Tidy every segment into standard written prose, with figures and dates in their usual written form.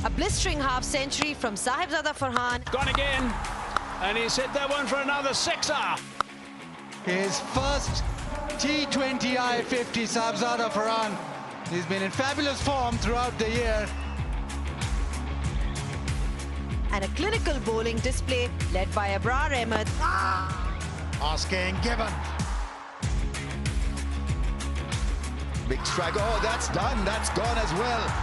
A blistering half-century from Sahibzada Farhan. Gone again, and he's hit that one for another sixer. His first T20I 50, Sahibzada Farhan. He's been in fabulous form throughout the year. And a clinical bowling display led by Abrar Ahmed. Asking Gibbon. Big strike. Oh, that's done. That's gone as well.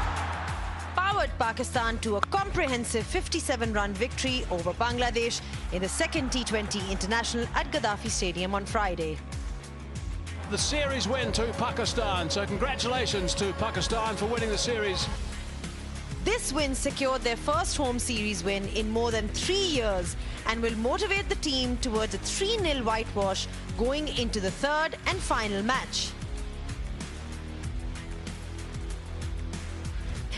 Powered Pakistan to a comprehensive 57-run victory over Bangladesh in the second T20 International at Gaddafi Stadium on Friday. The series win to Pakistan, so congratulations to Pakistan for winning the series. This win secured their first home series win in more than 3 years and will motivate the team towards a 3-0 whitewash going into the third and final match.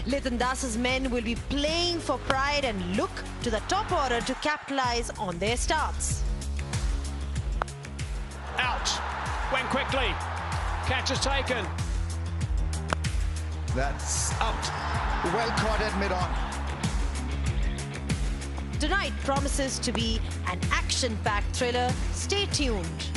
Litan Das's men will be playing for pride and look to the top order to capitalize on their starts. Out, went quickly, catch is taken. That's out. Well caught at mid-on. Tonight promises to be an action-packed thriller. Stay tuned.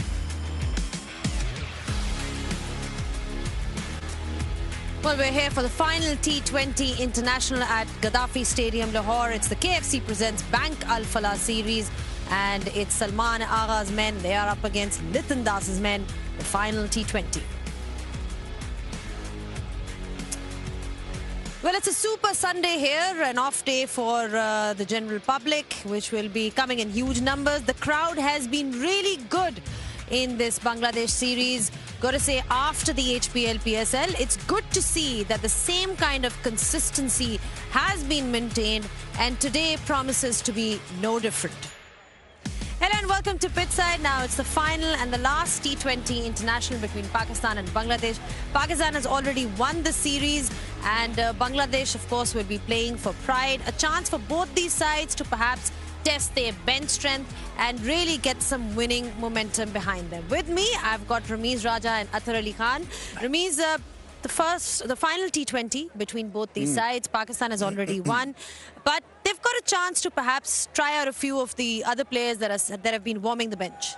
Well, we're here for the final T20 International at Gaddafi Stadium, Lahore. It's the KFC presents Bank Al Falah series, and it's Salman Agha's men. They are up against Litan Das's men, the final T20. Well, it's a super Sunday here, an off day for the general public, which will be coming in huge numbers. The crowd has been really good in this Bangladesh series. Got to say, after the HPL PSL, it's good to see that the same kind of consistency has been maintained, and today promises to be no different. Hello and welcome to Pitchside. Now it's the final and the last T20 International between Pakistan and Bangladesh. Pakistan has already won the series, and Bangladesh, of course, will be playing for pride. A chance for both these sides to perhaps test their bench strength and really get some winning momentum behind them. With me, I've got Ramiz Raja and Athar Ali Khan. Ramiz, the final T20 between both these sides, Pakistan has already won, but they've got a chance to perhaps try out a few of the other players that have been warming the bench.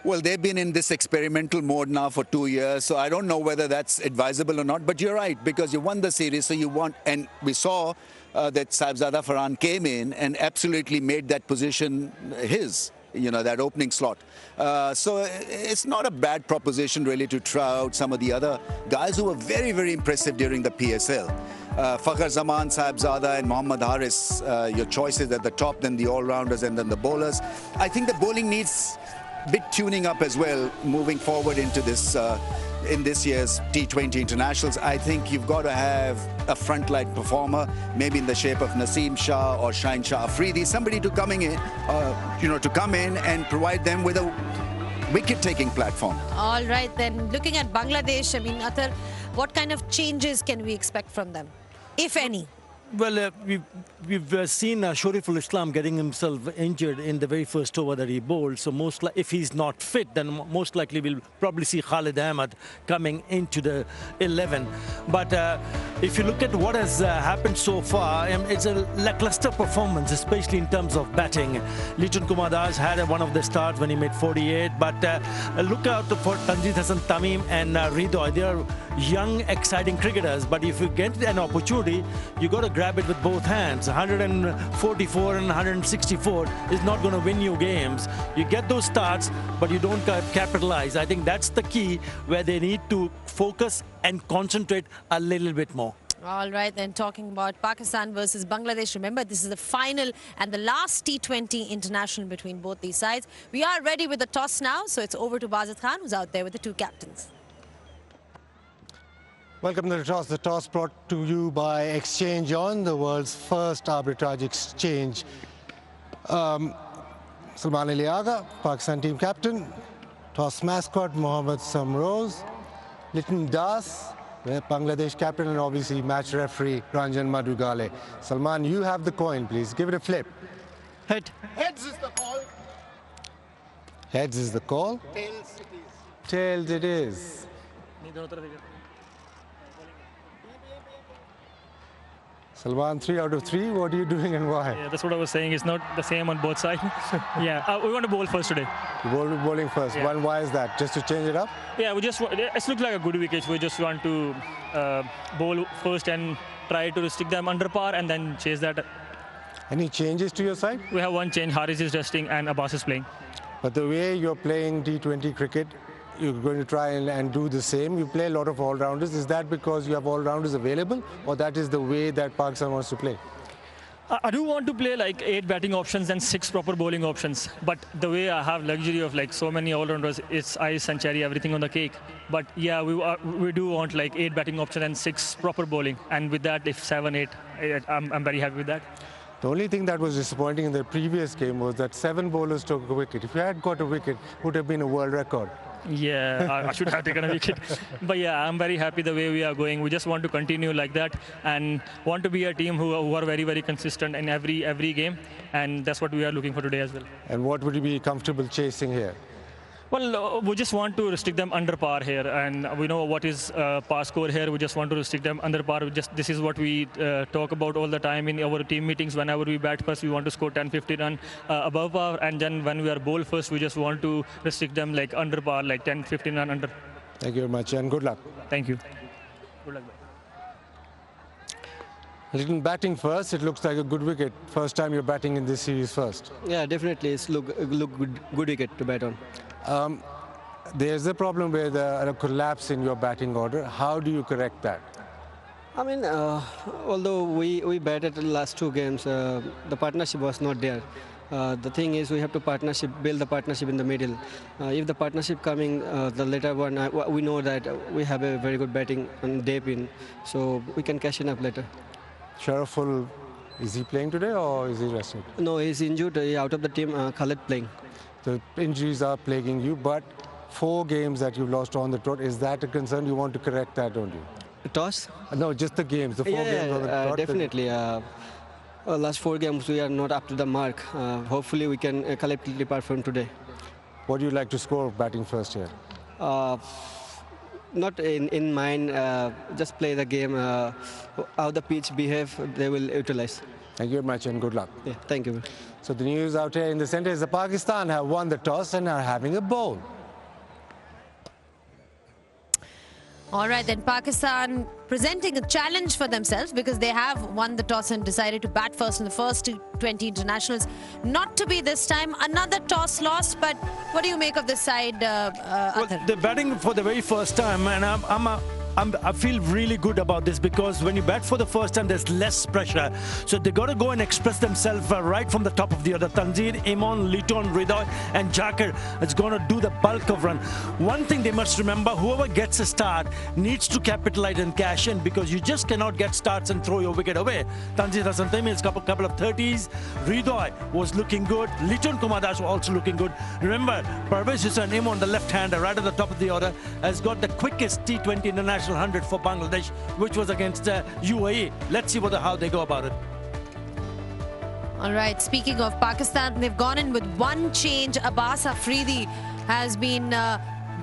Well, they've been in this experimental mode now for 2 years, so I don't know whether that's advisable or not. But you're right, because you won the series, so you want, and we saw that Sahibzada Farhan came in and absolutely made that position his, you know, that opening slot. So it's not a bad proposition really to try out some of the other guys who were very, very impressive during the PSL. Fakhar Zaman, Sahibzada and Mohammad Haris, your choices at the top, then the all-rounders and then the bowlers. I think the bowling needs bit tuning up as well moving forward into this in this year's T20 Internationals. I think you've got to have a frontline performer, maybe in the shape of Naseem Shah or Shaheen Shah Afridi, somebody to come in and provide them with a wicket-taking platform. All right, then looking at Bangladesh, I mean, Athar, what kind of changes can we expect from them, if any? Well, we've seen Shoriful Islam getting himself injured in the very first over that he bowled. So if he's not fit, then most likely we'll probably see Khalid Ahmed coming into the 11. But if you look at what has happened so far, it's a lackluster performance, especially in terms of batting. Liton Kumar Das had one of the starts when he made 48. But look out for Tanjeed Hassan Tamim and Rido. They are young, exciting cricketers. But if you get an opportunity, you got to grab it with both hands. 144 and 164 is not going to win you games. You get those starts, but you don't capitalize. I think that's the key, where they need to focus and concentrate a little bit more. All right, then talking about Pakistan versus Bangladesh, remember this is the final and the last T20 International between both these sides. We are ready with the toss now, so it's over to Bazid Khan, who's out there with the two captains. Welcome to the toss. The toss brought to you by Exchange On, the world's first arbitrage exchange. Salman Ali Agha, Pakistan team captain. Toss mascot Mohammad Samroz. Liton Das, Bangladesh captain, and obviously match referee Ranjan Madugale. Salman, you have the coin, please. Give it a flip. Head. Heads is the call. Heads is the call. Tails it is. Tails it is. Salman, 3 out of 3. What are you doing and why? Yeah, that's what I was saying. It's not the same on both sides. Yeah, we want to bowl first today. Bowling first. Yeah. Why is that? Just to change it up? Yeah, it looks like a good wicket. We just want to bowl first and try to stick them under par and then chase that. Any changes to your side? We have one change. Haris is resting and Abbas is playing. But the way you're playing T20 cricket, you're going to try and do the same. You play a lot of all-rounders. Is that because you have all-rounders available, or that is the way that Pakistan wants to play? I do want to play like 8 batting options and 6 proper bowling options. But the way I have luxury of like so many all-rounders, it's ice and cherry, everything on the cake. But yeah, we do want like 8 batting options and 6 proper bowling. And with that, if 7, 8, I'm very happy with that. The only thing that was disappointing in the previous game was that 7 bowlers took a wicket. If you had got a wicket, it would have been a world record. Yeah, I should have taken a wicket. But yeah, I'm very happy the way we are going. We just want to continue like that and want to be a team who are very, very consistent in every game. And that's what we are looking for today as well. And what would you be comfortable chasing here? Well, we just want to restrict them under par here, and we know what is par score here. We just want to restrict them under par. This is what we talk about all the time in our team meetings. Whenever we bat first, we want to score 10-15 runs above par, and then when we are bowl first, we just want to restrict them like under par, like 10-15 runs under. Thank you very much, and good luck. Thank you. Good luck. Little batting first, it looks like a good wicket. First time you're batting in this series first. Yeah, definitely. It's look good wicket to bat on. There's a problem where a collapse in your batting order. How do you correct that? I mean, although we batted the last 2 games, the partnership was not there. The thing is, we have to build the partnership in the middle. If the partnership coming, the later one, we know that we have a very good batting on day pin, so we can cash it up later. Sharaful, is he playing today or is he resting? No, he's injured. He's out of the team. Khalid playing. The injuries are plaguing you, but 4 games that you've lost on the trot, is that a concern? You want to correct that, don't you? The toss? No, just the games, the 4 games on the trot. Definitely. Last 4 games we are not up to the mark. Hopefully we can collectively apart from today. What do you like to score batting first here? Not in mind. Just play the game. How the pitch behave, they will utilize. Thank you very much and good luck. Yeah, thank you. So the news out here in the centre is that Pakistan have won the toss and are having a bowl. All right, then Pakistan presenting a challenge for themselves because they have won the toss and decided to bat first in the first T20 internationals. Not to be this time, another toss lost, but what do you make of this side, Well, they're batting for the very first time, and I feel really good about this because when you bat for the first time, there's less pressure. So they got to go and express themselves right from the top of the order. Tanzir, Imon, Liton, Ridoy, and Jakar is going to do the bulk of run. One thing they must remember, whoever gets a start needs to capitalize and cash in because you just cannot get starts and throw your wicket away. Tanzir Hassan Tamim's couple of 30s. Ridoy was looking good. Liton Kumadas was also looking good. Remember, Parvez Hussain, Imon, the left-hander, right at the top of the order, has got the quickest T20 international 100 for Bangladesh, which was against UAE. Let's see how they go about it. All right, speaking of Pakistan, they've gone in with one change. Abbas Afridi has been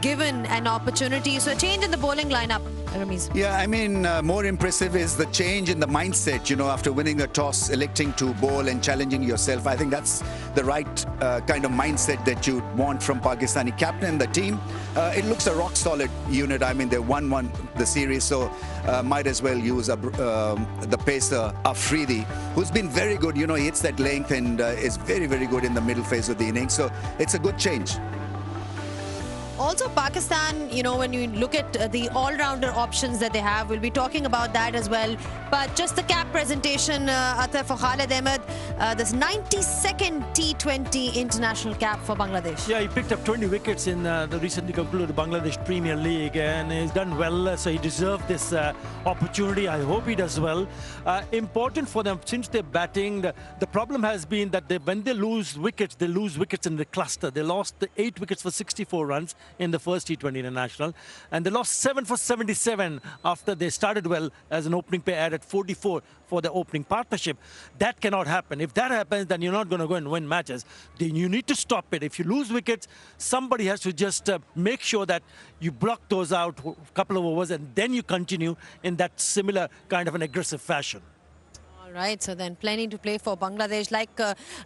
given an opportunity. So a change in the bowling lineup, Ramiz. Yeah, I mean, more impressive is the change in the mindset, you know, after winning a toss, electing to bowl and challenging yourself. I think that's the right kind of mindset that you want from Pakistani captain, the team. It looks a rock-solid unit. I mean, they won the series, so might as well use the pacer, Afridi, who's been very good. You know, he hits that length and is very, very good in the middle phase of the innings. So it's a good change. Also, Pakistan, you know, when you look at the all-rounder options that they have, we'll be talking about that as well. But just the cap presentation, Atar, for Khalid Ahmed, this 92nd T20 international cap for Bangladesh. Yeah, he picked up 20 wickets in the recently concluded Bangladesh Premier League, and he's done well, so he deserved this opportunity. I hope he does well. Important for them, since they're batting, the problem has been that when they lose wickets in the cluster. They lost 8 wickets for 64 runs in the first T20 international, and they lost 7 for 77 after they started well as an opening pair, added 44 for the opening partnership. That cannot happen. If that happens, then you're not going to go and win matches. Then you need to stop it. If you lose wickets, somebody has to just make sure that you block those out a couple of overs, and then you continue in that similar kind of an aggressive fashion. All right, so then plenty to play for Bangladesh. Like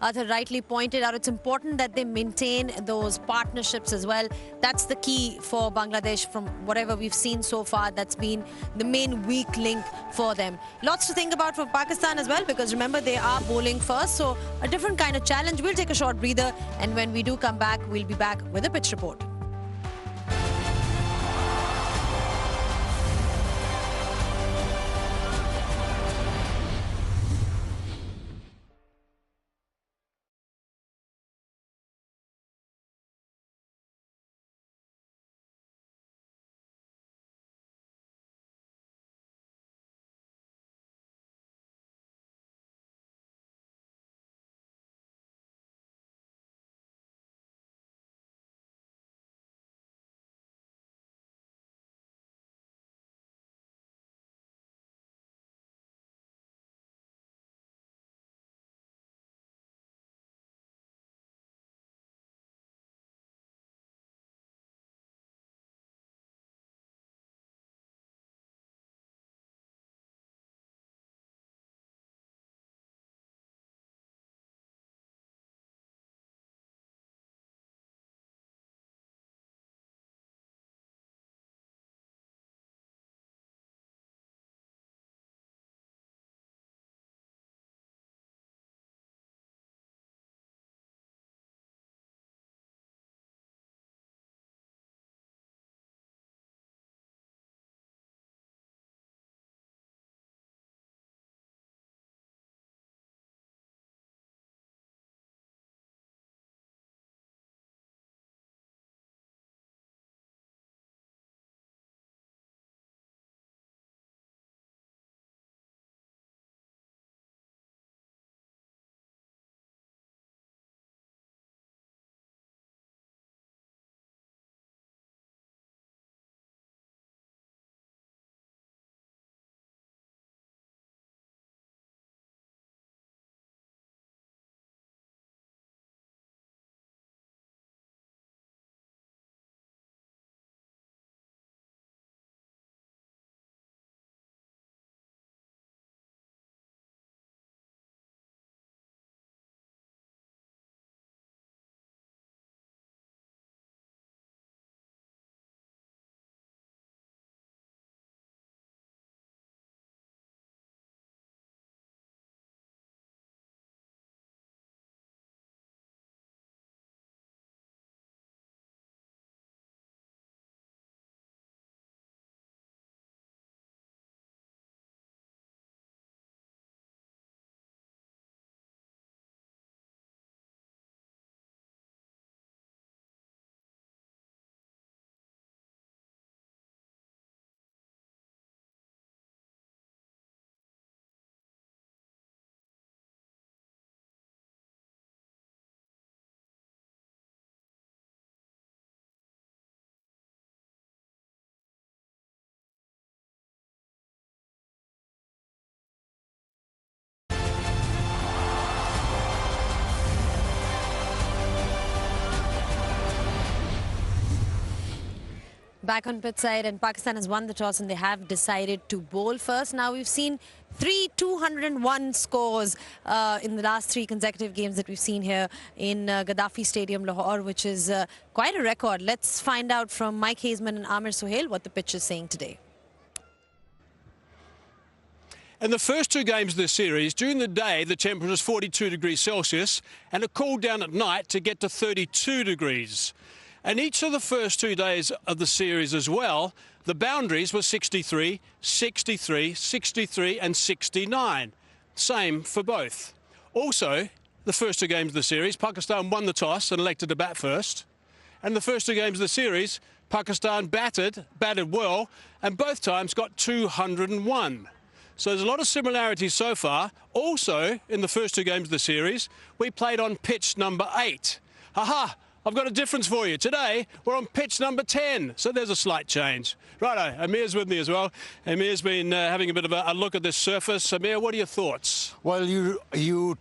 Arthur rightly pointed out, it's important that they maintain those partnerships as well. That's the key for Bangladesh from whatever we've seen so far. That's been the main weak link for them. Lots to think about for Pakistan as well, because remember, they are bowling first, so a different kind of challenge. We'll take a short breather, and when we do come back, we'll be back with a pitch report. Back on pitch side, and Pakistan has won the toss and they have decided to bowl first. Now we've seen 3 201 scores in the last 3 consecutive games that we've seen here in Gaddafi Stadium, Lahore, which is quite a record. Let's find out from Mike Hazeman and Amir Sohail what the pitch is saying today. In the first 2 games of this series, during the day the temperature was 42 degrees Celsius and it cooled down at night to get to 32 degrees. And each of the first 2 days of the series as well, the boundaries were 63, 63, 63 and 69. Same for both. Also, the first 2 games of the series, Pakistan won the toss and elected to bat first. And the first 2 games of the series, Pakistan batted well, and both times got 201. So there's a lot of similarities so far. Also, in the first 2 games of the series, we played on pitch number 8. Ha-ha! I've got a difference for you. Today, we're on pitch number 10, so there's a slight change. Righto, Amir's with me as well. Amir's been having a bit of a look at this surface. Amir, what are your thoughts? Well, you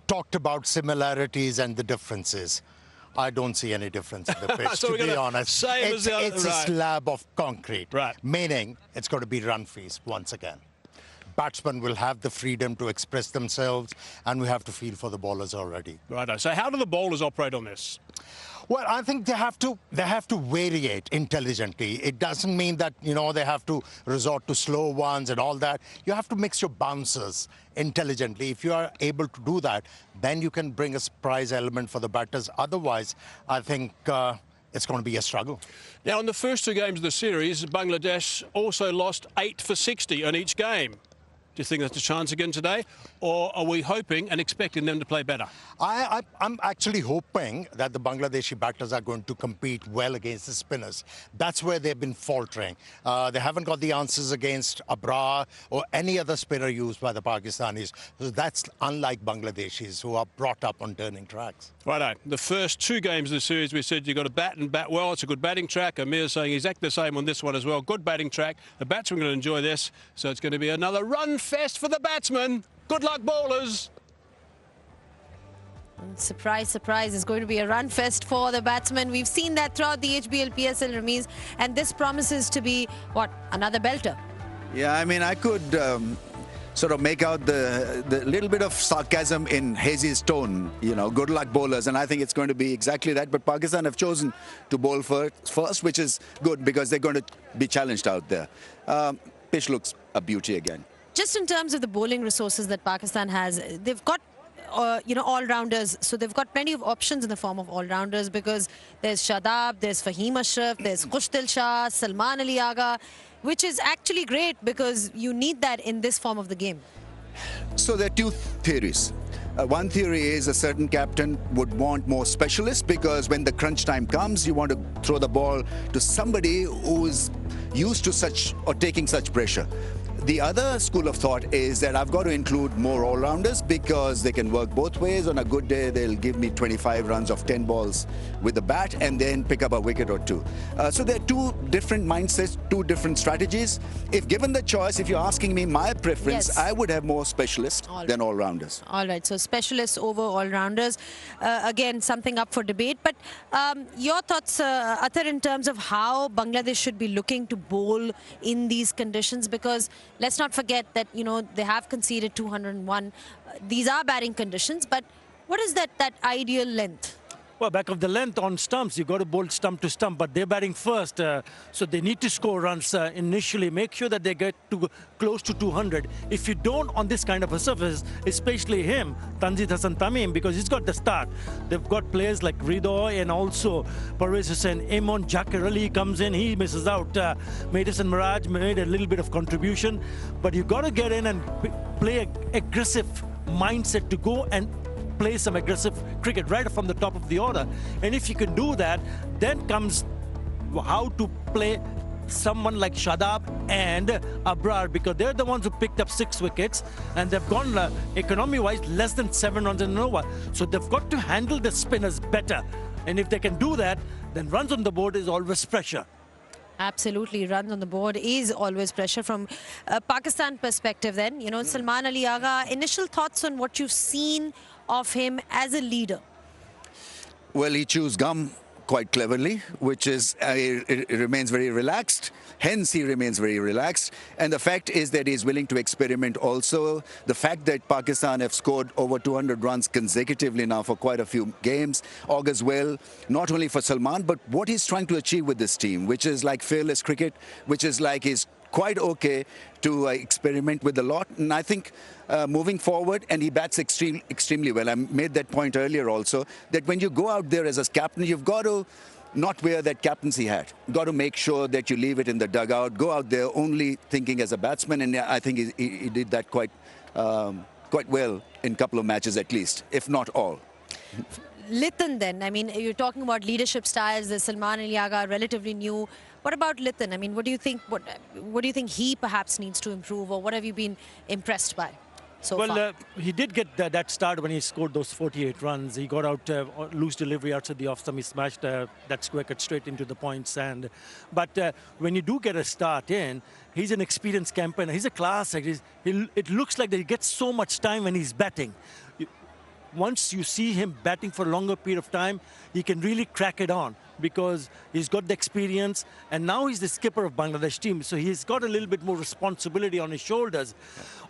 talked about similarities and the differences. I don't see any difference in the pitch, so to be honest. It's a slab of concrete, right. Meaning it's going to be run fees once again. batsmen will have the freedom to express themselves, and we have to feel for the bowlers already. Righto. So how do the bowlers operate on this? Well, I think they have to variate intelligently. It doesn't mean that, you know, they have to resort to slow ones and all that. You have to mix your bouncers intelligently. If you are able to do that, then you can bring a surprise element for the batters. Otherwise, I think it's going to be a struggle. Now, in the first two games of the series, Bangladesh also lost 8 for 60 on each game. Do you think that's a chance again today? Or are we hoping and expecting them to play better? I'm actually hoping that the Bangladeshi batters are going to compete well against the spinners. That's where they've been faltering. They haven't got the answers against Abrar or any other spinner used by the Pakistanis. So that's unlike Bangladeshis, who are brought up on turning tracks. Righto. The first two games of the series, we said you've got to bat and bat well. It's a good batting track. Amir's saying exactly the same on this one as well. Good batting track. The batsmen are going to enjoy this. So it's going to be another run fest for the batsmen. Good luck, bowlers. Surprise, surprise, it's going to be a run fest for the batsmen. We've seen that throughout the HBL PSL, Ramiz, and this promises to be, what, another belter? Yeah, I mean, I could sort of make out the little bit of sarcasm in Hazy's tone, you know, good luck bowlers, and I think it's going to be exactly that. But Pakistan have chosen to bowl first, which is good because they're going to be challenged out there. Pitch looks a beauty again. Just in terms of the bowling resources that Pakistan has, they've got, you know, all-rounders. So they've got plenty of options in the form of all-rounders because there's Shadab, there's Fahim Ashraf, there's Khushtil Shah, Salman Ali Agha, which is actually great because you need that in this form of the game. So there are two theories. One theory is a certain captain would want more specialists because when the crunch time comes, you want to throw the ball to somebody who is used to such or taking such pressure. The other school of thought is that I've got to include more all-rounders because they can work both ways. On a good day, they'll give me 25 runs of 10 balls with the bat and then pick up a wicket or two. So there are two different mindsets, two different strategies. If given the choice, if you're asking me my preference, yes, I would have more specialists than all-rounders. All right, so specialists over all-rounders. Again, something up for debate. But your thoughts, Athar, in terms of how Bangladesh should be looking to bowl in these conditions, because let's not forget that, you know, they have conceded 201. These are batting conditions, but what is that ideal length? Well, back of the length on stumps, you got to bowl stump to stump, but they're batting first, so they need to score runs initially. Make sure that they get to close to 200. If you don't on this kind of a surface, especially him, Tanzid Hassan Tamim, because he's got the start. They've got players like Ridoy and also Parvez Hussain. Imon Jakar Ali comes in, he misses out. Madison Miraj made a little bit of contribution, but you got to get in and play an aggressive mindset to go and play some aggressive cricket right from the top of the order. And if you can do that, then comes how to play someone like Shadab and Abrar, because they're the ones who picked up 6 wickets and they've gone economy-wise less than 7 runs in an over. So they've got to handle the spinners better. And if they can do that, then runs on the board is always pressure. Absolutely, runs on the board is always pressure. From a Pakistan perspective then, you know, Salman Ali Agha, initial thoughts on what you've seen of him as a leader? Well, he chews gum quite cleverly, which is, it remains very relaxed. Hence, he remains very relaxed. And the fact is that he's willing to experiment also. The fact that Pakistan have scored over 200 runs consecutively now for quite a few games augurs well, not only for Salman, but what he's trying to achieve with this team, which is like fearless cricket, which is like he's quite okay to experiment with a lot. And I think moving forward, and he bats extremely well. I made that point earlier also, that when you go out there as a captain, you've got to not wear that captaincy hat. You've got to make sure that you leave it in the dugout, go out there only thinking as a batsman, and I think he did that quite well in a couple of matches at least, if not all. Lithan then, I mean, you're talking about leadership styles. The Salman Ali Agha, relatively new. What about Lithan? I mean, what do you think? What do you think he perhaps needs to improve, or what have you been impressed by so far? Well, he did get that start when he scored those 48 runs. He got out loose delivery outside the off stump. He smashed that square cut straight into the points. But when you do get a start in, he's an experienced campaigner. He's a class act. It looks like that he gets so much time when he's batting. once you see him batting for a longer period of time, he can really crack it on because he's got the experience, and now he's the skipper of Bangladesh team, so he's got a little bit more responsibility on his shoulders.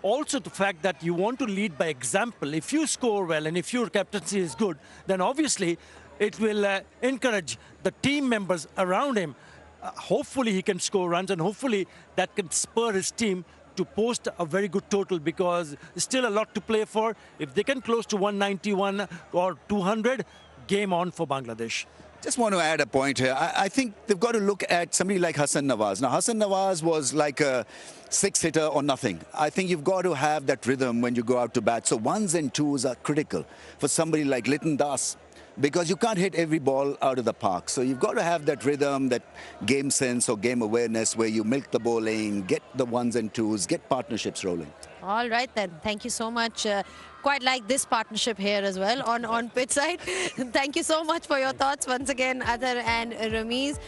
Also, the fact that you want to lead by example. If you score well and if your captaincy is good, then obviously it will encourage the team members around him. Hopefully he can score runs, and hopefully that can spur his team to post a very good total, because there's still a lot to play for. If they can close to 191 or 200, game on for Bangladesh. Just want to add a point here. I think they've got to look at somebody like Hassan Nawaz. Now, Hassan Nawaz was like a six-hitter or nothing. I think you've got to have that rhythm when you go out to bat. So ones and twos are critical for somebody like Liton Das, because you can't hit every ball out of the park. So you've got to have that rhythm, that game sense or game awareness where you milk the bowling, get the ones and twos, get partnerships rolling. All right then. Thank you so much. Quite like this partnership here as well on pitch side. Thank you so much for your thoughts once again, Adar and Ramiz.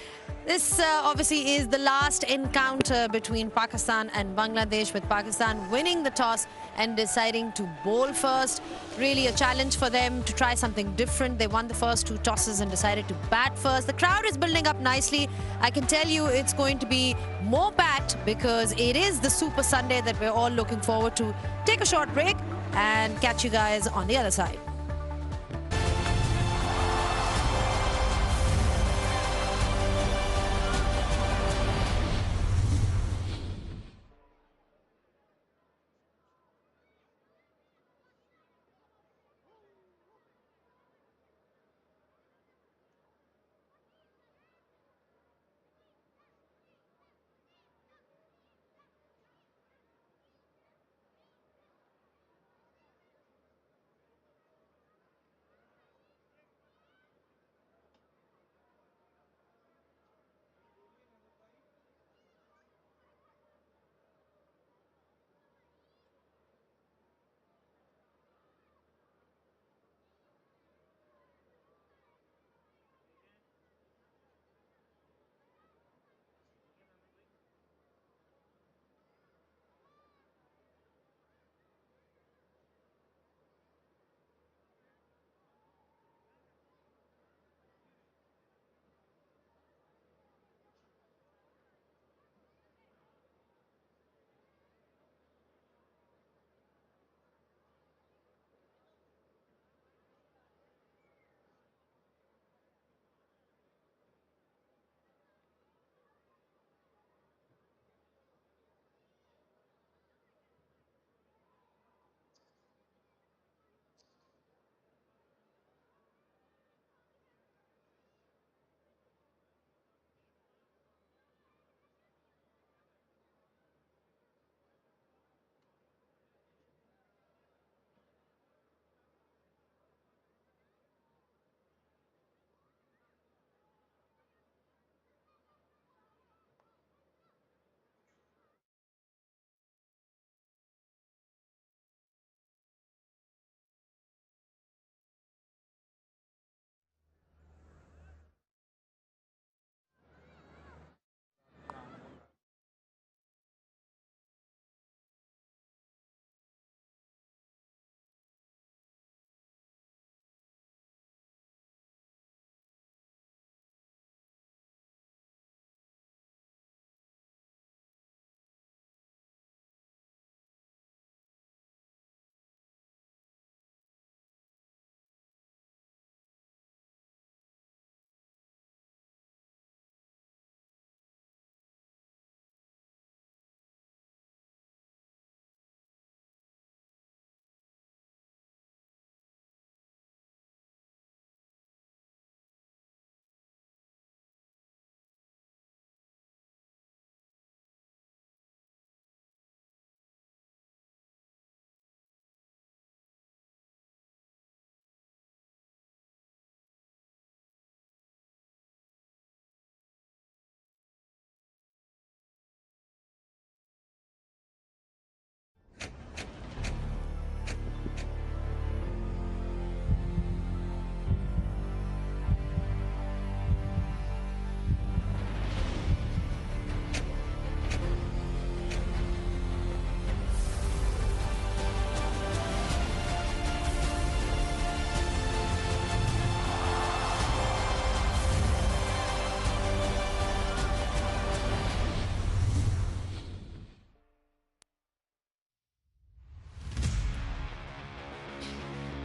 This obviously is the last encounter between Pakistan and Bangladesh, with Pakistan winning the toss and deciding to bowl first. Really a challenge for them to try something different. They won the first two tosses and decided to bat first. The crowd is building up nicely. I can tell you it's going to be more packed because it is the Super Sunday that we're all looking forward to. Take a short break and catch you guys on the other side.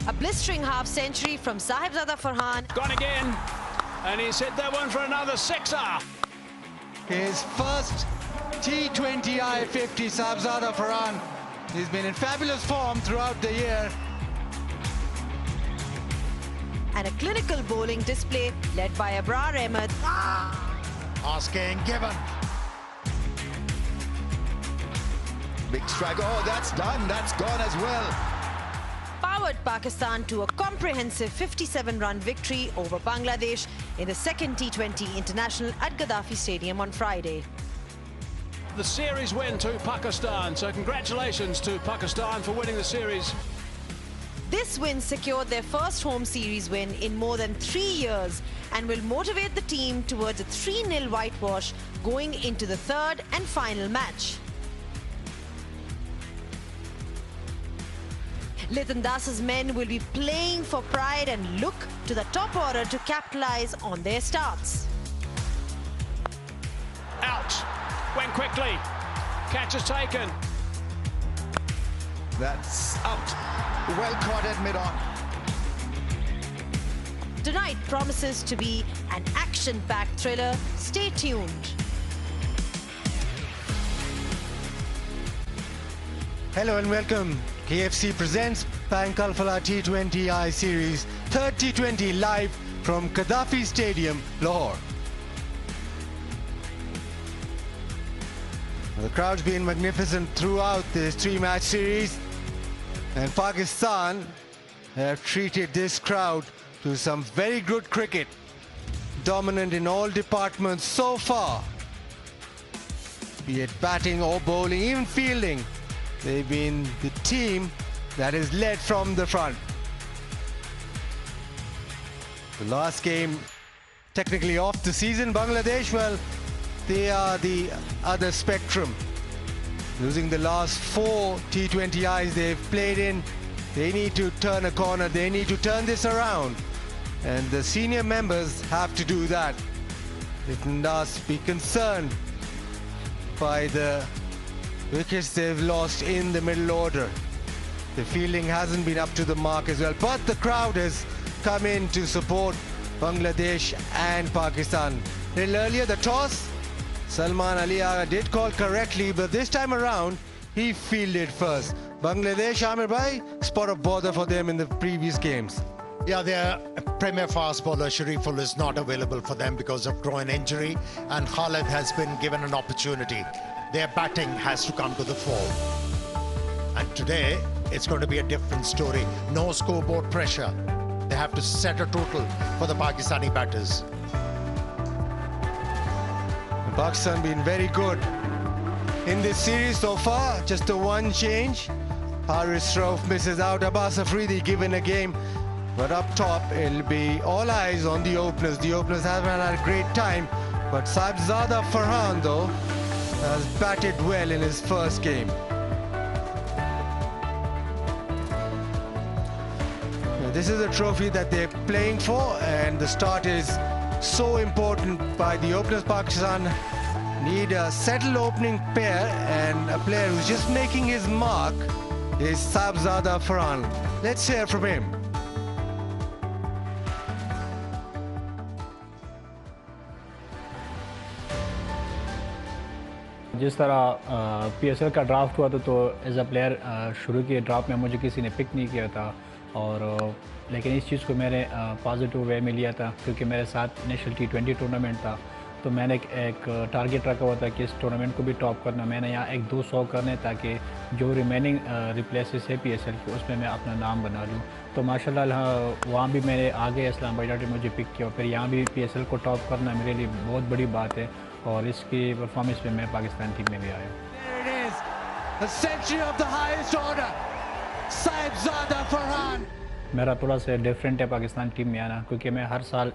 A blistering half-century from Sahibzada Farhan. Gone again, and he's hit that one for another sixer. His first T20I 50, Sahibzada Farhan. He's been in fabulous form throughout the year. And a clinical bowling display led by Abrar Ahmed. Asking given. Big strike. Oh, that's done. That's gone as well. Powered Pakistan to a comprehensive 57-run victory over Bangladesh in the second T20 International at Gaddafi Stadium on Friday. The series win to Pakistan, so congratulations to Pakistan for winning the series. This win secured their first home series win in more than 3 years and will motivate the team towards a 3-0 whitewash going into the third and final match. Litan Das's men will be playing for pride and look to the top order to capitalize on their starts. Out, went quickly, catch is taken. That's out. Well caught at mid-on. Tonight promises to be an action-packed thriller. Stay tuned. Hello and welcome. KFC presents Bank Alphala T20I Series, third T20 live from Gaddafi Stadium, Lahore. The crowd's been magnificent throughout this 3-match series, and Pakistan have treated this crowd to some very good cricket, dominant in all departments so far, be it batting or bowling, even fielding. They've been the team that is led from the front. The last game, technically off the season, Bangladesh, well, they are the other spectrum. Losing the last 4 T20Is they've played in, they need to turn a corner, they need to turn this around. And the senior members have to do that. Litan Das be concerned by the wickets they've lost in the middle order. The fielding hasn't been up to the mark as well, but the crowd has come in to support Bangladesh and Pakistan. A little earlier, the toss, Salman Ali Agha did call correctly, but this time around, he fielded first. Bangladesh, Amir Bhai, spot of bother for them in the previous games. Yeah, their premier fast bowler Shariful is not available for them because of groin injury, and Khalid has been given an opportunity. Their batting has to come to the fore. And today, it's going to be a different story. No scoreboard pressure. They have to set a total for the Pakistani batters. Pakistan been very good in this series so far. Just the one change. Haris Rauf misses out. Abbas Afridi given a game. But up top, it'll be all eyes on the openers. The openers haven't had a great time. But Sahibzada Farhan, though, has batted well in his first game. Now, this is a trophy that they're playing for, and the start is so important by the openers. Pakistan need a settled opening pair, and a player who's just making his mark is Sahibzada Farhan. Let's hear from him. जिस तरह PSL का draft हुआ था तो as a player शुरू के draft में मुझे किसी ने पिक नहीं किया था, और लेकिन इस चीज़ को मैंने पॉजिटिव वे में लिया था क्योंकि मेरे साथ नेशनल T20 टूर्नामेंट था। तो मैंने एक टारगेट रखा हुआ था कि इस टूर्नामेंट को भी टॉप करना। मैंने यहाँ 1-200 करने ताकि जो रिमेनिंग रिप्लेसेस है पीएसएल के उसमें मैं अपना नाम बना लूँ। तो माशाल्लाह वहाँ भी मैंने आगे इस्लामाबाद ने मुझे पिक किया, फिर यहाँ भी पीएसएल को टॉप करना मेरे लिए बहुत बड़ी बात है, और इसकी परफॉर्मेंस में मैं पाकिस्तान टीम में भी आया। मेरा थोड़ा सा डिफरेंट है पाकिस्तान टीम में आना, क्योंकि मैं हर साल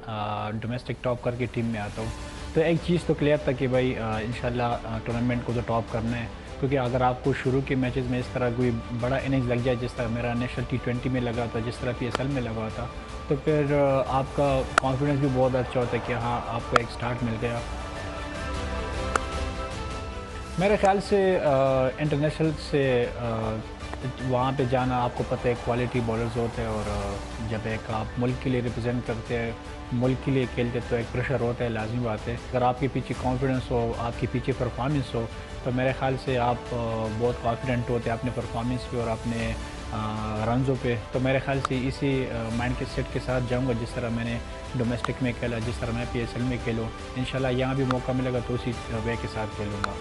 डोमेस्टिक टॉप करके टीम में आता हूँ। तो एक चीज़ तो क्लियर था कि भाई इंशाल्लाह टूर्नामेंट को तो टॉप करना है, क्योंकि अगर आपको शुरू के मैचेस में इस तरह कोई बड़ा इनिंग्स लग जाए जिस तरह मेरा नेशनल T20 में लगा था, जिस तरह पीएसएल में लगा था, तो फिर आपका कॉन्फिडेंस भी बहुत अच्छा होता है कि हाँ आपको एक स्टार्ट मिल गया। मेरे ख्याल से इंटरनेशनल से वहाँ पे जाना, आपको पता है क्वालिटी बॉलर्स होते हैं, और जब एक आप मुल्क के लिए रिप्रेजेंट करते हैं, मुल्क के लिए खेलते तो एक प्रेशर होता है, लाजमी बात है। अगर आपके पीछे कॉन्फिडेंस हो, आपके पीछे परफॉर्मेंस हो, तो मेरे ख्याल से आप बहुत कॉन्फिडेंट होते हैं अपने परफॉर्मेंस पे और अपने रनों पे। तो मेरे ख्याल से इसी माइंड के सेट के साथ जाऊंगा, जिस तरह मैंने डोमेस्टिक में खेला, जिस तरह मैं PSL में खेलूँ, इंशाल्लाह यहाँ भी मौका मिलेगा तो उसी वे के साथ खेलूँगा।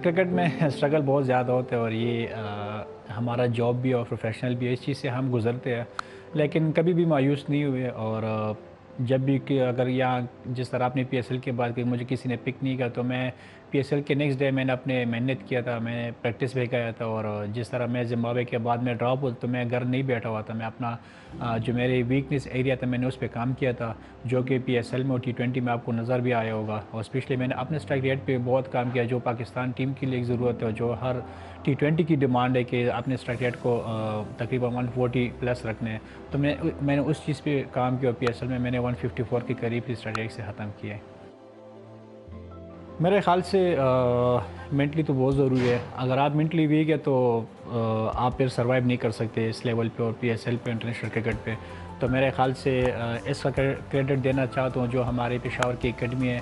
क्रिकेट में स्ट्रगल बहुत ज़्यादा होता है, और ये हमारा जॉब भी और प्रोफेशनल भी है, इस चीज़ से हम गुज़रते हैं, लेकिन कभी भी मायूस नहीं हुए। और जब भी कि अगर यहाँ जिस तरह आपने PSL की बात की, मुझे किसी ने पिक नहीं किया, तो मैं PSL के नेक्स्ट डे मैंने अपने मेहनत किया था, मैंने प्रैक्टिस भी किया था। और जिस तरह मैं ज़िम्बाब्वे के बाद में ड्रॉप हुआ, तो मैं घर नहीं बैठा हुआ था, मैं अपना जो मेरे वीकनेस एरिया था मैंने उस पर काम किया था, जो कि PSL में और T20 में आपको नज़र भी आया होगा। और स्पेशली मैंने अपने स्ट्राइक रेट पे बहुत काम किया, जो पाकिस्तान टीम के लिए ज़रूरत है, और जो हर T20 की डिमांड है कि अपने स्ट्राइक रेट को तकरीबन 140 प्लस रखने हैं। तो मैंने उस चीज़ पे काम किया, और PSL में मैंने 154 के करीब स्ट्राइक रेट से ख़त्म किया। मेरे ख़्याल से मेंटली तो बहुत ज़रूरी है। अगर आप मेंटली वीक है तो आप फिर सर्वाइव नहीं कर सकते इस लेवल पे, और PSL पे, इंटरनेशनल क्रिकेट पे। तो मेरे ख़्याल से इसका क्रेडिट देना चाहता हूँ जो हमारे पेशावर की एकेडमी है,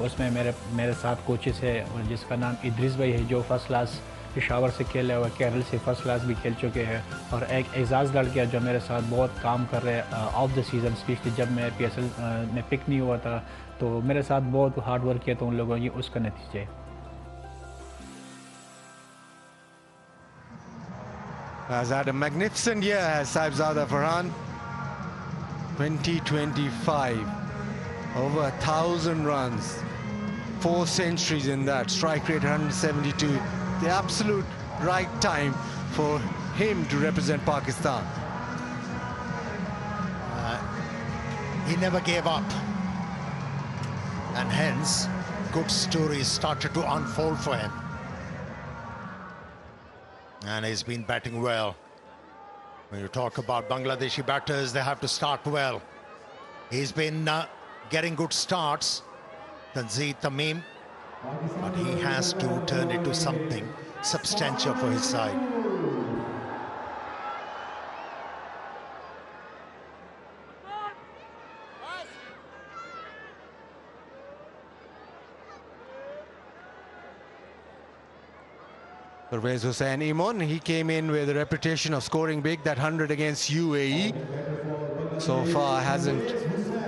उसमें मेरे साथ कोचेस है, और जिसका नाम इद्रिस भाई है, जो फर्स्ट क्लास पेशावर से खेला हुआ, केरल से फर्स्ट क्लास भी खेल चुके हैं। और एक एजाज़ लड़का जो मेरे साथ बहुत काम कर रहे हैं ऑफ द सीज़न, स्पेशली जब मैं PSL में पिक नहीं हुआ था, तो मेरे साथ बहुत हार्ड वर्क किया, तो उन लोगों ने उसका नतीजा है। Has had a magnificent year, has Saibzada Farhan. 2025, over 1,000 runs, 4 centuries in that, strike rate 172. The absolute right time for him to represent Pakistan. He never gave up, and hence good stories started to unfold for him, and he's been batting well. When you talk about Bangladeshi batters, they have to start well. He's been getting good starts, Tanzeel Tamim, but he has to turn it to something substantial for his side. Pervez Hussain Imon, he came in with a reputation of scoring big, that 100 against UAE. So far hasn't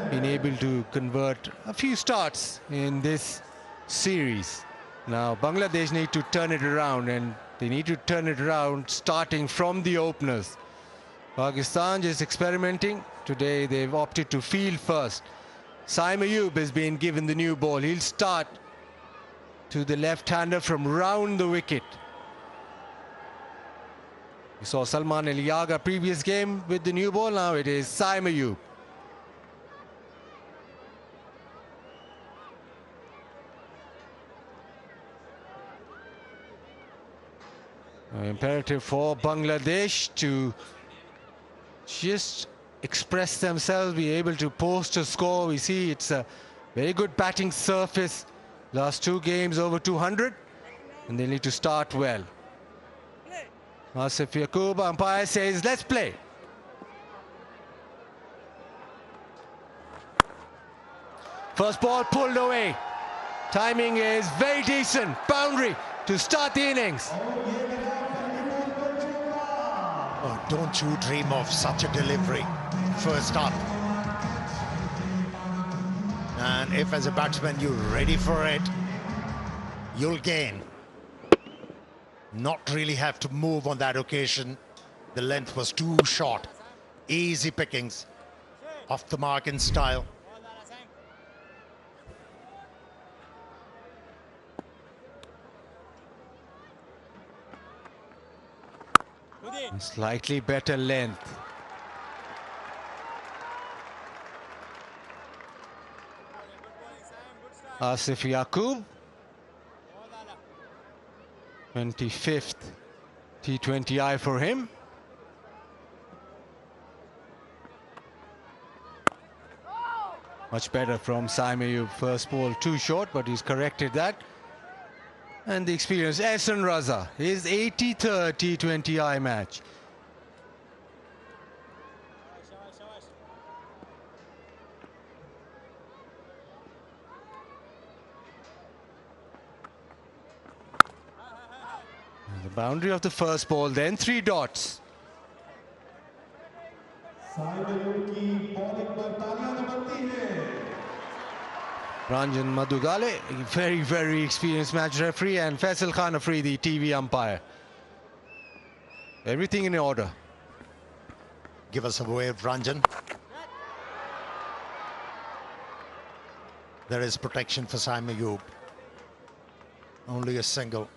been able to convert a few starts in this series. Now Bangladesh need to turn it around, and they need to turn it around starting from the openers. Pakistan just experimenting. Today they've opted to field first. Saim Ayub has been given the new ball. He'll start to the left-hander from round the wicket. We saw Salman Aliaga previous game with the new ball. Now it is Saim Ayub. Imperative for Bangladesh to just express themselves, be able to post a score. We see it's a very good batting surface. Last 2 games over 200, and they need to start well. Asif Yaqub, umpire says, let's play. First ball pulled away. Timing is very decent. Boundary to start the innings. Oh, don't you dream of such a delivery first up. And if as a batsman you're ready for it, you'll gain. Not really have to move on that occasion. The length was too short. Easy pickings, off the mark in style. Slightly better length. Asif Yaqub, 25th T20I for him. Much better from Saim Ayub. First ball too short, but he's corrected that. And the experienced Ehsan Raza, his 83rd T20I match. The boundary of the first ball, then 3 dots. Ranjan Madugale, very, very experienced match referee, and Faisal Khan Afri, the TV umpire. Everything in order. Give us a wave, Ranjan. There is protection for Saim Ayub. Only a single.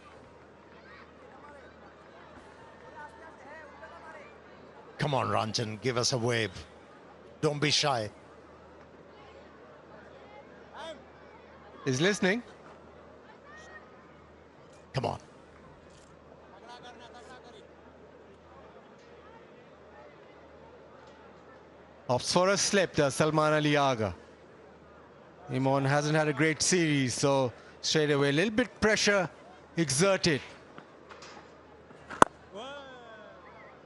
Come on, Ranjan, give us a wave. Don't be shy. Is listening. Come on. Opts for a slip, does Salman Ali Agha. Imon hasn't had a great series, so straight away a little bit pressure exerted.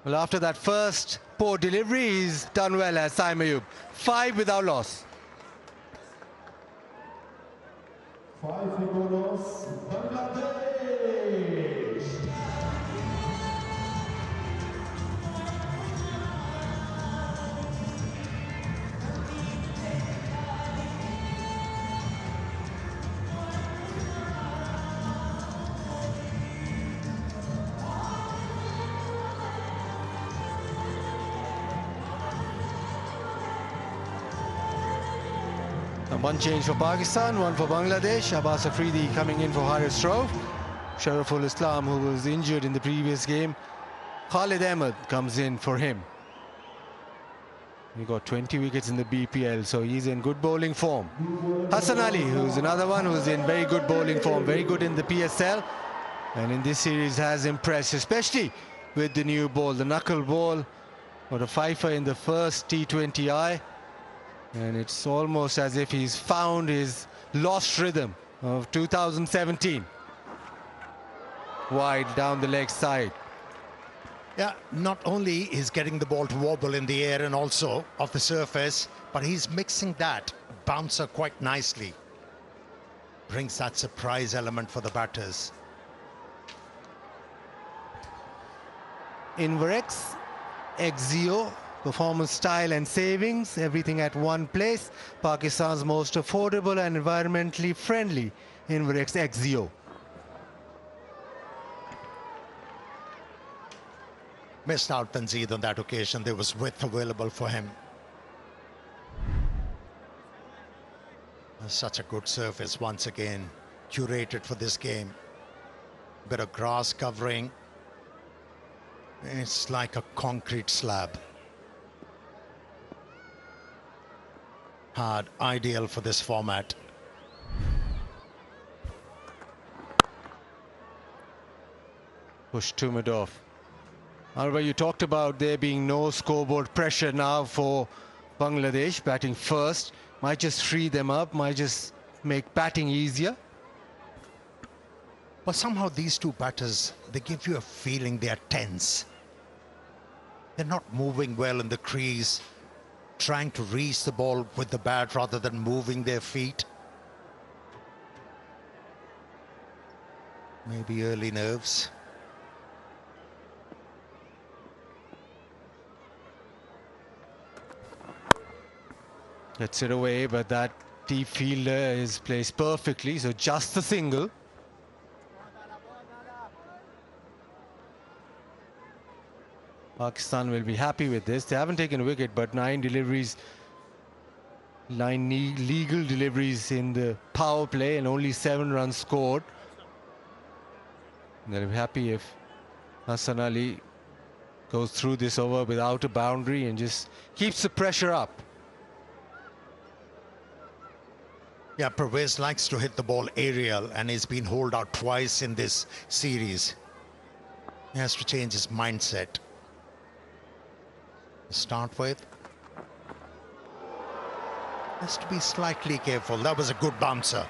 Well, after that first poor delivery, he's done well as Saim Ayub. 5 without loss. 5 loss, Bangladesh. And one change for Pakistan, one for Bangladesh. Abbas Afridi coming in for Haris Rauf. Sharaful Islam, who was injured in the previous game. Khalid Ahmed comes in for him. He got 20 wickets in the BPL, so he's in good bowling form. Hassan Ali, who's another one who's in very good bowling form, very good in the PSL. And in this series has impressed, especially with the new ball, the knuckle ball. Got a fifer in the first T20I. And it's almost as if he's found his lost rhythm of 2017. Wide down the leg side. Yeah, not only is getting the ball to wobble in the air and also off the surface, but he's mixing that bouncer quite nicely. Brings that surprise element for the batters. Inverex, Exio, performance, style and savings, everything at one place. Pakistan's most affordable and environmentally friendly Inverex Exio. Missed out Tanzeed on that occasion. There was width available for him. Such a good surface once again, curated for this game. Bit of grass covering. It's like a concrete slab. Hard, ideal for this format. Push Tumidov. However, you talked about there being no scoreboard pressure now for Bangladesh. Batting first might just free them up, might just make batting easier. But somehow these two batters, they give you a feeling they are tense. They're not moving well in the crease, trying to reach the ball with the bat rather than moving their feet. Maybe early nerves. Gets it away, but that deep fielder is placed perfectly, so just a single. Pakistan will be happy with this. They haven't taken a wicket, but 9 deliveries, 9 legal deliveries in the power play and only 7 runs scored. They'll be happy if Hassan Ali goes through this over without a boundary and just keeps the pressure up. Yeah, Pervez likes to hit the ball aerial and he's been holed out twice in this series. He has to change his mindset. To start with. Has to be slightly careful. That was a good bouncer.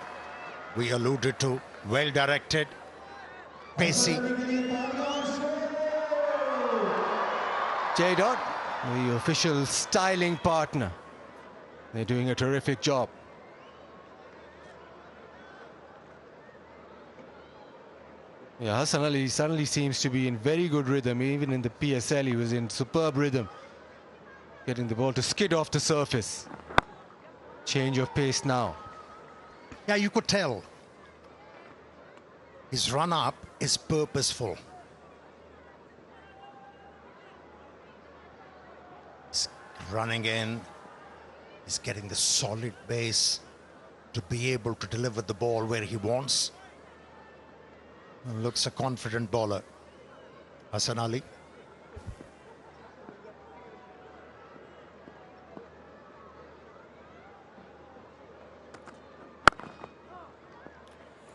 We alluded to, well directed, pacey. J-Dot, the official styling partner. They're doing a terrific job. Yeah, Hassan Ali suddenly seems to be in very good rhythm. Even in the PSL, he was in superb rhythm. Getting the ball to skid off the surface. Change of pace now. Yeah, you could tell. His run-up is purposeful. He's running in. He's getting the solid base to be able to deliver the ball where he wants. And looks a confident bowler, Hassan Ali.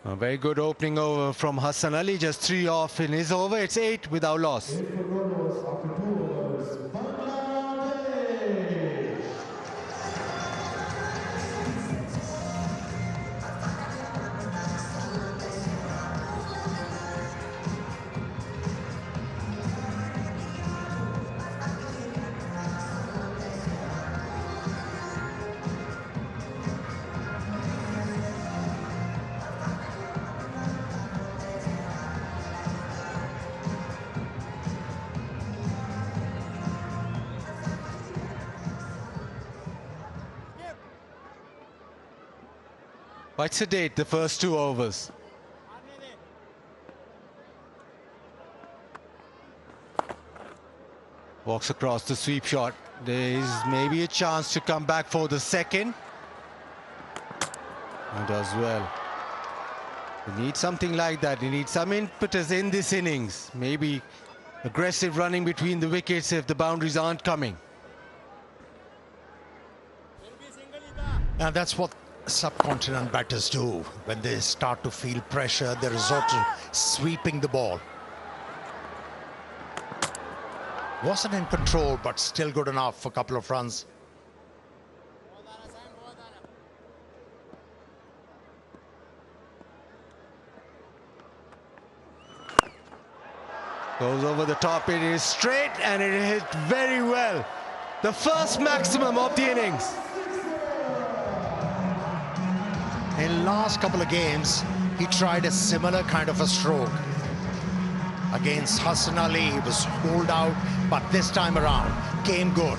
A very good opening over from Hassan Ali. Just 3 off in his over. It's 8 without loss. Quite sedate, the first 2 overs. Walks across the sweep shot. There is maybe a chance to come back for the second. And does well. You need something like that. You need some impetus in this innings. Maybe aggressive running between the wickets if the boundaries aren't coming. And that's what subcontinent batters do. When they start to feel pressure, they resort to sweeping the ball. Wasn't in control, but still good enough for a couple of runs. Goes over the top, it is straight and it hit very well. The first maximum of the innings. In last couple of games, he tried a similar kind of a stroke. Against Hassan Ali, he was pulled out, but this time around, came good.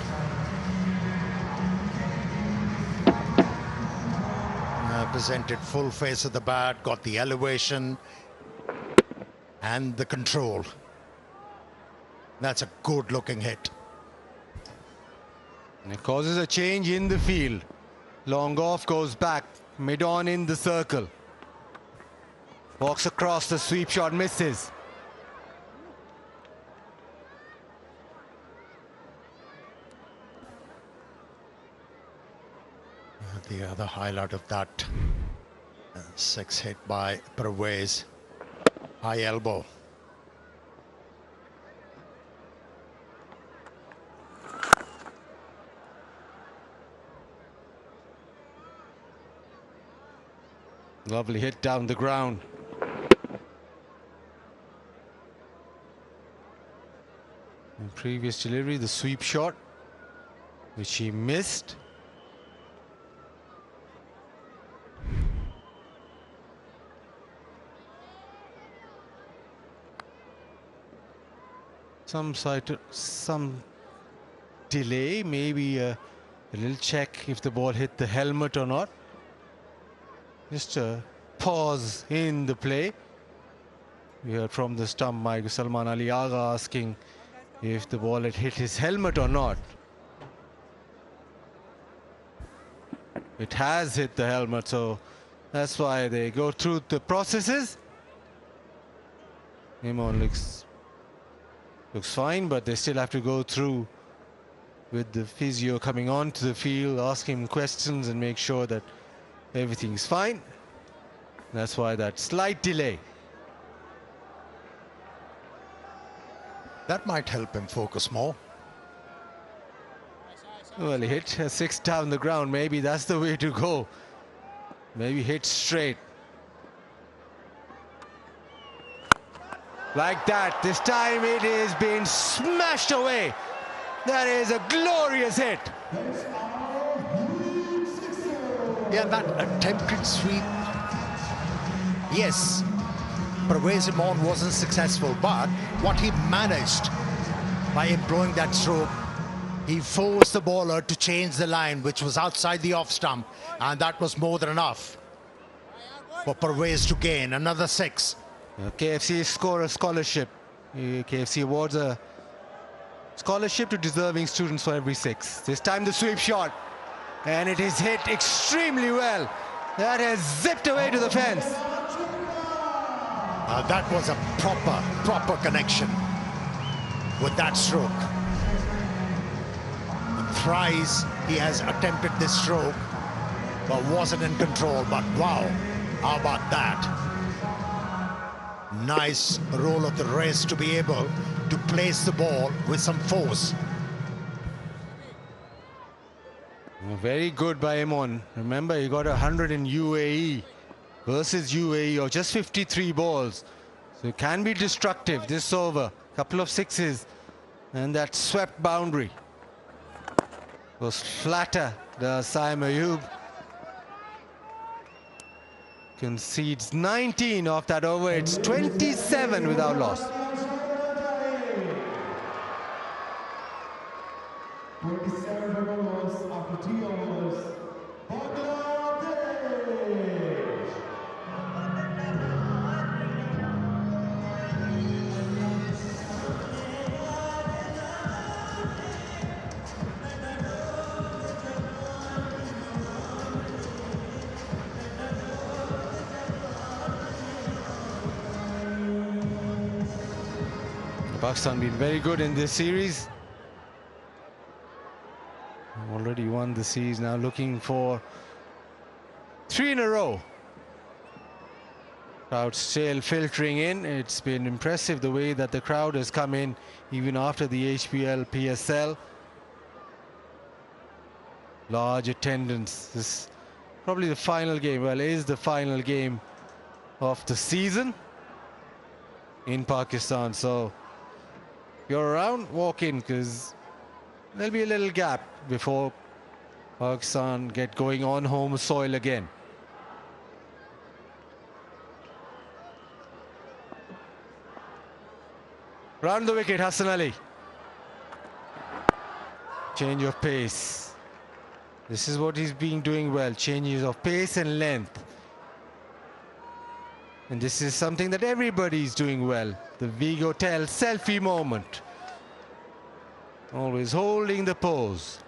Presented full face of the bat, got the elevation and the control. That's a good looking hit. And it causes a change in the field. Long off, goes back, mid on in the circle. Walks across, the sweep shot misses. The other highlight of that 6 hit by Pervez. High elbow. Lovely hit down the ground. In previous delivery, the sweep shot, which he missed. Some delay, maybe a little check if the ball hit the helmet or not. Just a pause in the play. We heard from the stump mic Salman Ali Agha asking if the ball had hit his helmet or not. It has hit the helmet, so that's why they go through the processes. Imon looks fine, but they still have to go through with the physio coming on to the field, ask him questions and make sure that everything's fine. That's why that slight delay. That might help him focus more. Well, he hit a 6 down the ground. Maybe that's the way to go. Maybe hit straight. Like that. This time it is being smashed away. That is a glorious hit. Yeah, that attempted sweep. Yes, Parvez Imran wasn't successful, but what he managed by employing that stroke, he forced the bowler to change the line, which was outside the off stump, and that was more than enough for Parvez to gain another 6. KFC score a scholarship. KFC awards a scholarship to deserving students for every 6. This time the sweep shot, and it is hit extremely well. That has zipped away to the fence. That was a proper connection with that stroke. Thrice he has attempted this stroke, but wasn't in control. But wow, how about that? Nice roll of the wrist to be able to place the ball with some force. Very good by Imran. Remember, he got 100 in UAE versus UAE of just 53 balls. So it can be destructive this over. Couple of 6s and that swept boundary was flatter. The Saim Ayub concedes 19 off that over. It's 27 without loss. 27 balls after 3 overs. Bangladesh. Pakistan been very good in this series. Already won the series, now looking for 3 in a row. Crowd still filtering in. It's been impressive the way that the crowd has come in even after the HPL PSL. Large attendance. This is probably the final game. Well, it is the final game of the season in Pakistan. So if you're around, walk in, because there'll be a little gap before Pakistan get going on home soil again. Round the wicket, Hassan Ali. Change of pace. This is what he's been doing well. Changes of pace and length. And this is something that everybody's doing well. The Vigo Tell selfie moment. Always holding the pose.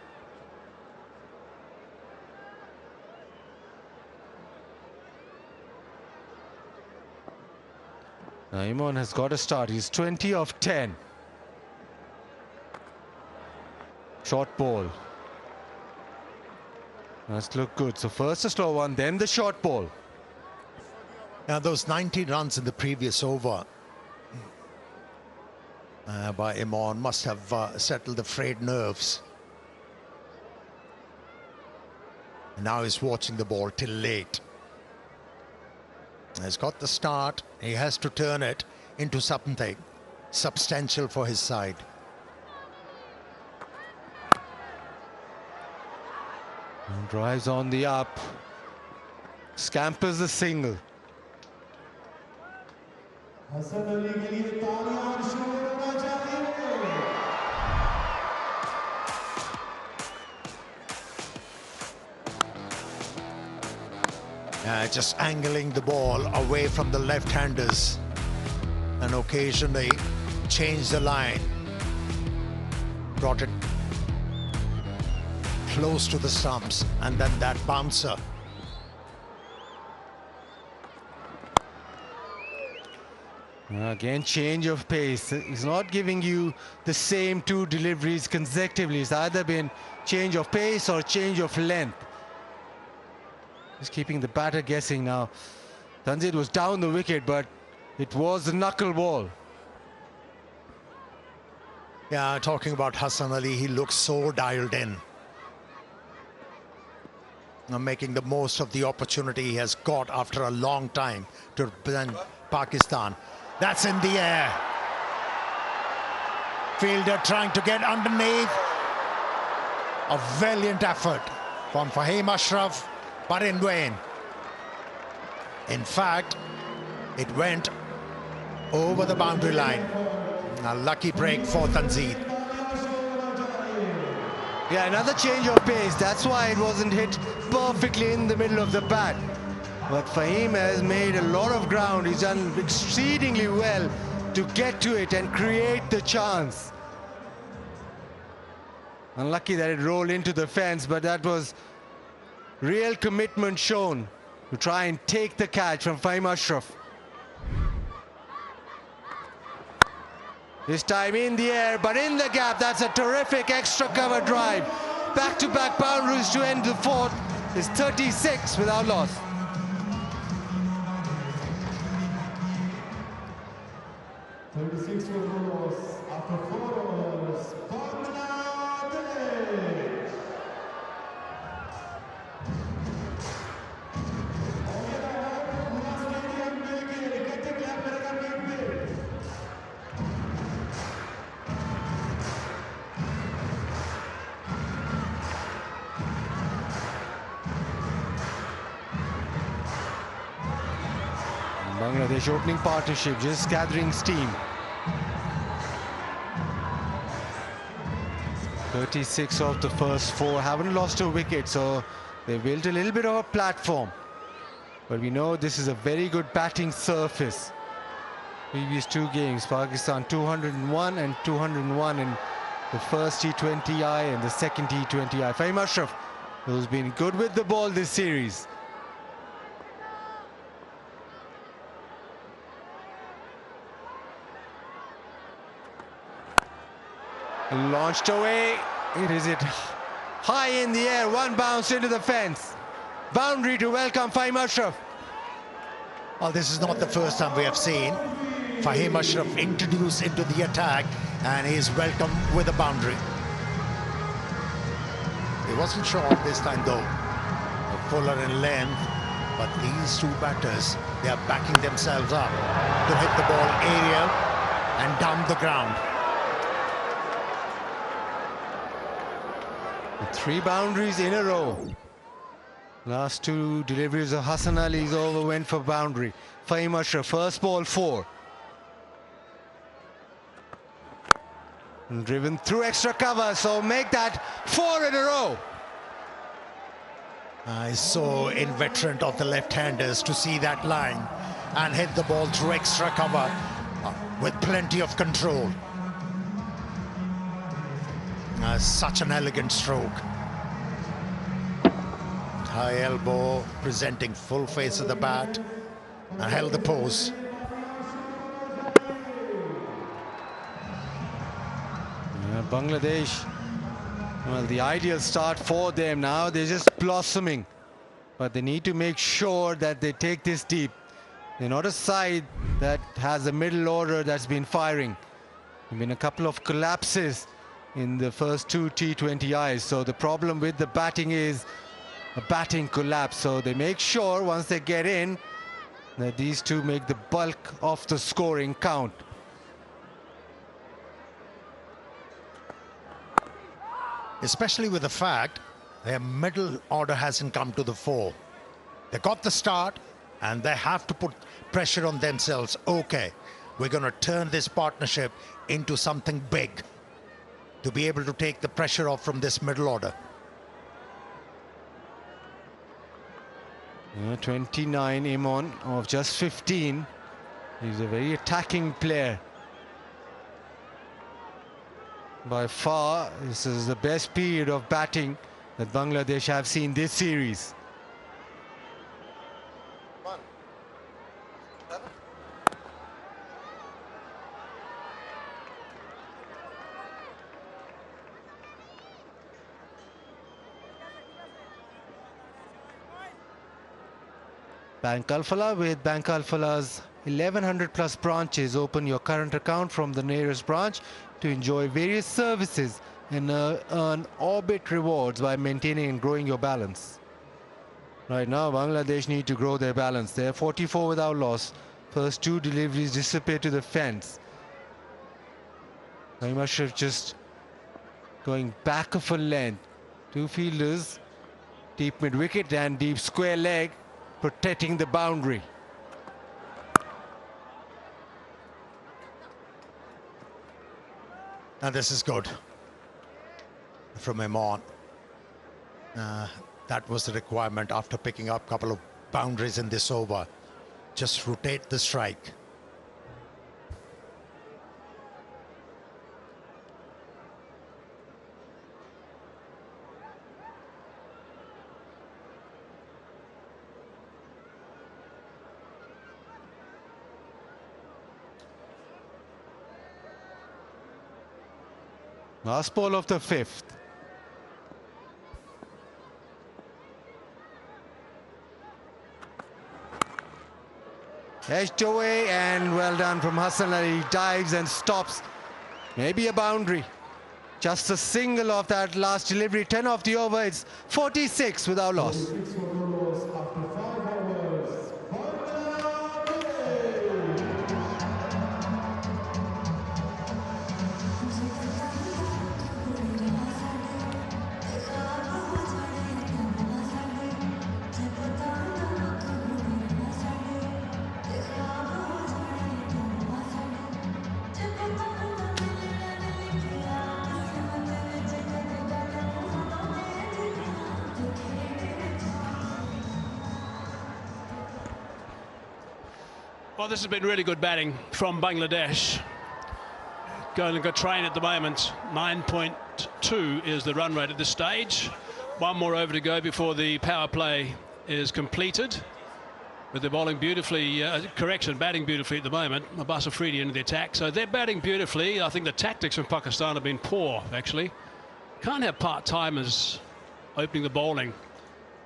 Now Imran has got a start. He's 20 of 10. Short ball. That's looked good. So first a slow one, then the short ball. Now those 90 runs in the previous over by Imran must have settled the frayed nerves. And now he's watching the ball till late. He's got the start. He has to turn it into something substantial for his side. And drives on the up. Scampers the single. Hasan Ali के लिए तालियां शुरू होना चाहिए. Just angling the ball away from the left-handers and occasionally change the line. Brought it close to the stumps and then that bouncer. Again, change of pace. He's not giving you the same 2 deliveries consecutively. It's either been change of pace or change of length. He's keeping the batter guessing now. Tanzid was down the wicket, but it was a knuckle ball. Yeah, talking about Hassan Ali, he looks so dialed in. making the most of the opportunity he has got after a long time to represent Pakistan. That's in the air. Fielder trying to get underneath. A valiant effort from Fahim Ashraf, but in vain. In fact, it went over the boundary line. A lucky break for Tanzeen. Yeah, another change of pace. That's why it wasn't hit perfectly in the middle of the bat. But Fahim has made a lot of ground. He's done exceedingly well to get to it and create the chance. Unlucky that it rolled into the fence, but that was real commitment shown to try and take the catch from Fahim Ashraf. This time in the air, but in the gap. That's a terrific extra cover drive. Back-to-back boundaries to end the fourth. It's 36 without loss. After 4 overs, Bangladesh. Bangladesh opening partnership just gathering steam. 36 of the first 4 haven't lost a wicket, so they built a little bit of a platform. But we know this is a very good batting surface. Previous 2 games, Pakistan 201 and 201 in the first T20I and the second T20I. Fahim Ashraf, who's been good with the ball this series. Launched away. It is high in the air. One bounce into the fence. Boundary to welcome Fahim Ashraf. Well, this is not the first time we have seen Fahim Ashraf introduced into the attack, and he is welcomed with a boundary. He wasn't short this time though. Fuller in length, but these 2 batters, they are backing themselves up to hit the ball aerial and down the ground. 3 boundaries in a row. Last 2 deliveries of Hassan Ali's over went for boundary. Fahim Ashraf, first ball 4. And driven through extra cover, so make that 4 in a row. He's so inveterate of the left-handers to see that line and hit the ball through extra cover with plenty of control. Such an elegant stroke. High elbow, presenting full face of the bat, and held the pose. Bangladesh, well, the ideal start for them now. They're just blossoming, but they need to make sure that they take this deep. They're not a side that has a middle order that's been firing. There've been a couple of collapses in the first 2 T20Is, so the problem with the batting is a batting collapse. So they make sure once they get in that these 2 make the bulk of the scoring count. Especially with the fact their middle order hasn't come to the fore. They got the start and they have to put pressure on themselves. Okay, we're going to turn this partnership into something big to be able to take the pressure off from this middle order. 29 Imon of just 15. He's a very attacking player. By far, this is the best period of batting that Bangladesh have seen this series. Bank Alfala. With Bank Alfala's 1100 plus branches, open your current account from the nearest branch to enjoy various services and earn Orbit rewards by maintaining and growing your balance. Right now, Bangladesh need to grow their balance. They're 44 without loss. First 2 deliveries disappear to the fence. Naeem Ashraf just going back of a length. 2 fielders, deep mid-wicket and deep square leg, protecting the boundary. Now this is good from Imran. That was the requirement after picking up a couple of boundaries in this over. Just rotate the strike. Last ball of the 5th. Edged away and well done from Hassan Ali. Dives and stops. Maybe a boundary. Just a single of that last delivery. 10 off the over. It's 46 without loss. Well, this has been really good batting from Bangladesh. Going a good train at the moment. 9.2 is the run rate at this stage. 1 more over to go before the power play is completed. But they're bowling beautifully, batting beautifully at the moment. Abbas Afridi into the attack. So they're batting beautifully. I think the tactics from Pakistan have been poor, actually. Can't have part-timers opening the bowling.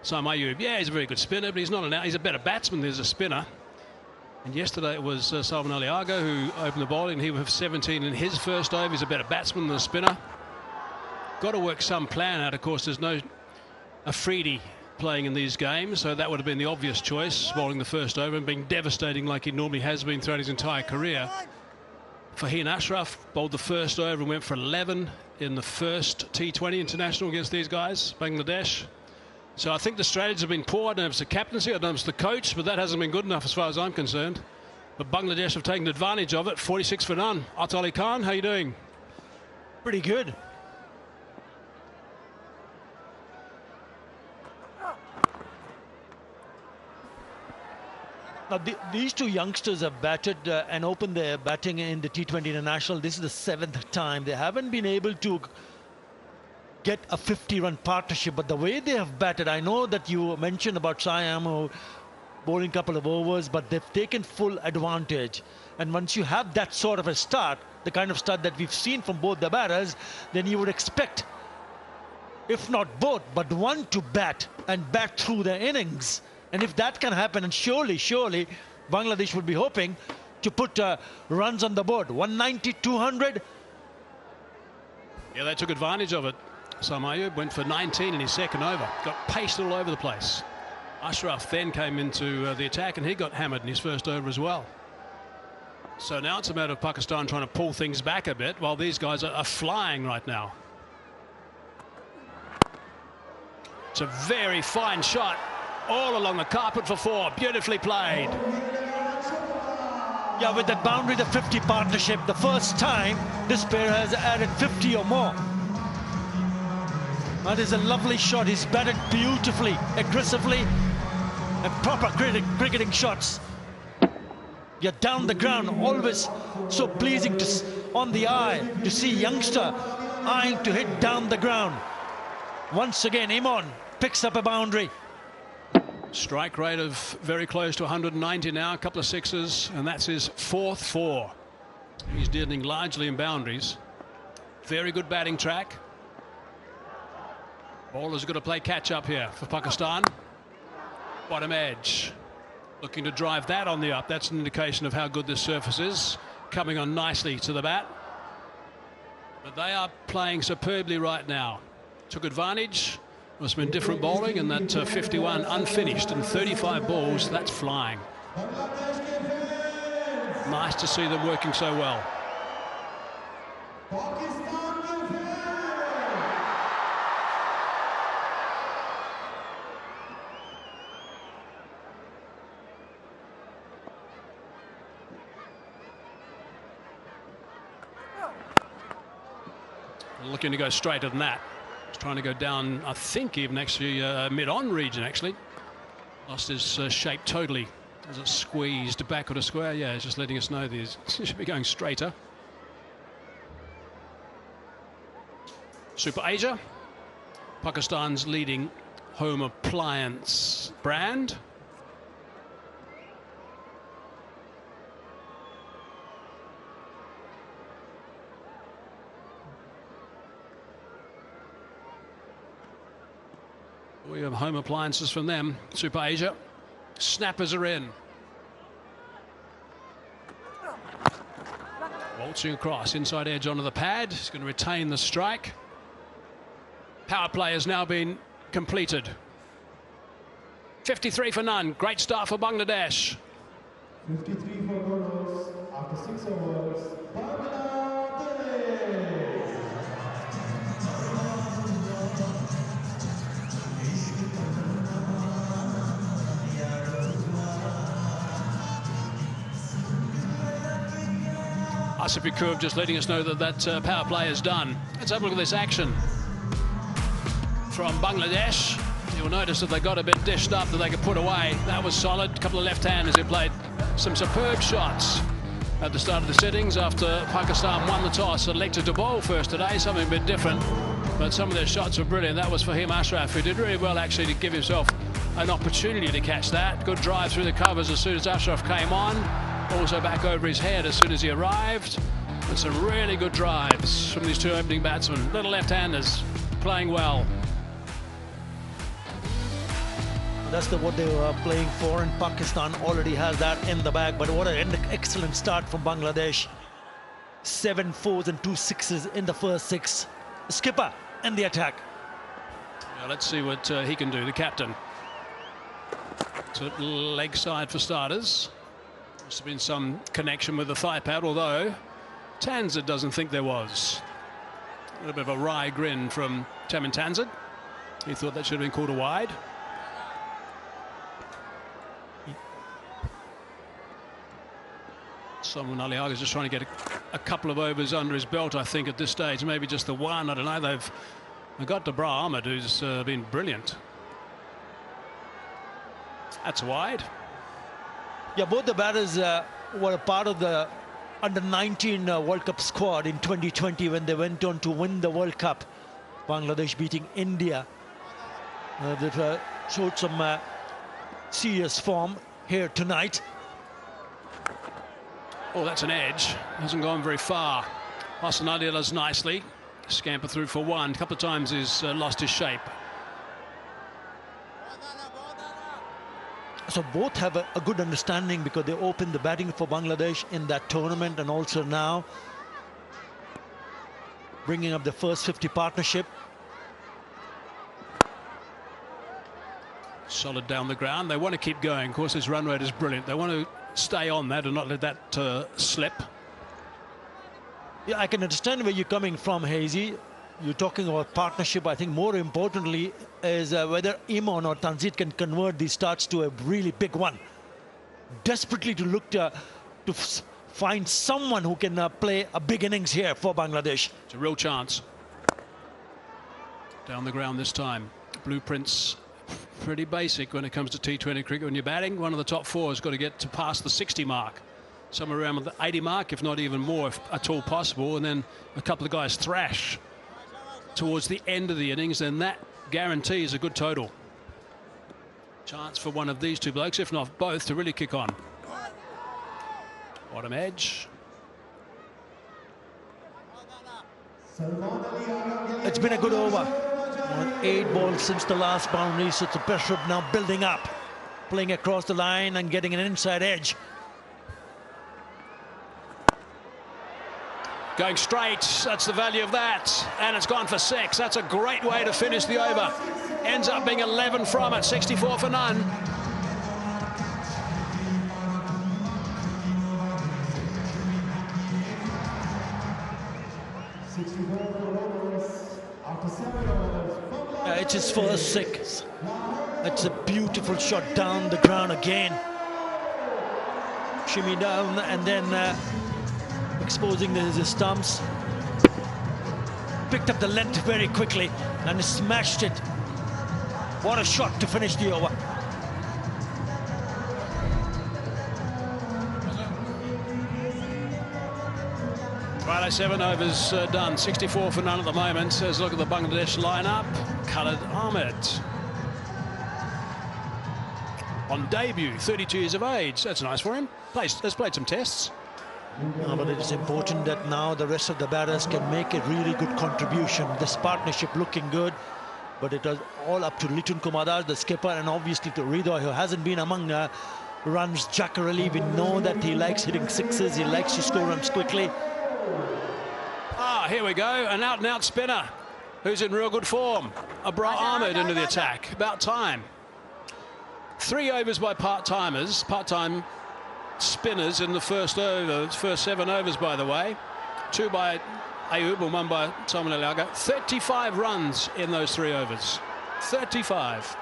Saim Ayub, yeah, he's a very good spinner, but he's not he's a better batsman than he's a spinner. And yesterday it was Salman Ali Agha who opened the bowling. He would have 17 in his first over. He's a better batsman than a spinner. Got to work some plan out. Of course, there's no Afridi playing in these games, so that would have been the obvious choice, bowling the first over and being devastating like he normally has been throughout his entire career. Faheen Ashraf bowled the first over and went for 11 in the first T20 international against these guys, Bangladesh. So I think the strategies have been poor. I don't know if it's the captaincy, I don't know if it's the coach, but that hasn't been good enough as far as I'm concerned. But Bangladesh have taken advantage of it. 46 for none. At Ali Khan, how are you doing? Pretty good. Now, these 2 youngsters have batted and opened their batting in the T20 International. This is the 7th time. They haven't been able to get a 50-run partnership, but the way they have batted, I know that you mentioned about Siam bowling a couple of overs, but they've taken full advantage. And once you have that sort of a start, the kind of start that we've seen from both the batters, then you would expect, if not both, but one to bat and bat through the innings. And if that can happen, and surely Bangladesh would be hoping to put runs on the board. 190, 200. Yeah, they took advantage of it. Saim Ayub went for 19 in his second over. Got paced all over the place. Ashraf then came into the attack and he got hammered in his first over as well. So now it's a matter of Pakistan trying to pull things back a bit while these guys are flying right now. It's a very fine shot all along the carpet for 4. Beautifully played. Yeah, with that boundary, the 50 partnership, the first time this pair has added 50 or more. That is a lovely shot. He's batted beautifully, aggressively, and proper cricketing shots. You're down the ground, always so pleasing on the eye to see youngster eyeing to hit down the ground. Once again, Imran picks up a boundary. Strike rate of very close to 190 now, a couple of sixes, and that's his 4th 4. He's dealing largely in boundaries. Very good batting track. Bowler's got to play catch up here for Pakistan. Bottom edge. Looking to drive that on the up. That's an indication of how good this surface is. Coming on nicely to the bat. But they are playing superbly right now. Took advantage Must have been different bowling, and that 51 unfinished and 35 balls, that's flying. Nice to see them working so well. Looking to go straighter than that. He's trying to go down, I think, even actually mid-on region, actually. Lost his shape totally as it squeezed back at a square. Yeah, it's just letting us know that he should be going straighter. Super Asia, Pakistan's leading home appliance brand. We have home appliances from them. Super Asia. Snappers are in. Waltzing across, inside edge onto the pad. He's going to retain the strike. Power play has now been completed. 53 for none. Great start for Bangladesh. 53 for Goros after 6 overs. Asif Yakub just letting us know that that power play is done. Let's have a look at this action from Bangladesh. You'll notice that they got a bit dished up that they could put away. That was solid. A couple of left-handers who played some superb shots at the start of the settings after Pakistan won the toss, elected to bowl first today, something a bit different. But some of their shots were brilliant. That was Fahim Ashraf, who did really well actually to give himself an opportunity to catch that. Good drive through the covers as soon as Ashraf came on. Also back over his head as soon as he arrived. And some really good drives from these two opening batsmen. Little left-handers playing well. That's what they were playing for, and Pakistan already has that in the bag. But what an excellent start from Bangladesh. 7 4s and 2 6s in the first 6. Skipper in the attack. Now let's see what he can do, the captain. So leg side for starters. Must have been some connection with the thigh pad, although Tanzid doesn't think there was. A little bit of a wry grin from Tamin Tanzid. He thought that should have been called a wide. Someone Aliaga is just trying to get a couple of overs under his belt, I think, at this stage. Maybe just the one. I don't know. They've got Debra Ahmed, who's been brilliant. That's wide. Yeah, both the batters were a part of the under-19 World Cup squad in 2020 when they went on to win the World Cup. Bangladesh beating India. They've showed some serious form here tonight. Oh, that's an edge. Hasn't gone very far. Hassan Adila's nicely. Scamper through for one. A couple of times he's lost his shape. So both have a good understanding because they opened the batting for Bangladesh in that tournament, and also now bringing up the first 50 partnership. Solid down the ground. They want to keep going. Of course, his run rate is brilliant. They want to stay on that and not let that slip. Yeah, I can understand where you're coming from, Hazy. You're talking about partnership. I think more importantly is whether Imon or Tanzid can convert these starts to a really big one. Desperately to look to find someone who can play a big innings here for Bangladesh. It's a real chance. Down the ground this time. Blueprints pretty basic when it comes to T20 cricket. When you're batting, one of the top four has got to get to past the 60 mark. Somewhere around the 80 mark, if not even more, if at all possible. And then a couple of guys thrash towards the end of the innings, and that guarantees a good total. Chance for one of these two blokes, if not both, to really kick on. Bottom edge. It's been a good over. 8 balls since the last boundary, so the pressure now building up. Playing across the line and getting an inside edge. Going straight, that's the value of that. And it's gone for 6. That's a great way to finish the over. Ends up being 11 from it, 64 for none. It's his first 6. It's a beautiful shot down the ground again. Shimmy down and then exposing his stumps. Picked up the length very quickly and smashed it. What a shot to finish the over. Righto, 7 overs done. 64 for none at the moment. Let's look at the Bangladesh lineup. Khalid Ahmed. On debut, 32 years of age. That's nice for him. Has played some tests. No, but it is important that now the rest of the batters can make a really good contribution. This partnership looking good, but it was all up to Litun Kumadar, the skipper, and obviously to Ridoy, who hasn't been among runs generally. We know that he likes hitting 6s. He likes to score runs quickly. Ah, here we go. An out-and-out spinner who's in real good form. Abrar Ahmed into the attack. About time. 3 overs by part-timers. Part-time spinners in the first over. First 7 overs, by the way. 2 by Ayub and 1 by Salman Aliaga. 35 runs in those 3 overs. 35.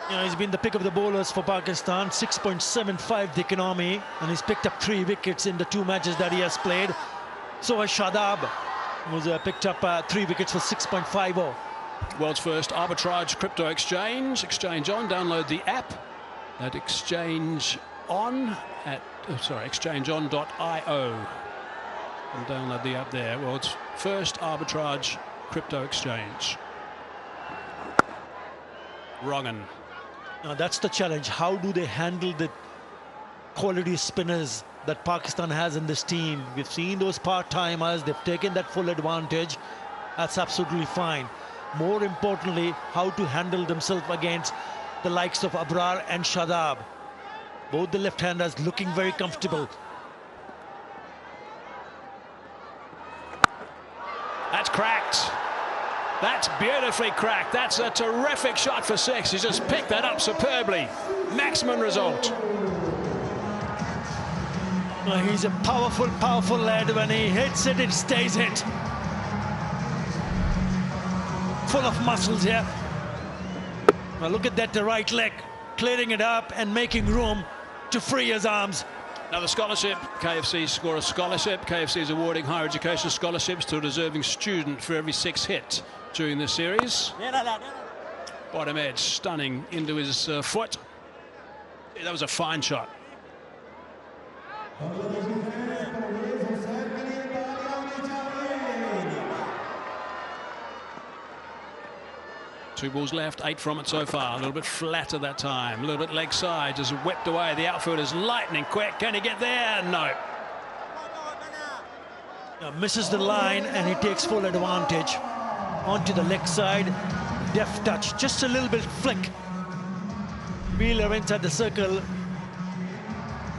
You know, he's been the pick of the bowlers for Pakistan. 6.75 the economy, and he's picked up 3 wickets in the 2 matches that he has played. So has Shadab, who's picked up 3 wickets for 6.50. World's first arbitrage crypto exchange. Exchange on. Download the app at exchangeon.io and download the app there. World's first arbitrage crypto exchange. Wrong'un. Now that's the challenge. How do they handle the quality spinners that Pakistan has in this team? We've seen those part-timers. They've taken that full advantage. That's absolutely fine. More importantly, how to handle themselves against the likes of Abrar and Shadab. Both the left-handers looking very comfortable. That's cracked. That's beautifully cracked. That's a terrific shot for 6. He's just picked that up superbly. Maximum result. He's a powerful, powerful lad. When he hits it, it stays hit. Full of muscles here. Now look at that, the right leg, clearing it up and making room to free his arms. Another scholarship. KFC score a scholarship. KFC is awarding higher education scholarships to a deserving student for every 6 hit during this series. Bottom edge, stunning into his foot. Yeah, that was a fine shot. Two balls left, 8 from it so far. A little bit flatter that time. A little bit leg side, just whipped away. The outfield is lightning quick. Can he get there? No. Now misses the line and he takes full advantage. Onto the leg side. Deft touch, just a little bit flick. Wheeler inside the circle.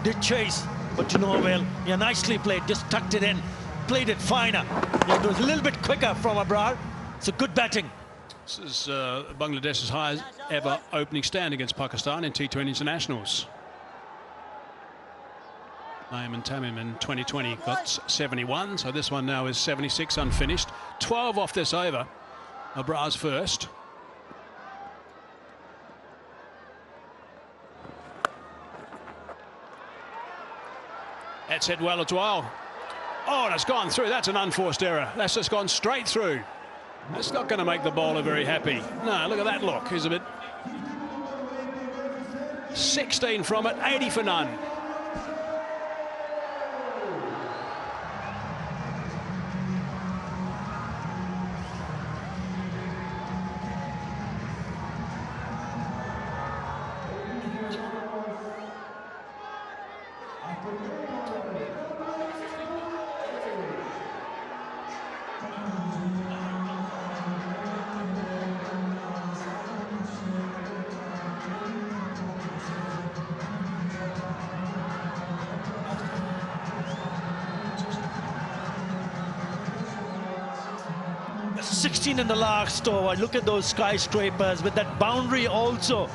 Did chase, but to no avail. Yeah, nicely played. Just tucked it in. Played it finer. Yeah, it was a little bit quicker from Abrar. So good batting. This is Bangladesh's highest ever opening stand against Pakistan in T20 internationals. Naeem and Tamim in 2020 got 71, so this one now is 76 unfinished. 12 off this over. Abrar's first. That's hit well as well. Oh, and it's gone through. That's an unforced error. That's just gone straight through. That's not going to make the bowler very happy. No, look at that look. He's a bit... 16 from it, 80 for none. 16 in the last over. Look at those skyscrapers with that boundary also.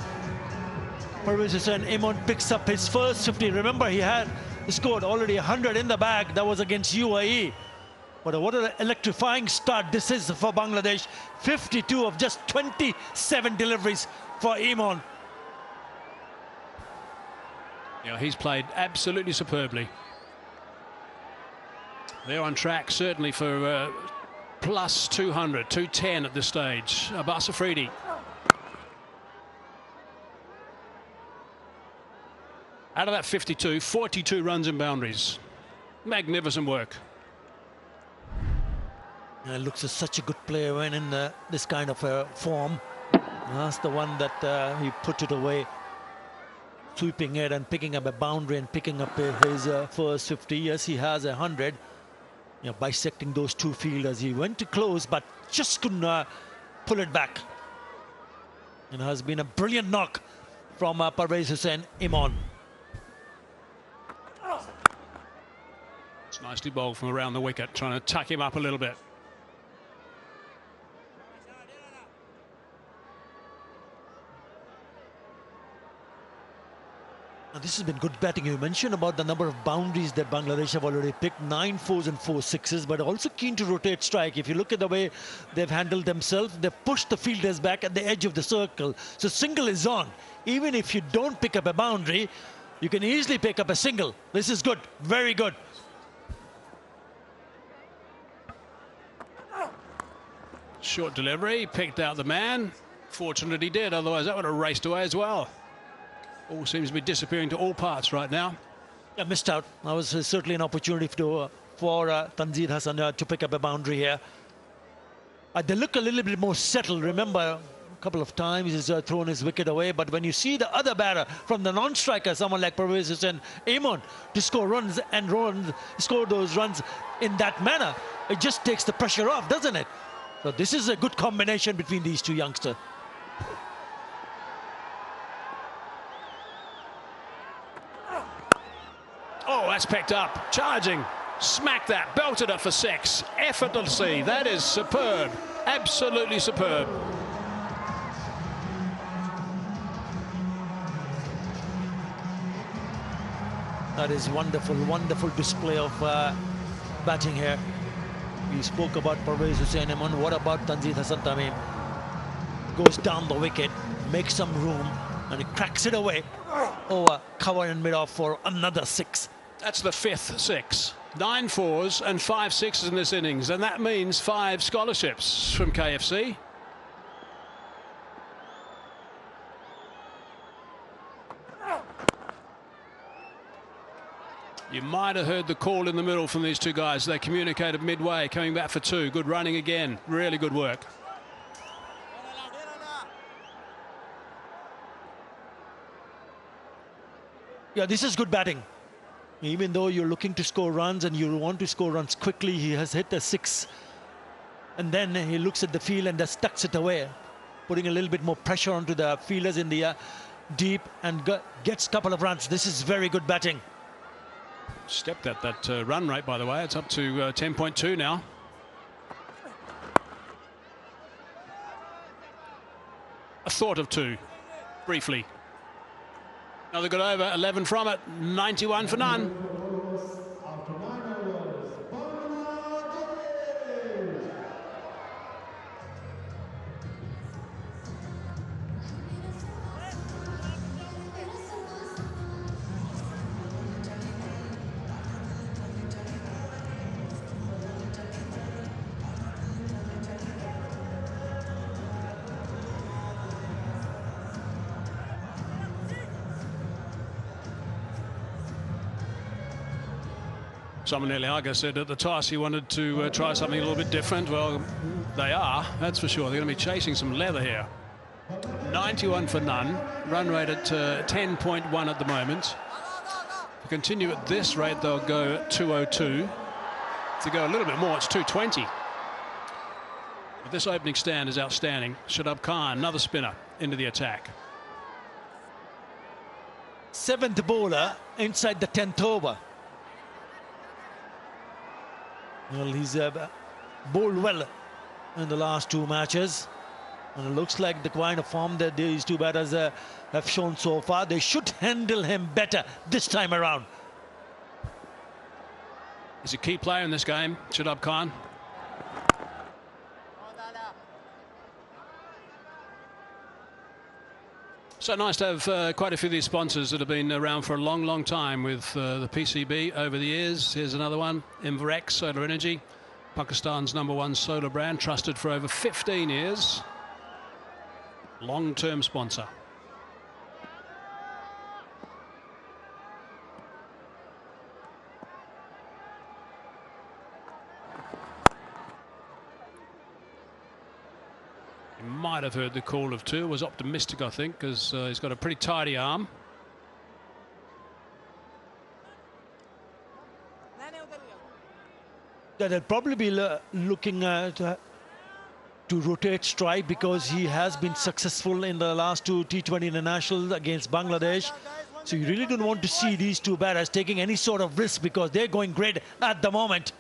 Parvez Hussain Imon picks up his first 50. Remember, he had scored already 100 in the bag. That was against UAE. But what an electrifying start this is for Bangladesh. 52 of just 27 deliveries for Imon. Yeah, he's played absolutely superbly. They're on track certainly for plus 200, 210 at this stage. Abbas Afridi. Out of that 52, 42 runs and boundaries. Magnificent work. Looks as such a good player when in this kind of form. That's the one that he put it away, sweeping it and picking up a boundary and picking up his first 50. Yes, he has 100. You know, bisecting those two fielders. He went to close, but just couldn't pull it back. And has been a brilliant knock from Parvez Hussain Imon. It's nicely bowled from around the wicket, trying to tuck him up a little bit. Now, this has been good batting. You mentioned about the number of boundaries that Bangladesh have already picked, 9 4s and 4 6s, but also keen to rotate strike. If you look at the way they've handled themselves, they've pushed the fielders back at the edge of the circle. So single is on. Even if you don't pick up a boundary, you can easily pick up a single. This is good, very good. Short delivery, picked out the man. Fortunate he did, otherwise that would have raced away as well. All seems to be disappearing to all parts right now. Yeah, missed out. That was certainly an opportunity for Tanzir Hassan to pick up a boundary here. They look a little bit more settled. Remember, a couple of times he's thrown his wicket away, but when you see the other batter from the non-striker, someone like Parvez Hussain Imon, to score runs and score those runs in that manner, it just takes the pressure off, doesn't it? So this is a good combination between these two youngsters. Oh, that's picked up. Charging. Smacked that. Belted it for 6. Effortlessly. That is superb. Absolutely superb. That is wonderful, wonderful display of batting here. We spoke about Parvez Hussain Imon. What about Tanzir Hassan Tamim? Goes down the wicket, makes some room, and he cracks it away over cover and mid-off for another 6. That's the 5th 6. 9 4s and 5 6s in this innings, and that means 5 scholarships from KFC. You might have heard the call in the middle from these two guys. They communicated midway, coming back for 2. Good running again. Really good work. Yeah, this is good batting. Even though you're looking to score runs and you want to score runs quickly, he has hit a 6. And then he looks at the field and just tucks it away, putting a little bit more pressure onto the fielders in the deep, and gets a couple of runs. This is very good batting. Stepped at that run rate, by the way. It's up to 10.2 now. A thought of 2, briefly. Another good over, 11 from it, 91 for none. Someone Eliaga said at the toss he wanted to try something a little bit different. Well, they are, that's for sure. They're going to be chasing some leather here. 91 for none. Run rate at 10.1 at the moment. To continue at this rate, they'll go at 202. To go a little bit more, it's 220. But this opening stand is outstanding. Shadab Khan, another spinner, into the attack. 7th bowler inside the 10th over. Well, he's bowled well in the last 2 matches. And it looks like the kind of form that these 2 batters have shown so far, they should handle him better this time around. He's a key player in this game, Shadab Khan. So nice to have quite a few of these sponsors that have been around for a long, long time with the PCB over the years. Here's another one, M3P1K Solar Energy, Pakistan's #1 solar brand, trusted for over 15 years. Long-term sponsor. Might have heard the call of 2. Was optimistic, I think, because he's got a pretty tidy arm. Yeah, they'll probably be looking to rotate strike, because he has been successful in the last 2 T20 internationals against Bangladesh. So you really don't want to see these 2 batters taking any sort of risk, because they're going great at the moment.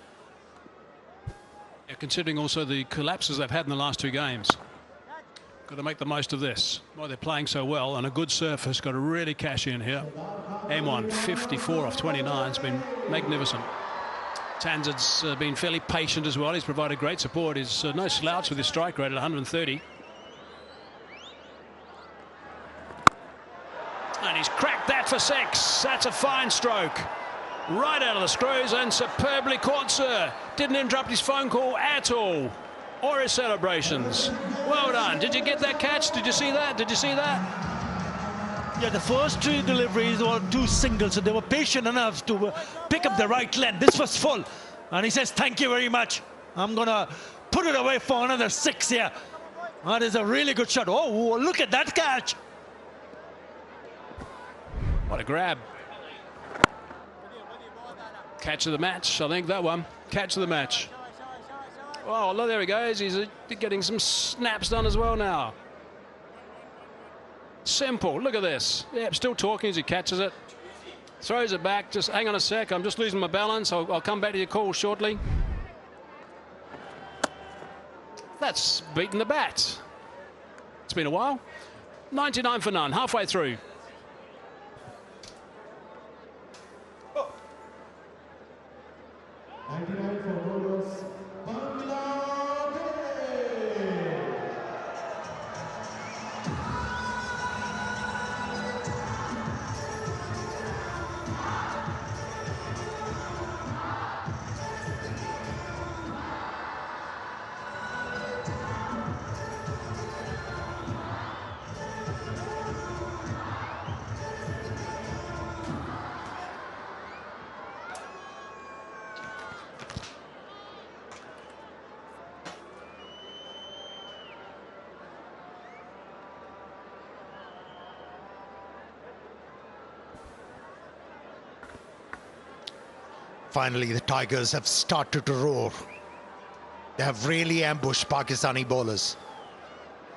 Yeah, considering also the collapses they've had in the last 2 games. Got to make the most of this. Well, they're playing so well, and a good surface. Got to really cash in here. M1, 54 off 29. It's been magnificent. Tanzan's been fairly patient as well. He's provided great support. He's no slouch with his strike rate at 130. And he's cracked that for 6. That's a fine stroke. Right out of the screws, and superbly caught, sir. Didn't interrupt his phone call at all, or his celebrations. Well done. Did you get that catch? Did you see that? Did you see that? Yeah, the first 2 deliveries were 2 singles, so they were patient enough to pick up the right length. This was full, and he says, thank you very much. I'm going to put it away for another 6 here. That is a really good shot. Oh, look at that catch. What a grab. Catch of the match, I think, that one. Catch of the match. Oh, look, there he goes. He's getting some snaps done as well now. Simple. Look at this. Yeah, still talking as he catches it. Throws it back. Just hang on a sec. I'm just losing my balance. I'll come back to your call shortly. That's beaten the bat. It's been a while. 99 for none. Halfway through. Finally, the Tigers have started to roar. They have really ambushed Pakistani bowlers.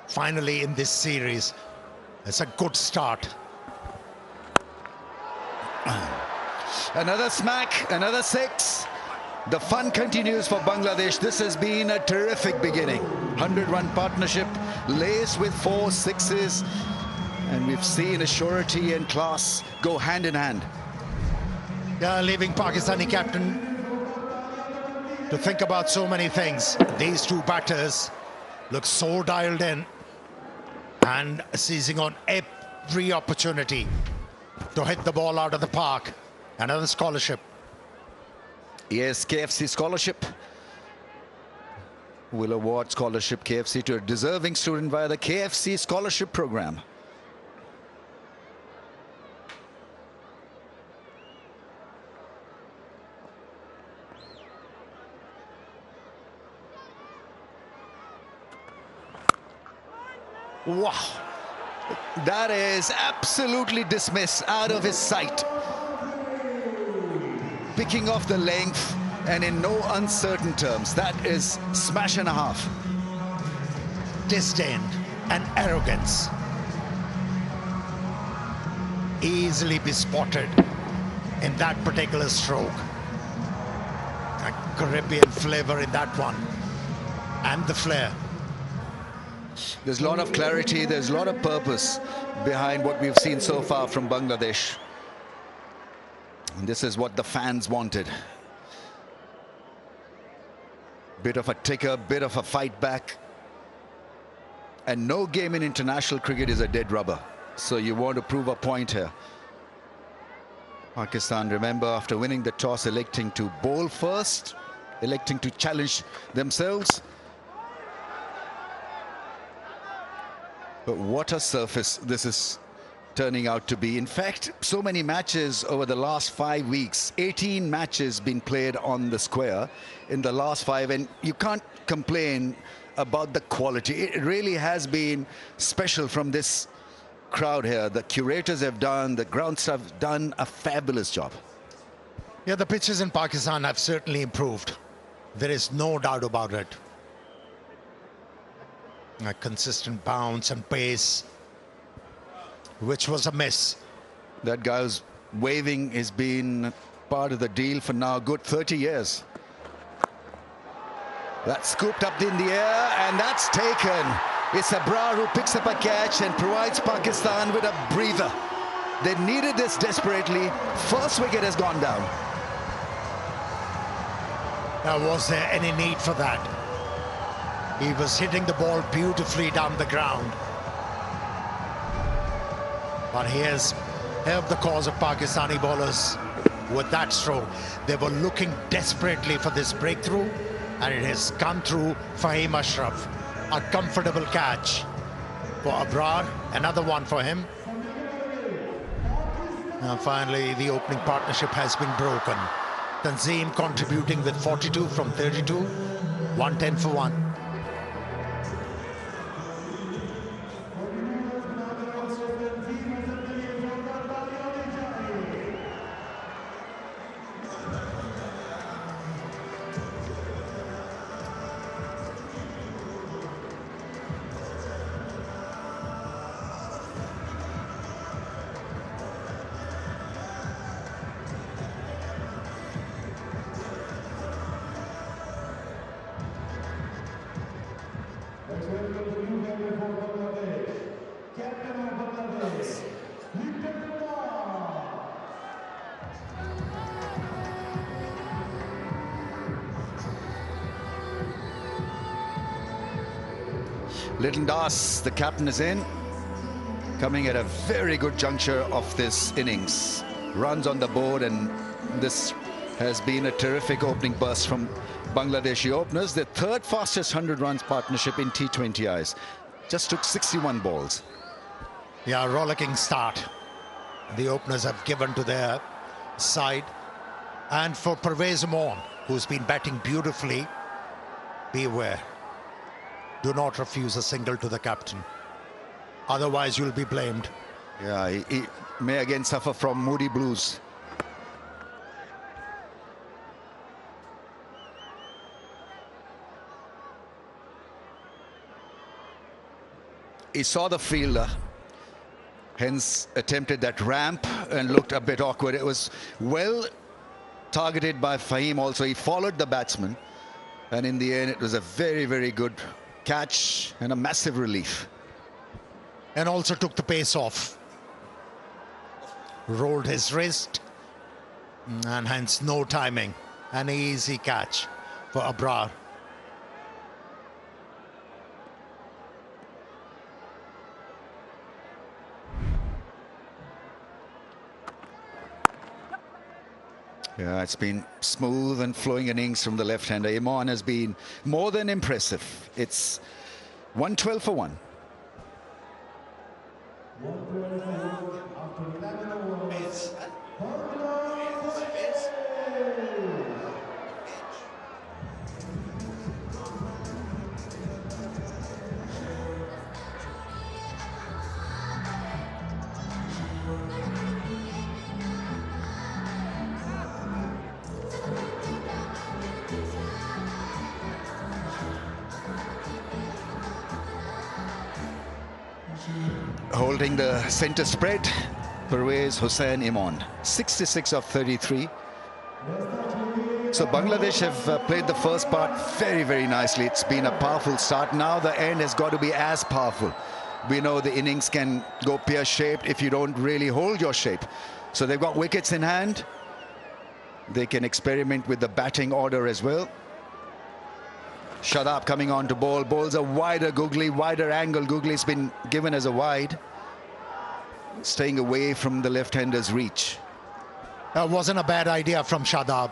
Finally, in this series, it's a good start. Another smack, another 6. The fun continues for Bangladesh. This has been a terrific beginning. 100-run partnership laced with 4 6s. And we've seen a surety and class go hand in hand. Yeah, leaving Pakistani captain to think about so many things. These 2 batters look so dialed in and seizing on every opportunity to hit the ball out of the park. Another scholarship. Yes, KFC scholarship. Will award scholarship KFC to a deserving student via the KFC scholarship program. Wow, that is absolutely dismissed, out of his sight. Picking off the length and in no uncertain terms. That is smash and a half. Disdain and arrogance easily be spotted in that particular stroke. A Caribbean flavor in that one. and the flair. There's a lot of clarity, there's a lot of purpose behind what we've seen so far from Bangladesh. And this is what the fans wanted. Bit of a ticker, bit of a fight back. And no game in international cricket is a dead rubber. So you want to prove a point here. Pakistan, remember, after winning the toss, electing to bowl first, electing to challenge themselves. But what a surface this is turning out to be. In fact, so many matches over the last 5 weeks, 18 matches been played on the square in the last 5, and you can't complain about the quality. It really has been special from this crowd here. The curators have done, the ground staff have done a fabulous job. Yeah, the pitches in Pakistan have certainly improved. There is no doubt about it. A consistent bounce and pace, which was a miss. That guy's waving has been part of the deal for now good 30 years. That's scooped up in the air, and that's taken. It's Abrar who picks up a catch and provides Pakistan with a breather. They needed this desperately. First wicket has gone down. Now, was there any need for that? He was hitting the ball beautifully down the ground. But he has helped the cause of Pakistani bowlers with that stroke. They were looking desperately for this breakthrough, and it has come through Fahim Ashraf. A comfortable catch for Abrar, another one for him. And finally, the opening partnership has been broken. Tanzeem contributing with 42 from 32, 110 for 1. Little Das, the captain, is in, coming at a very good juncture of this innings. Runs on the board, and this has been a terrific opening burst from Bangladeshi openers. The third fastest 100 runs partnership in T20Is. Just took 61 balls. Yeah, rollicking start. The openers have given to their side. And for Pervez Amon, who's been batting beautifully, beware. Do not refuse a single to the captain. Otherwise, you'll be blamed. Yeah, he may again suffer from moody blues. He saw the fielder, hence attempted that ramp and looked a bit awkward. It was well targeted by Fahim also. He followed the batsman, and in the end, it was a very, very good catch and a massive relief. And also took the pace off. Rolled his wrist, and hence no timing. An easy catch for Abrar. Yeah, it's been smooth and flowing innings from the left-hander. Imran has been more than impressive. It's 112 for 1. Holding the centre spread, Pervez Hussain Imran, 66 of 33. So Bangladesh have played the first part very, very nicely. It's been a powerful start. Now the end has got to be as powerful. We know the innings can go pear-shaped if you don't really hold your shape. So they've got wickets in hand. They can experiment with the batting order as well. Shadab coming on to bowl. Bowls a wider googly, wider angle. Googly's been given as a wide. Staying away from the left-hander's reach. That wasn't a bad idea from Shadab.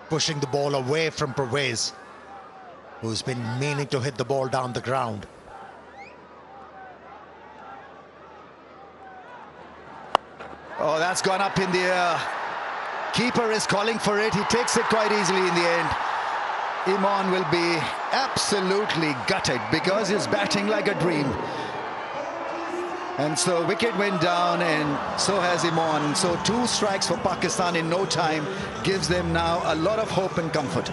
Pushing the ball away from Pervez, who's been meaning to hit the ball down the ground. Oh, that's gone up in the air. Keeper is calling for it. He takes it quite easily in the end. Imran will be absolutely gutted because he's batting like a dream. And so wicket went down, and so has Imran. So 2 strikes for Pakistan in no time gives them now a lot of hope and comfort.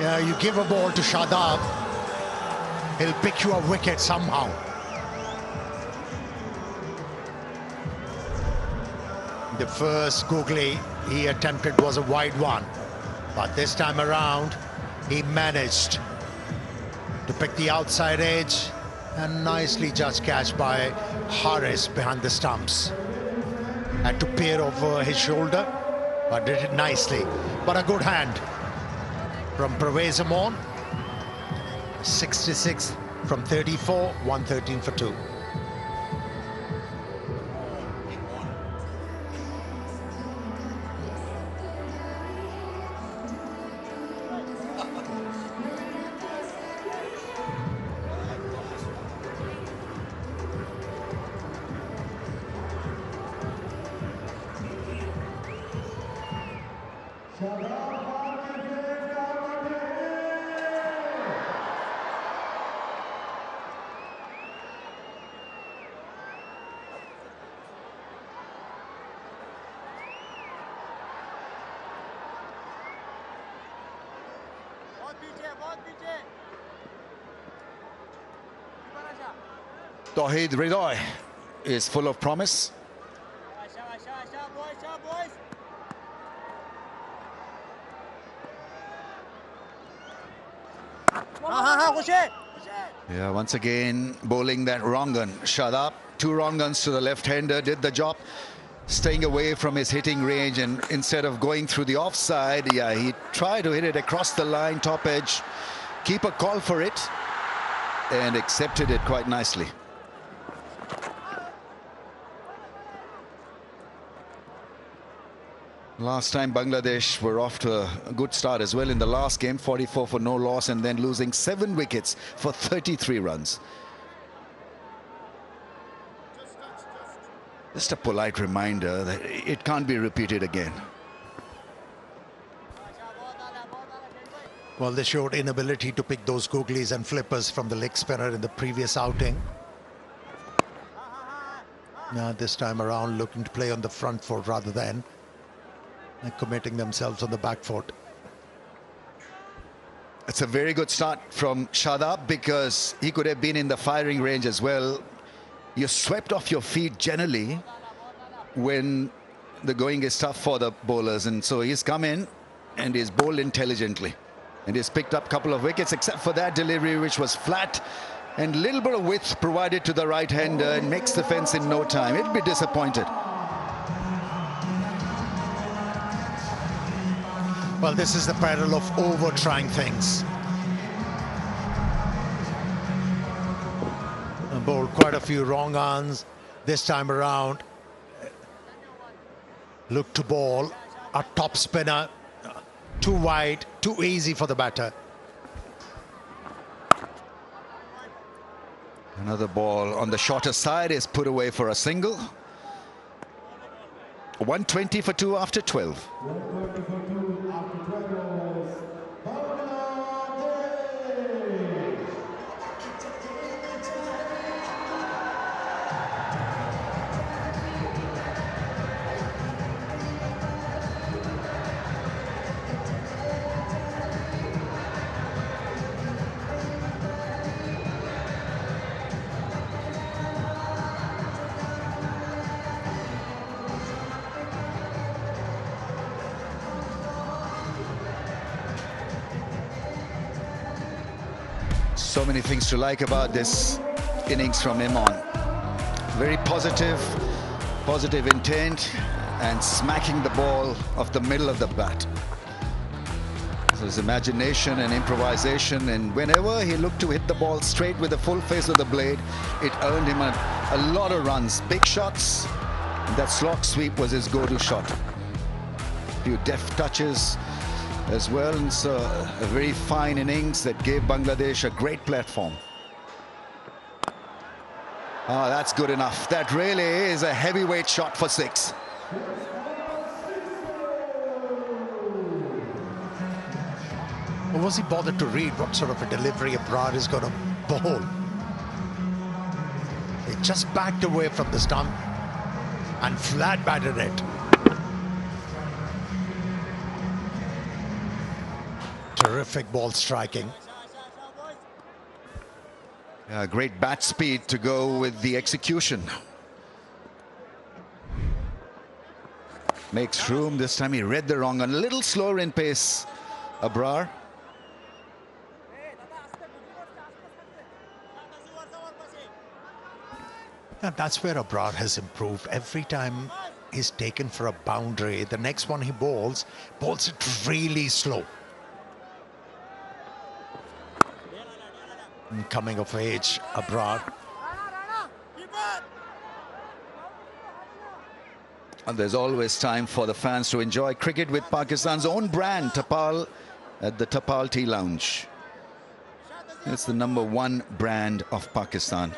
Yeah, you give a ball to Shadab, he'll pick you a wicket somehow. The first googly he attempted was a wide one, but this time around he managed to pick the outside edge, and nicely judged catch by Haris behind the stumps. Had to peer over his shoulder, but did it nicely. But a good hand from Pervez Amon. 66 from 34, 113 for 2. Tawheed Ridoy is full of promise. Yeah, once again bowling that wrong gun. Shadab, 2 wrong guns to the left-hander, did the job, staying away from his hitting range, and instead of going through the offside, yeah, he tried to hit it across the line, top edge. Keeper called for it and accepted it quite nicely. Last time Bangladesh were off to a good start as well in the last game, 44 for no loss, and then losing 7 wickets for 33 runs. Just a polite reminder that it can't be repeated again. Well, they showed inability to pick those googlies and flippers from the leg spinner in the previous outing. Now this time around looking to play on the front foot rather than committing themselves on the back foot. It's a very good start from Shadab because he could have been in the firing range as well. You're swept off your feet generally when the going is tough for the bowlers, and so he's come in and he's bowled intelligently, and he's picked up a couple of wickets, except for that delivery which was flat, and a little bit of width provided to the right hander, and makes the fence in no time. It'd be disappointed. Well, this is the peril of over-trying things. And bowled quite a few wrong ons this time around. Look to bowl a top spinner, too wide, too easy for the batter. Another ball on the shorter side is put away for a single. 120 for 2 after 12. So many things to like about this innings from him on. Very positive intent, and smacking the ball off the middle of the bat. So his imagination and improvisation, and whenever he looked to hit the ball straight with the full face of the blade, it earned him a lot of runs. Big shots. That slog sweep was his go-to shot. Few deft touches as well, and so a very fine innings that gave Bangladesh a great platform. Oh, that's good enough. That really is a heavyweight shot for 6. Or was he bothered to read what sort of a delivery Abrar is going to bowl? He just backed away from the stump and flat batted it. Terrific ball striking. Great bat speed to go with the execution. Makes room. This time he read the wrong one. A little slower in pace, Abrar. Yeah, that's where Abrar has improved. Every time he's taken for a boundary, the next one he bowls it really slow. Coming of age, Abrar. And there's always time for the fans to enjoy cricket with Pakistan's own brand, Tapal, at the Tapal Tea Lounge. It's the #1 brand of Pakistan.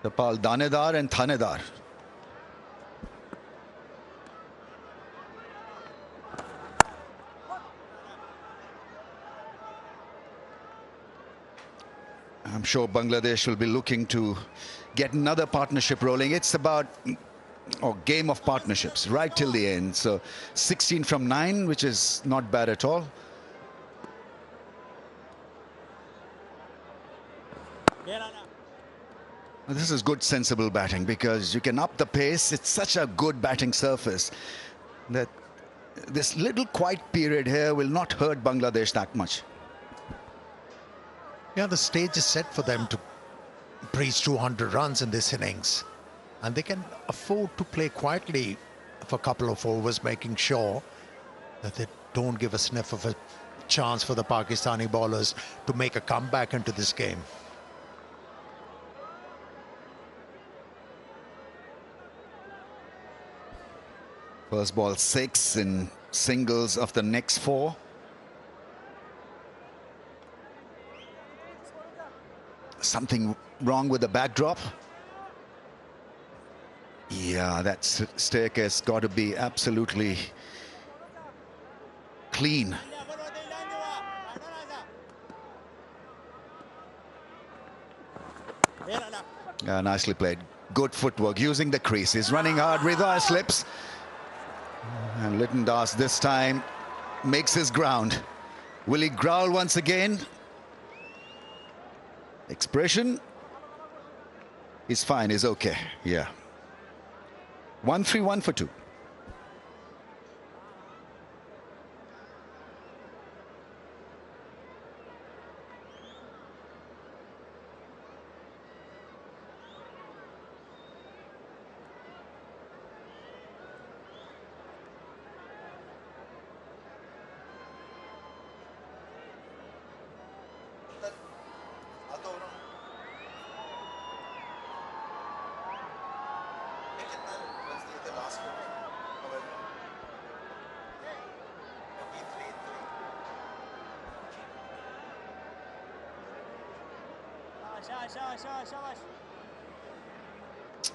Tapal Danedar and Thanedar. I'm sure Bangladesh will be looking to get another partnership rolling. It's about a game of partnerships right till the end. So 16 from 9, which is not bad at all. This is good, sensible batting, because you can up the pace. It's such a good batting surface that this little quiet period here will not hurt Bangladesh that much. Yeah, the stage is set for them to breach 200 runs in this innings. And they can afford to play quietly for a couple of overs, making sure that they don't give a sniff of a chance for the Pakistani bowlers to make a comeback into this game. First ball 6 in singles of the next 4. Something wrong with the backdrop? Yeah, that staircase got to be absolutely clean. Yeah, nicely played. Good footwork, using the crease. He's running hard. Ridha slips. And Lytton Das this time makes his ground. Will he growl once again? Expression is fine, is okay. Yeah. 1-3-1 for 2.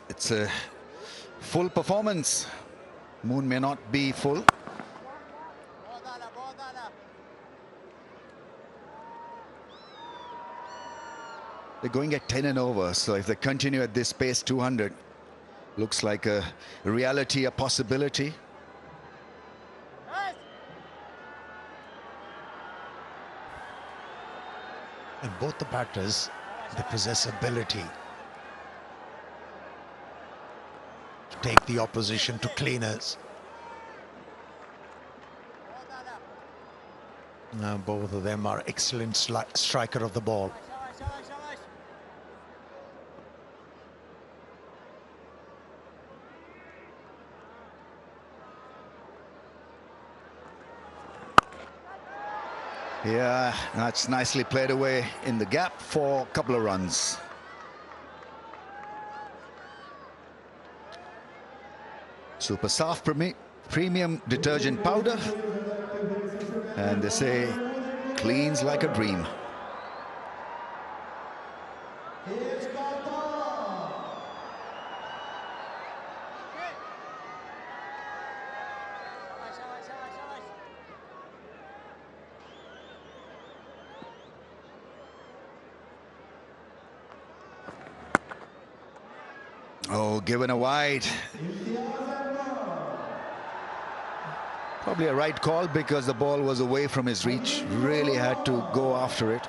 It's a full performance. Moon may not be full. They're going at 10 and over, so if they continue at this pace, 200 looks like a reality, a possibility. And both the batters, they possess ability to take the opposition to cleaners. Both of them are excellent striker of the ball. Yeah, that's nicely played away in the gap for a couple of runs. Super Soft Premium Detergent Powder. And they say, cleans like a dream. Oh, given a wide. Probably a right call because the ball was away from his reach. Really had to go after it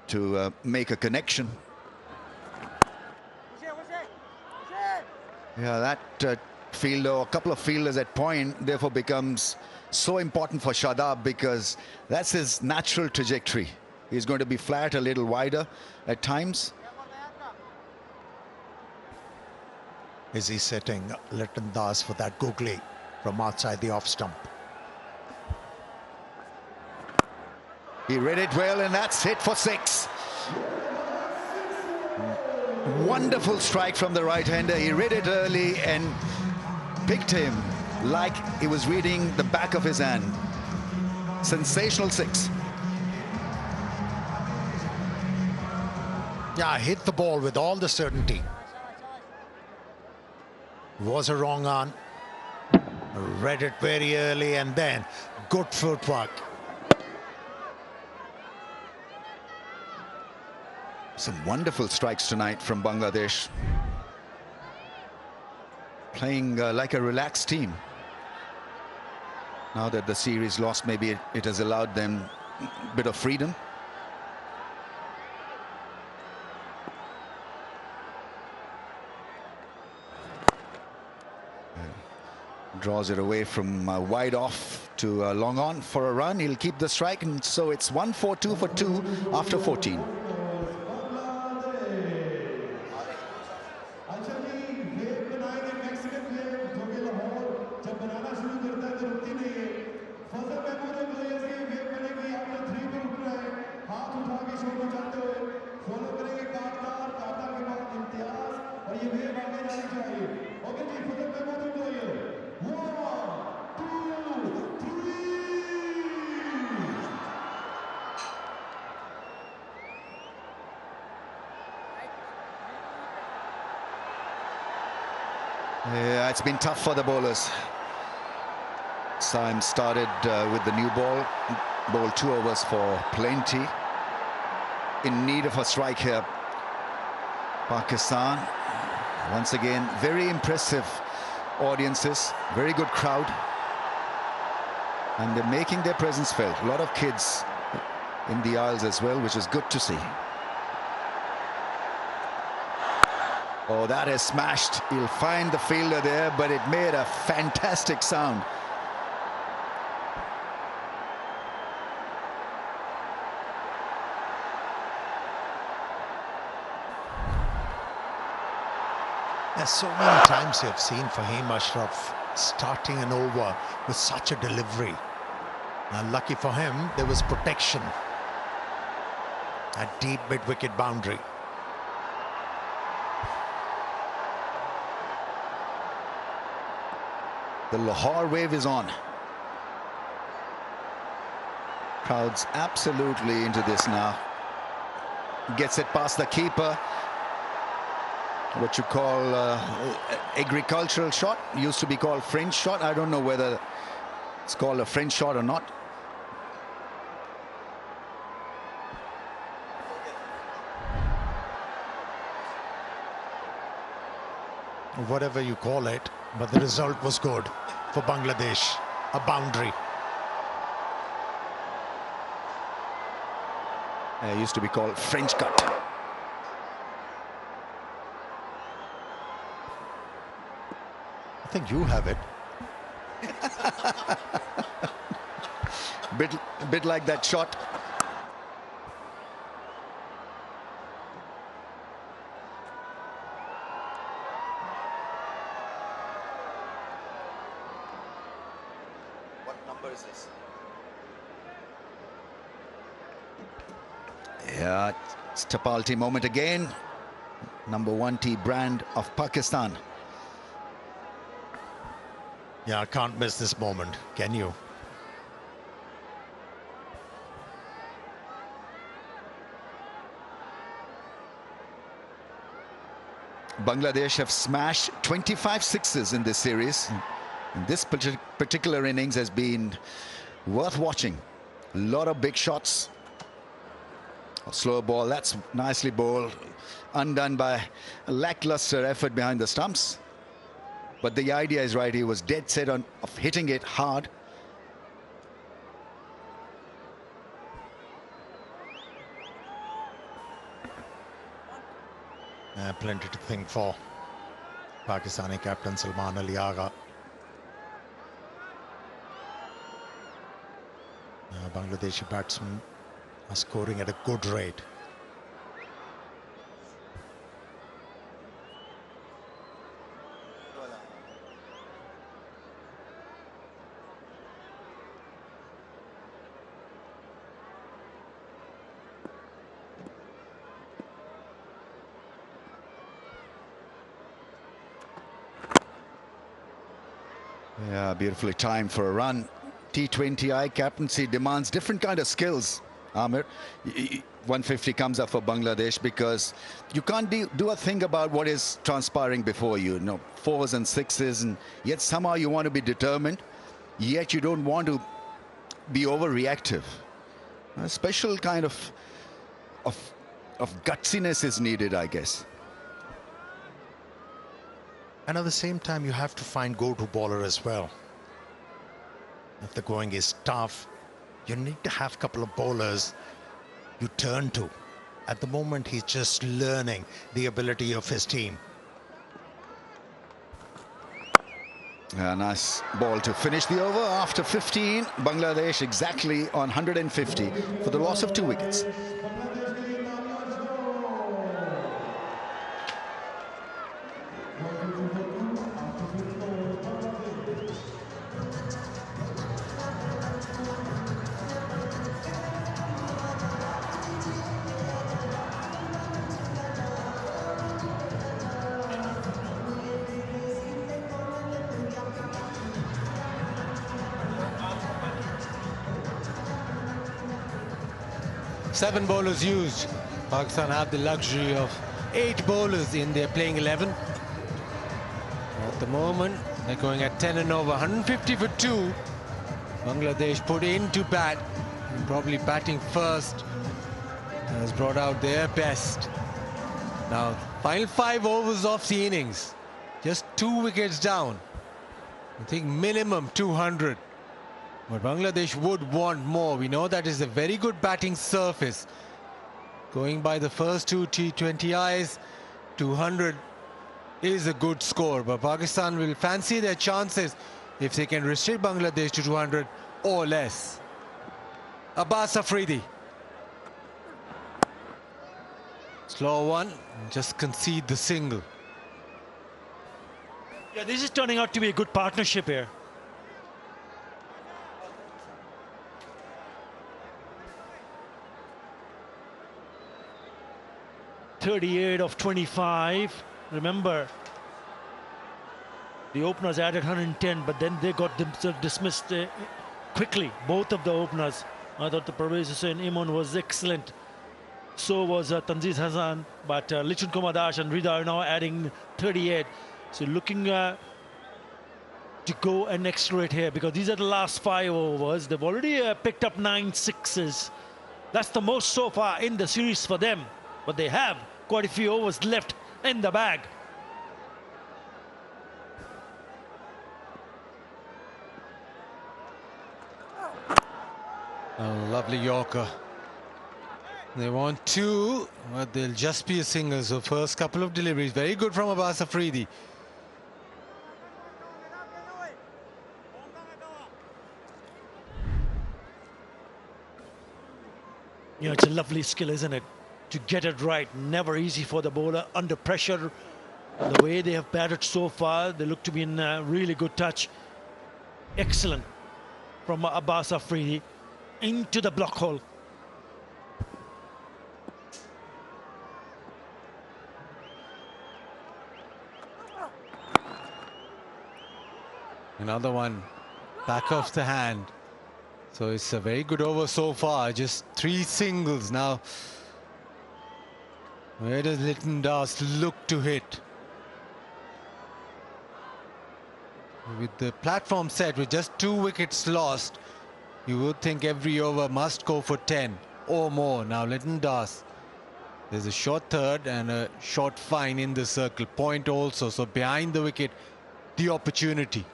to make a connection. Yeah, that fielder, or a couple of fielders at point, therefore becomes so important for Shadab because that's his natural trajectory. He's going to be flat, a little wider at times. Is he setting Liton Das for that googly from outside the off stump? He read it well, and that's hit for 6. Wonderful strike from the right-hander. He read it early and picked him like he was reading the back of his hand. Sensational 6. Yeah, hit the ball with all the certainty. Was a wrong on. Read it very early and then good footwork. Some wonderful strikes tonight from Bangladesh. Playing like a relaxed team. Now that the series lost, maybe it has allowed them a bit of freedom. Draws it away from wide off to long on for a run. He'll keep the strike, and so it's 1-4-2 for 2 after 14. Yeah, it's been tough for the bowlers. Saim started with the new ball. Bowled 2 overs for plenty. In need of a strike here. Pakistan, once again, very impressive audiences. Very good crowd. And they're making their presence felt. A lot of kids in the aisles as well, which is good to see. Oh, that is smashed. He'll find the fielder there, but it made a fantastic sound. There's so many times you've seen Fahim Ashraf starting an over with such a delivery. And lucky for him, there was protection at deep mid-wicket boundary. The Lahore wave is on. Crowd's absolutely into this now. Gets it past the keeper. What you call agricultural shot. Used to be called French shot. I don't know whether it's called a French shot or not. Whatever you call it, but the result was good for Bangladesh. A boundary. It used to be called French cut. I think you have it. Bit like that shot. What number is this? Yeah, it's Tapalti moment again. Number 1 T brand of Pakistan. Yeah, I can't miss this moment, can you? Bangladesh have smashed 25 sixes in this series. And this particular innings has been worth watching. A lot of big shots. A slow ball, that's nicely bowled. Undone by a lackluster effort behind the stumps. But the idea is right. He was dead set on of hitting it hard. Plenty to think for Pakistani captain Salman Ali Agha. Bangladeshi batsmen are scoring at a good rate. Yeah, beautifully timed for a run. T20I captaincy demands different kind of skills, Amir. 150 comes up for Bangladesh because you can't do a thing about what is transpiring before you. You know, 4s and 6s, and yet somehow you want to be determined, yet you don't want to be overreactive. A special kind of gutsiness is needed, I guess. And at the same time, you have to find go-to bowler as well. If the going is tough, you need to have a couple of bowlers you turn to. At the moment, he's just learning the ability of his team. Yeah, nice ball to finish the over after 15. Bangladesh exactly on 150 for the loss of 2 wickets. Seven bowlers used. Pakistan have the luxury of 8 bowlers in their playing 11. At the moment, they're going at 10 and over, 150 for 2. Bangladesh put into bat, and probably batting first, has brought out their best. Now, final 5 overs of the innings, just 2 wickets down. I think minimum 200. But Bangladesh would want more. We know that is a very good batting surface. Going by the first 2 T20Is, 200 is a good score. But Pakistan will fancy their chances if they can restrict Bangladesh to 200 or less. Abbas Afridi. Slow one, just concede the single. Yeah, this is turning out to be a good partnership here. .38 of 25. Remember, the openers added 110, but then they got themselves dismissed quickly. Both of the openers. I thought the Parvez Hussain Imon was excellent. So was Tanziz Hassan, but Lichun Kumar Das and Rida are now adding 38. So looking to go and accelerate here, because these are the last 5 overs. They've already picked up 9 sixes. That's the most so far in the series for them. But they have quite a few overs left in the bag. A lovely Yorker. They want 2, but they'll just be a single. So first couple of deliveries, very good from Abbas Afridi. Yeah, it's a lovely skill, isn't it? To get it right. Never easy for the bowler under pressure. The way they have batted so far, they look to be in really good touch. Excellent from Abbas Afridi into the block hole. Another one back off the hand. So it's a very good over so far. Just 3 singles now. Where does Litton Das look to hit? With the platform set, with just 2 wickets lost, you would think every over must go for 10 or more. Now Litton Das, there's a short third and a short fine in the circle. Point also, so behind the wicket, the opportunity.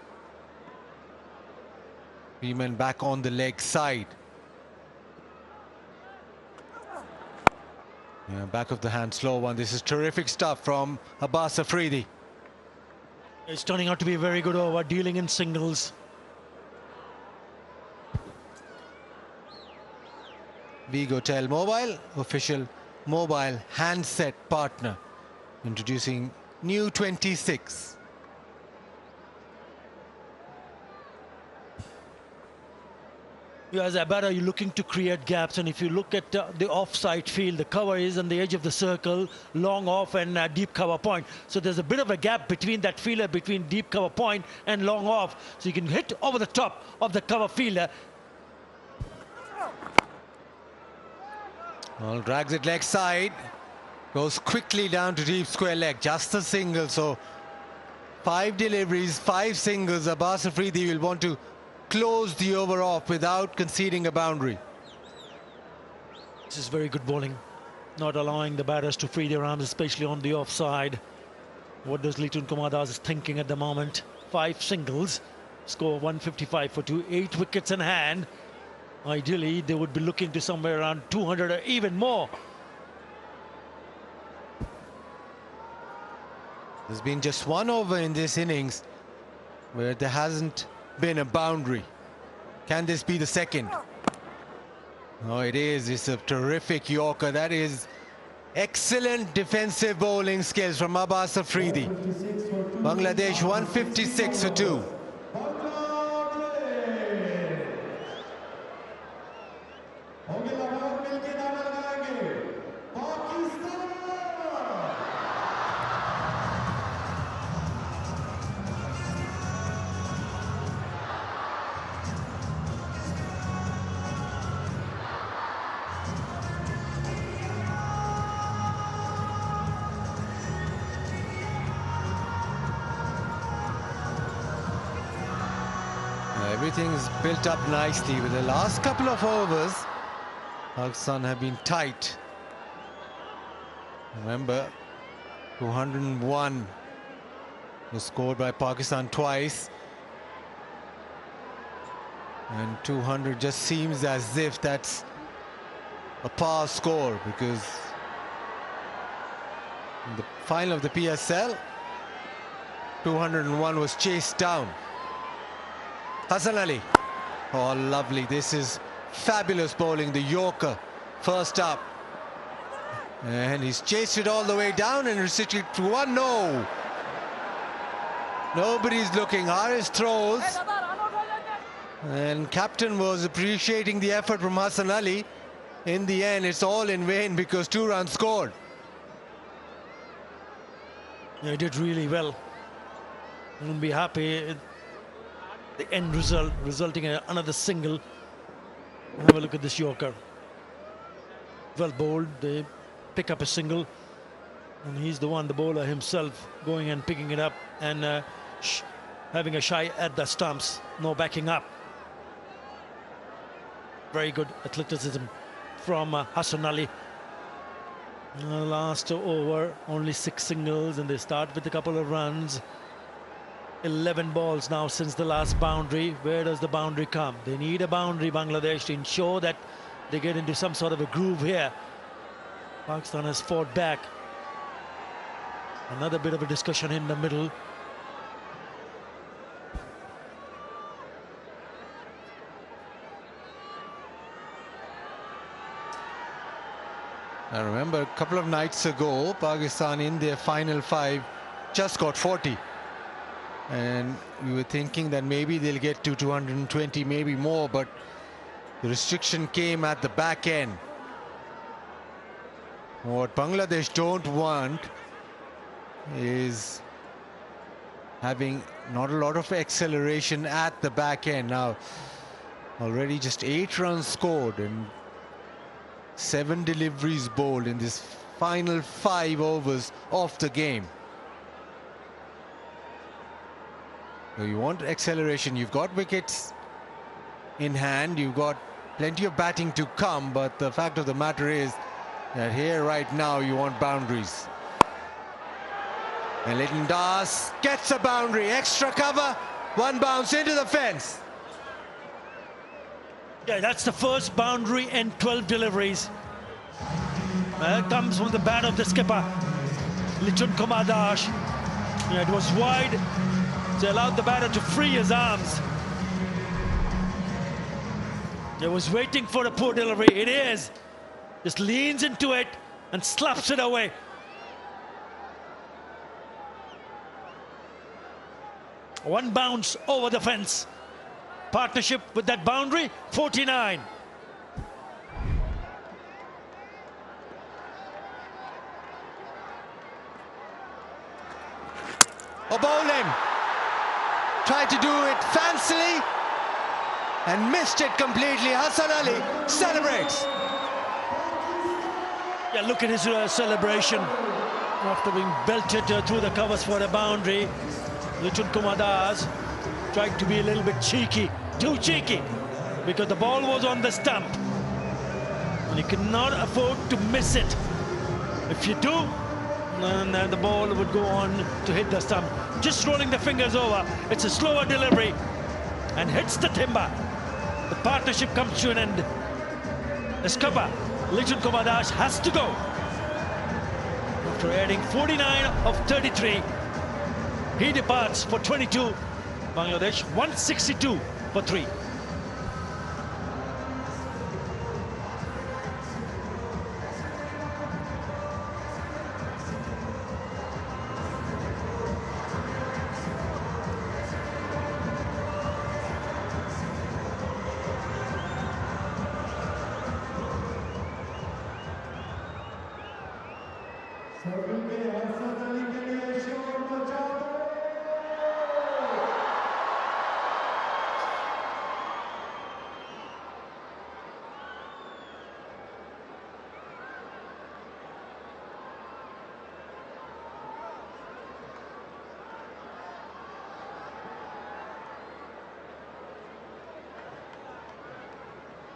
3 men back on the leg side. Yeah, back of the hand, slow one. This is terrific stuff from Abbas Afridi. It's turning out to be a very good over, dealing in singles. Vigotel Mobile, official mobile handset partner, introducing new 26. As a batter, you're looking to create gaps, and if you look at the offside field, the cover is on the edge of the circle, long off and deep cover point. So there's a bit of a gap between that fielder, between deep cover point and long off. So you can hit over the top of the cover fielder. Well, drags it leg side, goes quickly down to deep square leg, just a single. So 5 deliveries, 5 singles. Abbas Afridi will want to close the over off without conceding a boundary. This is very good bowling, not allowing the batters to free their arms, especially on the offside. What does Litton Kumar Das thinking at the moment? 5 singles, score 155 for 2, 8 wickets in hand. Ideally, they would be looking to somewhere around 200 or even more. There's been just 1 over in this innings where there hasn't been a boundary. Can this be the second? Oh, it is. It's a terrific Yorker. That is excellent defensive bowling skills from Abbas Afridi. Bangladesh 156 for 2. Everything is built up nicely with the last couple of overs. Pakistan have been tight. Remember, 201 was scored by Pakistan twice. And 200 just seems as if that's a par score, because in the final of the PSL, 201 was chased down. Hassan Ali. Oh, lovely. This is fabulous bowling. The Yorker first up. And he's chased it all the way down and restricted to 1. No. Nobody's looking. Haris throws. And captain was appreciating the effort from Hassan Ali. In the end, it's all in vain because 2 runs scored. Yeah, he did really well. Wouldn't be happy. The end result resulting in another single. Have a look at this Yorker. Well bowled. They pick up a single, and he's the one, the bowler himself, going and picking it up and having a shy at the stumps. No backing up. Very good athleticism from Hassan Ali. Last over, only 6 singles, and they start with a couple of runs. 11 balls now since the last boundary. Where does the boundary come? They need a boundary, Bangladesh, to ensure that they get into some sort of a groove here. Pakistan has fought back. Another bit of a discussion in the middle. I remember a couple of nights ago, Pakistan in their final 5 just got 40. And we were thinking that maybe they'll get to 220, maybe more, but the restriction came at the back end. What Bangladesh don't want is having not a lot of acceleration at the back end. Now, already just 8 runs scored and 7 deliveries bowled in this final 5 overs of the game. So you want acceleration, you've got wickets in hand, you've got plenty of batting to come, but the fact of the matter is that here right now you want boundaries. And Litton Das gets a boundary, extra cover, 1 bounce into the fence. Yeah, that's the first boundary in 12 deliveries. Comes from the bat of the skipper, Litton Dash. Yeah, it was wide. They allowed the batter to free his arms. He was waiting for a poor delivery. It is. Just leans into it and slaps it away. One bounce over the fence. Partnership with that boundary, 49. Bowling tried to do it fancily and missed it completely. Hassan Ali celebrates. Yeah, look at his celebration after being belted through the covers for a boundary. Litton Das tried to be a little bit cheeky, too cheeky, because the ball was on the stump and he cannot afford to miss it. If you do, then the ball would go on to hit the stump. Just rolling the fingers over, it's a slower delivery and hits the timber. The partnership comes to an end. The skipper, Litton Dash, has to go. After adding 49 of 33, he departs for 22. Bangladesh 162 for 3.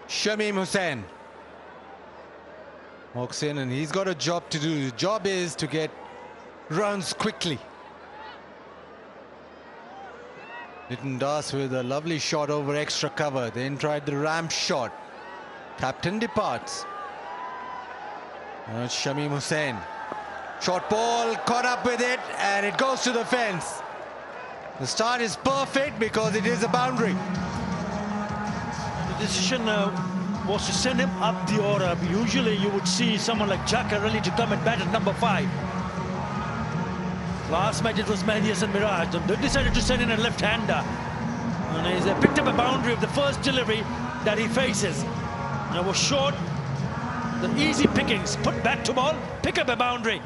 Shamim Hussain walks in and he's got a job to do. The job is to get runs quickly. Litton Das with a lovely shot over extra cover, then tried the ramp shot. Captain departs. Shamim Hussain. Short ball, caught up with it, and it goes to the fence. The start is perfect because it is a boundary. The decision was to send him up the order. Usually you would see someone like Jaka ready to come and bat at number 5. Last match it was Mehdi Hasan Miraj, and they decided to send in a left-hander. And he's picked up a boundary of the first delivery that he faces. And it was short, the easy pickings, put back to ball, pick up a boundary.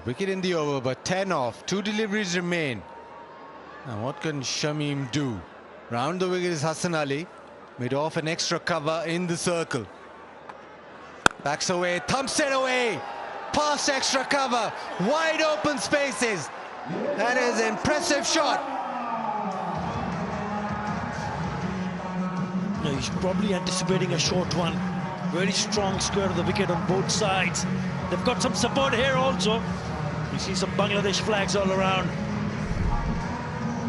Wicket in the over, but 10 off. 2 deliveries remain. Now what can Shamim do? Round the wicket is Hassan Ali. Made off an extra cover in the circle. Backs away, thumps it away. Past extra cover. Wide open spaces. That is an impressive shot. No, he's probably anticipating a short one. Very strong square of the wicket on both sides. They've got some support here also. You see some Bangladesh flags all around.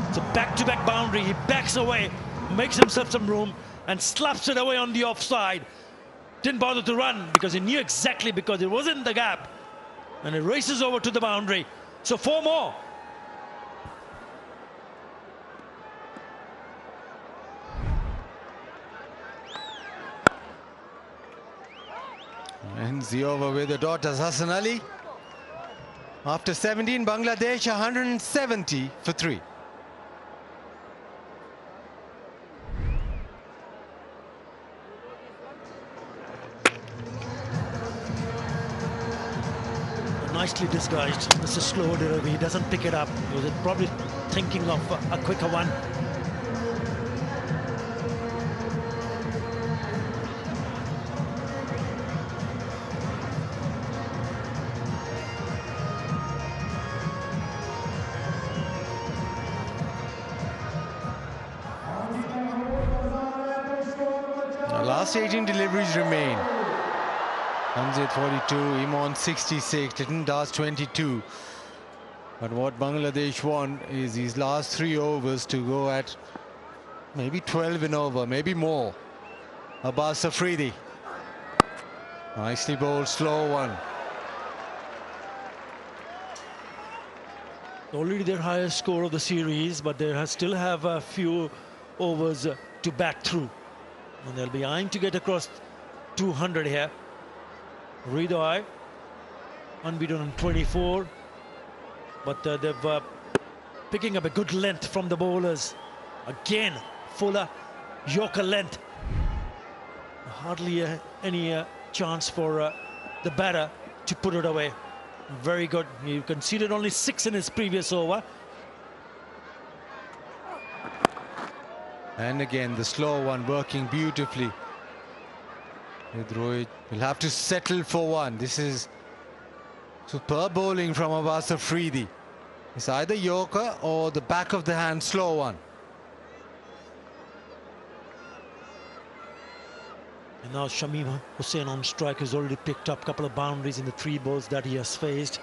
It's a back-to-back boundary. He backs away, makes himself some room, and slaps it away on the offside. Didn't bother to run because he knew exactly, because it was in the gap. And it races over to the boundary. So 4 more. Ends the over with the daughters Hassan Ali. After 17, Bangladesh 170 for 3. Nicely disguised. Mr. Slow delivery. He doesn't pick it up. He was probably thinking of a quicker one. The last 18 deliveries remain. Hamzat 42, Imon 66, Litton Das 22. But what Bangladesh want is these last 3 overs to go at maybe 12 and over, maybe more. Abbas Afridi. Nicely bowled, slow one. Already their highest score of the series, but they still have a few overs to bat through. And they'll be eyeing to get across 200 here. Ridai, unbeaten on 24, but they've picking up a good length from the bowlers. Again, fuller Yorker length. Hardly any chance for the batter to put it away. Very good. He conceded only 6 in his previous over. And again, the slow one working beautifully. Rohit will have to settle for one. This is superb bowling from Abbas Afridi. It's either Yorker or the back of the hand slow one. And now Shamim Hussain on strike has already picked up a couple of boundaries in the 3 balls that he has faced.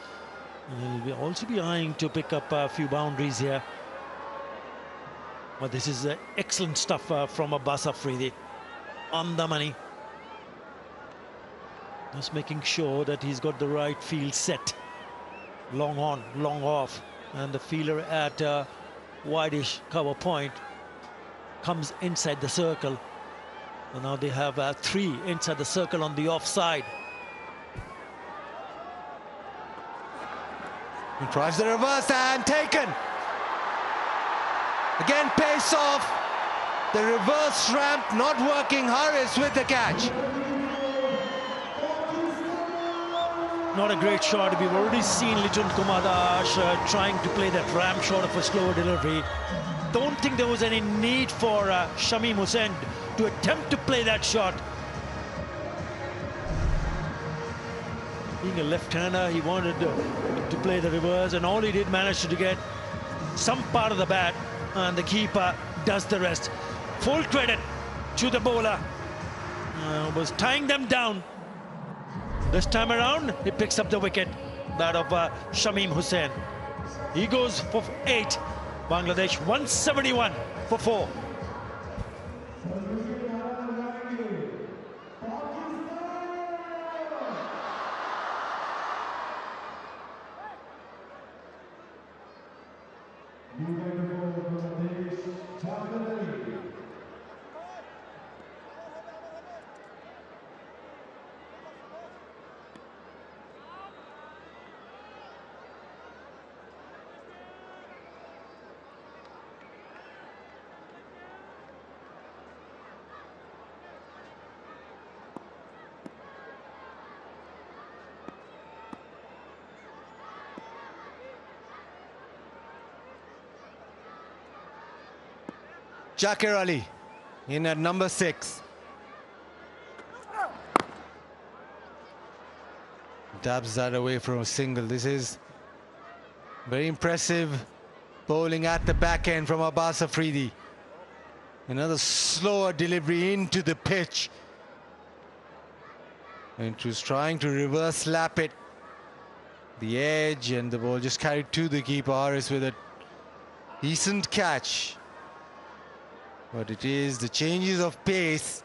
And he'll also be eyeing to pick up a few boundaries here. But this is excellent stuff from Abbas Afridi. On the money. Just making sure that he's got the right field set. Long on, long off. And the fielder at wideish cover point comes inside the circle. And now they have 3 inside the circle on the offside. He tries the reverse and taken. Again, pace off. The reverse ramp not working. Harris with the catch. Not a great shot. We've already seen Litton Kumadash trying to play that ramp shot of a slower delivery. Don't think there was any need for Shamim Hussain to attempt to play that shot. Being a left-hander, he wanted to play the reverse, and all he did manage to get some part of the bat, and the keeper does the rest. Full credit to the bowler. Was tying them down. This time around, he picks up the wicket, that of Shamim Hussain. He goes for 8. Bangladesh 171 for 4. Jakir Ali in at number 6. Dabs that away from a single. This is very impressive bowling at the back end from Abbas Afridi. Another slower delivery into the pitch. And he was trying to reverse lap it. The edge, and the ball just carried to the keeper, Harris, with a decent catch. But it is the changes of pace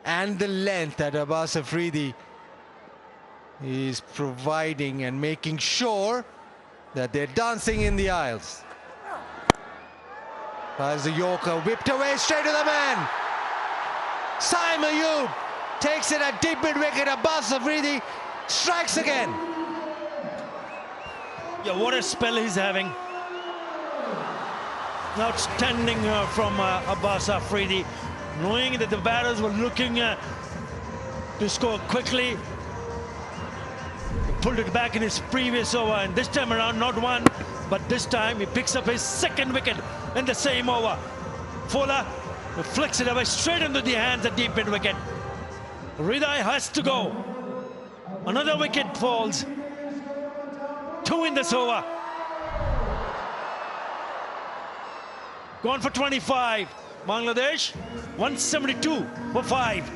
and the length that Abbas Afridi is providing and making sure that they're dancing in the aisles. As the Yorker whipped away straight to the man. Saim Ayub takes it at deep mid-wicket. Abbas Afridi strikes again. Yeah, what a spell he's having. Outstanding from Abbas Afridi, knowing that the batters were looking to score quickly. He pulled it back in his previous over, and this time around not one, but this time he picks up his second wicket in the same over. Fuller flicks it away straight into the hands at deep mid-wicket. Hriday has to go. Another wicket falls. 2 in this over. Gone for 25. Bangladesh 172 for 5.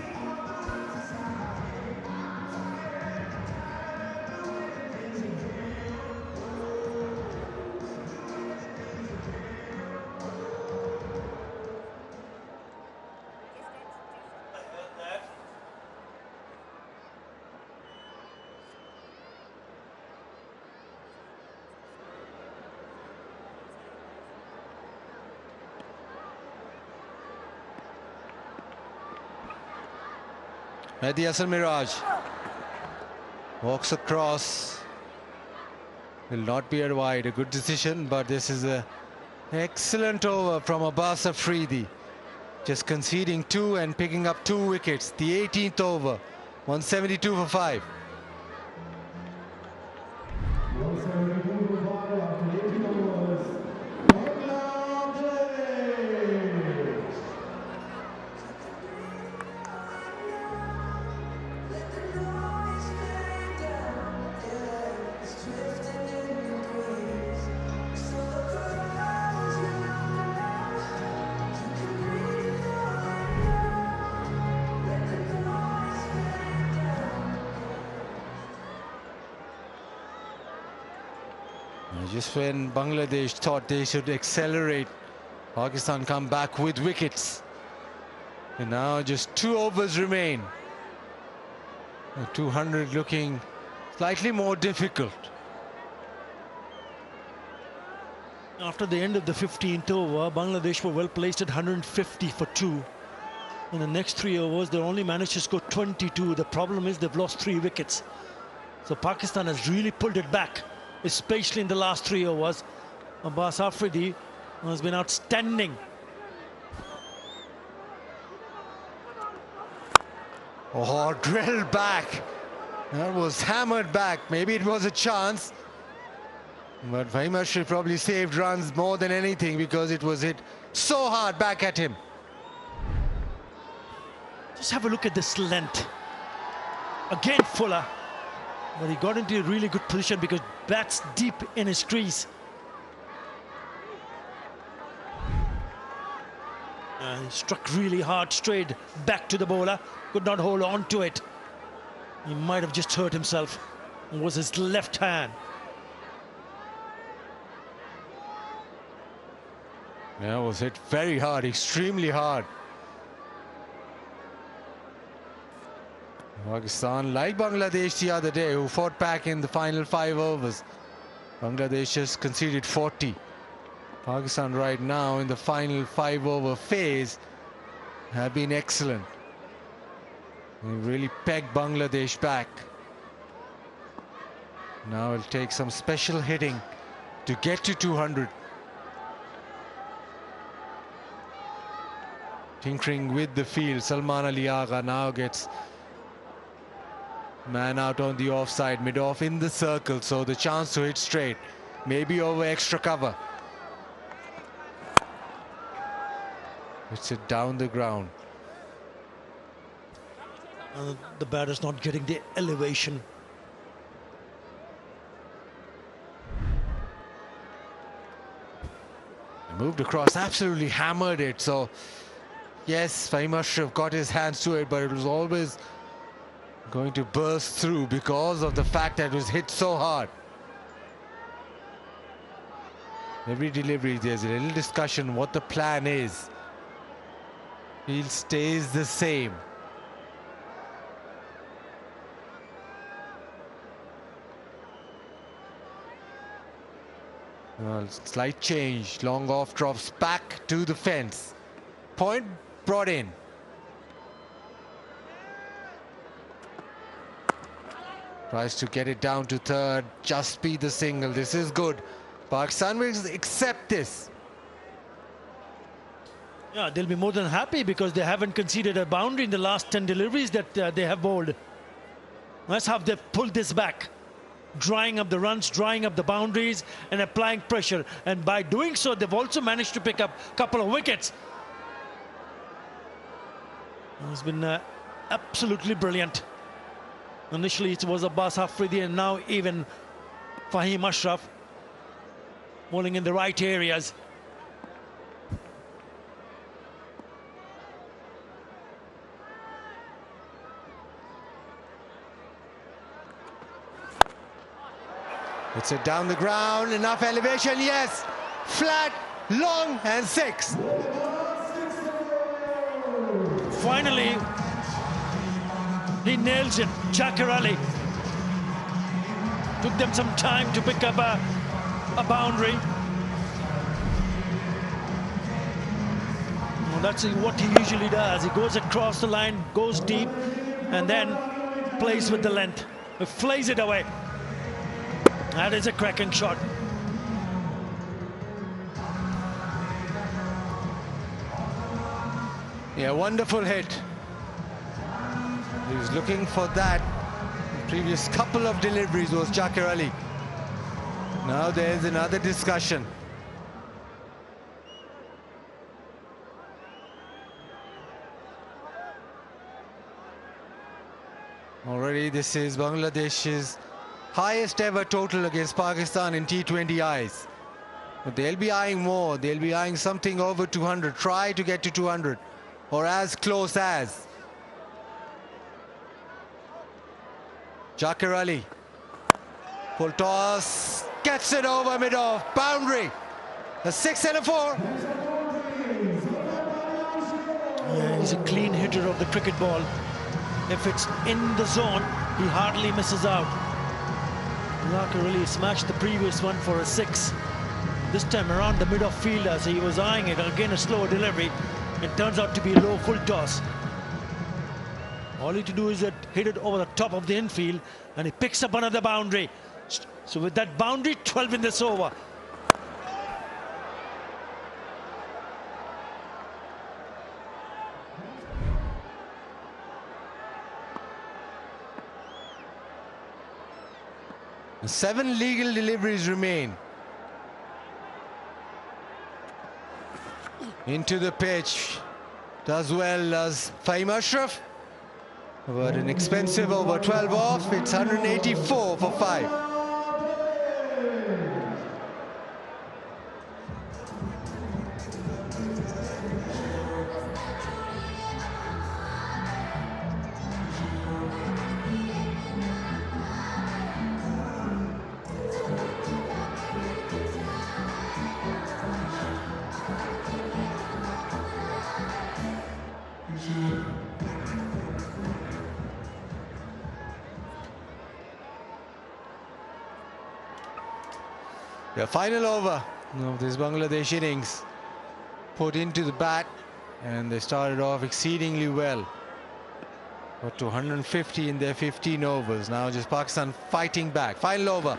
Mehdi Hasan Miraj walks across. Will not be a wide. A good decision, but this is an excellent over from Abbas Afridi. Just conceding 2 and picking up 2 wickets. The 18th over. 172 for 5. Just when Bangladesh thought they should accelerate, Pakistan come back with wickets. And now just 2 overs remain. 200 looking slightly more difficult. After the end of the 15th over, Bangladesh were well placed at 150 for 2. In the next 3 overs, they only managed to score 22. The problem is they've lost 3 wickets. So Pakistan has really pulled it back, especially in the last 3 overs. Abbas Afridi has been outstanding. Oh, drilled back. That was hammered back. Maybe it was a chance. But Fahim Ashraf probably saved runs more than anything because it was hit so hard back at him. Just have a look at this length. Again, Fuller. But he got into a really good position because bats deep in his crease. He struck really hard straight back to the bowler. Could not hold on to it. He might have just hurt himself. It was his left hand. Yeah, it was hit very hard, extremely hard. Pakistan, like Bangladesh the other day, who fought back in the final 5 overs. Bangladesh just conceded 40. Pakistan right now in the final 5 over phase have been excellent. They really pegged Bangladesh back. Now it'll take some special hitting to get to 200. Tinkering with the field, Salman Ali Agha now gets man out on the offside, mid-off in the circle, so the chance to hit straight, maybe over extra cover. It's it down the ground. The batter's not getting the elevation. Moved across, absolutely hammered it. So yes, Fahim Ashraf got his hands to it, but it was always going to burst through because of the fact that it was hit so hard. Every delivery there's a little discussion what the plan is. Field stays the same. Well, slight change, long off drops back to the fence. Point brought in. Tries to get it down to third. Just be the single. This is good. Pakistan will accept this. Yeah, they'll be more than happy because they haven't conceded a boundary in the last 10 deliveries that they have bowled. That's how they've pulled this back. Drying up the runs, drying up the boundaries and applying pressure. And by doing so, they've also managed to pick up a couple of wickets. It's been absolutely brilliant. Initially, it was Abbas Afridi and now even Fahim Ashraf bowling in the right areas. It's it down the ground, enough elevation, yes! Flat, long and 6. Finally, he nails it. Chakar Ali. Took them some time to pick up a boundary. Well, that's what he usually does. He goes across the line, goes deep, and then plays with the length. He flays it away. That is a cracking shot. Yeah, wonderful hit. He was looking for that. The previous couple of deliveries was Chakar Ali. Now there's another discussion. Already this is Bangladesh's highest ever total against Pakistan in T20Is. But they'll be eyeing more. They'll be eyeing something over 200. Try to get to 200 or as close as. Chakar Ali. Full toss. Gets it over mid-off. Boundary. A 6 and a 4. Yeah, he's a clean hitter of the cricket ball. If it's in the zone, he hardly misses out. Chakar really smashed the previous one for a 6. This time around the mid-off fielder, so he was eyeing it. Again, a slower delivery. It turns out to be a low full toss. All he to do is hit it over the top of the infield, and he picks up another boundary. So with that boundary, 12 in this over. And 7 legal deliveries remain. Into the pitch. Does well as Fahim Ashraf. But an expensive over 12 off. It's 184 for 5. The final over of this Bangladesh innings put into the bat, and they started off exceedingly well. Got to 150 in their 15 overs. Now just Pakistan fighting back. Final over.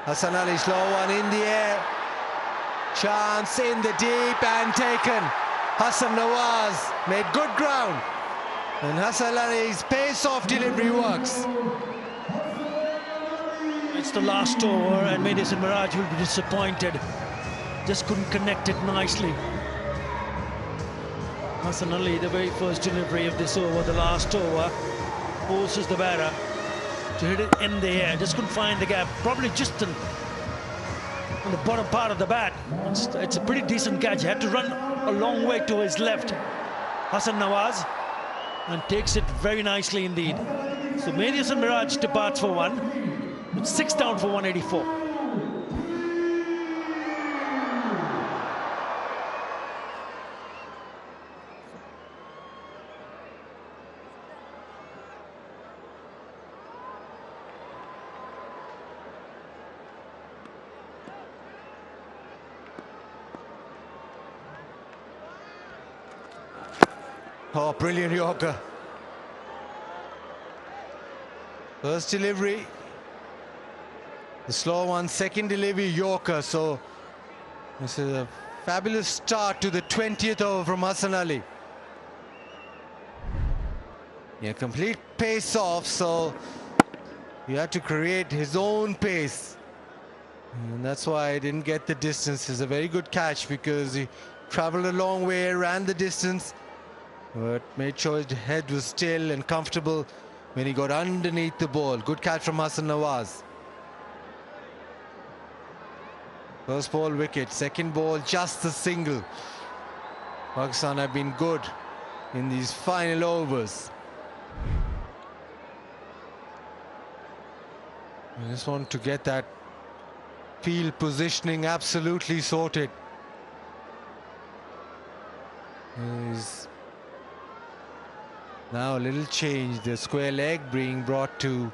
Hassan Ali, slow one in the air. Chance in the deep and taken. Hassan Nawaz made good ground. And Hassan Ali's pace-off delivery works. It's the last over, and Medis and Miraj will be disappointed. Just couldn't connect it nicely. Hassan Ali, the very first delivery of this over, the last over, forces the batter to hit it in the air. Just couldn't find the gap. Probably just on the bottom part of the bat. It's a pretty decent catch. He had to run a long way to his left. Hassan Nawaz, and takes it very nicely indeed. So Medis and Miraj departs for 1. It's 6 down for 184. Oh, brilliant Yorker. First delivery, the slow one. Second delivery, Yorker. So this is a fabulous start to the 20th over from Hassan Ali. Yeah, complete pace off, so he had to create his own pace. And that's why I didn't get the distance. It's a very good catch because he traveled a long way, ran the distance, but made sure his head was still and comfortable when he got underneath the ball. Good catch from Hassan Nawaz. First ball wicket, second ball just a single. Pakistan have been good in these final overs. I just want to get that field positioning absolutely sorted. There's now a little change. The square leg being brought to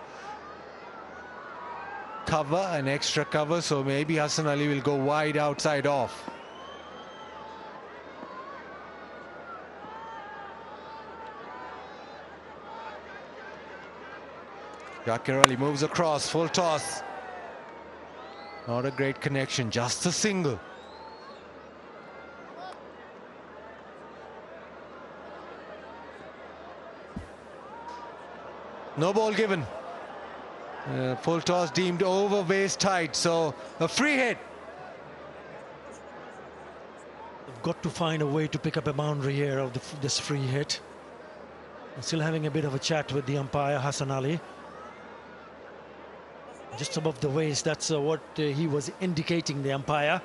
cover, an extra cover, so maybe Hassan Ali will go wide outside off. Zakir Ali moves across, full toss. Not a great connection, just a single. No ball given. Full toss deemed over waist height, so a free hit. They've got to find a way to pick up a boundary here of this free hit. I'm still having a bit of a chat with the umpire, Hassan Ali. Just above the waist, that's what he was indicating, the umpire.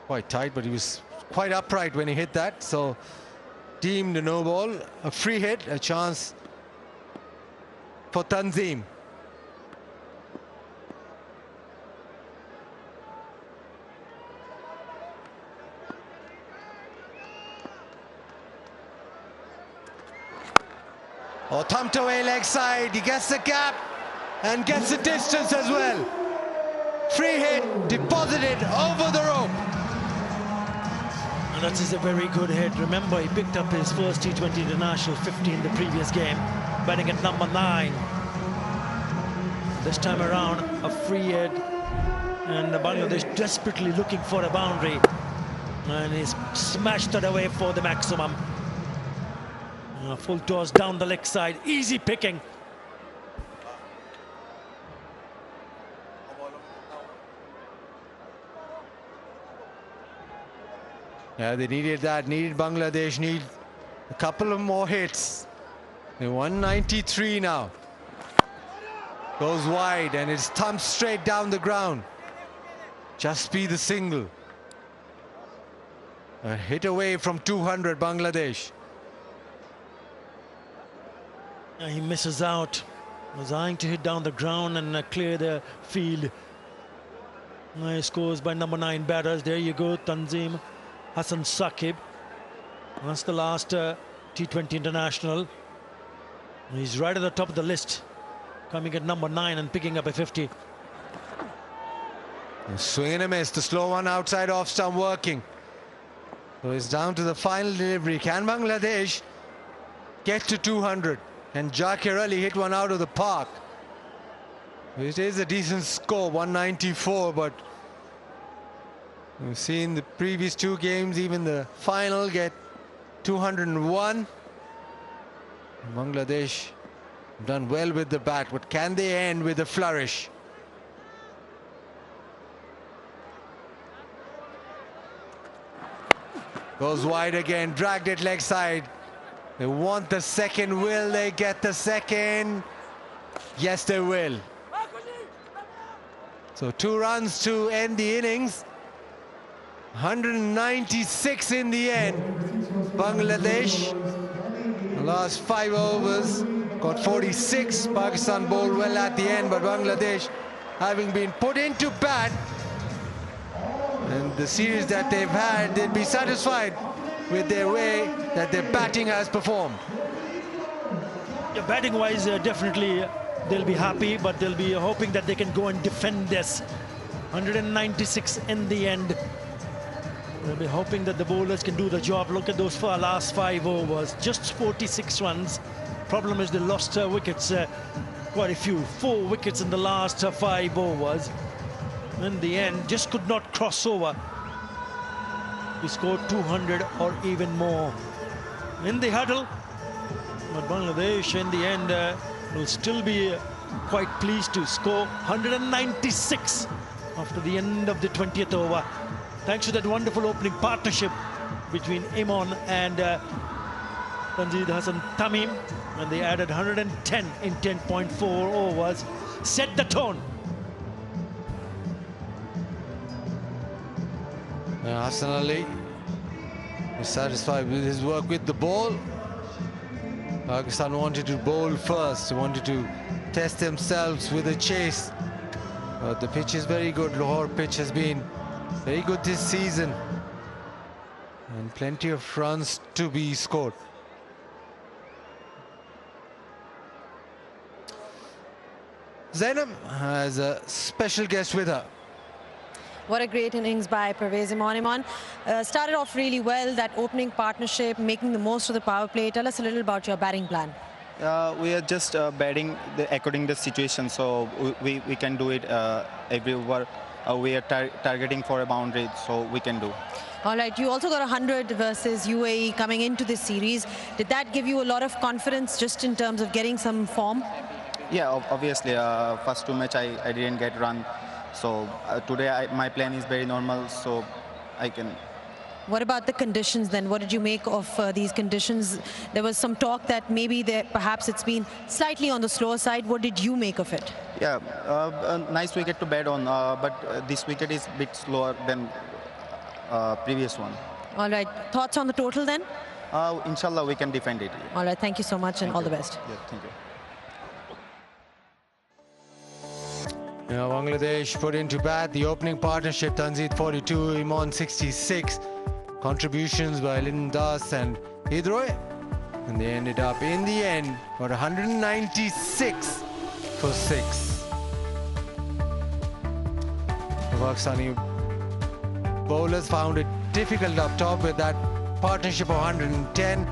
Quite tight, but he was quite upright when he hit that, so deemed a no ball, a free hit, a chance for Tanzim. Oh, thumped away leg side, he gets the gap and gets the distance as well. Free hit, deposited over the rope. And that is a very good hit. Remember, he picked up his first T20 International 50 in the previous game, batting at number 9. This time around, a free hit, and Bangladesh desperately looking for a boundary. And he's smashed it away for the maximum. Full toss down the leg side, easy picking. Yeah, they needed that, needed Bangladesh, need a couple of more hits. They're 193 now. Goes wide and it's thumped straight down the ground. Just be the single. A hit away from 200 Bangladesh. He misses out. Was eyeing to hit down the ground and clear the field. Nice scores by number 9 batters. There you go, Tanzim Hassan Saqib. That's the last T20 International. He's right at the top of the list, coming at number 9 and picking up a 50. A swing and a miss. The slow one outside off stump working. So it's down to the final delivery. Can Bangladesh get to 200? And Zakir Ali hit one out of the park. It is a decent score, 194, but we've seen the previous 2 games, even the final, get 201. Bangladesh done well with the bat, but can they end with a flourish? Goes wide again, dragged it leg side. They want the second. Will they get the second? Yes, they will. So 2 runs to end the innings. 196 in the end. Bangladesh, the last 5 overs, got 46. Pakistan bowled well at the end, but Bangladesh, having been put into bat, and the series that they've had, they'd be satisfied with their way that their batting has performed. Yeah, batting-wise, definitely they'll be happy, but they'll be hoping that they can go and defend this. 196 in the end. They'll be hoping that the bowlers can do the job. Look at those last 5 overs, just 46 runs. Problem is they lost wickets, quite a few. 4 wickets in the last 5 overs. In the end, just could not cross over. We scored 200 or even more. In the huddle, but Bangladesh in the end will still be quite pleased to score 196 after the end of the 20th over. Thanks to that wonderful opening partnership between Imon and Tanzid Hassan Tamim, and they added 110 in 10.4 overs, set the tone. Hassan Ali is satisfied with his work with the ball. Pakistan wanted to bowl first, wanted to test themselves with a chase. But the pitch is very good. Lahore pitch has been very good this season. And plenty of runs to be scored. Zainab has a special guest with her. What a great innings by Pervez Imon. Started off really well, that opening partnership, making the most of the power play. Tell us a little about your batting plan. We are just batting according to the situation, so we can do it every over. We are targeting for a boundary, so we can do. All right, you also got 100 versus UAE coming into this series. Did that give you a lot of confidence just in terms of getting some form? Yeah, obviously, first 2 matches I didn't get run. So today my plan is very normal, so I can. What about the conditions then? What did you make of these conditions? There was some talk that maybe perhaps it's been slightly on the slower side. What did you make of it? Yeah, a nice wicket to bat on, but this wicket is a bit slower than previous one. All right, thoughts on the total then? Inshallah, we can defend it. All right, thank you so much and all the best. Yeah, thank you. Now Bangladesh put into bat the opening partnership, Tanzid 42, Imon 66. Contributions by Lyndon Das and Hidroy. And they ended up, in the end, got 196 for 6. The Pakistani bowlers found it difficult up top with that partnership of 110.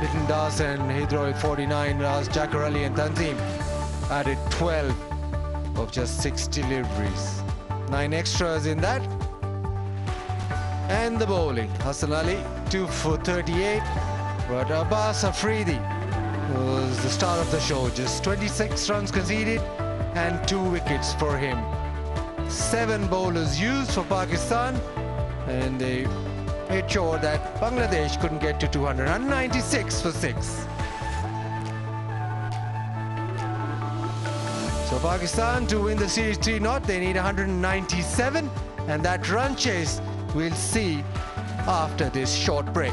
Lyndon Das and Hidroy 49, Raz Jakar Ali and Tanzim added 12. Of just 6 deliveries. 9 extras in that. And the bowling. Hassan Ali, 2 for 38. But Abbas Afridi was the star of the show. Just 26 runs conceded and 2 wickets for him. 7 bowlers used for Pakistan. And they made sure that Bangladesh couldn't get to 200. 196 for 6. So Pakistan to win the series 3-0, they need 197, and that run chase we'll see after this short break.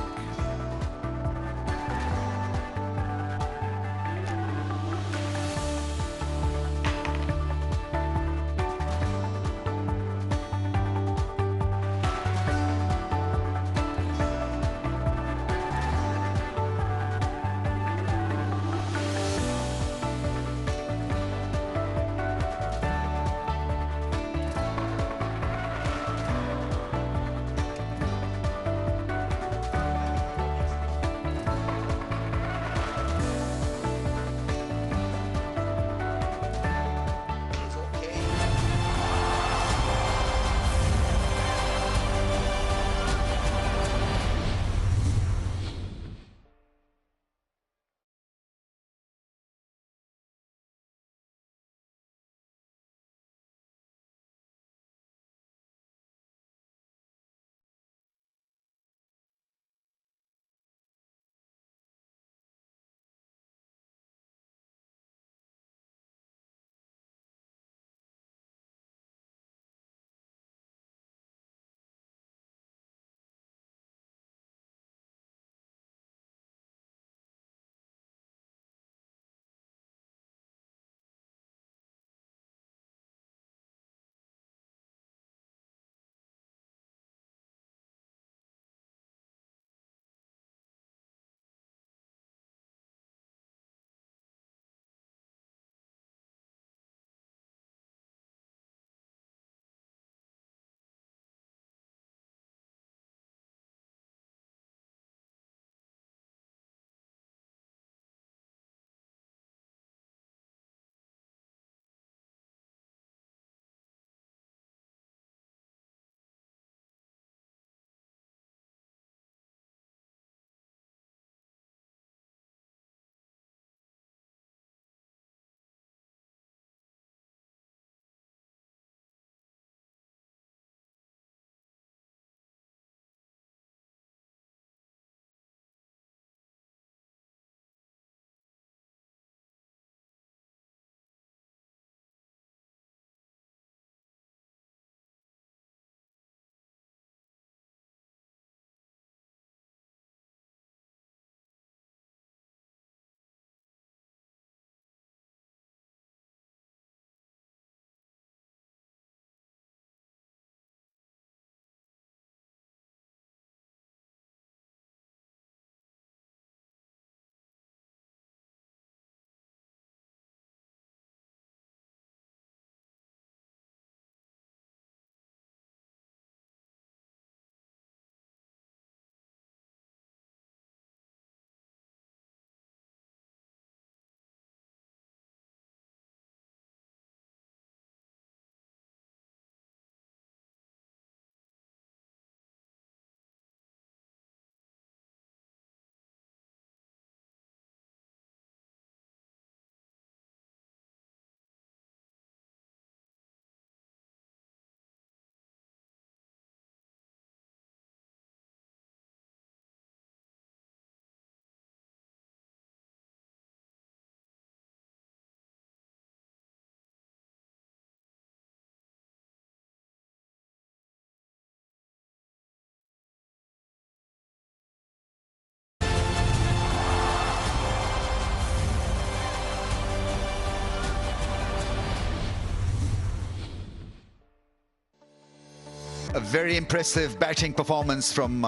A very impressive batting performance from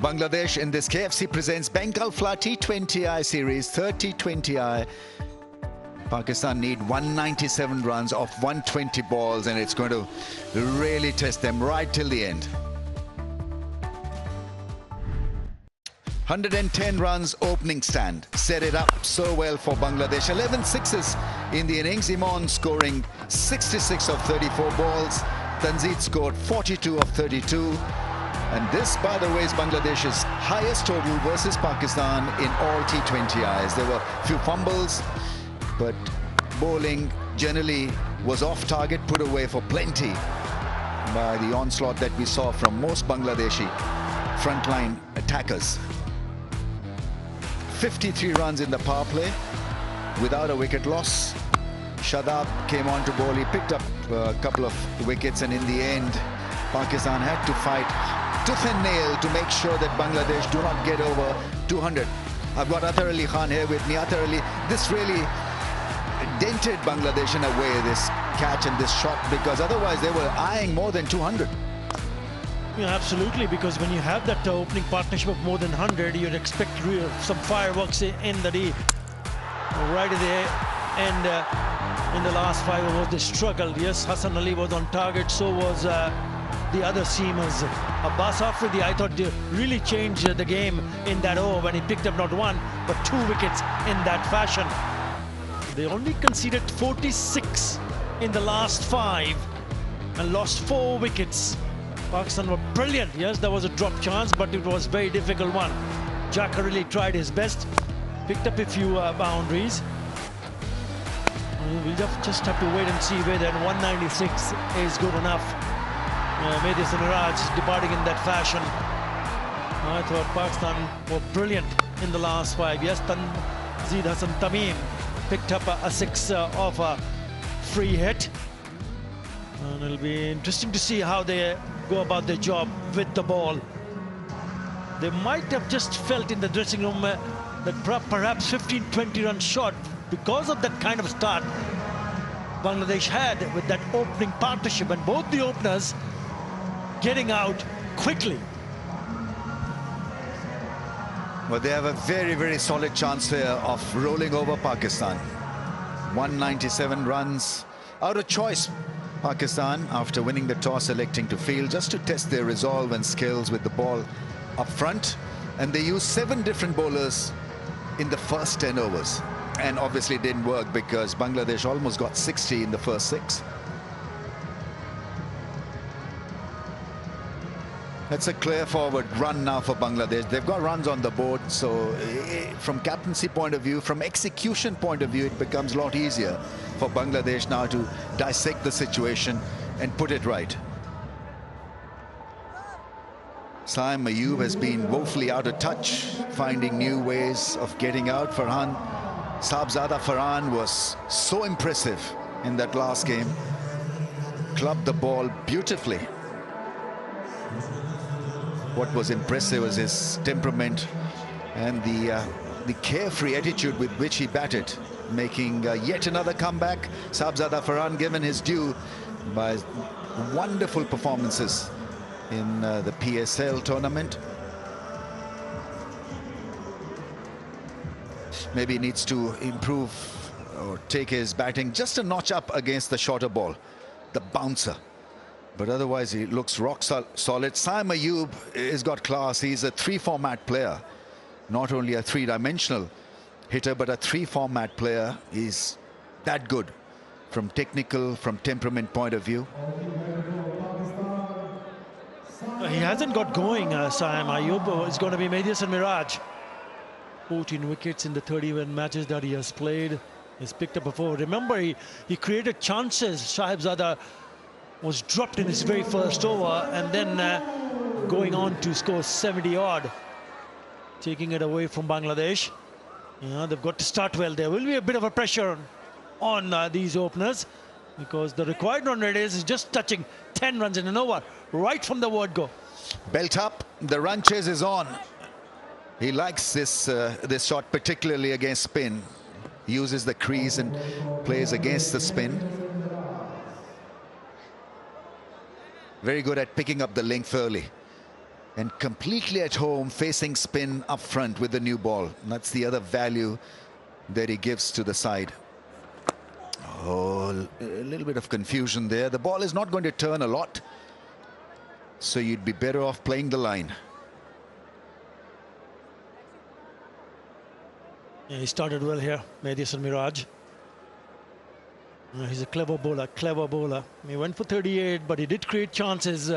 Bangladesh in this KFC Presents Bengal Flower T20I series, third T20I. Pakistan need 197 runs off 120 balls, and it's going to really test them right till the end. 110 runs opening stand set it up so well for Bangladesh. 11 sixes in the innings. Imran scoring 66 of 34 balls. Tanzid scored 42 of 32. And this, by the way, is Bangladesh's highest total versus Pakistan in all T20Is. There were a few fumbles, but bowling generally was off target, put away for plenty by the onslaught that we saw from most Bangladeshi frontline attackers. 53 runs in the power play without a wicket loss. Shadab came on to bowl. He picked up a couple of wickets, and in the end, Pakistan had to fight tooth and nail to make sure that Bangladesh do not get over 200. I've got Athar Ali Khan here with me. Athar Ali, this really dented Bangladesh in a way, this catch and this shot, because otherwise they were eyeing more than 200. Yeah, absolutely, because when you have that opening partnership of more than 100, you'd expect some fireworks in the day. Right at the end, in the last 5 overs, they struggled. Yes, Hassan Ali was on target, so was the other seamers. Abbas Afridi, I thought, really changed the game in that over when he picked up not 1, but 2 wickets in that fashion. They only conceded 46 in the last 5 and lost 4 wickets. Pakistan were brilliant. Yes, there was a drop chance, but it was a very difficult one. Jaka really tried his best, picked up a few boundaries. We'll just have to wait and see whether 196 is good enough. Mehdi Miraj departing in that fashion. I thought Pakistan were brilliant in the last 5. Yes, Tanzid Hassan Tamim picked up a 6 off a free hit. And it'll be interesting to see how they go about their job with the ball. They might have just felt in the dressing room that perhaps 15-20 runs short because of that kind of start Bangladesh had with that opening partnership, and both the openers getting out quickly. Well, they have a very, very solid chance here of rolling over Pakistan. 197 runs out of choice. Pakistan, after winning the toss, electing to field just to test their resolve and skills with the ball up front. And they used 7 different bowlers in the first 10 overs. And obviously it didn't work because Bangladesh almost got 60 in the first 6. That's a clear forward run now for Bangladesh. They've got runs on the board, so from captaincy point of view, from execution point of view, it becomes a lot easier for Bangladesh now to dissect the situation and put it right. Saim Ayub has been woefully out of touch, finding new ways of getting out. Sahibzada Farhan was so impressive in that last game. Clubbed the ball beautifully. What was impressive was his temperament and the carefree attitude with which he batted, making yet another comeback. Sahibzada Farhan given his due by wonderful performances in the PSL tournament. Maybe he needs to improve or take his batting just a notch up against the shorter ball, the bouncer. But otherwise, he looks rock solid. Saim Ayub has got class. He's a 3-format player, not only a 3-dimensional hitter, but a 3-format player. He's that good from technical, from temperament point of view. He hasn't got going, Saim Ayub. It's going to be Mehdi Miraj. 14 wickets in the 31 matches that he has played. He's picked up before. Remember, he created chances. Sahibzada was dropped in his very first over, and then going on to score 70-odd, taking it away from Bangladesh. They've got to start well. There will be a bit of a pressure on these openers because the required run rate is just touching 10 runs in an over right from the word go. Belt up, the run chase is on. He likes this shot, particularly against spin. He uses the crease and plays against the spin. Very good at picking up the length early. And completely at home, facing spin up front with the new ball. And that's the other value that he gives to the side. Oh, a little bit of confusion there. The ball is not going to turn a lot, so you'd be better off playing the line. Yeah, he started well here, Mehdi Hasan Miraj. He's a clever bowler, clever bowler. He went for 38, but he did create chances.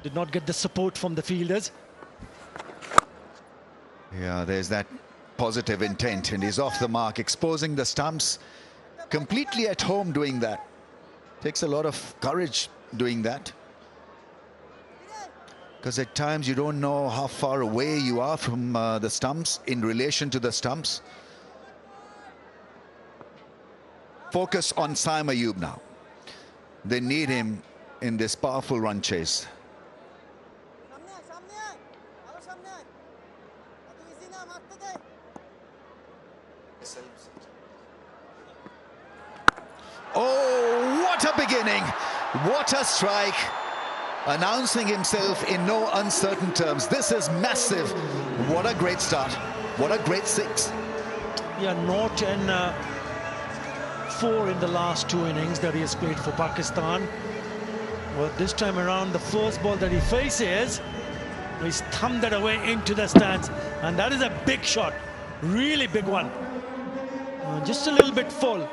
Did not get the support from the fielders. Yeah, there's that positive intent, and he's off the mark, exposing the stumps. Completely at home doing that. Takes a lot of courage doing that. Because at times you don't know how far away you are from the stumps in relation to the stumps. Focus on Saim Ayub now. They need him in this powerful run chase. Oh, what a beginning. What a strike. Announcing himself in no uncertain terms. This is massive. What a great start. What a great six. Yeah, 0 and 4 in the last 2 innings that he has played for Pakistan. Well, this time around, the first ball that he faces, he's thumbed that away into the stands. And that is a big shot. Really big one. Just a little bit full.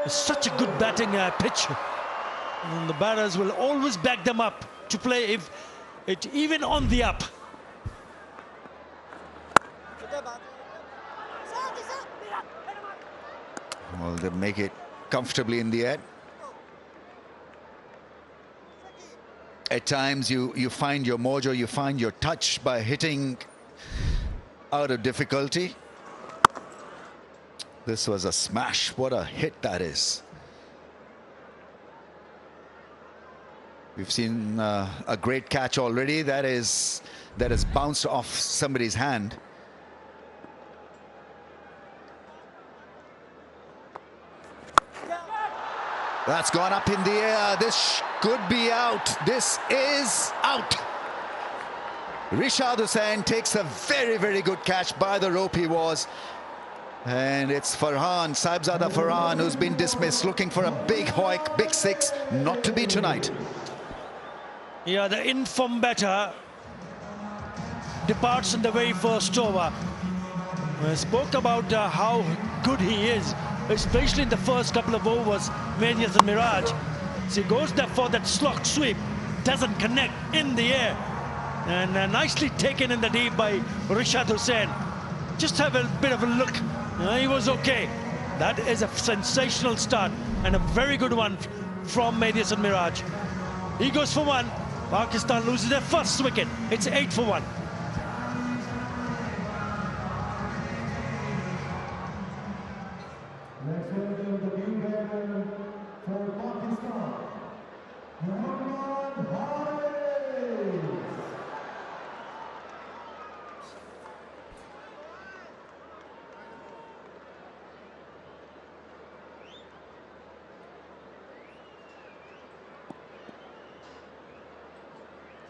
It's such a good batting pitch. And the batters will always back them up to play if it even on the up. Well, they make it comfortably in the air. At times you find your mojo, you find your touch by hitting out of difficulty. This was a smash. What a hit that is. We've seen a great catch already. That has bounced off somebody's hand. That's gone up in the air. This could be out. This is out. Rishad Hussain takes a very, very good catch. By the rope he was. And it's Farhan, Saibzada Farhan, who's been dismissed, looking for a big hoik, big six. Not to be tonight. Yeah, the informed batter departs in the very first over. I spoke about how good he is, especially in the first couple of overs. Mehdi Hasan Miraj, so he goes there for that slot sweep, doesn't connect in the air, and nicely taken in the deep by Rishad Hussain. Just have a bit of a look. He was okay. That is a sensational start and a very good one from Mehdi Hasan Miraj. He goes for one. Pakistan loses their first wicket. It's 8 for 1.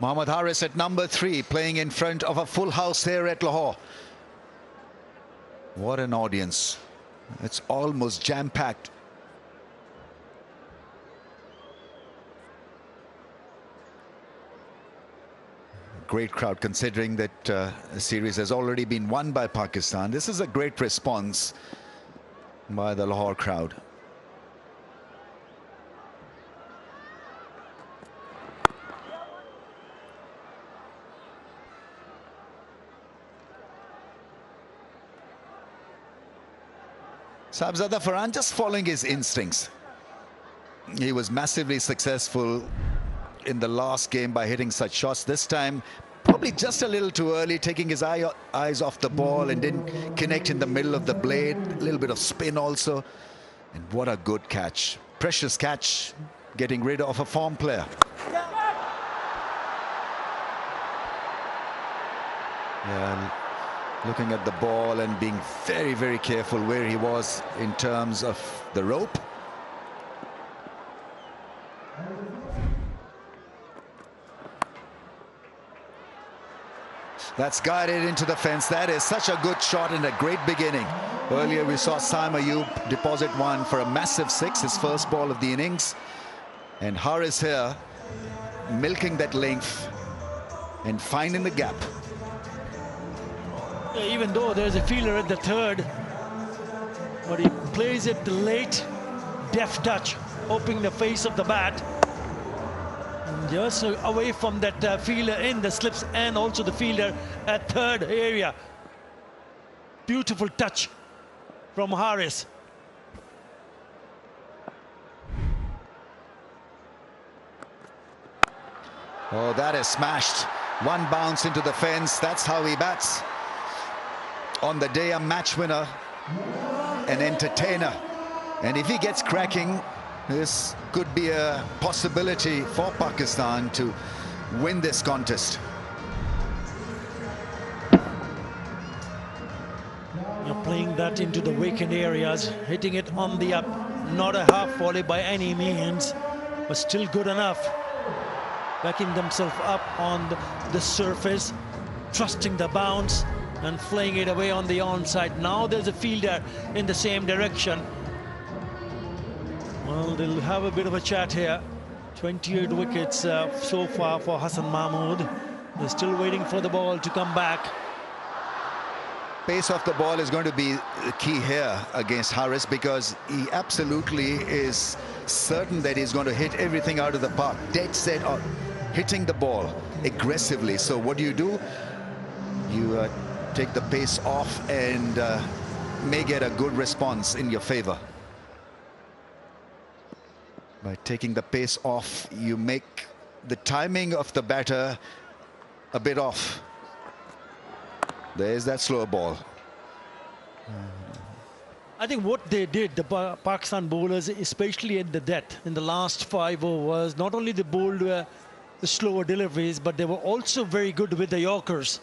Mohammad Haris at number 3, playing in front of a full house here at Lahore. What an audience. It's almost jam-packed. Great crowd, considering that the series has already been won by Pakistan. This is a great response by the Lahore crowd. Saibzada Farhan just following his instincts. He was massively successful in the last game by hitting such shots. This time, probably just a little too early, taking his eyes off the ball and didn't connect in the middle of the blade. A little bit of spin also. And what a good catch. Precious catch, getting rid of a form player. Yeah. Looking at the ball and being very, very careful where he was in terms of the rope. That's guided into the fence. That is such a good shot and a great beginning. Earlier we saw Saim Ayub deposit one for a massive 6, his first ball of the innings. And Haris here milking that length and finding the gap. Even though there's a fielder at the third, but he plays it late, deft touch, opening the face of the bat. And just away from that fielder in the slips and also the fielder at third area. Beautiful touch from Haris. Oh, that is smashed. One bounce into the fence. That's how he bats. On the day, a match winner, an entertainer. And if he gets cracking, this could be a possibility for Pakistan to win this contest. You're playing that into the vacant areas, hitting it on the up. Not a half volley by any means, but still good enough. Backing themselves up on the surface, trusting the bounce and flaying it away on the onside. Now there's a fielder in the same direction. Well, they'll have a bit of a chat here. 28 wickets so far for Hassan Mahmood. They're still waiting for the ball to come back. Pace of the ball is going to be the key here against Haris, because he absolutely is certain that he's going to hit everything out of the park. Dead set on hitting the ball aggressively. So what do? You take the pace off and may get a good response in your favor. By taking the pace off, you make the timing of the batter a bit off. There's that slower ball. I think what they did, the Pakistan bowlers, especially at the death in the last 5 overs, not only they bowled the slower deliveries, but they were also very good with the Yorkers.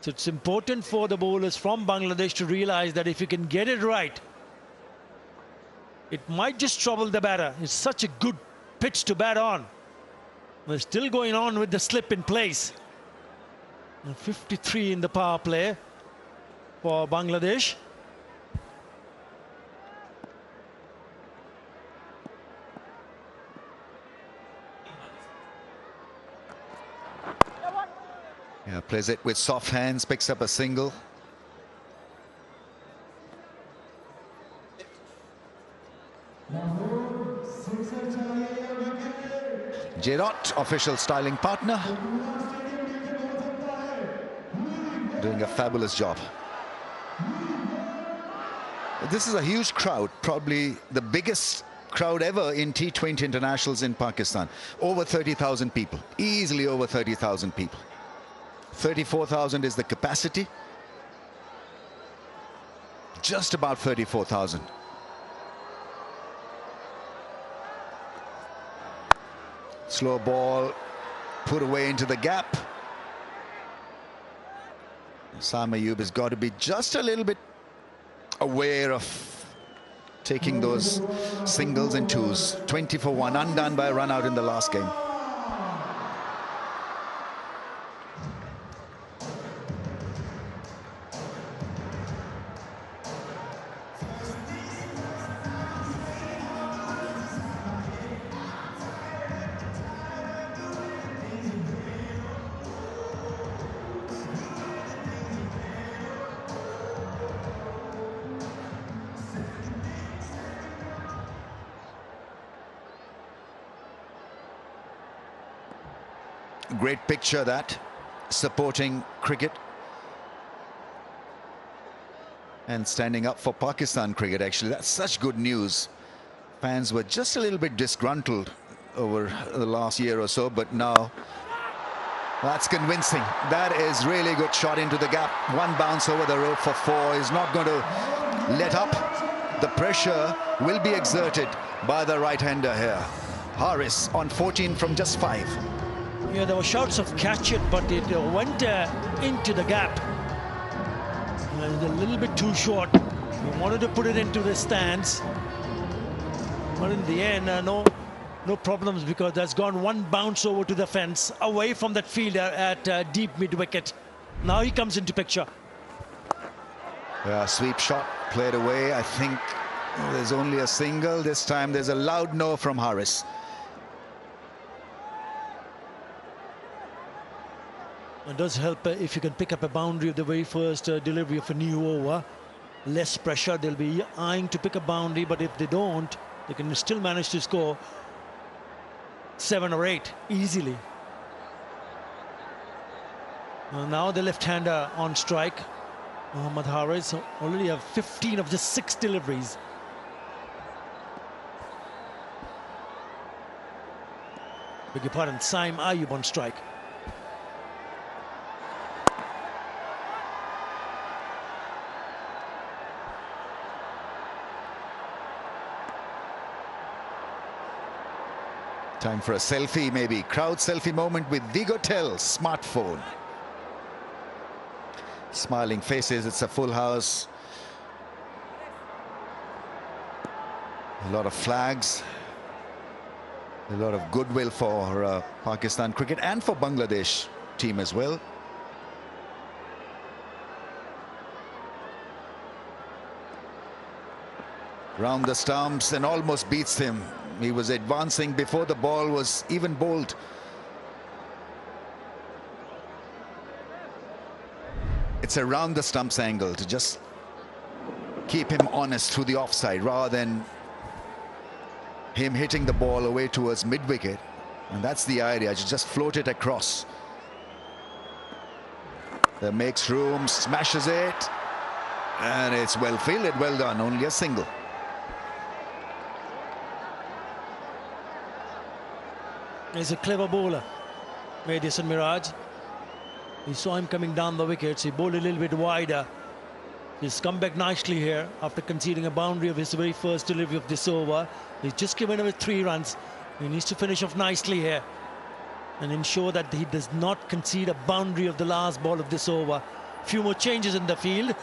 So it's important for the bowlers from Bangladesh to realize that if you can get it right, it might just trouble the batter. It's such a good pitch to bat on. We're still going on with the slip in place. And 53 in the power play for Bangladesh. Yeah, plays it with soft hands, picks up a single. Gerot, official styling partner, doing a fabulous job. This is a huge crowd, probably the biggest crowd ever in T20 internationals in Pakistan. Over 30,000 people, easily over 30,000 people. 34,000 is the capacity. Just about 34,000. Slow ball put away into the gap. Saim Ayub has got to be just a little bit aware of taking those singles and twos. 20 for 1, undone by a run out in the last game. Great picture that, supporting cricket and standing up for Pakistan cricket. Actually, that's such good news. Fans were just a little bit disgruntled over the last year or so, but now that's convincing. That is really good shot into the gap. One bounce over the rope for 4 is not going to let up. The pressure will be exerted by the right-hander here. Haris on 14 from just 5. Yeah, there were shouts of catch it, but it went into the gap. A little bit too short. We wanted to put it into the stands, but in the end, no no problems, because that's gone one bounce over to the fence, away from that fielder at deep mid-wicket. Now he comes into picture. Sweep shot played away. I think there's only a single. This time there's a loud no from Harris. It does help if you can pick up a boundary of the very first delivery of a new over. Less pressure, they'll be eyeing to pick a boundary, but if they don't, they can still manage to score 7 or 8 easily. Now the left-hander on strike. Mohammad Harris already have 15 of just 6 deliveries. Beg your pardon, Saim Ayub on strike. Time for a selfie, maybe. Crowd selfie moment with Vigotel's smartphone. Smiling faces, it's a full house. A lot of flags. A lot of goodwill for Pakistan cricket and for Bangladesh team as well. Round the stumps and almost beats him. He was advancing before the ball was even bowled. It's a round the stumps angle to just keep him honest through the offside rather than him hitting the ball away towards mid-wicket. And that's the idea, to just float it across. That makes room, smashes it, and it's well fielded, well done, only a single. He's a clever bowler, Madison Miraj. We saw him coming down the wickets. He bowled a little bit wider. He's come back nicely here after conceding a boundary of his very first delivery of this over. He's just given away 3 runs. He needs to finish off nicely here and ensure that he does not concede a boundary of the last ball of this over. Few more changes in the field.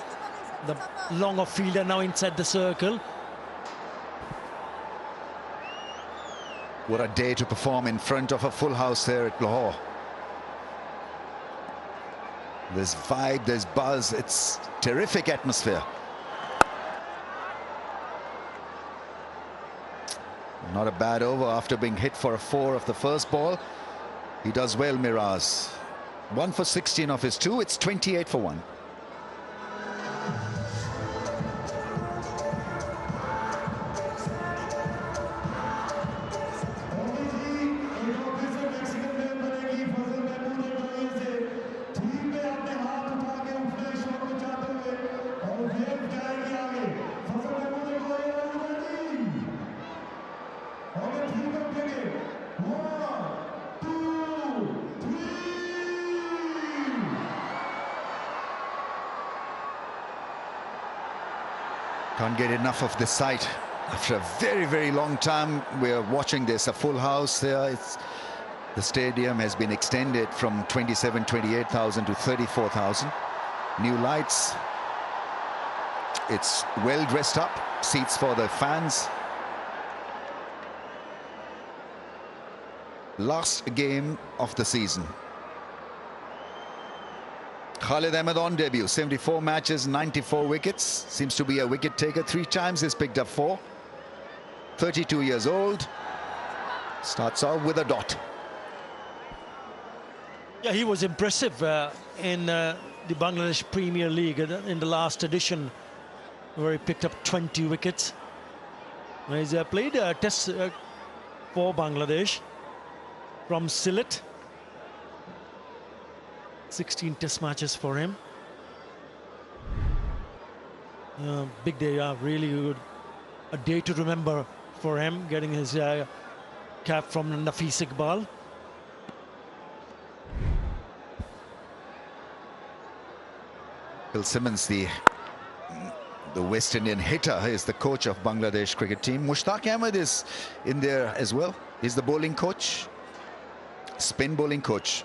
The longer fielder now inside the circle. What a day to perform in front of a full house there at Lahore. There's vibe, there's buzz, it's terrific atmosphere. Not a bad over after being hit for a 4 of the first ball. He does well, Miraz. 1 for 16 of his 2, it's 28 for 1. Can't get enough of this sight. After a very, very long time, we're watching this. A full house there. The stadium has been extended from 28,000 to 34,000. New lights. It's well dressed up. Seats for the fans. Last game of the season. Khalid Ahmed on debut, 74 matches, 94 wickets. Seems to be a wicket taker. 3 times he's picked up 4. 32 years old. Starts off with a dot. Yeah, he was impressive in the Bangladesh Premier League in the last edition, where he picked up 20 wickets. He's played a test for Bangladesh from Sylhet. 16 test matches for him. Big day, really good. A day to remember for him, getting his cap from Nafis Iqbal. Phil Simmons, the West Indian hitter, is the coach of Bangladesh cricket team. Mushtaq Ahmed is in there as well. He's the bowling coach, spin bowling coach.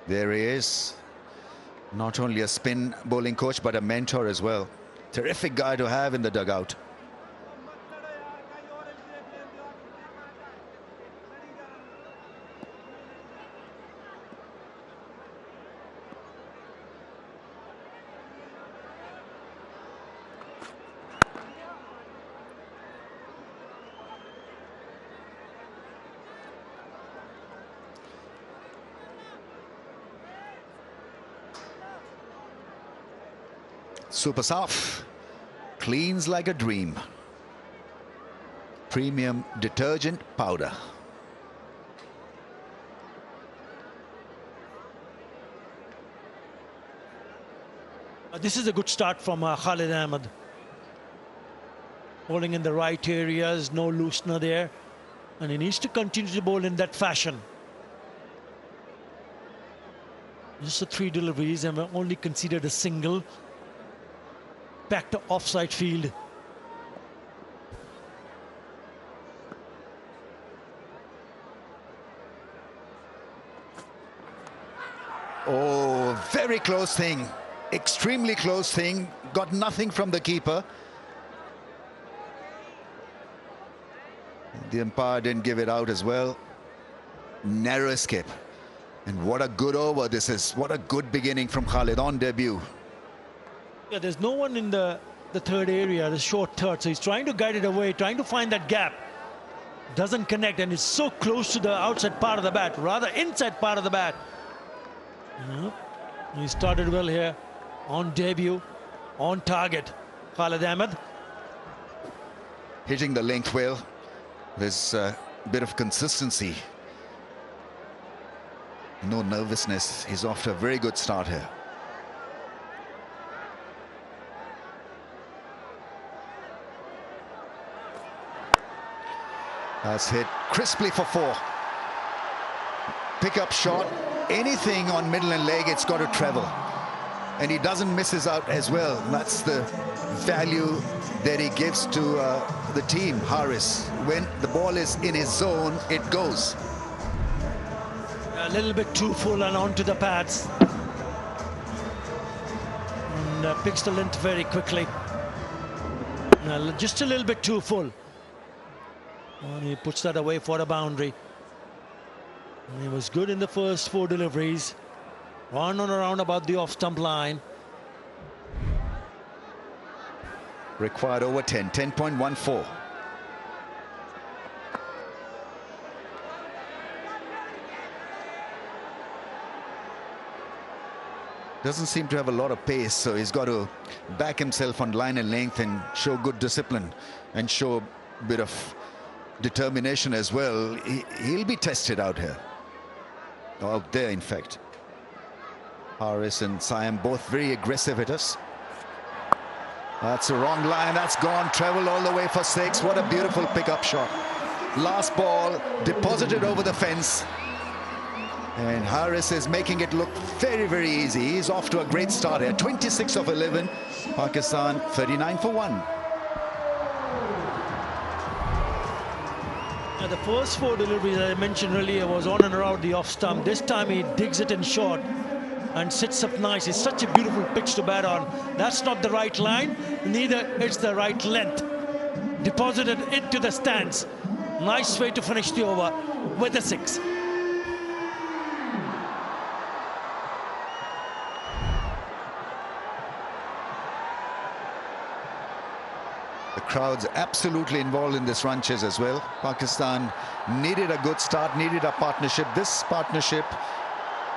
There he is. Not only a spin bowling coach, but a mentor as well. Terrific guy to have in the dugout. Super soft, cleans like a dream. Premium detergent powder. This is a good start from Khalid Ahmed. Bowling in the right areas, no loosener there. And he needs to continue to bowl in that fashion. Just the 3 deliveries and we're only considered a single. Back to offside field. Oh, very close thing. Extremely close thing. Got nothing from the keeper. The umpire didn't give it out as well. Narrow escape. And what a good over this is. What a good beginning from Khalid on debut. Yeah, there's no one in the third area, the short third. So he's trying to guide it away, trying to find that gap. Doesn't connect, and it's so close to the outside part of the bat, rather inside part of the bat. Yep. He started well here on debut, on target. Khalid Ahmed. Hitting the length well. There's a bit of consistency. No nervousness. He's off to a very good start here. That's hit crisply for 4. Pick-up shot. Anything on middle and leg, it's got to travel. And he doesn't miss his out as well. That's the value that he gives to the team, Haris. When the ball is in his zone, it goes. A little bit too full and onto the pads. And picks the length very quickly. Just a little bit too full. And he puts that away for a boundary. And he was good in the first 4 deliveries. Run on around about the off-stump line. Required over 10, 10.14. Doesn't seem to have a lot of pace, so he's got to back himself on line and length and show good discipline and show a bit of determination as well. He'll be tested out here. Out there, in fact. Haris and Siam both very aggressive hitters. That's a wrong line. That's gone. Traveled all the way for 6. What a beautiful pickup shot. Last ball deposited over the fence. And Haris is making it look very, very easy. He's off to a great start here. 26 of 11. Pakistan 39 for 1. The first 4 deliveries I mentioned earlier was on and around the off stump. This time he digs it in short and sits up nice. It's such a beautiful pitch to bat on. That's not the right line, neither it's the right length. Deposited into the stands. Nice way to finish the over with a 6. The crowd's absolutely involved in this run chase as well. Pakistan needed a good start, needed a partnership. This partnership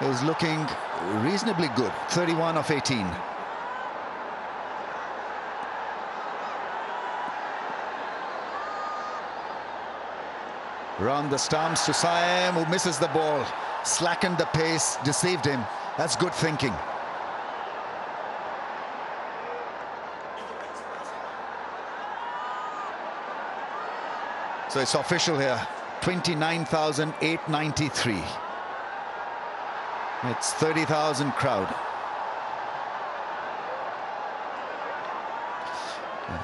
is looking reasonably good. 31 of 18. Round the stumps to Siam, who misses the ball. Slackened the pace, deceived him. That's good thinking. So it's official here, 29,893. It's 30,000 crowd.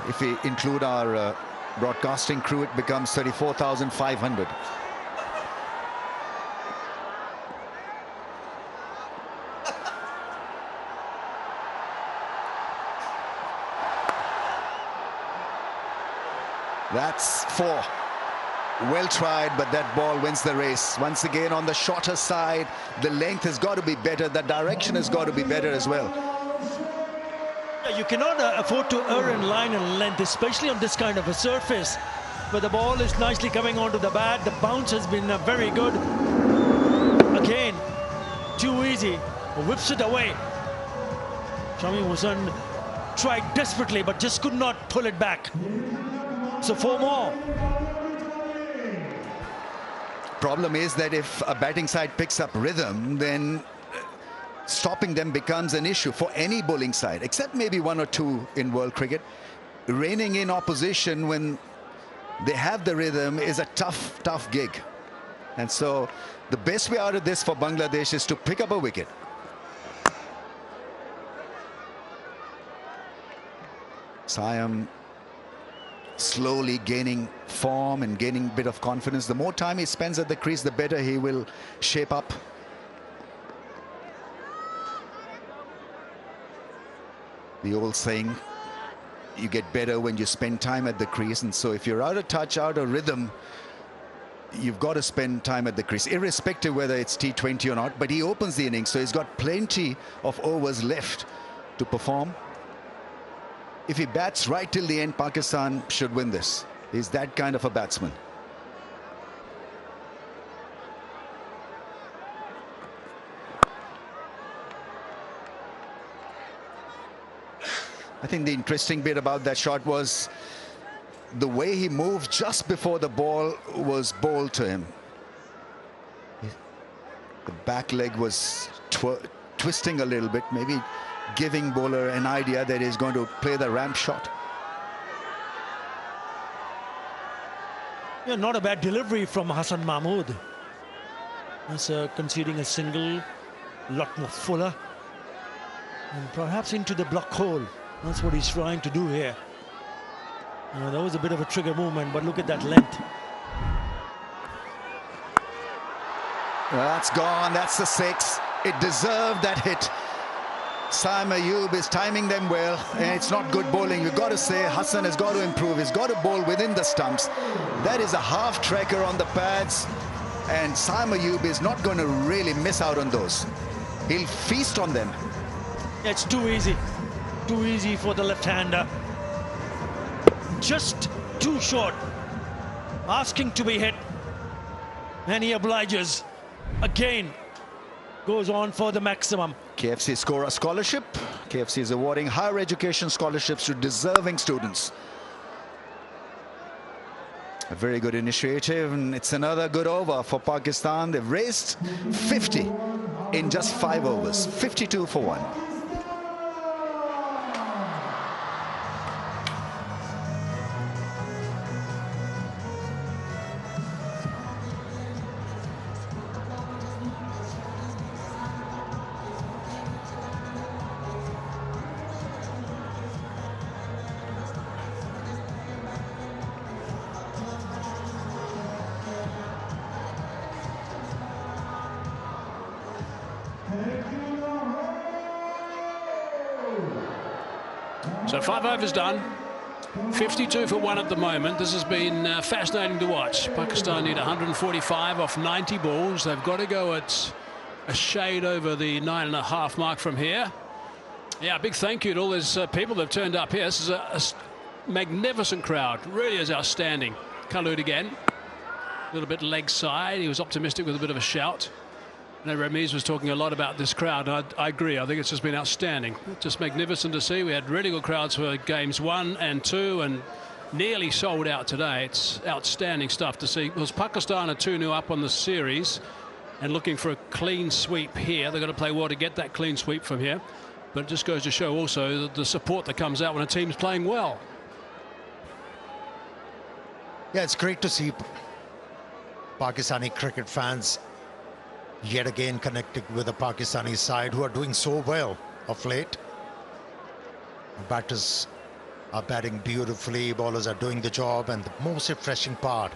If we include our broadcasting crew, it becomes 34,500. That's 4. Well tried, but that ball wins the race. Once again on the shorter side, the length has got to be better, the direction has got to be better as well. You cannot afford to err in line and length, especially on this kind of a surface. But the ball is nicely coming onto the bat. The bounce has been very good. Again, too easy. Whips it away. Shami Hussain tried desperately, but just could not pull it back. So 4 more. Problem is that if a batting side picks up rhythm, then stopping them becomes an issue for any bowling side, except maybe 1 or 2 in world cricket. Reining in opposition when they have the rhythm is a tough gig. And so the best way out of this for Bangladesh is to pick up a wicket. Siam slowly gaining form and gaining a bit of confidence. The more time he spends at the crease, the better he will shape up. The old saying, you get better when you spend time at the crease. And so if you're out of touch, out of rhythm, you've got to spend time at the crease, irrespective whether it's T20 or not. But he opens the innings, so he's got plenty of overs left to perform. If he bats right till the end, Pakistan should win this. He's that kind of a batsman. I think the interesting bit about that shot was the way he moved just before the ball was bowled to him. The back leg was twisting a little bit, maybe giving bowler an idea that he's going to play the ramp shot. Yeah, not a bad delivery from Hassan Mahmood. He's conceding a single, a lot more fuller, and perhaps into the block hole. That's what he's trying to do here. That was a bit of a trigger movement, but look at that length. That's gone. That's the 6. It deserved that hit. Saim Ayub is timing them well, and it's not good bowling. You've got to say Hassan has got to improve. He's got to bowl within the stumps. That is a half tracker on the pads, and Saim Ayub is not going to really miss out on those. He'll feast on them. It's too easy. Too easy for the left-hander. Just too short. Asking to be hit. And he obliges. Again, goes on for the maximum. KFC score a scholarship. KFC is awarding higher education scholarships to deserving students. A very good initiative, and it's another good over for Pakistan. They've raised 50 in just 5 overs. 52 for 1. So 5 overs done. 52 for 1 at the moment. This has been fascinating to watch. Pakistan need 145 off 90 balls. They've got to go at a shade over the 9.5 mark from here. Yeah, big thank you to all those people that have turned up here. This is a magnificent crowd. Really is outstanding. Khalud again. A little bit leg side. He was optimistic with a bit of a shout. I know Ramiz was talking a lot about this crowd, and I agree. I think it's just been outstanding. Just magnificent to see. We had really good crowds for games 1 and 2 and nearly sold out today. It's outstanding stuff to see. Because Pakistan are 2-0 up on the series and looking for a clean sweep here. They've got to play well to get that clean sweep from here. But it just goes to show also the support that comes out when a team's playing well. Yeah, it's great to see Pakistani cricket fans yet again connected with the Pakistani side, who are doing so well of late. Batters are batting beautifully, bowlers are doing the job, and the most refreshing part,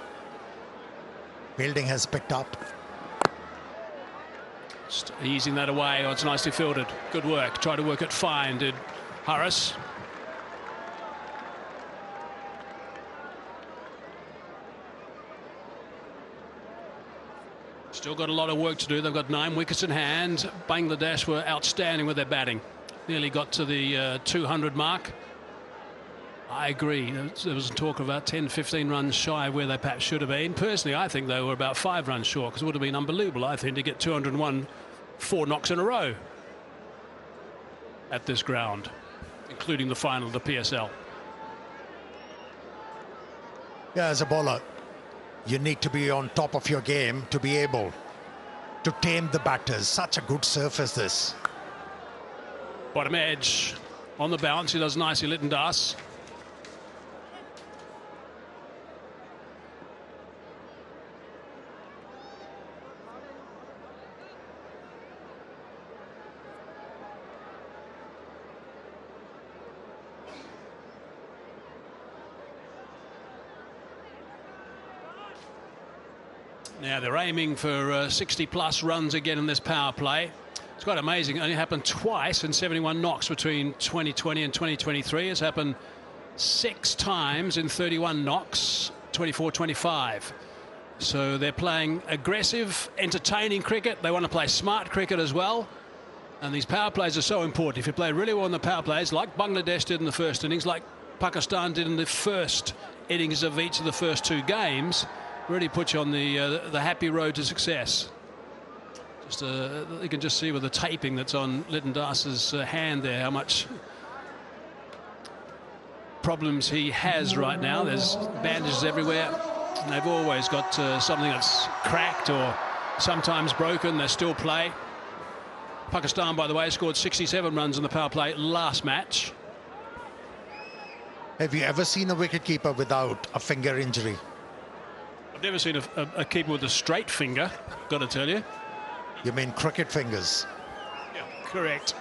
fielding has picked up. Just easing that away. Oh, it's nicely fielded. Good work. Tried to work it fine, did Harris. Still got a lot of work to do. They've got 9 wickets in hand. Bangladesh were outstanding with their batting. Nearly got to the 200 mark. I agree. There was talk of about 10, 15 runs shy where they perhaps should have been. Personally, I think they were about 5 runs short, because it would have been unbelievable, I think, to get 201 4 knocks in a row at this ground, including the final of the PSL. Yeah, as a bowler, you need to be on top of your game to be able to tame the batters. Such a good surface, this. Bottom edge on the bounce. He does nicely, Lytton Das. Now they're aiming for 60 plus runs again in this power play. It's quite amazing. It only happened twice in 71 knocks between 2020 and 2023. It's happened 6 times in 31 knocks, 24-25. So they're playing aggressive, entertaining cricket. They want to play smart cricket as well. And these power plays are so important. If you play really well in the power plays, like Bangladesh did in the first innings, like Pakistan did in the first innings of each of the first 2 games, really puts you on the happy road to success. Just you can just see with the taping that's on Lytton Das's hand there how much problems he has right now. There's bandages everywhere, and they've always got something that's cracked or sometimes broken. They still play. Pakistan, by the way, scored 67 runs in the power play last match. Have you ever seen a wicketkeeper without a finger injury? I've never seen a keeper with a straight finger, got to tell you. You mean cricket fingers? Yeah, correct.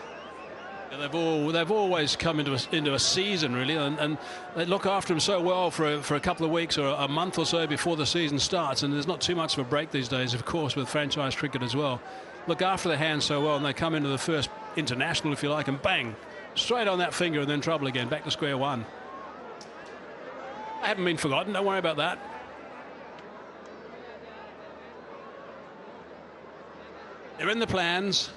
Yeah, they've always come into a season, really, and they look after them so well for a couple of weeks or a month or so before the season starts, and there's not too much of a break these days, of course, with franchise cricket as well. Look after their hands so well, and they come into the first international, if you like, and bang, straight on that finger, and then trouble again, back to square one. I haven't been forgotten, don't worry about that. They're in the plans.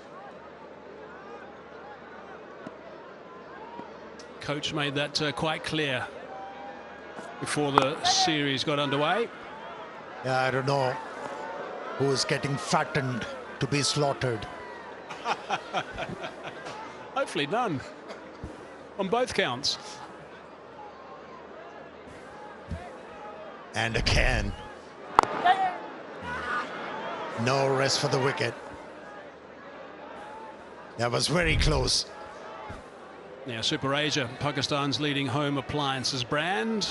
Coach made that quite clear before the series got underway. Yeah, I don't know who's getting fattened to be slaughtered. Hopefully none. On both counts. And again. No rest for the wicket. That was very close. Yeah, Super Asia, Pakistan's leading home appliances brand.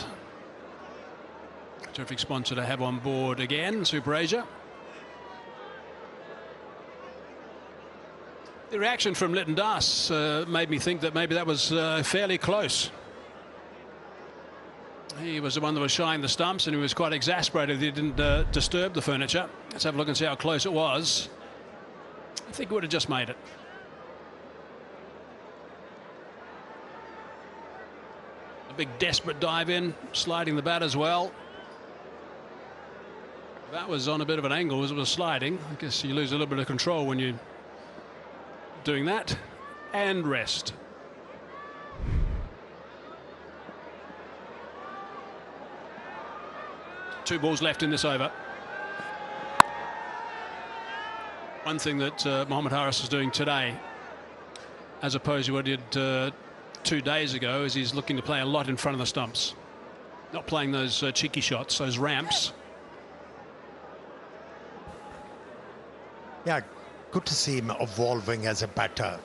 Terrific sponsor to have on board again, Super Asia. The reaction from Lytton Das made me think that maybe that was fairly close. He was the one that was shying the stumps, and he was quite exasperated that he didn't disturb the furniture. Let's have a look and see how close it was. I think he would have just made it. A big desperate dive in, sliding the bat as well. That was on a bit of an angle as it was sliding. I guess you lose a little bit of control when you're doing that. And rest. Two balls left in this over. One thing that Mohammad Haris is doing today, as opposed to what he did 2 days ago, is he's looking to play a lot in front of the stumps. Not playing those cheeky shots, those ramps. Yeah, good to see him evolving as a batter.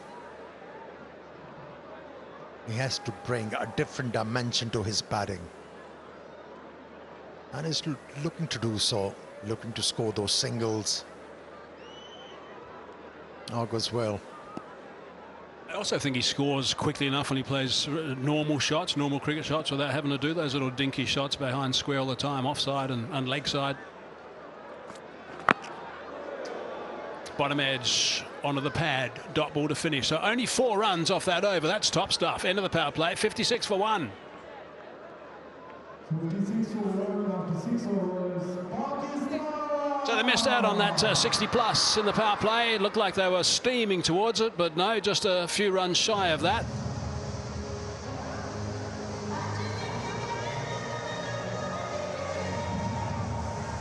He has to bring a different dimension to his batting. And he's looking to do so, looking to score those singles. All goes well. I also think he scores quickly enough when he plays normal shots, normal cricket shots, without having to do those little dinky shots behind square all the time, offside and leg side. Bottom edge onto the pad, dot ball to finish. So only 4 runs off that over. That's top stuff. End of the power play, 56 for 1. So they missed out on that 60 plus in the power play. It looked like they were steaming towards it, but no, just a few runs shy of that.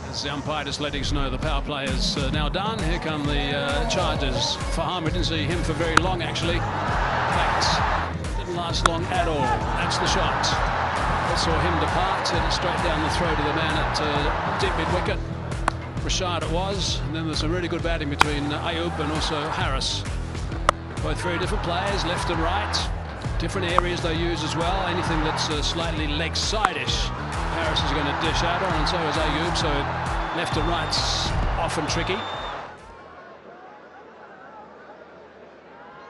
As the umpire just letting us know the power play is now done. Here come the charges. Faham, we didn't see him for very long actually. That didn't last long at all. That's the shot. We saw him depart, hit it straight down the throat of the man at deep mid-wicket. Rashad it was, and then there's some really good batting between Ayub and also Harris. Both very different players, left and right. Different areas they use as well. Anything that's slightly leg side-ish, Harris is going to dish out on, and so is Ayub. So left and right's often tricky.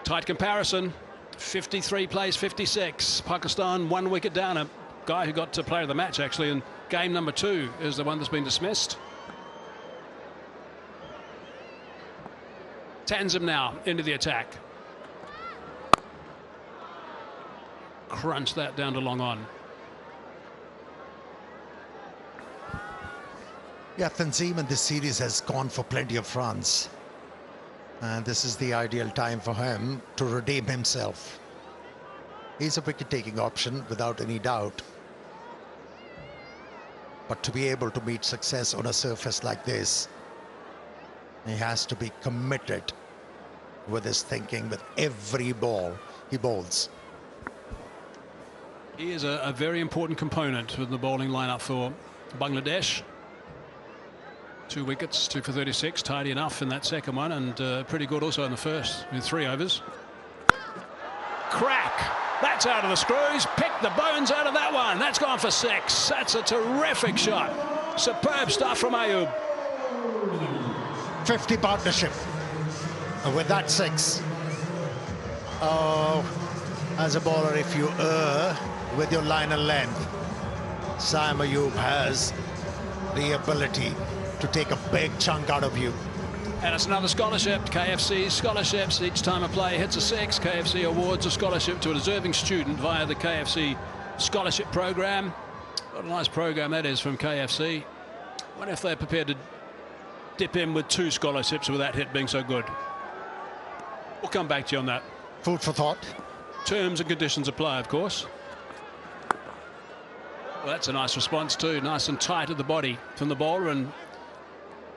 Tight comparison. 53 plays 56. Pakistan 1 wicket down. A guy who got to player of the match actually in game number 2 is the one that's been dismissed. Tanzim now into the attack. Crunch that down to long on. Yeah, Tanzim in this series has gone for plenty of runs. And this is the ideal time for him to redeem himself. He's a wicket-taking option without any doubt. But to be able to meet success on a surface like this, he has to be committed with his thinking with every ball he bowls. He is a very important component with the bowling lineup for Bangladesh. 2 wickets, 2 for 36, tidy enough in that second one, and pretty good also in the first with 3 overs. Crack! That's out of the screws. Pick the bones out of that one. That's gone for 6. That's a terrific shot. Superb stuff from Ayub. 50 partnership with that 6. Oh, as a bowler, if you err with your line and length, Sam Ayub has the ability to take a big chunk out of you. And it's another scholarship. KFC scholarships. Each time a player hits a 6, KFC awards a scholarship to a deserving student via the KFC scholarship program. What a nice program that is from KFC. I wonder if they're prepared to dip in with 2 scholarships with that hit being so good. We'll come back to you on that. Food for thought. Terms and conditions apply, of course. Well, that's a nice response too. Nice and tight at the body from the bowler, and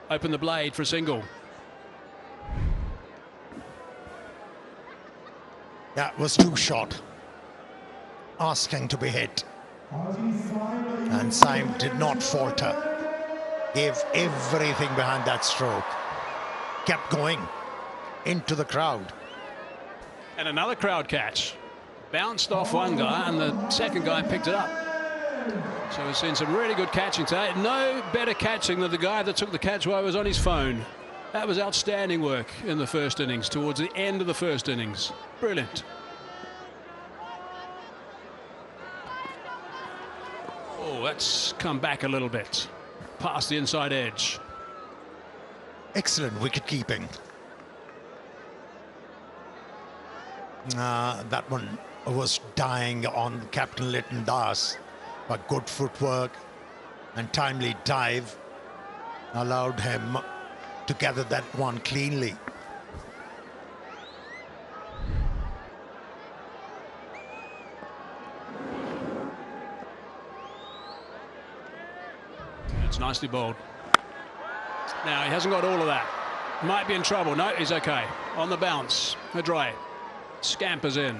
open the blade for a single. That was too short. Asking to be hit. And Saim did not falter. Gave everything behind that stroke. Kept going into the crowd. And another crowd catch. Bounced off one guy and the second guy picked it up. So we've seen some really good catching today. No better catching than the guy that took the catch while he was on his phone. That was outstanding work in the first innings, towards the end of the first innings. Brilliant. Oh, that's come back a little bit. Past the inside edge. Excellent wicket keeping. That one was dying on Captain Lytton Das, but good footwork and timely dive allowed him to gather that one cleanly. It's nicely bowled. Now, he hasn't got all of that. Might be in trouble. No, he's okay. On the bounce. Madray scampers in.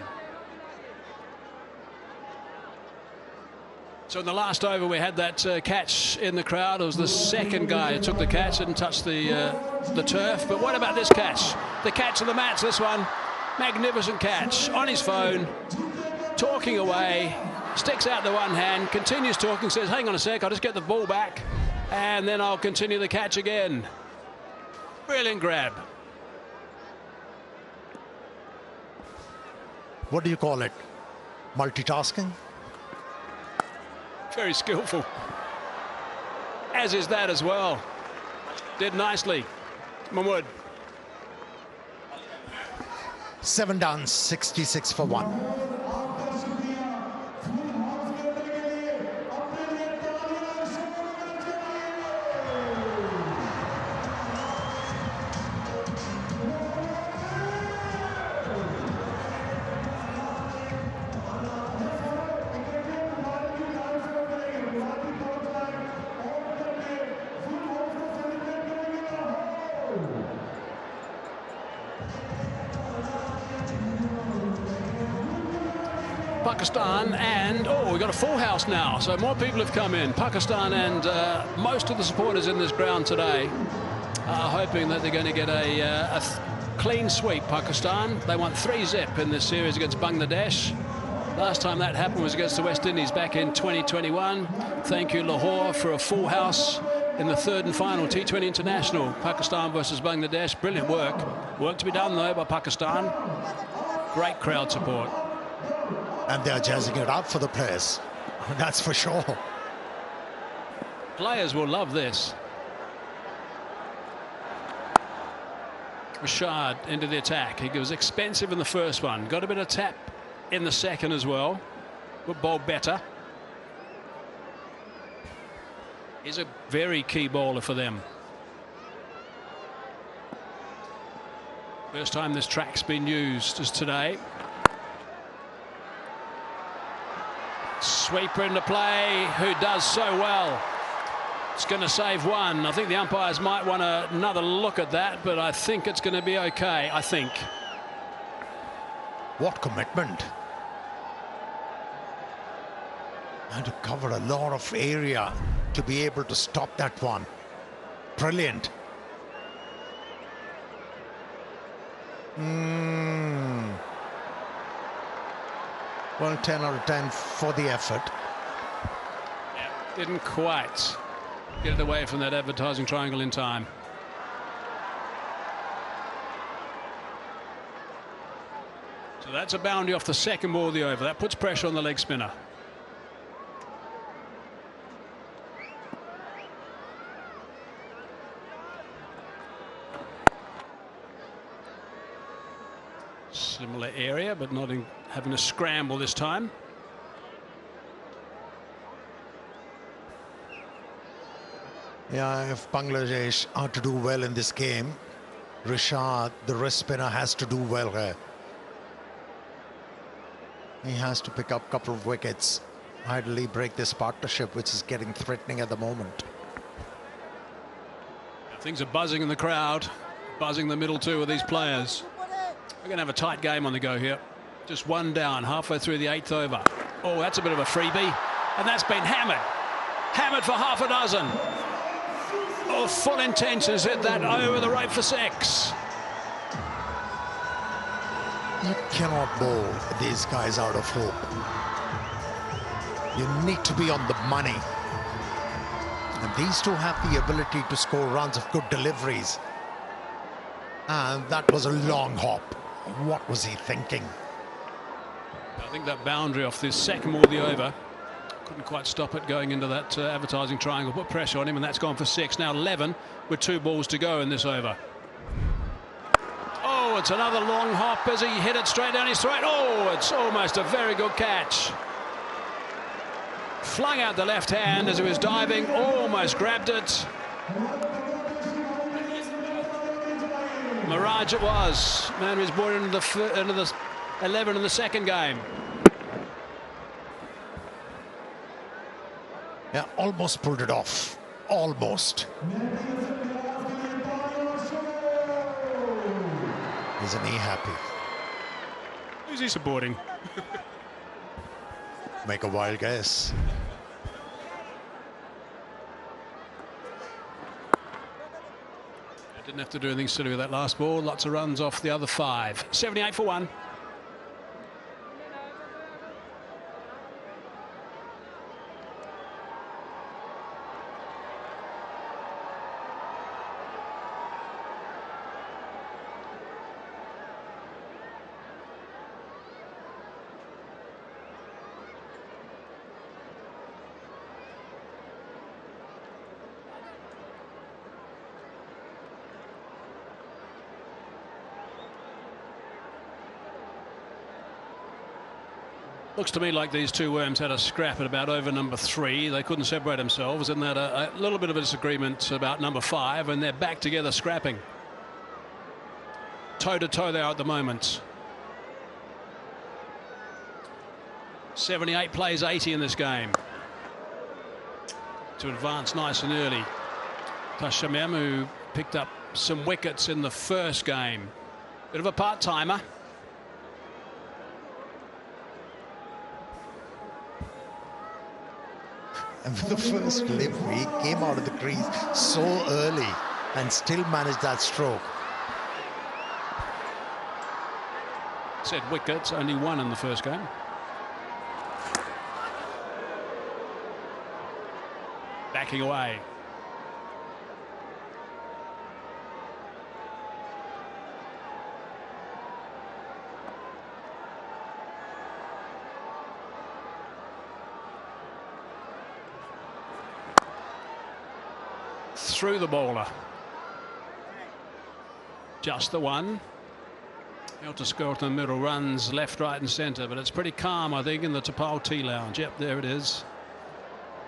So in the last over, we had that catch in the crowd. It was the second guy who took the catch, didn't touch the turf. But what about this catch? The catch of the match, this one. Magnificent catch. On his phone, talking away. Sticks out the one hand, continues talking, says, hang on a sec, I'll just get the ball back, and then I'll continue the catch again. Brilliant grab. What do you call it? Multitasking? Very skillful. As is that as well. Did nicely. Mahmood. 7 done, 66 for 1. Pakistan and, oh, we've got a full house now, so more people have come in. Pakistan and most of the supporters in this ground today are hoping that they're going to get a clean sweep. Pakistan, they won 3-0 in this series against Bangladesh. Last time that happened was against the West Indies back in 2021. Thank you, Lahore, for a full house in the third and final T20 International. Pakistan versus Bangladesh. Brilliant work. Work to be done, though, by Pakistan. Great crowd support. And they're jazzing it up for the players. That's for sure. Players will love this. Rashad into the attack. He was expensive in the first one. Got a bit of tap in the second as well. But bowled better. He's a very key bowler for them. First time this track's been used is today. Sweeper into play, who does so well. It's going to save one. I think the umpires might want another look at that, but I think it's going to be okay, I think. What commitment. And to cover a lot of area to be able to stop that one. Brilliant. Well, 10 out of 10 for the effort. Yeah, didn't quite get it away from that advertising triangle in time. So that's a boundary off the second ball of the over. That puts pressure on the leg spinner. Similar area, but not in having a scramble this time. Yeah, if Bangladesh are to do well in this game, Rashad, the wrist spinner, has to do well here. He has to pick up a couple of wickets, ideally break this partnership, which is getting threatening at the moment. Things are buzzing in the crowd, buzzing the middle two of these players. We're going to have a tight game on the go here. Just one down, halfway through the 8th over. Oh, that's a bit of a freebie. And that's been hammered. Hammered for half a dozen. Oh, full intentions hit that over the right for 6. You cannot bowl these guys out of hope. You need to be on the money. And these two have the ability to score runs of good deliveries. And that was a long hop. What was he thinking? I think that boundary off this second ball of the over couldn't quite stop it going into that advertising triangle. Put pressure on him, and that's gone for 6. Now 11 with 2 balls to go in this over. Oh, it's another long hop as he hit it straight down his throat. Oh, it's almost a very good catch. Flung out the left hand as he was diving, almost grabbed it. Mirage it was. Man was born into the 11 in the second game. Yeah, almost pulled it off. Almost. Isn't he happy? Who's he supporting? Make a wild guess. Didn't have to do anything silly with that last ball. Lots of runs off the other 5. 78 for 1. Looks to me like these two worms had a scrap at about over number 3. They couldn't separate themselves, and they had a little bit of a disagreement about number 5, and they're back together scrapping. Toe to toe they are at the moment. 78 plays 80 in this game. To advance nice and early. Tashamem, who picked up some wickets in the first game. Bit of a part-timer. And for the first delivery, he came out of the crease so early and still managed that stroke. Said wickets, only one in the first game. Backing away. Through the bowler. Just the one. Helter Skelter in the middle, runs left, right and centre, but it's pretty calm, I think, in the T20I lounge. Yep, there it is.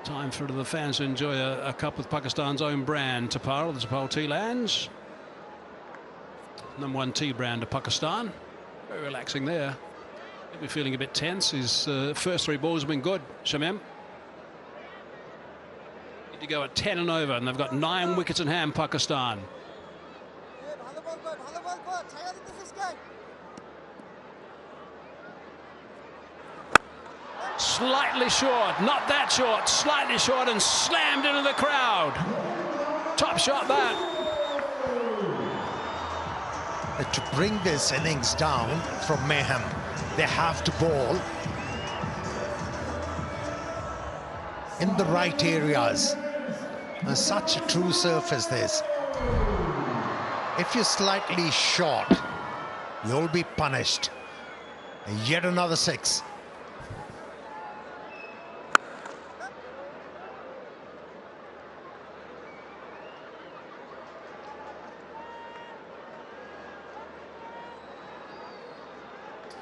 Time for the fans to enjoy a cup with Pakistan's own brand, Tapal, the T20I lounge. #1 tea brand of Pakistan. Very relaxing there. Maybe feeling a bit tense. His first 3 balls have been good, Shamim. Need to go at 10 and over, and they've got 9 wickets in hand, Pakistan. Slightly short, not that short, slightly short, and slammed into the crowd. Top shot that. To bring this innings down from mayhem, they have to bowl in the right areas. And such a true surface this. If you're slightly short, you'll be punished. And yet another 6.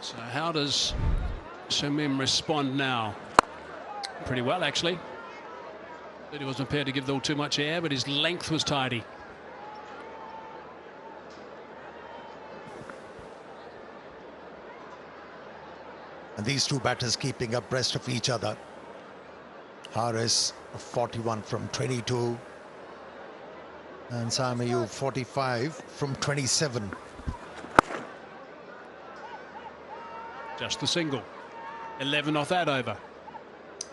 So how does Shamim respond now? Pretty well, actually. He wasn't prepared to give all too much air, but his length was tidy. And these 2 batters keeping abreast of each other. Haris 41 from 22 and Samayu 45 from 27. Just the single. 11 off that over.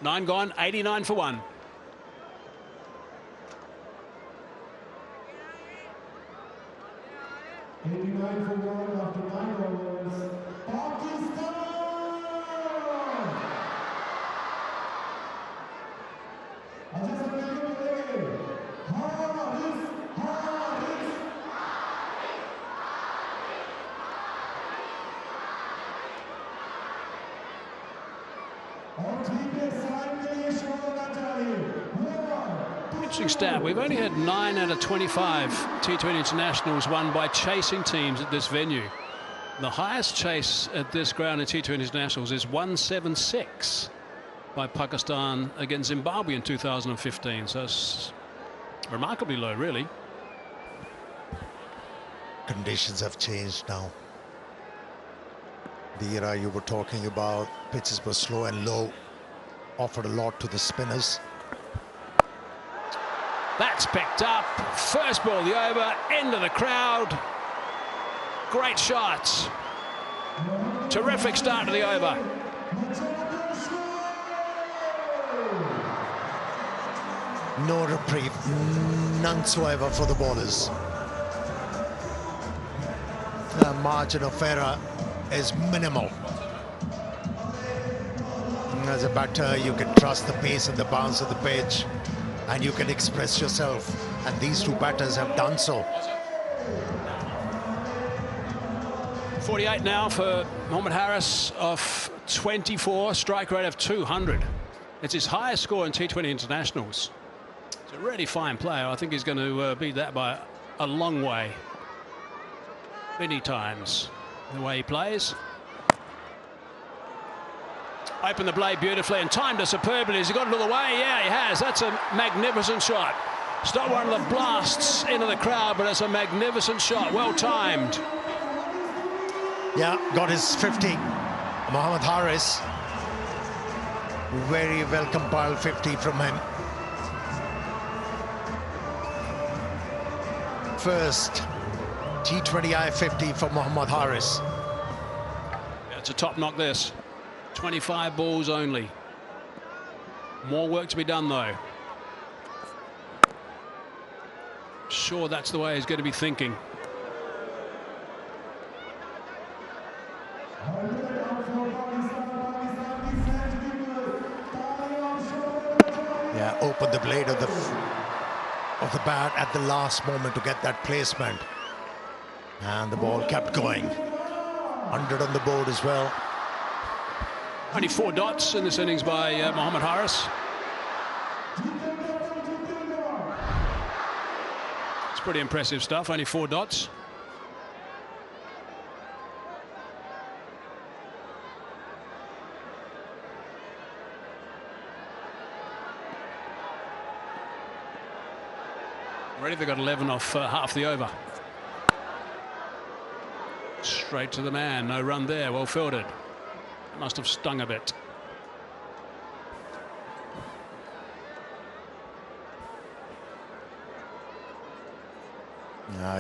9 gone, 89 for 1. Interesting stat. We've only had 9 out of 25 T20 internationals won by chasing teams at this venue. The highest chase at this ground in T20 internationals is 176 by Pakistan against Zimbabwe in 2015. So it's remarkably low, really. Conditions have changed now. The era you were talking about, pitches were slow and low, offered a lot to the spinners. That's picked up. First ball the over, end of the crowd. Great shots. Terrific start to the over. No reprieve, none whatsoever for the bowlers. The margin of error is minimal. As a batter, you can trust the pace and the bounce of the pitch, and you can express yourself, and these 2 batters have done so. 48 now for Mohammad Haris of 24, strike rate of 200. It's his highest score in T20 internationals. It's a really fine player. I think he's going to beat that by a long way. Many times, the way he plays. Opened the blade beautifully and timed it superbly. Has he got it all the way? Yeah, he has. That's a magnificent shot. It's not one of the blasts into the crowd, but it's a magnificent shot. Well timed. Yeah, got his 50. Mohammad Haris. Very well compiled 50 from him. First T20I 50 for Mohammad Haris. It's a top knock, this. 25 balls only. More work to be done, though. Sure, that's the way he's going to be thinking. Yeah, open the blade of the bat at the last moment to get that placement. And the ball kept going. 100 on the board as well. Only 4 dots in this innings by Mohammad Haris. It's pretty impressive stuff, only 4 dots. Already they've got 11 off half the over. Straight to the man, no run there, well fielded. Must have stung a bit.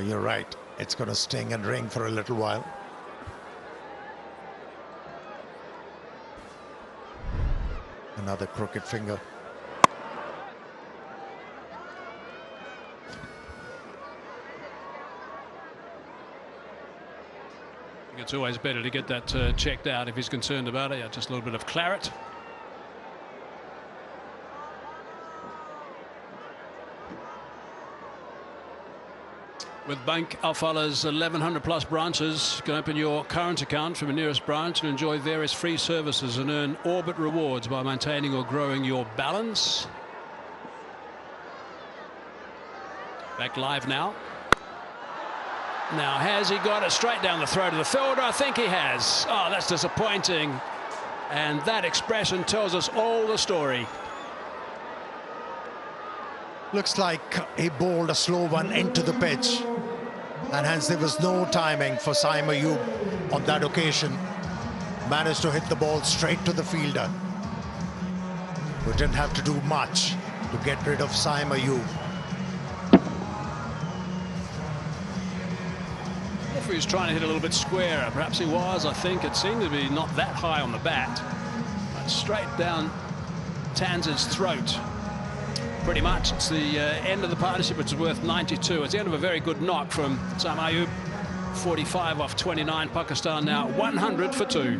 You're right. It's going to sting and ring for a little while. Another crooked finger. It's always better to get that checked out if he's concerned about it. Yeah, just a little bit of claret. With Bank Alfala's 1,100 plus branches, you can open your current account from your nearest branch and enjoy various free services and earn Orbit rewards by maintaining or growing your balance. Back live now. Now, has he got it straight down the throat of the fielder? I think he has. Oh, that's disappointing. And that expression tells us all the story. Looks like he bowled a slow one into the pitch. And hence there was no timing for Saim Ayub on that occasion. Managed to hit the ball straight to the fielder. We didn't have to do much to get rid of Saim Ayub. He was trying to hit a little bit squarer. Perhaps he was. I think it seemed to be not that high on the bat. But straight down Tanz's throat. Pretty much. It's the end of the partnership. It's worth 92. It's the end of a very good knock from Saim Ayub. 45 off 29. Pakistan now 100 for 2.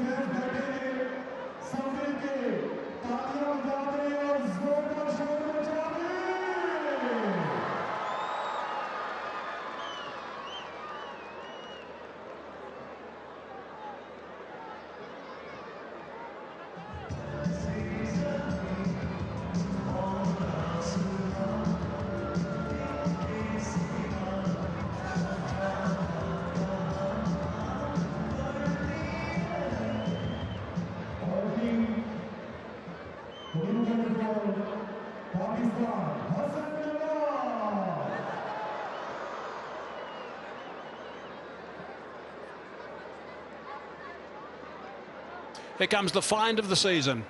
Here comes the find of the season.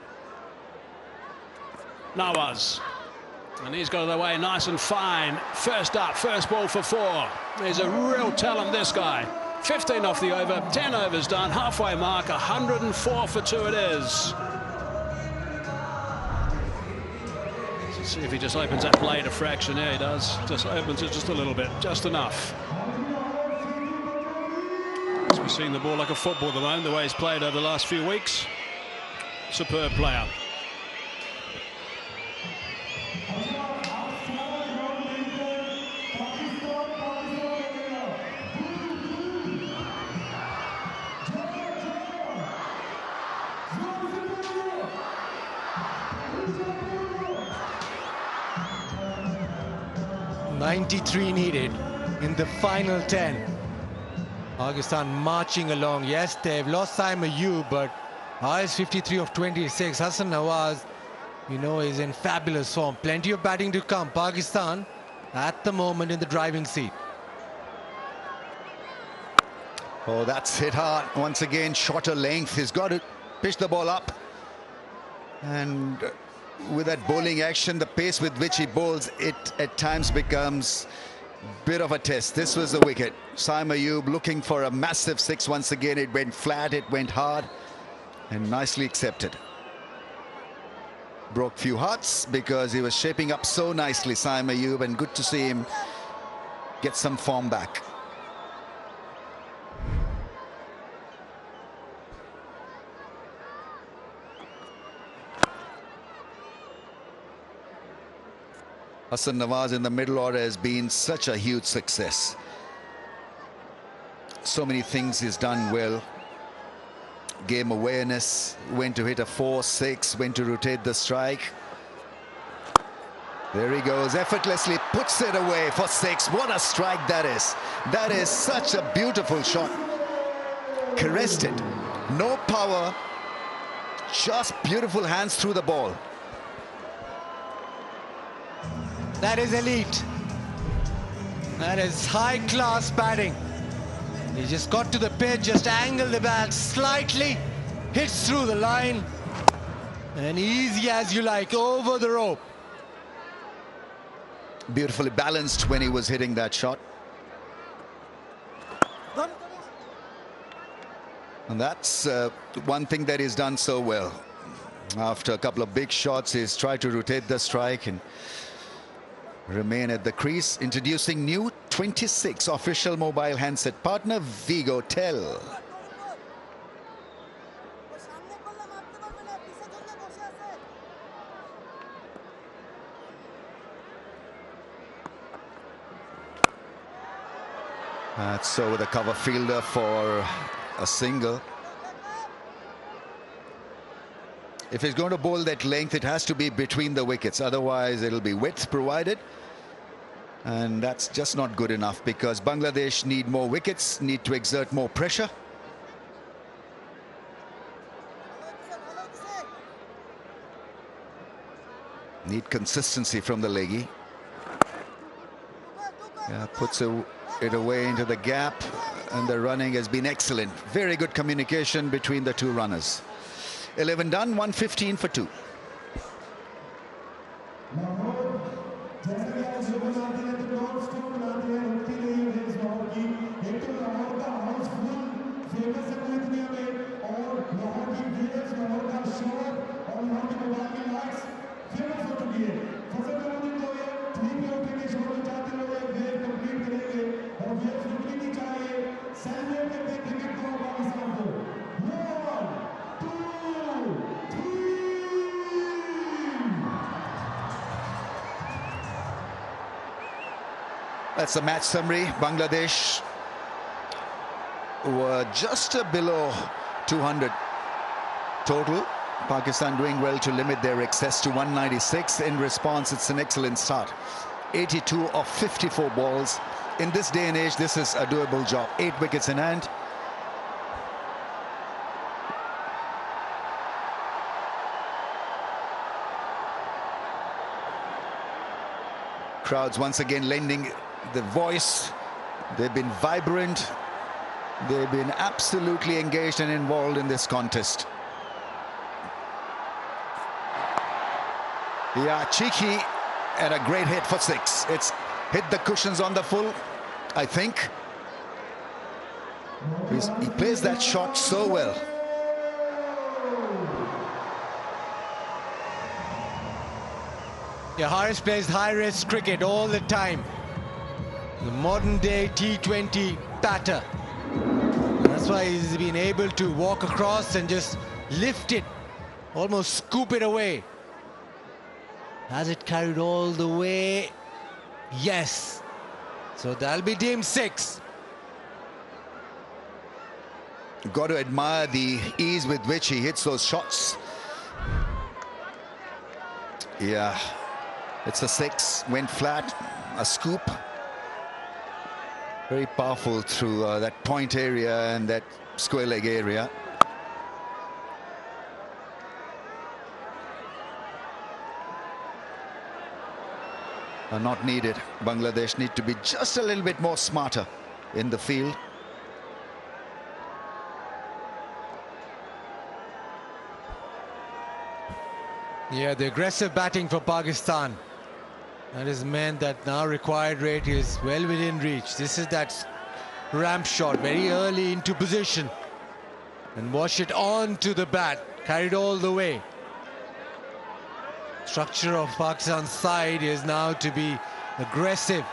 Nawaz. And he's got it away nice and fine. First up, first ball for 4. He's a real talent, this guy. 15 off the over, 10 overs done, halfway mark, 104 for 2 it is. Let's see if he just opens that blade a fraction. Yeah, he does. Just opens it just a little bit, just enough. We're seeing the ball like a football at the moment, the way he's played over the last few weeks. Superb player. .93 needed in the final 10. Pakistan marching along. Yes, they've lost Saim Ayub, but is 53 of 26. Hassan Nawaz, you know, is in fabulous form. Plenty of batting to come. Pakistan at the moment in the driving seat. Oh, that's hit hard. Once again, shorter length. He's got to pitch the ball up. And with that bowling action, the pace with which he bowls, it at times becomes bit of a test. This was the wicket. Saim Ayub looking for a massive 6 once again. It went flat, it went hard, and nicely accepted. Broke few hearts because he was shaping up so nicely, Saim Ayub, and good to see him get some form back. Hassan Nawaz in the middle order has been such a huge success. So many things he's done well. Game awareness, when to hit a 4-6, when to rotate the strike. There he goes, effortlessly puts it away for 6. What a strike that is. That is such a beautiful shot. Caressed it. No power, just beautiful hands through the ball. That is elite. That is high-class batting. He just got to the pitch, just angled the bat slightly, hits through the line, and easy as you like, over the rope. Beautifully balanced when he was hitting that shot. And that's one thing that he's done so well. After a couple of big shots, he's tried to rotate the strike and remain at the crease. Introducing new 26 official mobile handset partner, Vigo Tel. That's over the cover fielder for a single. If he's going to bowl that length, it has to be between the wickets. Otherwise, it'll be width provided. And that's just not good enough because Bangladesh need more wickets, need to exert more pressure. Need consistency from the leggy. Yeah, puts it away into the gap, and the running has been excellent. Very good communication between the two runners. 11 done, 115 for 2. That's the match summary. Bangladesh were just below 200 total. Pakistan doing well to limit their excess to 196. In response, it's an excellent start. 82 of 54 balls. In this day and age, this is a doable job. 8 wickets in hand. Crowds once again lending the voice. They've been vibrant. They've been absolutely engaged and involved in this contest. Yeah, cheeky and a great hit for 6. It's hit the cushions on the full, I think. He plays that shot so well. Yeah, Haris plays high-risk cricket all the time. The modern-day T20 batter. That's why he's been able to walk across and just lift it, almost scoop it away. Has it carried all the way? Yes. So that'll be deemed 6. Got to admire the ease with which he hits those shots. Yeah, it's a 6, went flat, a scoop. Very powerful through that point area and that square leg area. Are not needed. Bangladesh need to be just a little bit more smarter in the field. Yeah, the aggressive batting for Pakistan. That has meant that now required rate is well within reach. This is that ramp shot, very early into position. And wash it on to the bat, carried all the way. Structure of Pakistan's side is now to be aggressive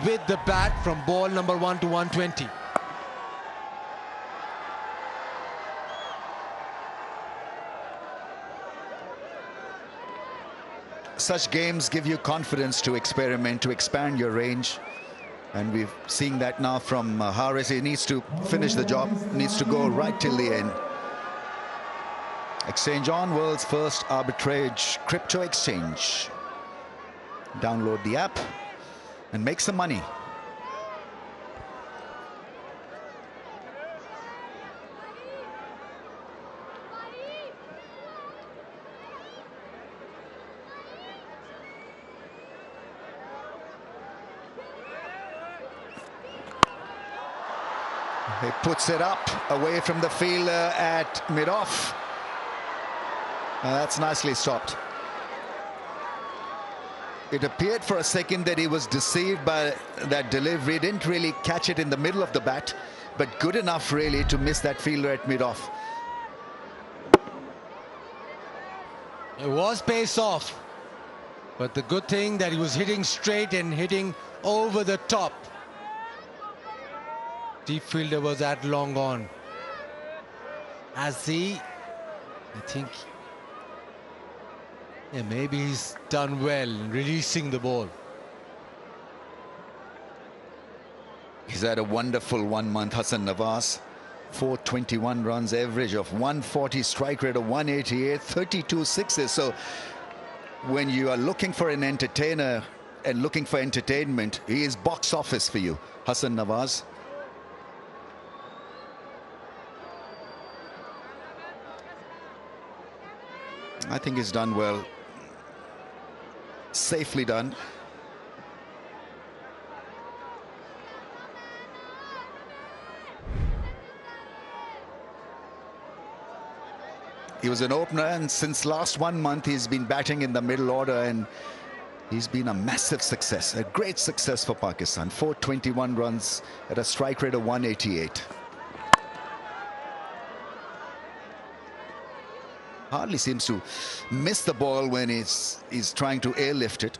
with the bat from ball number 1 to 120. Such games give you confidence to experiment, to expand your range. And we've seen that now from Haris. He needs to finish the job, needs to go right till the end. Exchange on, world's first arbitrage crypto exchange. Download the app and make some money. He puts it up away from the fielder at mid-off. That's nicely stopped. It appeared for a second that he was deceived by that delivery. Didn't really catch it in the middle of the bat, but good enough really to miss that fielder at mid-off. It was pace off, but the good thing that he was hitting straight and hitting over the top. Deep fielder was that long on. I think, yeah, maybe he's done well in releasing the ball. He's had a wonderful 1 month, Hassan Nawaz. 421 runs, average of 140, strike rate of 188, 32 sixes. So when you are looking for an entertainer and looking for entertainment, he is box office for you, Hassan Nawaz. I think he's done well. Safely done. He was an opener, and since last 1 month he's been batting in the middle order, and he's been a massive success, a great success for Pakistan. 421 runs at a strike rate of 188. Hardly seems to miss the ball when he's trying to airlift it.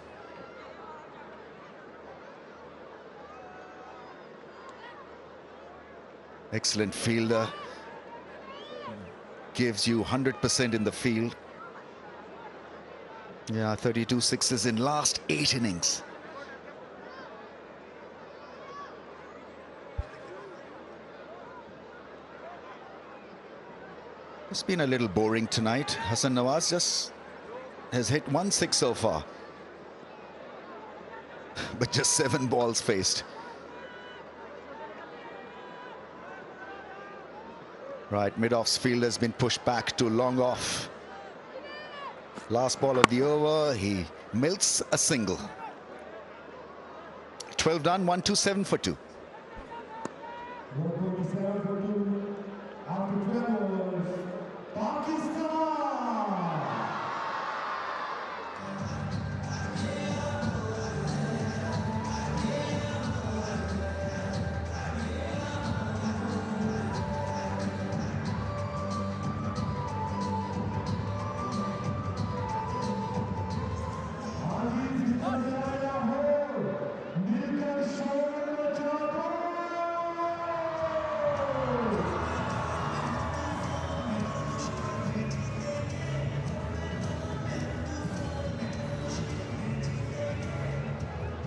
Excellent fielder. Gives you 100% in the field. Yeah, 32 sixes in last 8 innings. It's been a little boring tonight. Hassan Nawaz just has hit 1 6 so far. But just 7 balls faced. Right, mid-off's field has been pushed back to long off. Last ball of the over, he milks a single. 12 done, 127 for 2.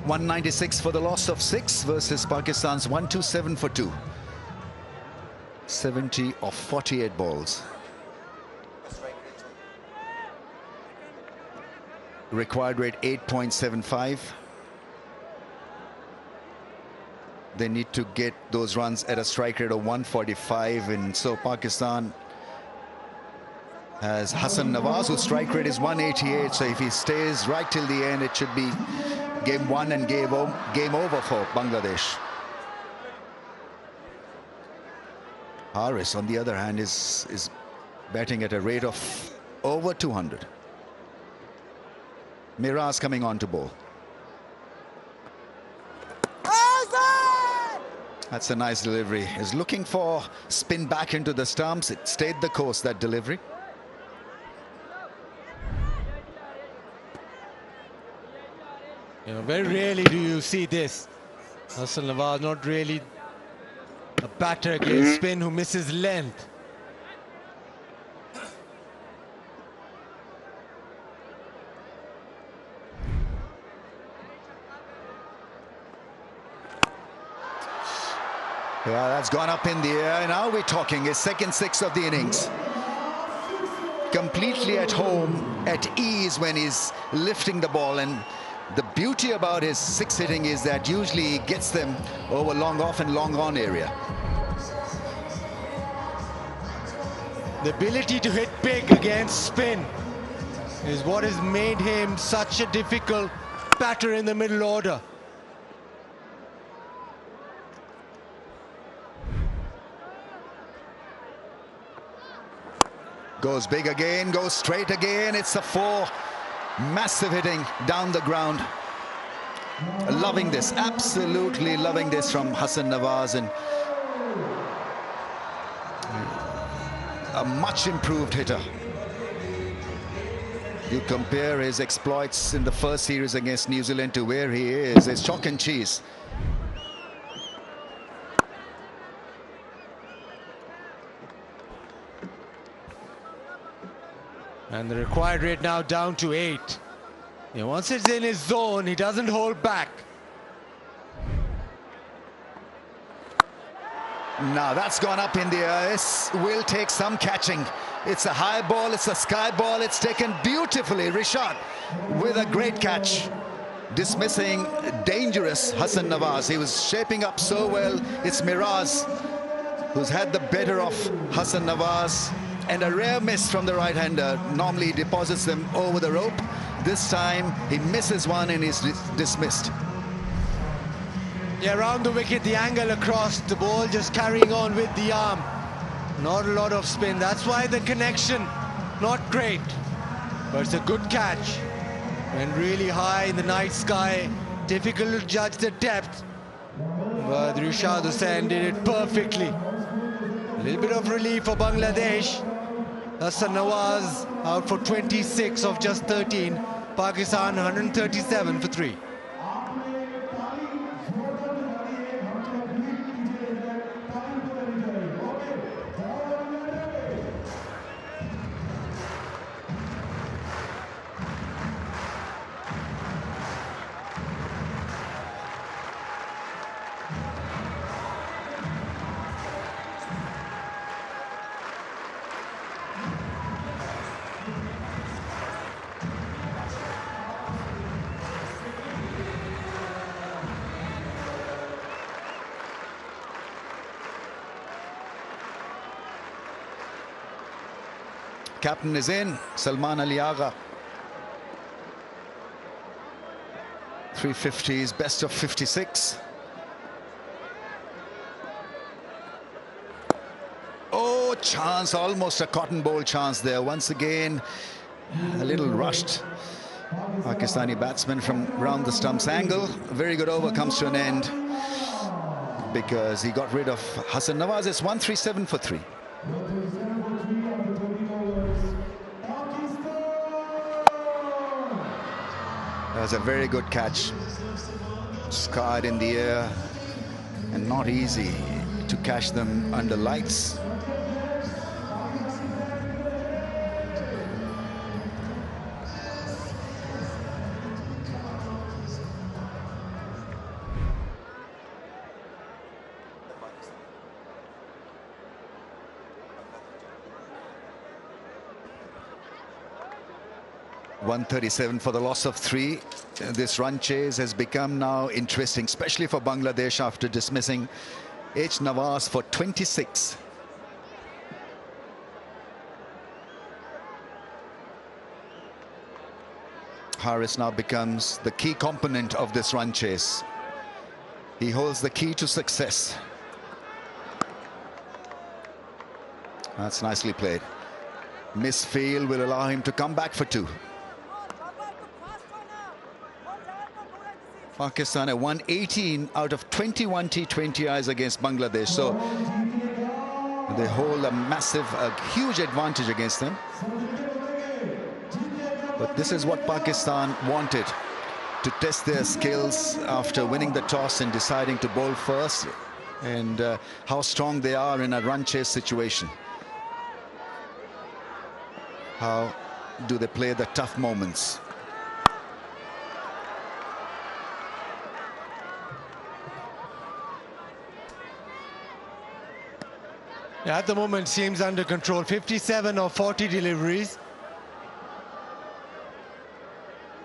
.196 for the loss of 6 versus Pakistan's 127 for 2. 70 of 48 balls. Required rate 8.75. They need to get those runs at a strike rate of 145, and so Pakistan has Hassan Nawaz, whose strike rate is 188. So if he stays right till the end, it should be game 1 and game over for Bangladesh. Haris, on the other hand, is batting at a rate of over 200. Miraz coming on to bowl. That's a nice delivery. Is looking for spin back into the stumps. It stayed the course, that delivery. You know, very rarely do you see this. Arslan Nawaz not really a batter against spin who misses length. Yeah, that's gone up in the air. Now we're talking his second six of the innings. Completely at home, at ease when he's lifting the ball. And the beauty about his six hitting is that usually he gets them over long off and long on area. The ability to hit big against spin is what has made him such a difficult batter in the middle order. Goes big again, goes straight again. It's a four. Massive hitting down the ground. Loving this, absolutely loving this from Arslan Nawaz, and a much improved hitter. You compare his exploits in the first series against New Zealand to where he is, it's chalk and cheese. And the required rate now down to 8. Once it's in his zone, he doesn't hold back. Now that's gone up in the air. This will take some catching. It's a high ball, it's a sky ball. It's taken beautifully. Rishad with a great catch. Dismissing dangerous Arslan Nawaz. He was shaping up so well. It's Miraz who's had the better of Arslan Nawaz. And a rare miss from the right-hander. Normally he deposits them over the rope. This time he misses one and is dismissed. Yeah, around the wicket, the angle across, the ball just carrying on with the arm. Not a lot of spin. That's why the connection not great. But it's a good catch. And really high in the night sky. Difficult to judge the depth. But Rishad Hussain did it perfectly. A little bit of relief for Bangladesh. Arslan Nawaz out for 26 of just 13. Pakistan 137 for 3. Captain is in, Salman Ali Agha. 350s, best of 56. Oh, chance, almost a cotton bowl chance there. Once again, a little rushed. Pakistani batsman from round the stumps angle. A very good over comes to an end because he got rid of Arslan Nawaz. It's 137 for 3. That was a very good catch. Scarred in the air and not easy to catch them under lights. .137 for the loss of 3. This run chase has become now interesting, especially for Bangladesh after dismissing H. Nawaz for 26. Haris now becomes the key component of this run chase. He holds the key to success. That's nicely played. Misfield will allow him to come back for 2. Pakistan at 118 out of 21 T20Is against Bangladesh. So they hold a massive, huge advantage against them. But this is what Pakistan wanted. to test their skills after winning the toss and deciding to bowl first, and how strong they are in a run chase situation. How do they play the tough moments? Yeah, at the moment seems under control. 57 of 40 deliveries.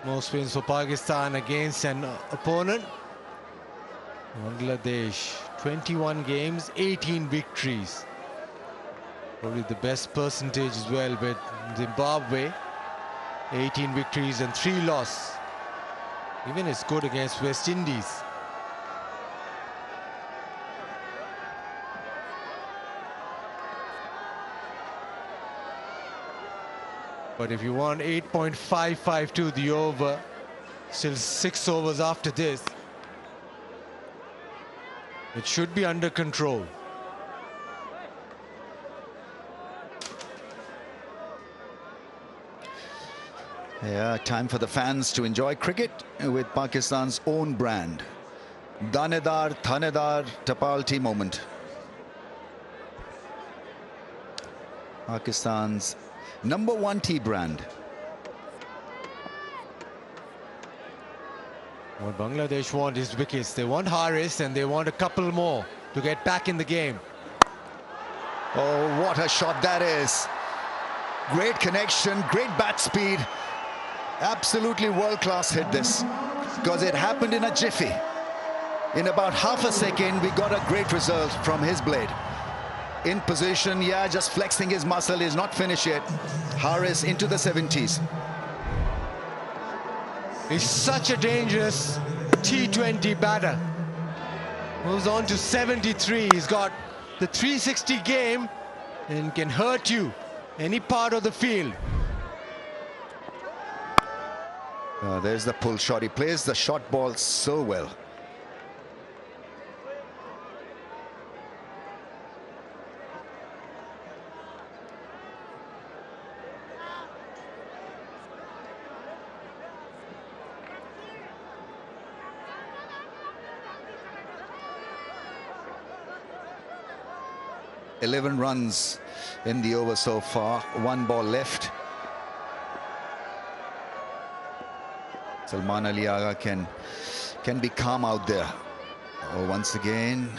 Most wins for Pakistan against an opponent. Bangladesh, 21 games, 18 victories. Probably the best percentage as well with Zimbabwe. 18 victories and 3 losses. Even it's good against West Indies. But if you want 8.552 the over, still 6 overs after this, it should be under control. Yeah, time for the fans to enjoy cricket with Pakistan's own brand. Danedar, Thanedar, Tapal tea moment. Pakistan's #1 tea brand. What Bangladesh want is wickets. They want Haris and they want a couple more to get back in the game. Oh, what a shot that is. Great connection, great bat speed. Absolutely world-class hit this, because it happened in a jiffy. In about half a second, we got a great result from his blade. In position, yeah, just flexing his muscle. He's not finished yet. Haris into the 70s. He's such a dangerous T20 batter. Moves on to 73. He's got the 360 game and can hurt you any part of the field. There's the pull shot. He plays the short ball so well. $11 runs in the over so far. 1 ball left. Salman Ali Agha can be calm out there. Oh, once again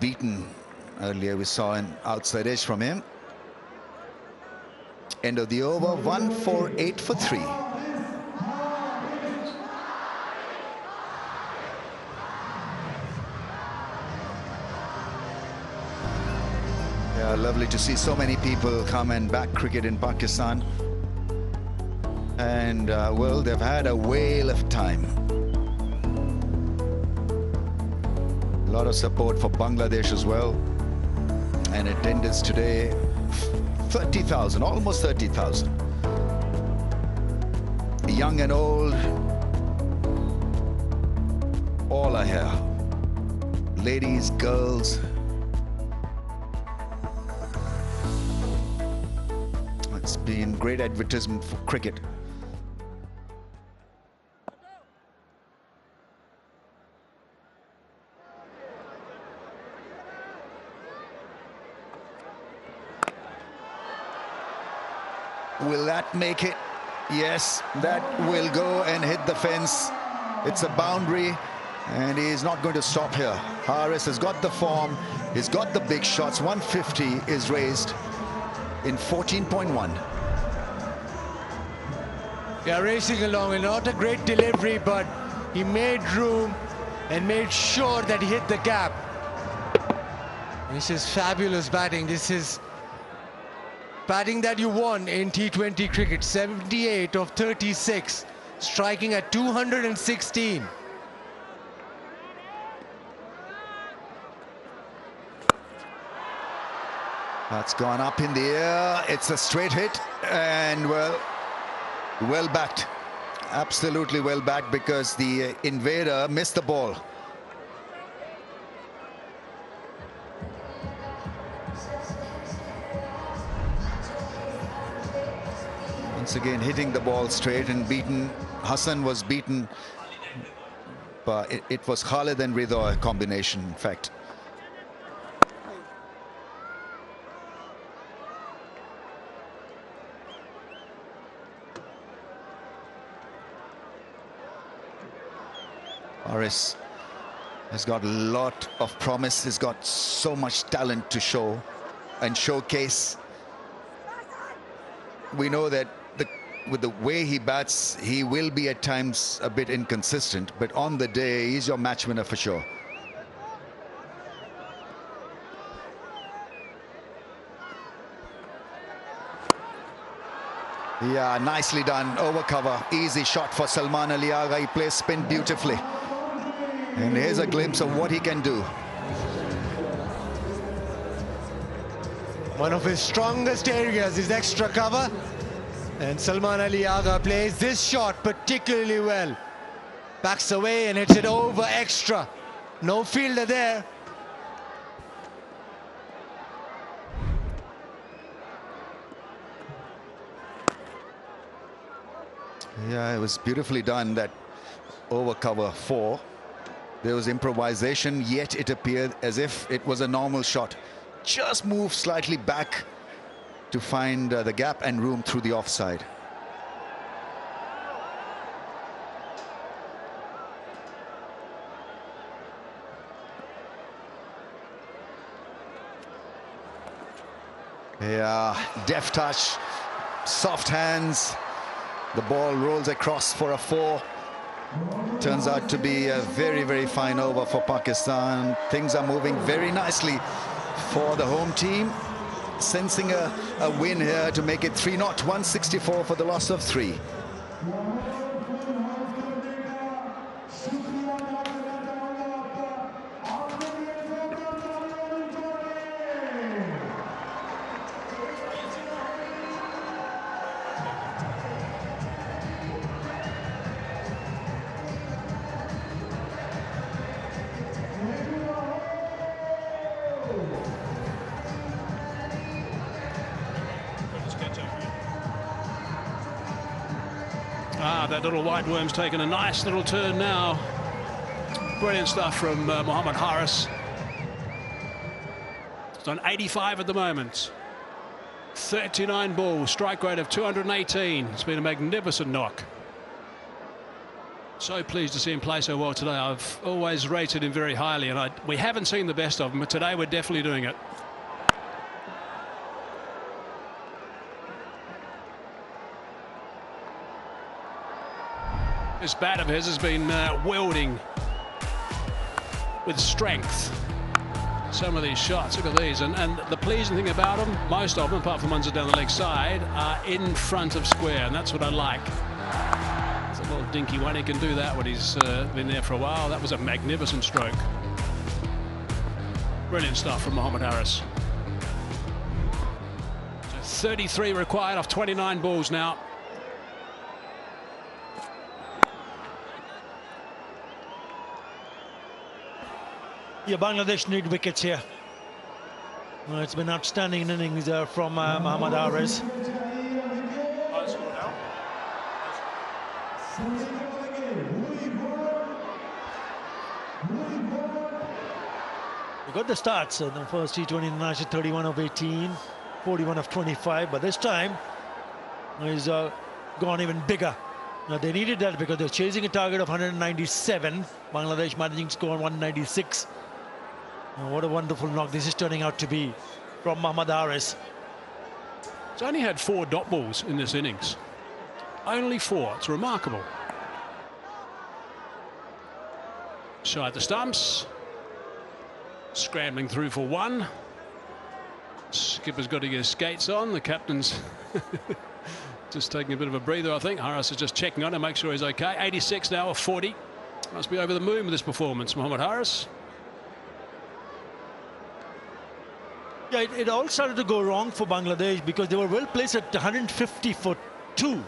beaten. Earlier we saw an outside edge from him. End of the over. 1 for 8 for 3. Yeah, lovely to see so many people come and back cricket in Pakistan. And well, they've had a whale of time. A lot of support for Bangladesh as well. And attendance today, 30,000, almost 30,000. Young and old, all are here. Ladies, girls. It's been great advertisement for cricket. Will that make it? Yes, that will go and hit the fence. It's a boundary, and he's not going to stop here. Haris has got the form. He's got the big shots. 150 is raised in 14.1. Yeah, racing along, and not a great delivery, but he made room and made sure that he hit the gap. This is fabulous batting. This is batting that you won in T20 cricket. 78 of 36, striking at 216. That's gone up in the air. It's a straight hit, and well backed. Absolutely well backed, because the invader missed the ball. Once again hitting the ball straight and beaten. Hassan was beaten, but it was Khalid and Ridha combination, in fact. Aris has got a lot of promise. He's got so much talent to show and showcase. We know that with the way he bats, he will be at times a bit inconsistent, but on the day, he's your match winner for sure. Yeah, nicely done. Over cover. Easy shot for Salman Ali Agha. He plays spin beautifully. And here's a glimpse of what he can do. One of his strongest areas is extra cover. And Salman Ali Agha plays this shot particularly well. Backs away and hits it over extra. No fielder there. Yeah, it was beautifully done, that over cover 4. There was improvisation, yet it appeared as if it was a normal shot. Just moved slightly back to find the gap and room through the offside. Yeah, deft touch, soft hands. The ball rolls across for a 4. Turns out to be a very, very fine over for Pakistan. Things are moving very nicely for the home team. Sensing a win here to make it 3-0, 164 for the loss of 3. That little white worm's taken a nice little turn now. Brilliant stuff from Mohammad Haris. It's on 85 at the moment. 39 balls, strike rate of 218. It's been a magnificent knock. So pleased to see him play so well today. I've always rated him very highly, and we haven't seen the best of him, but today we're definitely doing it. This bat of his has been wielding with strength. Some of these shots, look at these, and the pleasing thing about them, most of them, apart from ones that are down the leg side, are in front of square, and that's what I like. It's a little dinky one. He can do that when he's been there for a while. That was a magnificent stroke. Brilliant stuff from Mohammad Haris. So 33 required off 29 balls now. Yeah, Bangladesh need wickets here. It's been outstanding innings from Mohammad Haris. We got the stats. The first T20 international, 31 of 18, 41 of 25, but this time he's gone even bigger. Now they needed that because they're chasing a target of 197. Bangladesh managing to score 196. What a wonderful knock this is turning out to be from Mohammad Haris. He's only had 4 dot balls in this innings. Only 4. It's remarkable. Side the stumps. Scrambling through for 1. Skipper's got to get his skates on. The captain's just taking a bit of a breather, I think. Haris is just checking on him, make sure he's okay. 86 now of 40. Must be over the moon with this performance, Mohammad Haris. Yeah, it all started to go wrong for Bangladesh because they were well placed at 150 for 2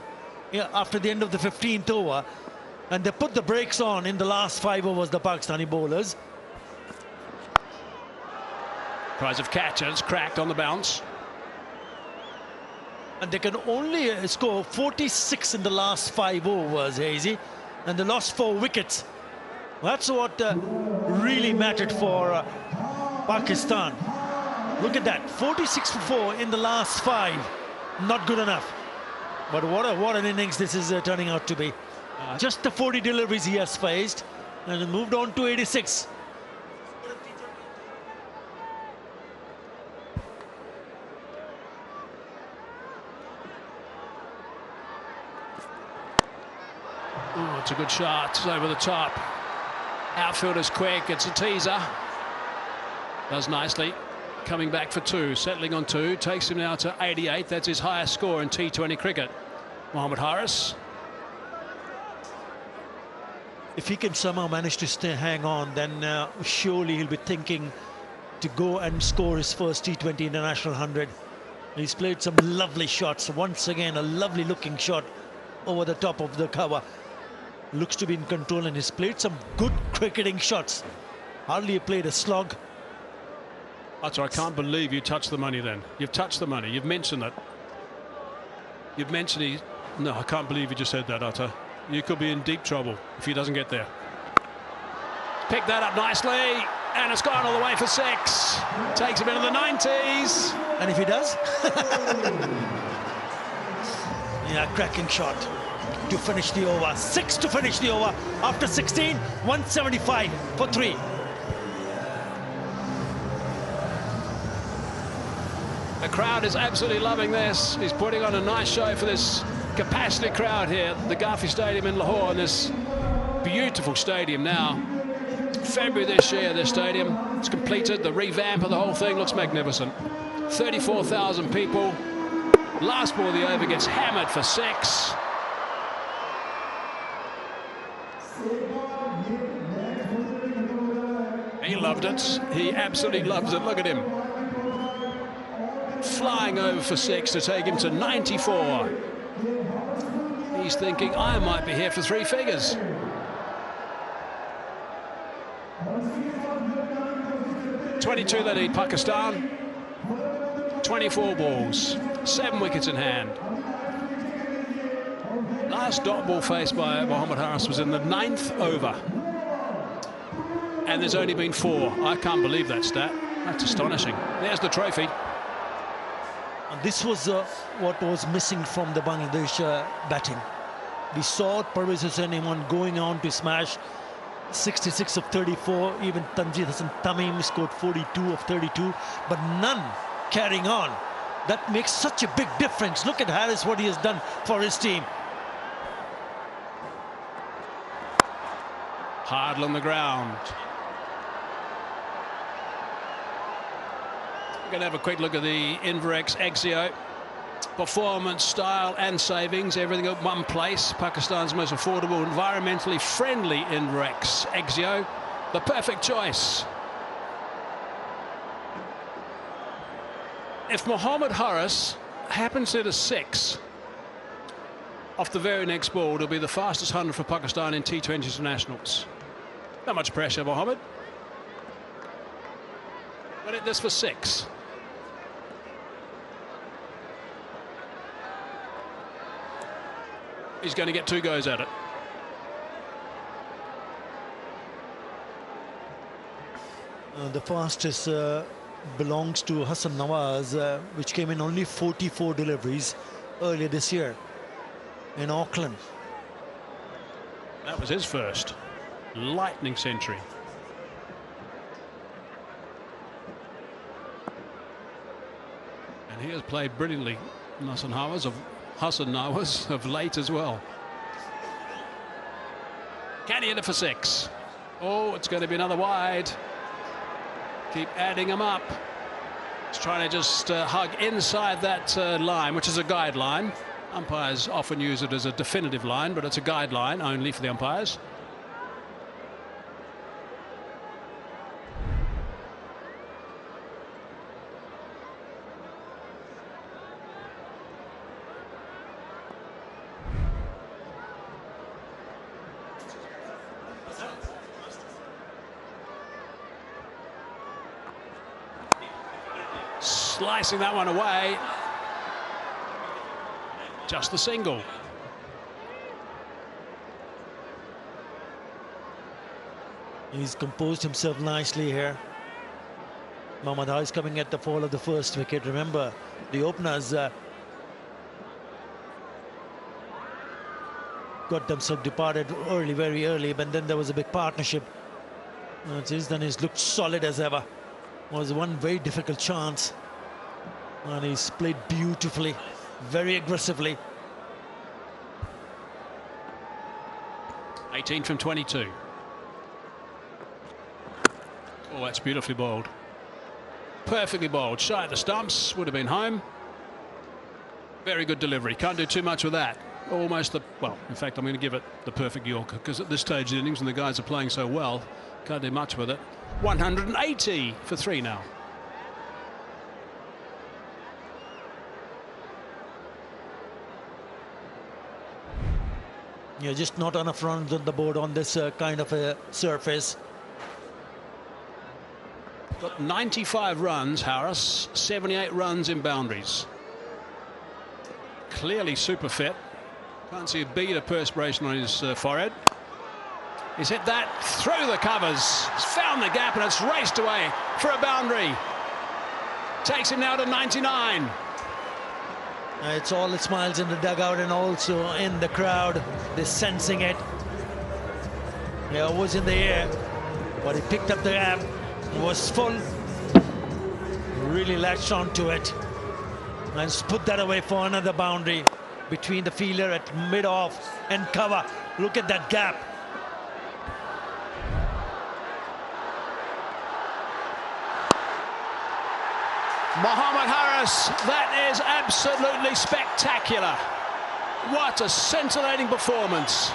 after the end of the 15th over, and they put the brakes on in the last 5 overs, the Pakistani bowlers. Prize of catches cracked on the bounce. And they can only score 46 in the last 5 overs, Hazy. And they lost 4 wickets. That's what really mattered for Pakistan. Look at that, 46 for 4 in the last 5. Not good enough. But what an innings this is turning out to be. Just the 40 deliveries he has faced, and moved on to 86. Oh, it's a good shot. It's over the top. Outfielder's quick. It's a teaser. Does nicely. Coming back for 2. Settling on 2. Takes him now to 88. That's his highest score in T20 cricket. Mohammad Haris. If he can somehow manage to hang on, then surely he'll be thinking to go and score his first T20 international 100. He's played some lovely shots. Once again, a lovely looking shot over the top of the cover. Looks to be in control, and he's played some good cricketing shots. Hardly played a slog. Atta, I can't believe you touched the money then. You've touched the money. You've mentioned it. You've mentioned he... No, I can't believe you just said that, Atta. You could be in deep trouble if he doesn't get there. Picked that up nicely, and it's gone all the way for 6. Takes him into the 90s. And if he does? Yeah, cracking shot to finish the over. 6 to finish the over. After 16, 175 for 3. The crowd is absolutely loving this. He's putting on a nice show for this capacity crowd here, the Garfi Stadium in Lahore, in this beautiful stadium now. February this year, this stadium. It's completed. The revamp of the whole thing looks magnificent. 34,000 people. Last ball of the over gets hammered for 6. He loved it. He absolutely loves it. Look at him. Flying over for 6 to take him to 94. He's thinking, I might be here for 3 figures. .22 they need, Pakistan. 24 balls, 7 wickets in hand. Last dot ball faced by Mohammad Haris was in the 9th over. And there's only been 4. I can't believe that stat. That's astonishing. There's the trophy. And this was what was missing from the Bangladesh batting. We saw Parvez Hussain going on to smash 66 of 34. Even Tanjeed Hassan Tamim scored 42 of 32, but none carrying on. That makes such a big difference. Look at Haris, what he has done for his team. Hardle on the ground. We're going to have a quick look at the Inverex Exio. Performance, style and savings, everything at one place. Pakistan's most affordable, environmentally friendly Inverex Exio. The perfect choice. If Mohammad Haris happens to hit a 6 off the very next ball, it'll be the fastest 100 for Pakistan in T20 internationals. Not much pressure, Mohammad. But hit this for 6. He's going to get 2 goes at it. The fastest belongs to Hassan Nawaz, which came in only 44 deliveries earlier this year in Auckland. That was his first lightning century. And he has played brilliantly, Hassan Nawaz of late as well. Can he hit it for 6? Oh, it's going to be another wide. Keep adding them up. He's trying to just hug inside that line, which is a guideline. Umpires often use it as a definitive line, but it's a guideline only for the umpires. Slicing that one away. Just the single. He's composed himself nicely here. Mohammad Haris coming at the fall of the first wicket. Remember, the openers got themselves departed early, very early, but then there was a big partnership. Since then he's looked solid as ever. Was one very difficult chance, and he's played beautifully, very aggressively. 18 from 22. Oh, that's beautifully bowled. Perfectly bowled. Shy of the stumps, would have been home. Very good delivery. Can't do too much with that. Almost the, well, in fact, I'm going to give it the perfect Yorker, because at this stage of the innings, when the guys are playing so well, can't do much with it. 180 for 3 now. Yeah, just not enough runs on the board on this kind of a surface. Got 95 runs, Harris, 78 runs in boundaries. Clearly super fit. Can't see a bead of perspiration on his forehead. He's hit that through the covers. He's found the gap and it's raced away for a boundary. Takes him now to 99. It's all the smiles in the dugout and also in the crowd. They're sensing it. Yeah, it was in the air, but he picked up the gap. It was full. Really latched onto it and put that away for another boundary between the fielder at mid-off and cover. Look at that gap. Mohammad Haris, that is absolutely spectacular. What a scintillating performance.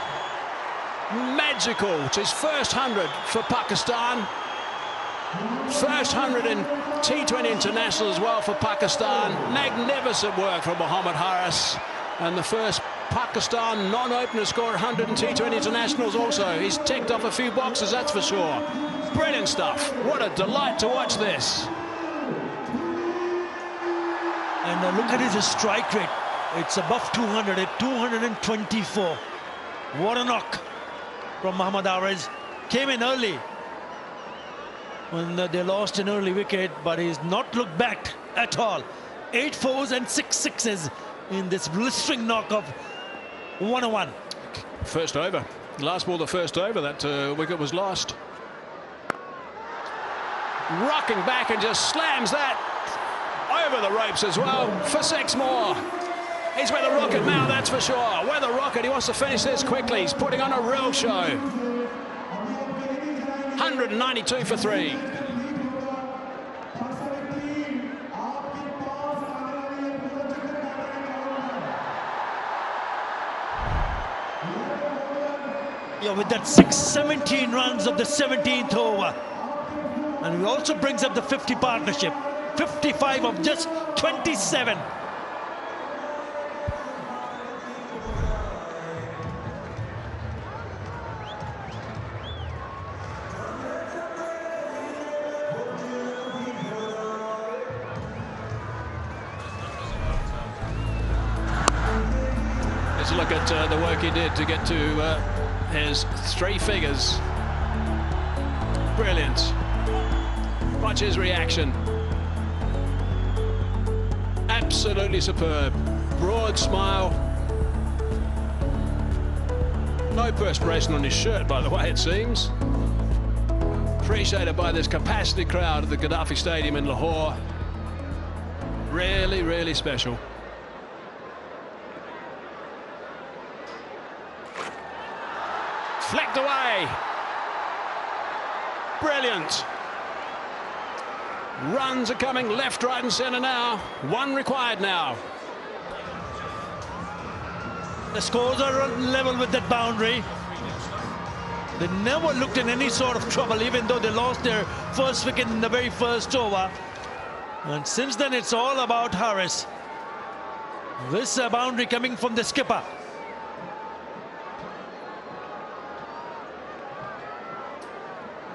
Magical. It's his first 100 for Pakistan. First 100 in T20 International as well for Pakistan. Magnificent work from Mohammad Haris. And the first Pakistan non-opener score 100 in T20 Internationals also. He's ticked off a few boxes, that's for sure. Brilliant stuff. What a delight to watch this. And look at his strike rate. It's above 200 at 224. What a knock from Mohammad Haris. Came in early when they lost an early wicket, but he's not looked back at all. 8 fours and 6 sixes in this blistering knock of 101. First over. Last ball, the first over, that wicket was lost. Rocking back and just slams that over the ropes as well for 6 more. He's with a rocket now, that's for sure. With a rocket, he wants to finish this quickly. He's putting on a real show. 192 for 3. Yeah, with that 17 runs of the 17th over. And he also brings up the 50 partnership. 55 of just 27. Let's look at the work he did to get to his 3 figures. Brilliant. Watch his reaction. Absolutely superb. Broad smile. No perspiration on his shirt, by the way, it seems. Appreciated by this capacity crowd at the Gaddafi Stadium in Lahore. Really, really special. Flicked away. Brilliant. Runs are coming left, right and centre now. 1 required now. The scores are level with that boundary. They never looked in any sort of trouble, even though they lost their first wicket in the very first over. And since then, it's all about Haris. This boundary coming from the skipper.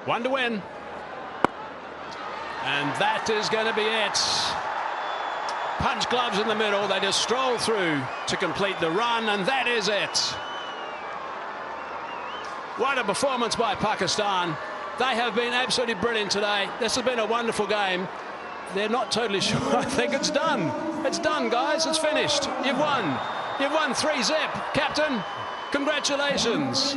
One to win. And that is going to be it. Punch gloves in the middle. They just stroll through to complete the run, and that is it. What a performance by Pakistan. They have been absolutely brilliant today. This has been a wonderful game. They're not totally sure. I think it's done. It's done, guys. It's finished. You've won. You've won 3-zip. Captain, congratulations.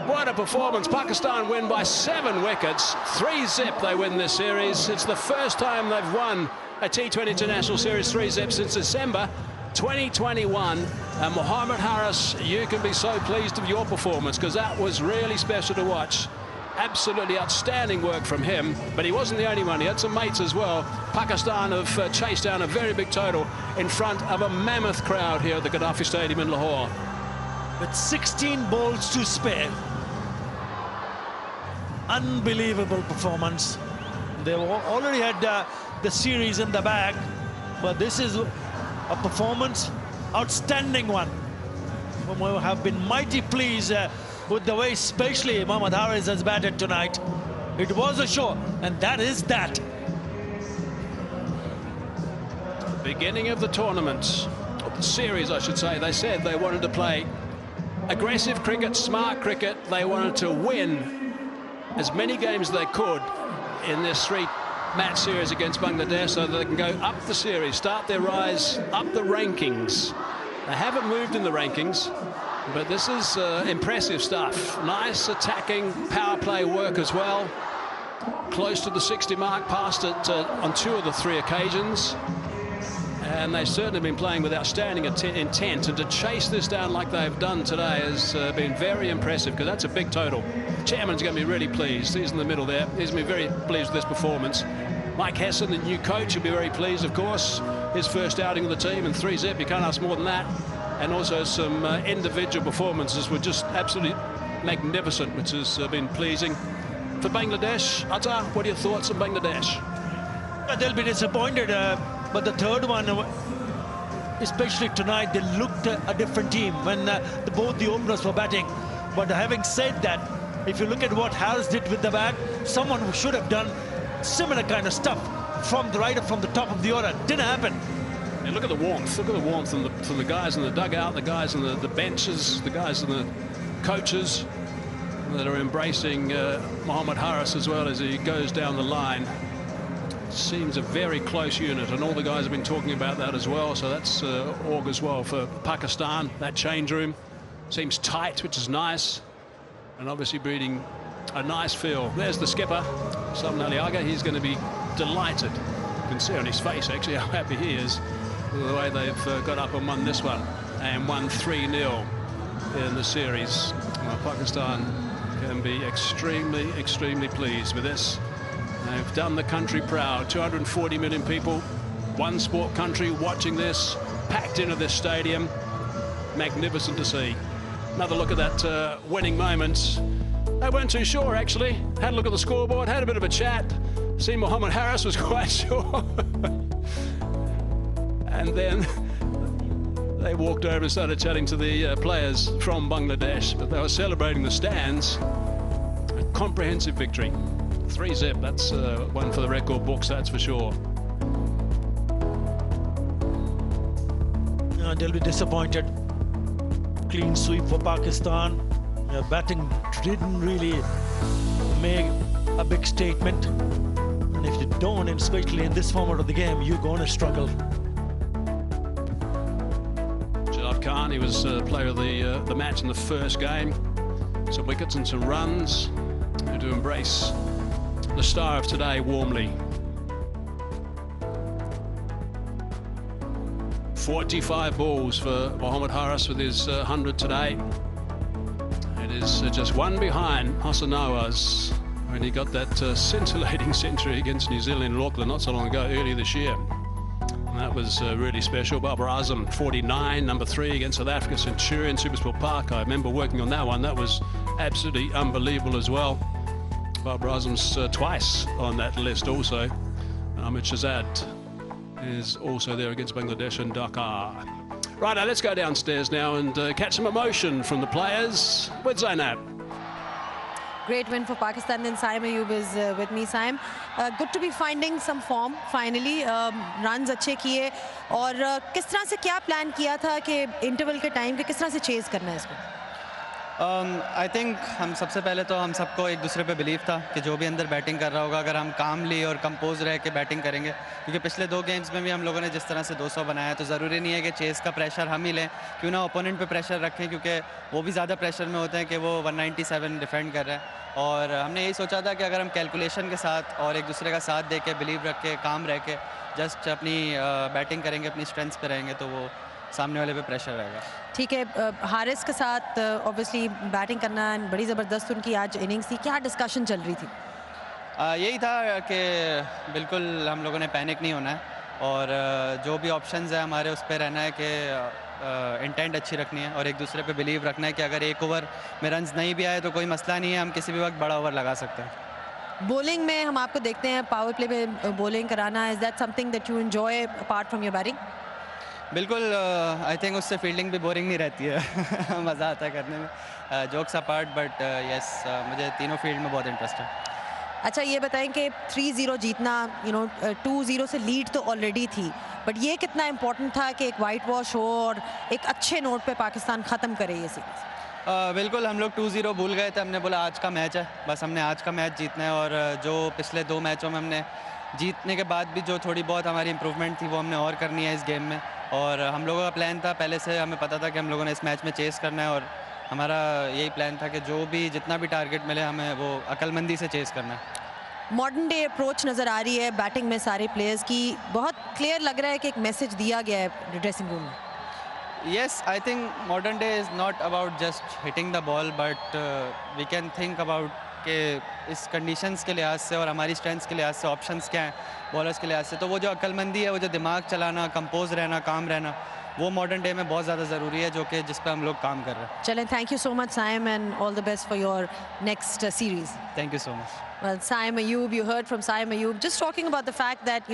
What a performance. Pakistan win by 7 wickets. 3-zip they win this series. It's the first time they've won a T20 International Series 3-zip since December 2021. And Mohammad Haris, you can be so pleased with your performance because that was really special to watch. Absolutely outstanding work from him, but he wasn't the only one. He had some mates as well. Pakistan have chased down a very big total in front of a mammoth crowd here at the Gaddafi Stadium in Lahore. With 16 balls to spare. Unbelievable performance. They already had the series in the bag, but this is a performance, outstanding one. We have been mighty pleased with the way especially Mohammad Haris has batted tonight. It was a show, and that is that. Beginning of the tournament, of the series I should say, they said they wanted to play aggressive cricket, smart cricket. They wanted to win as many games as they could in this 3-match series against Bangladesh so that they can go up the series, start their rise up the rankings. They haven't moved in the rankings, but this is impressive stuff. Nice attacking power play work as well. Close to the 60 mark, passed it on 2 of the 3 occasions. And they've certainly been playing with outstanding intent, and to chase this down like they've done today has been very impressive, because that's a big total. The chairman's going to be really pleased. He's in the middle there. He's going to be very pleased with this performance. Mike Hesson, the new coach, will be very pleased, of course. His first outing with the team in 3-zip, you can't ask more than that. And also some individual performances were just absolutely magnificent, which has been pleasing. For Bangladesh, Atta, what are your thoughts on Bangladesh? They'll be disappointed, but the third one, especially tonight, they looked a different team when both the openers were batting. But having said that, if you look at what Haris did with the bat, someone who should have done similar kind of stuff from the top of the order. Didn't happen. And look at the warmth. Look at the warmth from the guys in the dugout, the guys in the benches, the guys in the coaches that are embracing Mohammad Haris as well as he goes down the line. Seems a very close unit, and all the guys have been talking about that as well, so that's augurs well for Pakistan. That change room seems tight, which is nice, and obviously breeding a nice feel. There's the skipper, Arslan Ash. He's going to be delighted. You can see on his face actually how happy he is with the way they've got up and won this one, and won 3-0 in the series. Well, Pakistan can be extremely, extremely pleased with this. They've done the country proud. 240 million people, one sport country watching this, packed into this stadium. Magnificent to see. Another look at that winning moment. They weren't too sure, actually. Had a look at the scoreboard, had a bit of a chat. See, Mohammad Haris was quite sure. And then they walked over and started chatting to the players from Bangladesh, but they were celebrating the stands. A comprehensive victory. 3-zip, that's one for the record books, that's for sure. They'll be disappointed. Clean sweep for Pakistan. Batting didn't really make a big statement. And if you don't, especially in this format of the game, you're going to struggle. Khan, he was player of the match in the first game. Some wickets and some runs. To embrace the star of today warmly. 45 balls for Mohammad Haris with his 100 today. It is just one behind Hassan Nawaz when he got that scintillating century against New Zealand in Auckland not so long ago, earlier this year. And that was really special. Babar Azam, 49, number 3 against South Africa, Centurion, Supersport Park. I remember working on that one. That was absolutely unbelievable as well. Babar Azam's twice on that list also. Ahmed Shahzad is also there against Bangladesh and Dhaka. Right, now let's go downstairs now and catch some emotion from the players with Zainab. Great win for Pakistan. Then Saim Ayub is with me. Saim, good to be finding some form finally. Runs अच्छे किए और किस तरह से क्या plan किया था कि interval के time के किस तरह से chase करना है इसको? आई थिंक हम सबसे पहले तो हम सबको एक दूसरे पे बिलीव था कि जो भी अंदर बैटिंग कर रहा होगा, अगर हम कामली और कंपोज रह के बैटिंग करेंगे, क्योंकि पिछले 2 गेम्स में भी हम लोगों ने जिस तरह से 200 बनाया, तो ज़रूरी नहीं है कि चेस का प्रेशर हम ही लें, क्यों ना ओपोनेंट पे प्रेशर रखें, क्योंकि वो भी ज़्यादा प्रेशर में होते हैं कि वो 197 डिफेंड कर रहे हैं। और हमने यही सोचा था कि अगर हम कैलकुलेशन के साथ और एक दूसरे का साथ दे के, बिलीव रख के, काम रह के जस्ट अपनी बैटिंग करेंगे, अपनी स्ट्रेंथ्स पे रहेंगे, तो वो सामने वाले पे प्रेशर रहेगा। ठीक है, हारिस के साथ ऑब्वियसली बैटिंग करना बड़ी ज़बरदस्त उनकी आज इनिंग्स थी, क्या डिस्कशन चल रही थी? यही था कि बिल्कुल हम लोगों ने पैनिक नहीं होना है और जो भी ऑप्शंस है हमारे उस पर रहना है कि इंटेंट अच्छी रखनी है और एक दूसरे पे बिलीव रखना है कि अगर एक ओवर में रन्स नहीं भी आए तो कोई मसला नहीं है, हम किसी भी वक्त बड़ा ओवर लगा सकते हैं। बॉलिंग में हम आपको देखते हैं पावर प्ले में बॉलिंग कराना, is that something that you enjoy apart from your batting? बिल्कुल, आई थिंक उससे फील्डिंग भी बोरिंग नहीं रहती है मज़ा आता है करने में, जोक्स अपार्ट, बट यस मुझे तीनों फील्ड में बहुत इंटरेस्ट है। अच्छा ये बताएं कि 3-0 जीतना, 2-0 से लीड तो ऑलरेडी थी, बट ये कितना इम्पोर्टेंट था कि एक वाइट वॉश हो और एक अच्छे नोट पे पाकिस्तान ख़त्म करे ये सीरीज़? बिल्कुल, हम लोग 2-0 भूल गए थे, हमने बोला आज का मैच है, बस हमने आज का मैच जीतना है और जो पिछले 2 मैचों में हमने जीतने के बाद भी जो थोड़ी बहुत हमारी इंप्रूवमेंट थी वो हमने और करनी है इस गेम में। और हम लोगों का प्लान था, पहले से हमें पता था कि हम लोगों ने इस मैच में चेस करना है और हमारा यही प्लान था कि जो भी जितना भी टारगेट मिले हमें वो अक्लमंदी से चेस करना है। मॉडर्न डे अप्रोच नज़र आ रही है बैटिंग में सारे प्लेयर्स की, बहुत क्लियर लग रहा है कि एक मैसेज दिया गया है ड्रेसिंग रूम में। Yes, I think modern day is not about just hitting the ball, but we can think about कि इस कंडीशंस के लिहाज से और हमारी स्ट्रेंथ्स के लिहाज से ऑप्शंस क्या हैं बॉलर्स के लिहाज से, तो वो जो अक्लमंदी है, वो जो दिमाग चलाना, कंपोज रहना, काम रहना, वो मॉडर्न डे में बहुत ज़्यादा ज़रूरी है, जो कि जिस पे हम लोग काम कर रहे हैं। चलें, thank you so much Saim and all the best for your next series. Thank you so much. Well, Saim Ayub, you heard from Saim Ayub, just talking about the fact that,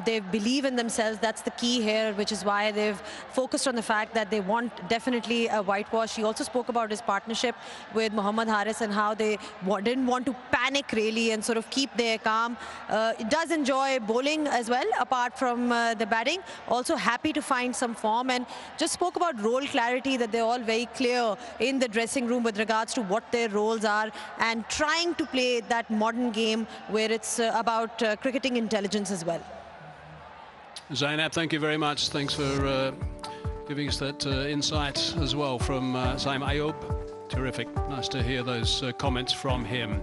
they believe in themselves. That's the key here, which is why they've focused on the fact that they want definitely a whitewash. He also spoke about his partnership with Mohammad Haris and how they didn't want to panic really and sort of keep their calm. It does enjoy bowling as well, apart from the batting. Also happy to find some form, and just spoke about role clarity, that they're all very clear in the dressing room with regards to what their roles are and trying to play that modern game where it's about cricketing intelligence as well. Zainab, thank you very much. Thanks for giving us that insight as well from Saim Ayub. Terrific. Nice to hear those comments from him.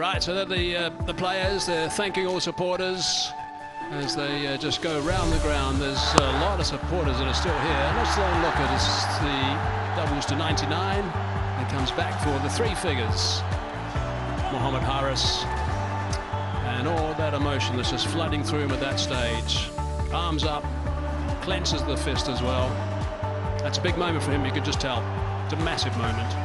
Right, so the players, they're thanking all supporters as they just go round the ground. There's a lot of supporters that are still here. Let's have a look at the doubles to 99. It comes back for the 3 figures. Mohammad Haris, and all that emotion that's just flooding through him at that stage. Arms up, clenches the fist as well. That's a big moment for him, you could just tell. It's a massive moment.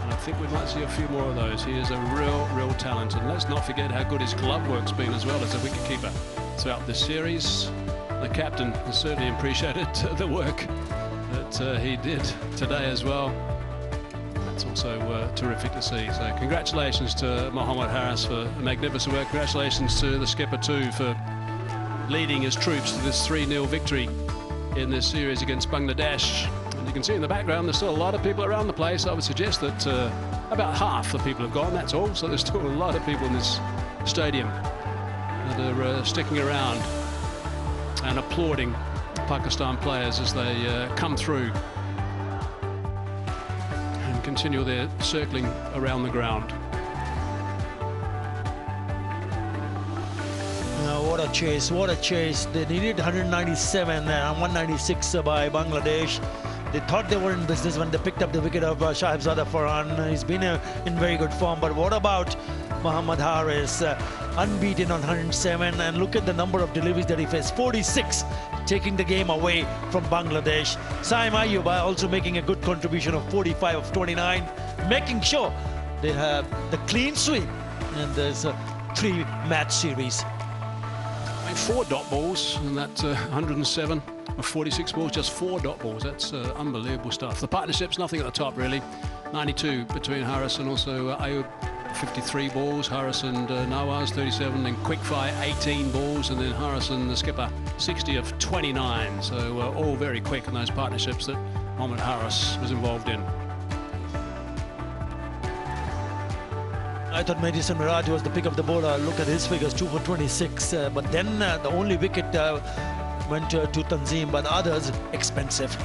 And I think we might see a few more of those. He is a real talent. And let's not forget how good his glove work's been as well as a wicketkeeper throughout this series. The captain has certainly appreciated the work that he did today as well. It's also terrific to see. So congratulations to Mohammad Haris for magnificent work. Congratulations to the skipper too for leading his troops to this 3-0 victory in this series against Bangladesh. And you can see in the background there's still a lot of people around the place. I would suggest that about half the people have gone, that's all. So there's still a lot of people in this stadium that are sticking around and applauding Pakistan players as they come through and continue their circling around the ground. What a chase, what a chase. They needed 197 and 196 by Bangladesh. They thought they were in business when they picked up the wicket of Shahibzada Farhan. He's been in very good form, but what about Mohammad Haris? Unbeaten on 107, and look at the number of deliveries that he faced, 46, taking the game away from Bangladesh. Saim Ayub also making a good contribution of 45 of 29, making sure they have the clean sweep, and there's a 3-match series. 4 dot balls, and that 107 of 46 balls, just 4 dot balls. That's unbelievable stuff. The partnership's nothing at the top really. 92 between Harris and also Ayub. 53 balls, Harris and Nawaz 37, and Quickfire 18 balls, and then Harris and the skipper 60 of 29. So all very quick in those partnerships that Mohammad Harris was involved in. I thought Madison Miraj was the pick of the bowler. Look at his figures, 2 for 26. But then the only wicket went to Tanzim, but others expensive.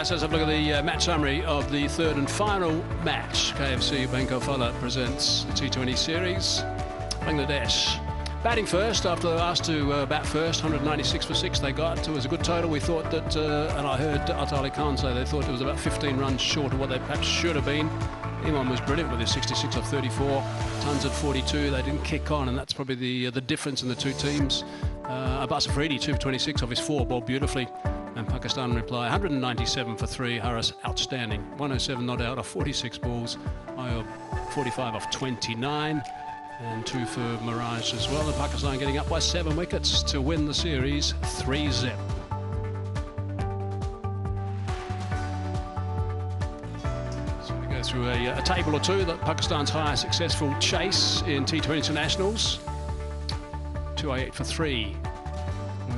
Let's have a look at the match summary of the third and final match. KFC Bankofala presents the T20 series. Bangladesh batting first after they were asked to bat first. 196 for 6 they got. It was a good total. We thought that, and I heard Atali Khan say they thought it was about 15 runs short of what they perhaps should have been. Imam was brilliant with his 66 off 34. Tons at 42. They didn't kick on, and that's probably the difference in the two teams. Abbas Afridi 2 for 26 off his 4, bowled beautifully. And Pakistan reply 197 for 3. Harris outstanding. 107 not out of 46 balls. Ayub 45 off 29. And 2 for Miraj as well. And Pakistan getting up by 7 wickets to win the series 3-0. So we go through a table or two. That Pakistan's highest successful chase in T20 internationals. 208 for 3.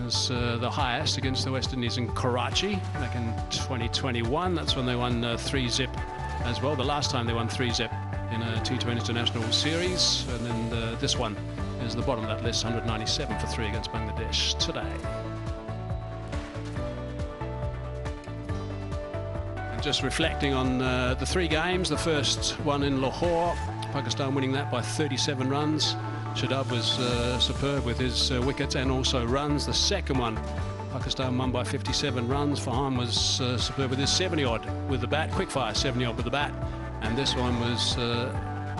Was the highest against the West Indies in Karachi back in 2021. That's when they won 3-0 as well. The last time they won 3-0 in a T20 international series. And then this one is the bottom of that list, 197 for 3 against Bangladesh today. And just reflecting on the 3 games, the first one in Lahore, Pakistan winning that by 37 runs. Shadab was superb with his wickets and also runs. The second one, Pakistan won by 57 runs. Farhan was superb with his 70-odd with the bat. Quickfire 70-odd with the bat. And this one was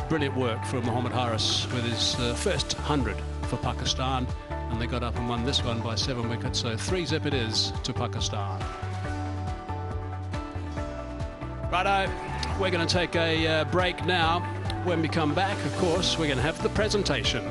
brilliant work from Mohammad Harris with his first 100 for Pakistan. And they got up and won this one by 7 wickets. So 3-0 it is to Pakistan. Righto, we're going to take a break now. When we come back, of course, we're going to have the presentation.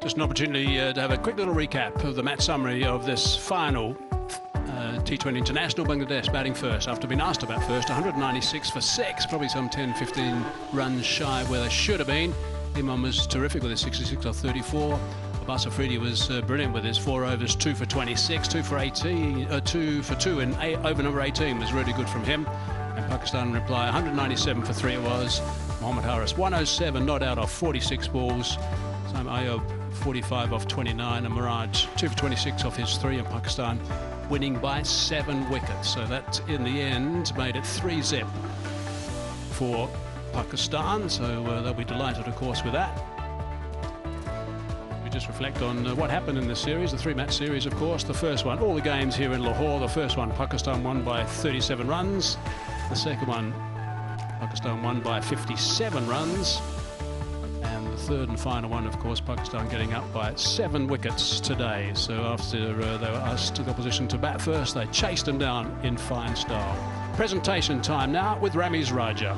Just an opportunity to have a quick little recap of the match summary of this final T20 International. Bangladesh batting first after being asked about first. 196 for 6, probably some 10-15 runs shy where they should have been. Imam was terrific with his 66 off 34. Abbas Afridi was brilliant with his 4 overs, 2 for 26, 2 for 18, 2 for 2 and over number 18 was really good from him. And Pakistan in reply, 197 for 3 it was. Mohammad Haris 107 not out off 46 balls. Same Ayub 45 off 29 and Murad 2 for 26 off his 3, and Pakistan winning by 7 wickets. So that in the end made it 3-0 for Pakistan. So they'll be delighted, of course, with that. We just reflect on what happened in this series, the 3-match series, of course. The first one, all the games here in Lahore. The first one, Pakistan won by 37 runs. The second one, Pakistan won by 57 runs. And the third and final one, of course, Pakistan getting up by 7 wickets today. So after they were asked the opposition to bat first, they chased them down in fine style. Presentation time now with Ramiz Raja.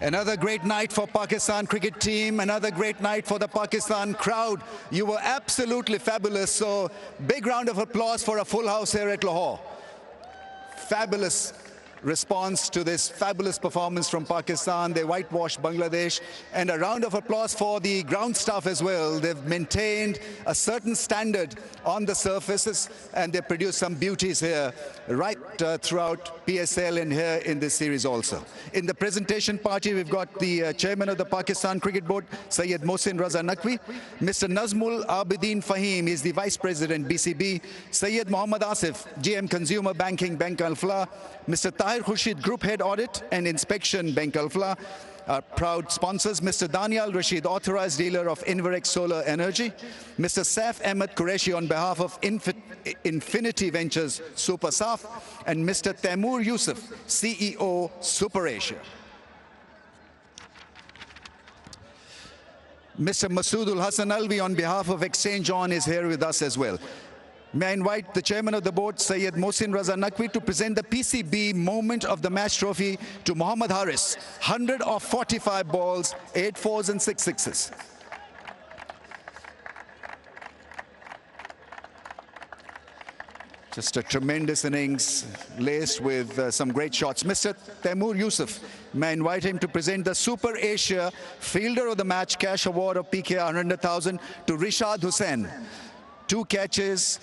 Another great night for Pakistan cricket team, another great night for the Pakistan crowd. You were absolutely fabulous, so big round of applause for a full house here at Lahore. Fabulous response to this fabulous performance from Pakistan. They whitewashed Bangladesh, and a round of applause for the ground staff as well. They've maintained a certain standard on the surfaces, and they produced some beauties here right throughout PSL and here in this series also. In the presentation party, we've got the chairman of the Pakistan Cricket Board, Syed Mohsin Raza Naqvi. Mr. Nazmul Abidin Fahim is the Vice President, BCB. Syed Muhammad Asif, GM Consumer Banking, Bank Al-Flah. Mr. Tahir Khurshid, Group Head Audit and Inspection, Bank Al-Flah. Our proud sponsors, Mr. Daniel Rashid, Authorized Dealer of Inverex Solar Energy. Mr. Saif Ahmed Qureshi on behalf of Infinity Ventures Super Saf. And Mr. Taimur Yusuf, CEO Super Asia. Mr. Masoodul Hassan Alvi on behalf of Exchange On is here with us as well. May I invite the chairman of the board, Syed Mohsin Raza Naqvi, to present the PCB Moment of the Match trophy to Mohammad Haris. 100 of 45 balls, 8 fours and 6 sixes. Just a tremendous innings laced with some great shots. Mr. Taimur Yusuf, may I invite him to present the Super Asia Fielder of the Match cash award of PKR 100,000 to Rishad Hussain. 2 catches.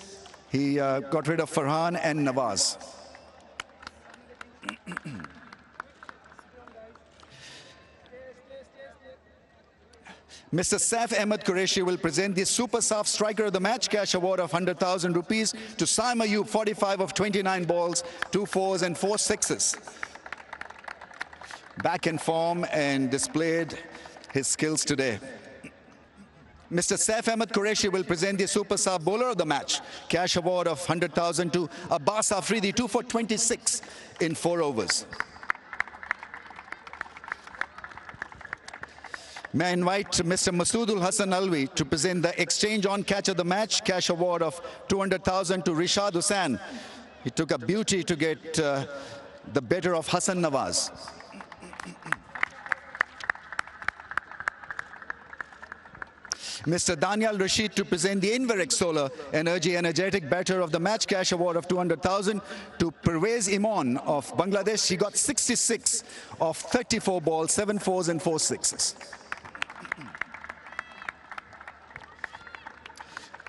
He got rid of Farhan and Nawaz. Mr. Saif Ahmed Qureshi will present the Super Saf Striker of the Match cash award of 100,000 rupees to Saim Ayub, 45 of 29 balls, 2 fours and 4 sixes. Back in form and displayed his skills today. Mr. Saif Ahmed Qureshi will present the Super Saf Bowler of the Match cash award of 100,000 to Abbas Afridi, 2 for 26 in 4 overs. May I invite Mr. Masoodul Hassan Alvi to present the Exchange On Catch of the Match cash award of 200,000 to Rishad Hussain. He took a beauty to get the better of Hassan Nawaz. Mr. Daniel Rashid to present the Inverex Solar Energy Energetic Batter of the Match cash award of 200,000 to Pervez Iman of Bangladesh. He got 66 of 34 balls, 7 fours and 4 sixes.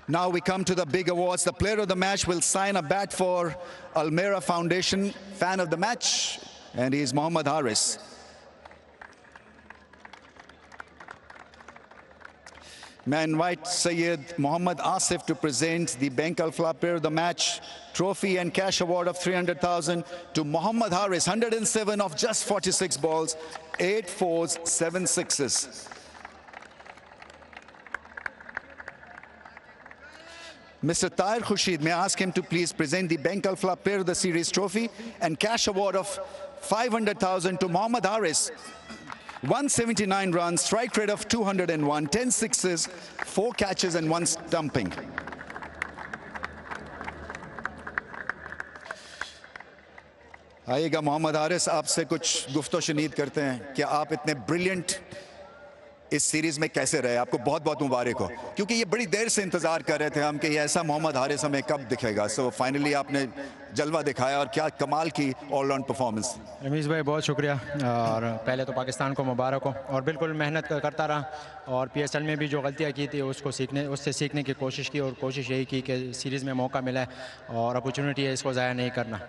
Now we come to the big awards. The player of the match will sign a bat for Almera Foundation, fan of the match, and he is Mohammad Haris. May I invite Syed Muhammad Asif to present the Bank Al-Flah Player of the Match trophy and cash award of 300,000 to Mohammad Haris, 107 of just 46 balls, 8 fours, 7 sixes. Mr. Tahir Khurshid, may I ask him to please present the Bank Al-Flah Player of the Series trophy and cash award of 500,000 to Mohammad Haris. 179 runs, strike rate of 201, 10 sixes, 4 catches and 1 stumping. आइएगा मोहम्मद हारिस, आपसे कुछ गुफ्तो शनीद करते हैं कि आप इतने brilliant इस series में कैसे रहे? आपको बहुत बहुत मुबारक हो, क्योंकि ये बड़ी देर से इंतजार कर रहे थे हम कि ये ऐसा मोहम्मद हारिस हमें कब दिखेगा। सो फाइनली आपने जलवा दिखाया और क्या कमाल की ऑलराउंड परफॉर्मेंस। रमीज़ भाई बहुत शुक्रिया, और पहले तो पाकिस्तान को मुबारक हो, और बिल्कुल मेहनत करता रहा और PSL में भी जो गलतियाँ की थी उससे सीखने की कोशिश की, और कोशिश यही की कि सीरीज़ में मौका मिला है और अपॉर्चुनिटी है, इसको ज़ाया नहीं करना।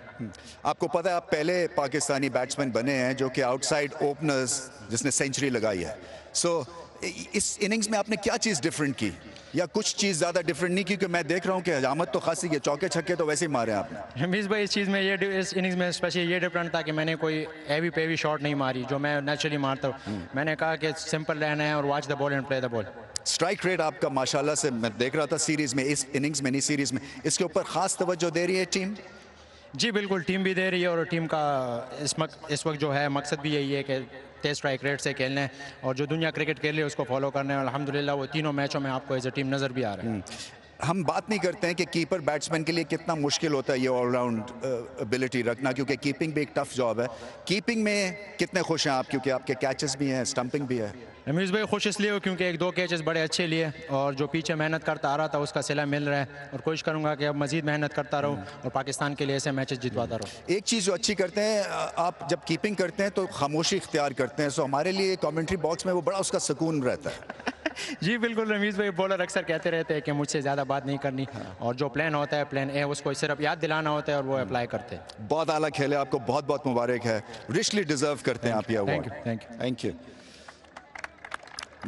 आपको पता है आप पहले पाकिस्तानी बैट्समैन बने हैं जो कि आउटसाइड ओपनर्स जिसने सेंचुरी लगाई है। सो इस इनिंग्स में आपने क्या चीज़ डिफरेंट की, या कुछ चीज़ ज़्यादा डिफरेंट नहीं, क्योंकि मैं देख रहा हूँ कि हजामत तो खासी है, चौके छक्के तो वैसे ही मारे आपने। रमीज़ भाई इस चीज़ में इस इनिंग्स में स्पेशली ये डिफरेंट था कि मैंने कोई हैवी पेवी शॉट नहीं मारी जो मैं नेचुरली मारता हूँ। मैंने कहा कि सिंपल रहना है और watch the ball and play the ball. Strike rate आपका माशाल्लाह से मैं देख रहा था सीरीज़ में, इस इनिंग्स में नहीं सीरीज़ में, इसके ऊपर ख़ास तवज्जो दे रही है टीम? जी बिल्कुल, टीम भी दे रही है, और टीम का इस वक्त जो है मकसद भी यही है कि तेज स्ट्राइक रेट से खेलना है, और जो दुनिया क्रिकेट खेल रही है उसको फॉलो करना है। अल्हम्दुलिल्लाह वो तीनों मैचों में आपको एज ए टीम नज़र भी आ रहा है। हम बात नहीं करते हैं कि कीपर बैट्समैन के लिए कितना मुश्किल होता है ये ऑलराउंड एबिलिटी रखना, क्योंकि कीपिंग भी एक टफ जॉब है। कीपिंग में कितने खुश हैं आप, क्योंकि आपके कैचेस भी हैं, स्टंपिंग भी है? रमीज़ भाई खुश इसलिए हो क्योंकि 1-2 कैचेस बड़े अच्छे लिए, और जो पीछे मेहनत करता आ रहा था उसका सिला मिल रहा है, और कोशिश करूंगा कि अब मजीद मेहनत करता रहूं और पाकिस्तान के लिए ऐसे मैचेस जितवाता रहूं। एक चीज़ जो अच्छी करते हैं आप, जब कीपिंग करते हैं तो खामोशी इख्तियार करते हैं, सो हमारे लिए कमेंट्री बॉक्स में वो बड़ा उसका सुकून रहता है। जी बिल्कुल रमीज़ भाई, बॉलर अक्सर कहते रहते हैं कि मुझसे ज़्यादा बात नहीं करनी, और जो प्लान होता है प्लान ए उसको सिर्फ याद दिलाना होता है और वो अप्लाई करते हैं। बहुत आला खेले, आपको बहुत बहुत मुबारक है, रिचली डिजर्व करते हैं आप ये award. Thank you.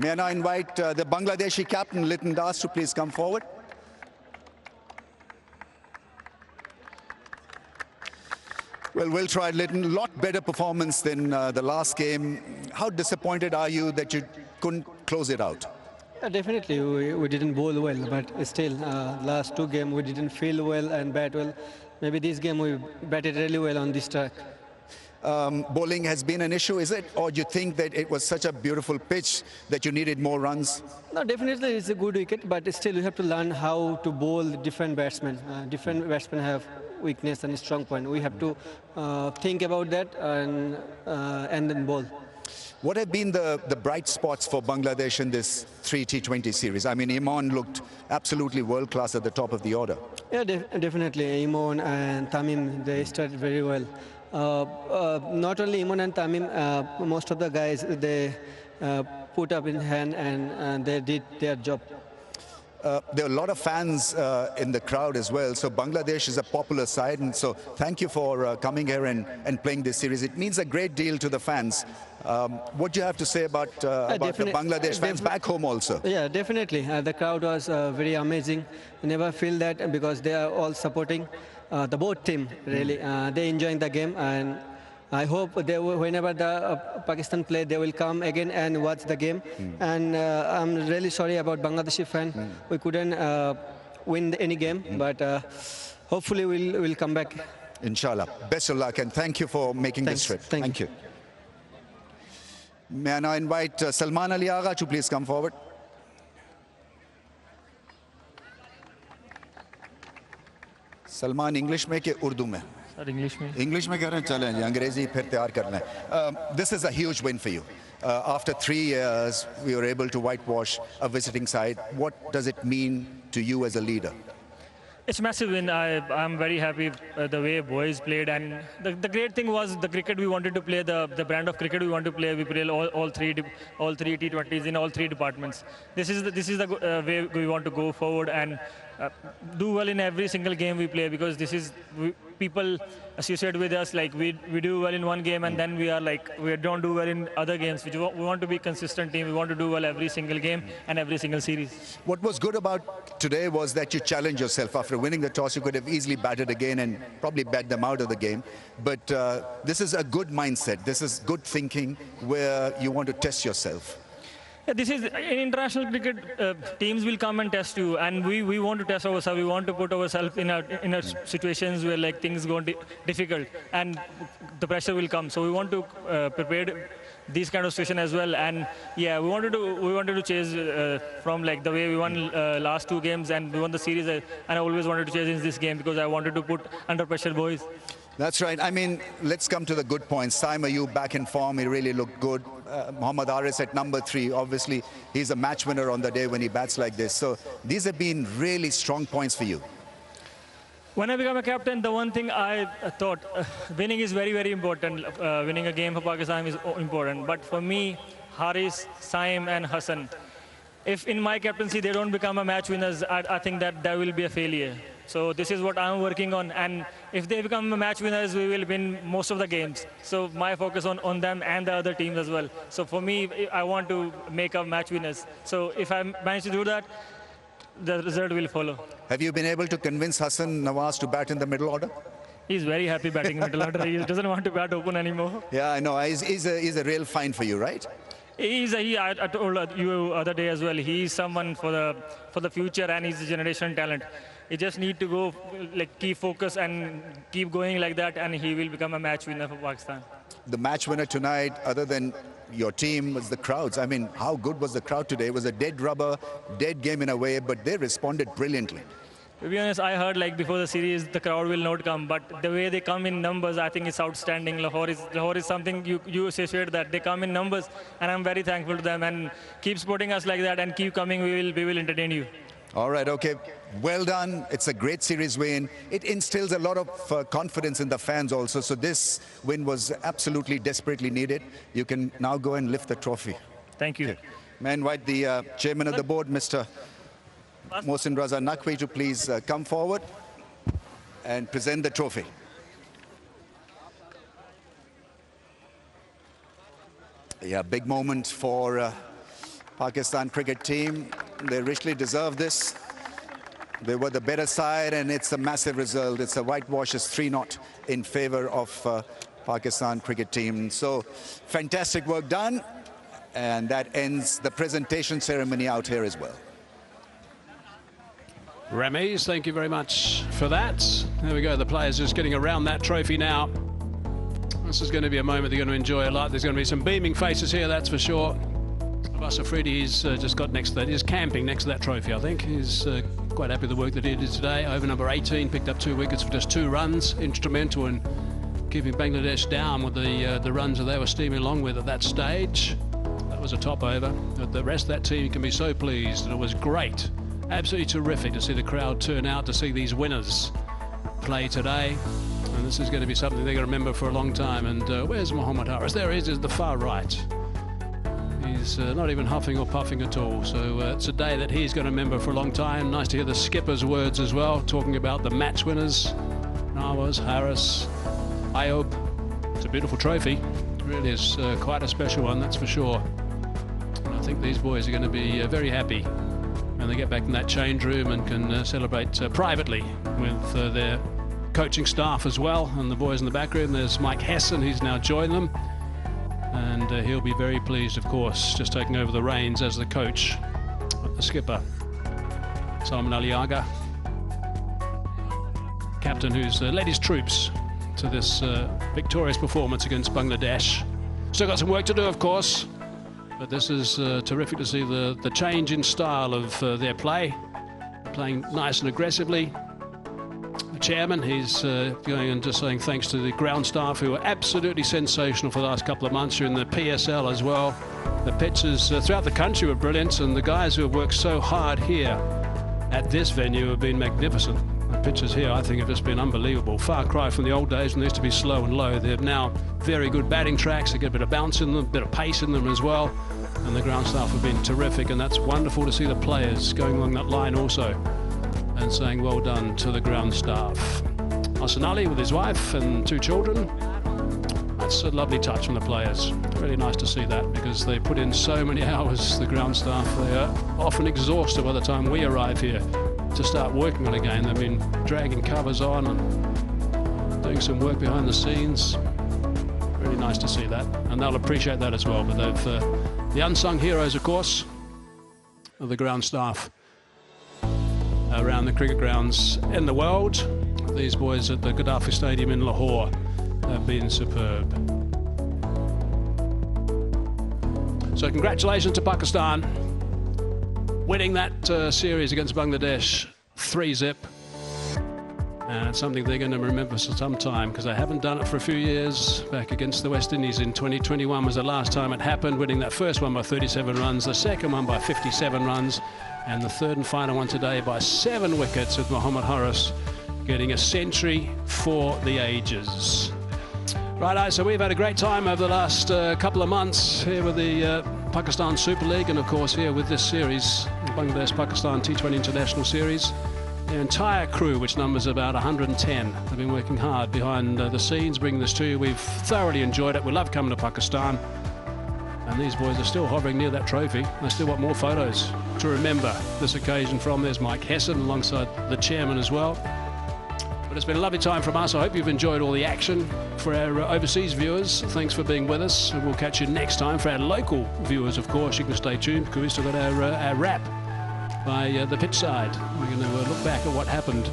May I now invite the Bangladeshi captain Liton Das to please come forward. Well, we'll try, Liton. A lot better performance than the last game. How disappointed are you that you couldn't close it out? Definitely, we didn't bowl well, but still, last two games we didn't feel well and bat well. Maybe this game we batted really well on this track. Bowling has been an issue, is it? Or do you think that it was such a beautiful pitch that you needed more runs? No, definitely it's a good wicket, but still you have to learn how to bowl different batsmen. Different batsmen have weakness and strong point. We have to think about that and then bowl. What have been the bright spots for Bangladesh in this 3 T20 series? I mean, Iman looked absolutely world-class at the top of the order. Yeah, definitely. Iman and Tamim, they started very well. Not only Iman and Tamim, most of the guys, they put up in hand and they did their job. There are a lot of fans in the crowd as well, so Bangladesh is a popular side, and so thank you for coming here and playing this series. It means a great deal to the fans. What do you have to say about the Bangladesh fans back home also? Yeah, definitely. The crowd was very amazing. You never feel that because they are all supporting the both team, really. They enjoying the game, and I hope they will, whenever the Pakistan play, they will come again and watch the game. And I'm really sorry about Bangladeshi fan. We couldn't win any game, but hopefully we'll come back. Inshallah. Best of luck, and thank you for making this trip. Thank you. May I now invite Salman Ali Agha to please come forward. Salman English में कि उर्दू में? Sir English में। English में कह रहे हैं, चलें अंग्रेजी फिर तैयार कर लें। This is a huge win for you. After 3 years, we were able to whitewash a visiting side. What does it mean to you as a leader? It's massive win. I'm very happy the way boys played, and the great thing was the cricket we wanted to play, the brand of cricket we want to play. We play all three T20s in all three departments. This is the way we want to go forward and do well in every single game we play, because this is people associate with us like we do well in one game and then we don't do well in other games. We want to be consistent team. We want to do well every single game and every single series. What was good about today was that you challenged yourself. After winning the toss, you could have easily batted again and probably bat them out of the game. But this is a good mindset. This is good thinking where you want to test yourself. Yeah, this is in international cricket. Teams will come and test you, and we want to test ourselves. We want to put ourselves in a situations where like things go difficult, and the pressure will come. So we want to prepare these kind of situation as well. And yeah, we wanted to chase from like the way we won last 2 games and we won the series. And I always wanted to chase in this game because I wanted to put under pressure boys. That's right. I mean, let's come to the good points. Saim Ayub back in form. He really looked good. Mohammad Aris at number 3. Obviously, he's a match winner on the day when he bats like this. So these have been really strong points for you. When I became a captain, the one thing I thought, winning is very, very important. Winning a game for Pakistan is important. But for me, Haris, Saim and Hassan, if in my captaincy they don't become a match winners, I think that will be a failure. So this is what I'm working on. And if they become match winners, we will win most of the games. So my focus on them and the other teams as well. So for me, I want to make a match winners. So if I manage to do that, the result will follow. Have you been able to convince Hassan Nawaz to bat in the middle order? He's very happy batting in middle order. He doesn't want to bat open anymore. Yeah, I know. He's a real find for you, right? I told you other day as well. He's someone for the future, and he's a generation talent. He just need to go, keep focus and keep going like that, and he will become a match winner for Pakistan. The match winner tonight, other than your team, was the crowds. I mean, how good was the crowd today? It was a dead rubber, dead game in a way, but they responded brilliantly. To be honest, I heard before the series the crowd will not come, but the way they come in numbers, I think it's outstanding. Lahore is something you associate that. They come in numbers, and I'm very thankful to them. And keep supporting us like that, and keep coming. We will entertain you. All right, okay. Well done. It's a great series win. It instills a lot of confidence in the fans also. So this win was absolutely desperately needed. You can now go and lift the trophy. Thank you. Okay. May I invite the chairman of the board, Mr. Mohsin Raza Naqvi, to please come forward and present the trophy. Yeah, big moment for Pakistan cricket team. They richly deserve this. They were the better side, and it's a massive result. It's a whitewash, it's 3-0 in favor of Pakistan cricket team. So fantastic work done, and that ends the presentation ceremony out here as well. Ramiz, thank you very much for that. There we go, the players just getting around that trophy now. This is going to be a moment they're going to enjoy a lot. There's going to be some beaming faces here, that's for sure. Abbas Afridi, he's just got next to that. He's camping next to that trophy, I think. He's quite happy with the work that he did today. Over number 18, picked up 2 wickets for just 2 runs. Instrumental in keeping Bangladesh down with the runs that they were steaming along with at that stage. That was a top over. But the rest of that team can be so pleased. And it was great. Absolutely terrific to see the crowd turn out to see these winners play today. And this is going to be something they're going to remember for a long time. And where's Mohammad Haris? There he is at the far right. He's not even huffing or puffing at all. So it's a day that he's going to remember for a long time. Nice to hear the skipper's words as well, talking about the match winners. Nawaz, Haris, Ayub. It's a beautiful trophy. It really is quite a special one, that's for sure. And I think these boys are going to be very happy when they get back in that change room and can celebrate privately with their coaching staff as well. And the boys in the back room, there's Mike Hesson, who's now joined them. And he'll be very pleased, of course, just taking over the reins as the coach, the skipper, Salman Ali Agha, captain who's led his troops to this victorious performance against Bangladesh. Still got some work to do, of course, but this is terrific to see the change in style of their play, playing nice and aggressively. The chairman, he's going and just saying thanks to the ground staff who were absolutely sensational for the last couple of months during the PSL as well. The pitches throughout the country were brilliant, and the guys who have worked so hard here at this venue have been magnificent. The pitches here, I think, have just been unbelievable. Far cry from the old days when they used to be slow and low. They're now very good batting tracks. They get a bit of bounce in them, a bit of pace in them as well. And the ground staff have been terrific, and that's wonderful to see the players going along that line also and saying well done to the ground staff. Arslan Ali with his wife and 2 children. That's a lovely touch from the players. Really nice to see that, because they put in so many hours, the ground staff. They are often exhausted by the time we arrive here to start working on a game. They've been dragging covers on and doing some work behind the scenes. Really nice to see that, and they'll appreciate that as well. But they've the unsung heroes, of course, of the ground staff around the cricket grounds in the world. These boys at the Gaddafi Stadium in Lahore have been superb. So congratulations to Pakistan, winning that series against Bangladesh 3-0. And it's something they're going to remember for some time, because they haven't done it for a few years. Back against the West Indies in 2021 was the last time it happened, winning that first one by 37 runs, the second one by 57 runs, and the third and final one today by 7 wickets, with Mohammad Haris getting a century for the ages. Righto, so we've had a great time over the last couple of months here with the Pakistan Super League, and of course here with this series, the Bangladesh-Pakistan T20 International Series. The entire crew, which numbers about 110, have been working hard behind the scenes, bringing this to you. We've thoroughly enjoyed it. We love coming to Pakistan. And these boys are still hovering near that trophy. They still want more photos to remember this occasion from. There's Mike Hesson alongside the chairman as well. But it's been a lovely time from us. I hope you've enjoyed all the action. For our overseas viewers, thanks for being with us. And we'll catch you next time. For our local viewers, of course, you can stay tuned, because we've still got our wrap by the pitch side. We're going to look back at what happened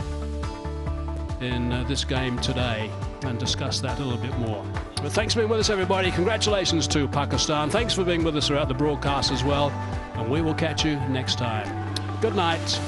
in this game today and discuss that a little bit more. But thanks for being with us, everybody. Congratulations to Pakistan. Thanks for being with us throughout the broadcast as well. And we will catch you next time. Good night.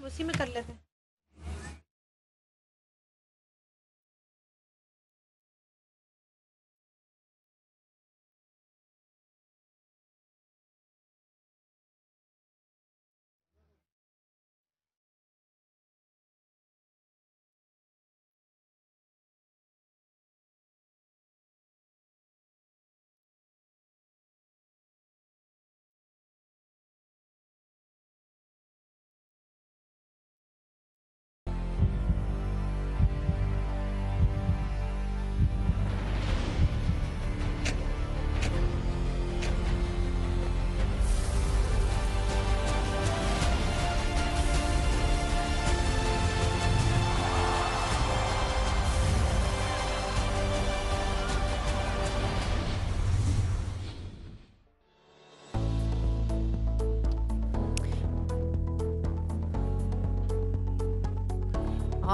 उसी में कर लेते हैं.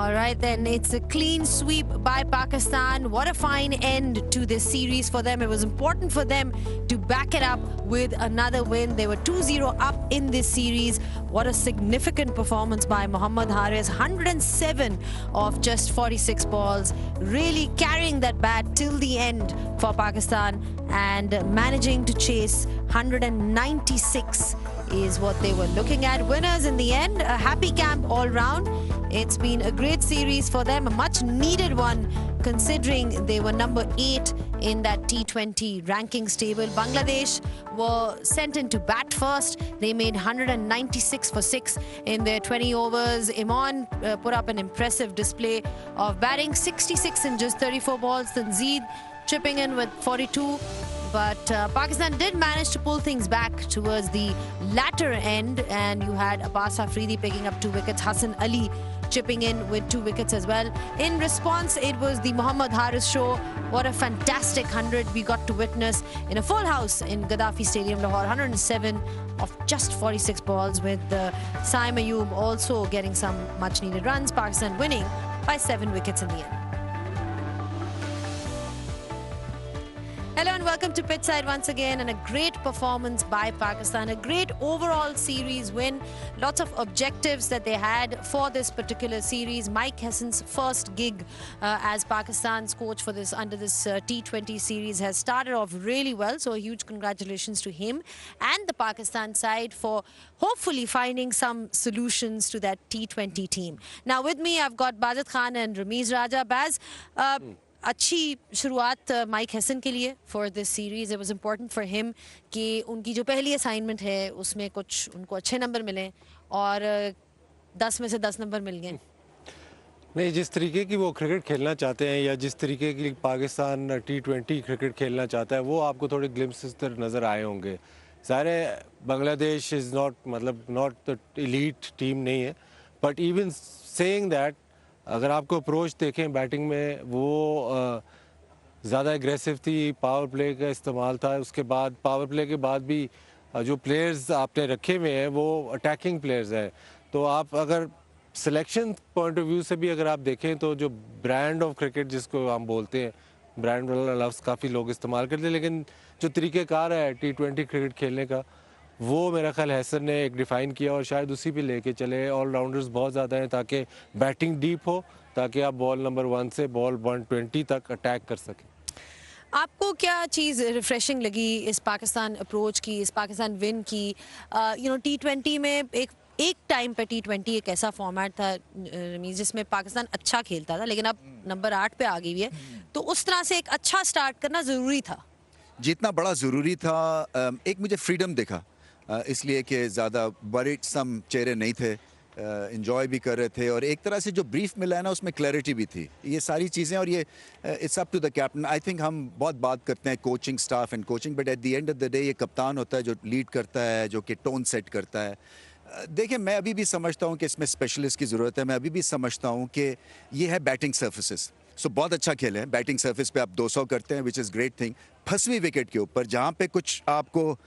All right, then it's a clean sweep by Pakistan. What a fine end to this series for them. It was important for them to back it up with another win. They were 2-0 up in this series. What a significant performance by Mohammad Haris. 107 of just 46 balls. Really carrying that bat till the end for Pakistan and managing to chase 196 is what they were looking at. Winners in the end. A happy camp all round. It's been a great series for them, a much needed one considering they were number 8 in that T20 rankings table. Bangladesh were sent in to bat first. They made 196 for 6 in their 20 overs. Iman put up an impressive display of batting, 66 in just 34 balls. Tanzeed chipping in with 42. But Pakistan did manage to pull things back towards the latter end, and you had Abbas Afridi picking up 2 wickets, Hassan Ali chipping in with 2 wickets as well. In response, it was the Mohammad Haris show. What a fantastic 100 we got to witness in a full house in Gaddafi Stadium, Lahore. 107 of just 46 balls, with Saim Ayub also getting some much needed runs. Pakistan winning by 7 wickets in the end. Hello and welcome to Pitchside once again, and a great performance by Pakistan, a great overall series win. Lots of objectives that they had for this particular series. Mike Hessen's first gig as Pakistan's coach for this under this T20 series has started off really well, so a huge congratulations to him and the Pakistan side for hopefully finding some solutions to that T20 team. Now with me I've got Bazat Khan and Ramiz Raja. Baz, अच्छी शुरुआत mic Hesson के लिए for this series. It was important for him कि उनकी जो पहली assignment है उसमें कुछ उनको अच्छे नंबर मिलें, और 10 में से 10 नंबर मिल गए. नहीं, जिस तरीके की वो क्रिकेट खेलना चाहते हैं या जिस तरीके की पाकिस्तान T20 क्रिकेट खेलना चाहता है, वो आपको थोड़े ग्लिम्प्सेस नज़र आए होंगे. सारे Bangladesh is not the elite team नहीं है, बट इवन सेइंग दैट अगर आपको अप्रोच देखें बैटिंग में, वो ज़्यादा एग्रेसिव थी. पावर प्ले का इस्तेमाल था. उसके बाद पावर प्ले के बाद भी जो प्लेयर्स आपने रखे हुए हैं वो अटैकिंग प्लेयर्स हैं. तो आप अगर सिलेक्शन पॉइंट ऑफ व्यू से भी अगर आप देखें तो जो ब्रांड ऑफ क्रिकेट जिसको हम बोलते हैं, ब्रांड वाला लफ्ज़ काफ़ी लोग इस्तेमाल करते हैं, लेकिन जो तरीक़ेकार है T20 क्रिकेट खेलने का, वो मेरा ख्याल हैसन ने एक डिफ़ाइन किया और शायद उसी पे लेके चले. ऑलराउंडर्स बहुत ज़्यादा हैं ताकि बैटिंग डीप हो, ताकि आप बॉल नंबर 1 से बॉल 120 तक अटैक कर सकें. आपको क्या चीज़ रिफ्रेशिंग लगी इस पाकिस्तान अप्रोच की, इस पाकिस्तान विन की? T20 में एक टाइम पे T20 एक ऐसा फॉर्मेट था जिसमें पाकिस्तान अच्छा खेलता था, लेकिन अब नंबर 8 पे आ गई है, तो उस तरह से एक अच्छा स्टार्ट करना ज़रूरी था. जितना बड़ा ज़रूरी था. एक मुझे फ्रीडम दिखा, इसलिए कि ज़्यादा वरीड सम चेहरे नहीं थे, इंजॉय भी कर रहे थे, और एक तरह से जो ब्रीफ मिला है ना उसमें क्लैरिटी भी थी. ये सारी चीज़ें, और ये it's up to the captain. I think हम बहुत बात करते हैं coaching staff and coaching, but at the end of the day ये कप्तान होता है जो लीड करता है, जो कि टोन सेट करता है. देखिए, मैं अभी भी समझता हूँ कि इसमें स्पेशलिस्ट की ज़रूरत है. मैं अभी भी समझता हूँ कि ये है बैटिंग सर्फिसेस. सो बहुत अच्छा खेले हैं. बैटिंग सर्फिस पे आप 200 करते हैं, विच इज़ ग्रेट थिंग. 5वीं विकेट के ऊपर जहाँ पे कुछ आपको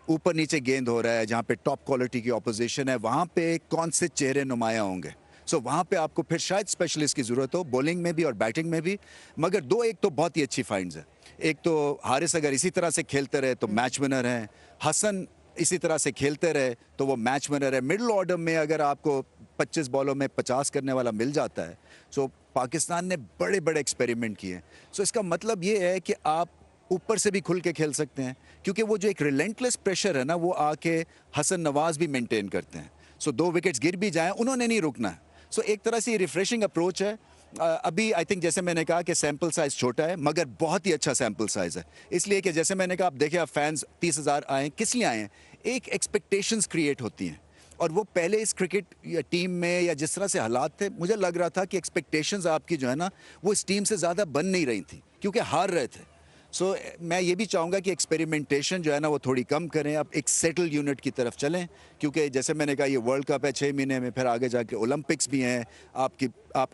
ऊपर नीचे गेंद हो रहा है, जहाँ पे टॉप क्वालिटी की ऑपोजिशन है, वहाँ पे कौन से चेहरे नुमायाँ होंगे. सो वहाँ पे आपको फिर शायद स्पेशलिस्ट की ज़रूरत हो, बॉलिंग में भी और बैटिंग में भी. मगर एक तो बहुत ही अच्छी फाइंड्स है. एक तो हारिस अगर इसी तरह से खेलते रहे तो मैच विनर हैं. हसन इसी तरह से खेलते रहे तो वो मैच विनर है. मिडिल ऑर्डर में अगर आपको 25 बॉलों में 50 करने वाला मिल जाता है। सो पाकिस्तान ने बड़े बड़े एक्सपेरिमेंट किए हैं। सो इसका मतलब ये है कि आप ऊपर से भी खुल के खेल सकते हैं, क्योंकि वो जो एक रिलेंटलेस प्रेशर है ना, वो आके हसन नवाज भी मेंटेन करते हैं। सो 2 विकेट्स गिर भी जाएं, उन्होंने नहीं रुकना है। सो एक तरह से रिफ्रेशिंग अप्रोच है। अभी आई थिंक जैसे मैंने कहा कि सैम्पल साइज़ छोटा है, मगर बहुत ही अच्छा सैम्पल साइज़ है। इसलिए कि जैसे मैंने कहा, आप देखें, आप फैंस 30,000 आए, किस लिए आए हैं? एक एक्सपेक्टेशंस क्रिएट होती हैं, और वो पहले इस क्रिकेट या टीम में या जिस तरह से हालात थे, मुझे लग रहा था कि एक्सपेक्टेशंस आपकी जो है ना, वो इस टीम से ज़्यादा बन नहीं रही थी, क्योंकि हार रहे थे। सो मैं ये भी चाहूँगा कि एक्सपेरिमेंटेशन जो है ना, वो थोड़ी कम करें, आप एक सेटल यूनिट की तरफ चलें, क्योंकि जैसे मैंने कहा, ये वर्ल्ड कप है 6 महीने में, फिर आगे जाके ओलंपिक्स भी हैं, आप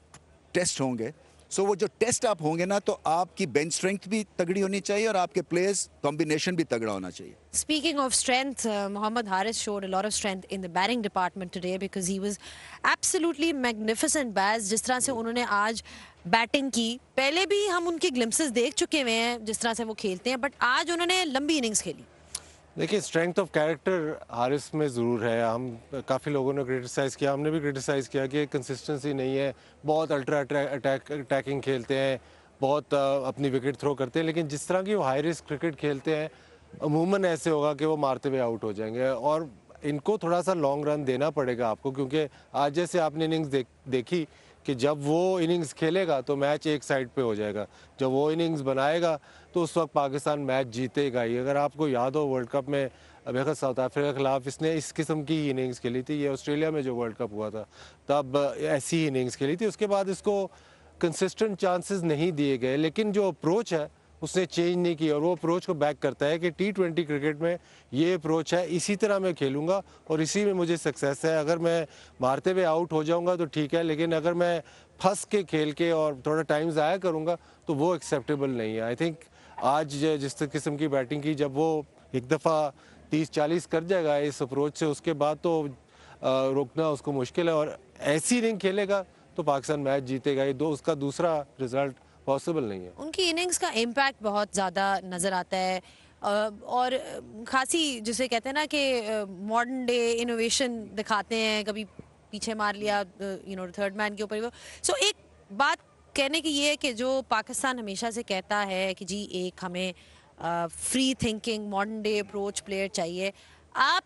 टेस्ट होंगे। सो वो जो टेस्ट आप होंगे ना, तो आपकी बेंच स्ट्रेंथ भी तगड़ी होनी चाहिए और आपके प्लेयर्स कॉम्बिनेशन भी तगड़ा होना चाहिए। Speaking of strength, Mohammad Haris showed a lot of strength in the batting department today because he was absolutely magnificent. Baz, जिस तरह से उन्होंने आज बैटिंग की, पहले भी हम उनके ग्लिम्सेस देख चुके हुए हैं जिस तरह से वो खेलते हैं, बट आज उन्होंने लंबी इनिंग्स खेली। देखिए, स्ट्रेंथ ऑफ कैरेक्टर हारिस में ज़रूर है। हम काफ़ी लोगों ने क्रिटिसाइज़ किया, हमने भी क्रिटिसाइज़ किया कि कंसिस्टेंसी नहीं है, बहुत अल्ट्रा अटैकिंग खेलते हैं, बहुत अपनी विकेट थ्रो करते हैं, लेकिन जिस तरह की वो हाई रिस्क क्रिकेट खेलते हैं, अमूमन ऐसे होगा कि वो मारते हुए आउट हो जाएंगे, और इनको थोड़ा सा लॉन्ग रन देना पड़ेगा आपको, क्योंकि आज जैसे आपने इनिंग्स देखी कि जब वो इनिंग्स खेलेगा तो मैच एक साइड पे हो जाएगा, जब वो इनिंग्स बनाएगा तो उस वक्त पाकिस्तान मैच जीतेगा ही। अगर आपको याद हो, वर्ल्ड कप में अभी साउथ अफ्रीका के खिलाफ इसने इस किस्म की इनिंग्स खेली थी, ये ऑस्ट्रेलिया में जो वर्ल्ड कप हुआ था तब ऐसी ही इनिंग्स खेली थी। उसके बाद इसको कंसिस्टेंट चांसेस नहीं दिए गए, लेकिन जो अप्रोच है उसने चेंज नहीं की, और वो अप्रोच को बैक करता है कि T20 क्रिकेट में ये अप्रोच है, इसी तरह मैं खेलूंगा और इसी में मुझे सक्सेस है। अगर मैं मारते हुए आउट हो जाऊंगा तो ठीक है, लेकिन अगर मैं फंस के खेल के और थोड़ा टाइम ज़ाया करूंगा तो वो एक्सेप्टेबल नहीं है। आई थिंक आज जिस किस्म की बैटिंग की, जब वो एक दफ़ा 30-40 कर जाएगा इस अप्रोच से, उसके बाद तो रोकना उसको मुश्किल है, और ऐसी इनिंग खेलेगा तो पाकिस्तान मैच जीतेगा। ये उसका दूसरा रिजल्ट पॉसिबल नहीं है। उनकी इनिंग्स का इम्पैक्ट बहुत ज़्यादा नज़र आता है, और खासी जिसे कहते हैं ना कि मॉडर्न डे इनोवेशन दिखाते हैं, कभी पीछे मार लिया थर्ड मैन के ऊपर। सो एक बात कहने की ये है कि जो पाकिस्तान हमेशा से कहता है कि जी एक हमें free thinking modern day approach player चाहिए, आप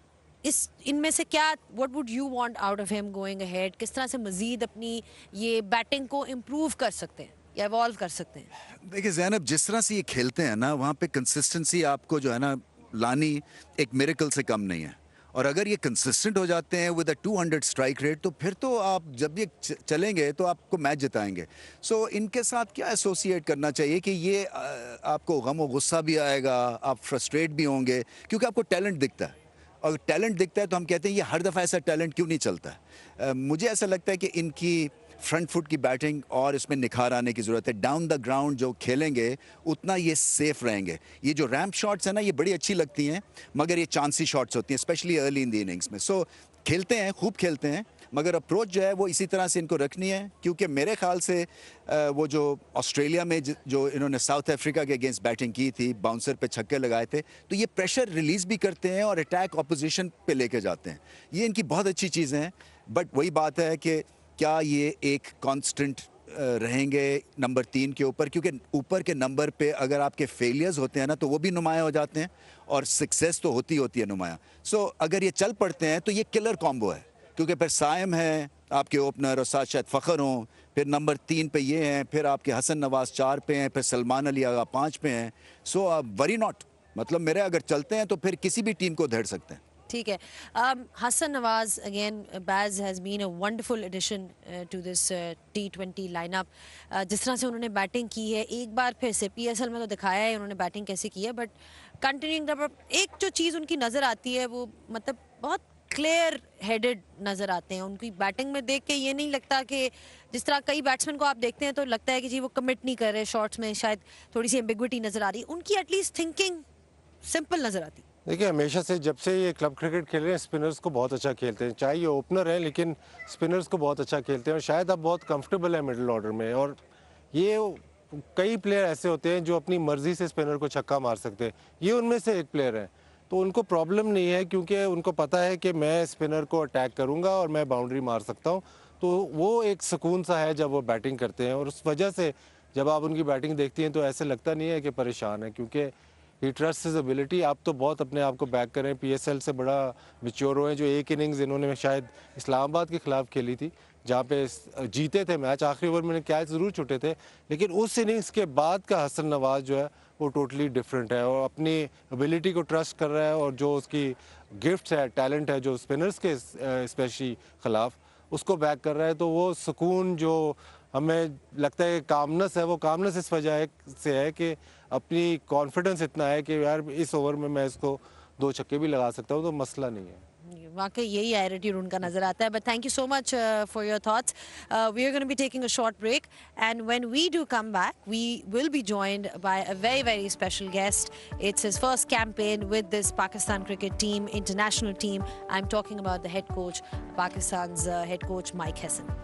इनमें से क्या, what would you want out of him going ahead? किस तरह से मजीद अपनी ये बैटिंग को इम्प्रूव कर सकते हैं या इवॉल्व कर सकते हैं? देखिए ज़ैनब, जिस तरह से ये खेलते हैं ना, वहाँ पे कंसिस्टेंसी आपको जो है ना लानी एक मिरेकल से कम नहीं है, और अगर ये कंसिस्टेंट हो जाते हैं विद अ 200 स्ट्राइक रेट, तो फिर तो आप जब ये चलेंगे तो आपको मैच जिताएंगे। सो इनके साथ क्या एसोसिएट करना चाहिए कि ये आपको गम और गुस्सा भी आएगा, आप फ्रस्ट्रेट भी होंगे, क्योंकि आपको टैलेंट दिखता है, और टैलेंट दिखता है तो हम कहते हैं ये हर दफ़ा ऐसा टैलेंट क्यों नहीं चलता है। मुझे ऐसा लगता है कि इनकी फ्रंट फुट की बैटिंग और इसमें निखार आने की ज़रूरत है। डाउन द ग्राउंड जो खेलेंगे उतना ये सेफ रहेंगे। ये जो रैम्प शॉट्स हैं ना, ये बड़ी अच्छी लगती हैं, मगर ये चांसी शॉट्स होती हैं, specially early in the innings में। सो खेलते हैं, खूब खेलते हैं, मगर अप्रोच जो है वो इसी तरह से इनको रखनी है, क्योंकि मेरे ख्याल से वो जो ऑस्ट्रेलिया में जो इन्होंने साउथ अफ्रीका के अगेंस्ट बैटिंग की थी, बाउंसर पे छक्के लगाए थे, तो ये प्रेशर रिलीज़ भी करते हैं और अटैक ऑपोजिशन पे लेके जाते हैं। ये इनकी बहुत अच्छी चीज़ें हैं, बट वही बात है कि क्या ये एक कांस्टेंट रहेंगे नंबर 3 के ऊपर, क्योंकि ऊपर के नंबर पे अगर आपके फेलियर्स होते हैं ना, तो वो भी नुमाया हो जाते हैं, और सक्सेस तो होती है नुमाया। सो अगर ये चल पड़ते हैं तो ये किलर कॉम्बो है, क्योंकि फिर साइम है आपके ओपनर, और साथ शायद फ़खर हों, फिर नंबर 3 पे ये हैं, फिर आपके हसन नवाज 4 पे हैं, फिर सलमान अली आगा 5 पे हैं। सो वरी नॉट, मतलब मेरे अगर चलते हैं तो फिर किसी भी टीम को धेड़ सकते हैं। ठीक है, Hasan Nawaz again, Baz has been a wonderful addition to this T20 lineup. जिस तरह से उन्होंने बैटिंग की है, एक बार फिर से PSL में तो दिखाया है उन्होंने बैटिंग कैसे की है, बट कंटिन्यूइंग द एक जो चीज़ उनकी नज़र आती है वो मतलब बहुत क्लियर हेडेड नज़र आते हैं। उनकी बैटिंग में देख के ये नहीं लगता कि जिस तरह कई बैट्समैन को आप देखते हैं तो लगता है कि जी वो कमिट नहीं कर रहे शॉट्स में, शायद थोड़ी सी एम्बिग्विटी नज़र आ रही है। उनकी एटलीस्ट थिंकिंग सिंपल नज़र आती है। देखिए, हमेशा से जब से ये क्लब क्रिकेट खेल रहे हैं, स्पिनर्स को बहुत अच्छा खेलते हैं, चाहे ये ओपनर हैं, लेकिन स्पिनर्स को बहुत अच्छा खेलते हैं, और शायद अब बहुत कंफर्टेबल है मिडिल ऑर्डर में। और ये कई प्लेयर ऐसे होते हैं जो अपनी मर्जी से स्पिनर को छक्का मार सकते हैं, ये उनमें से एक प्लेयर है। तो उनको प्रॉब्लम नहीं है क्योंकि उनको पता है कि मैं स्पिनर को अटैक करूंगा और मैं बाउंड्री मार सकता हूं। तो वो एक सुकून सा है जब वो बैटिंग करते हैं और उस वजह से जब आप उनकी बैटिंग देखती हैं तो ऐसे लगता नहीं है कि परेशान है क्योंकि ही ट्रस्ट हिज एबिलिटी। आप तो बहुत अपने आप को बैक करें, पीएसएल से बड़ा मैच्योर हुए। जो एक इनिंग्स इन्होंने शायद इस्लामाबाद के खिलाफ खेली थी जहाँ पे जीते थे मैच, आखिरी ओवर में कैच ज़रूर छूटे थे, लेकिन उस इनिंग्स के बाद का हसन नवाज जो है वो टोटली डिफरेंट है और अपनी एबिलिटी को ट्रस्ट कर रहा है और जो उसकी गिफ्ट्स है, टैलेंट है जो स्पिनर्स के स्पेशली खिलाफ, उसको बैक कर रहा है। तो वो सुकून जो हमें लगता है कामनेस है, वो कामनेस इस वजह से है कि अपनी कॉन्फिडेंस इतना है कि यार इस ओवर में मैं इसको 2 छक्के भी लगा सकता हूँ, तो मसला नहीं है। वाकई यही एटीट्यूड उनका नजर आता है. But thank you so much for your thoughts. We are going to be taking a short break and when we do come back we will be joined by a very special guest. It's his first campaign with this Pakistan cricket team, international team. I'm talking about the head coach, Pakistan's head coach Mike Hesson.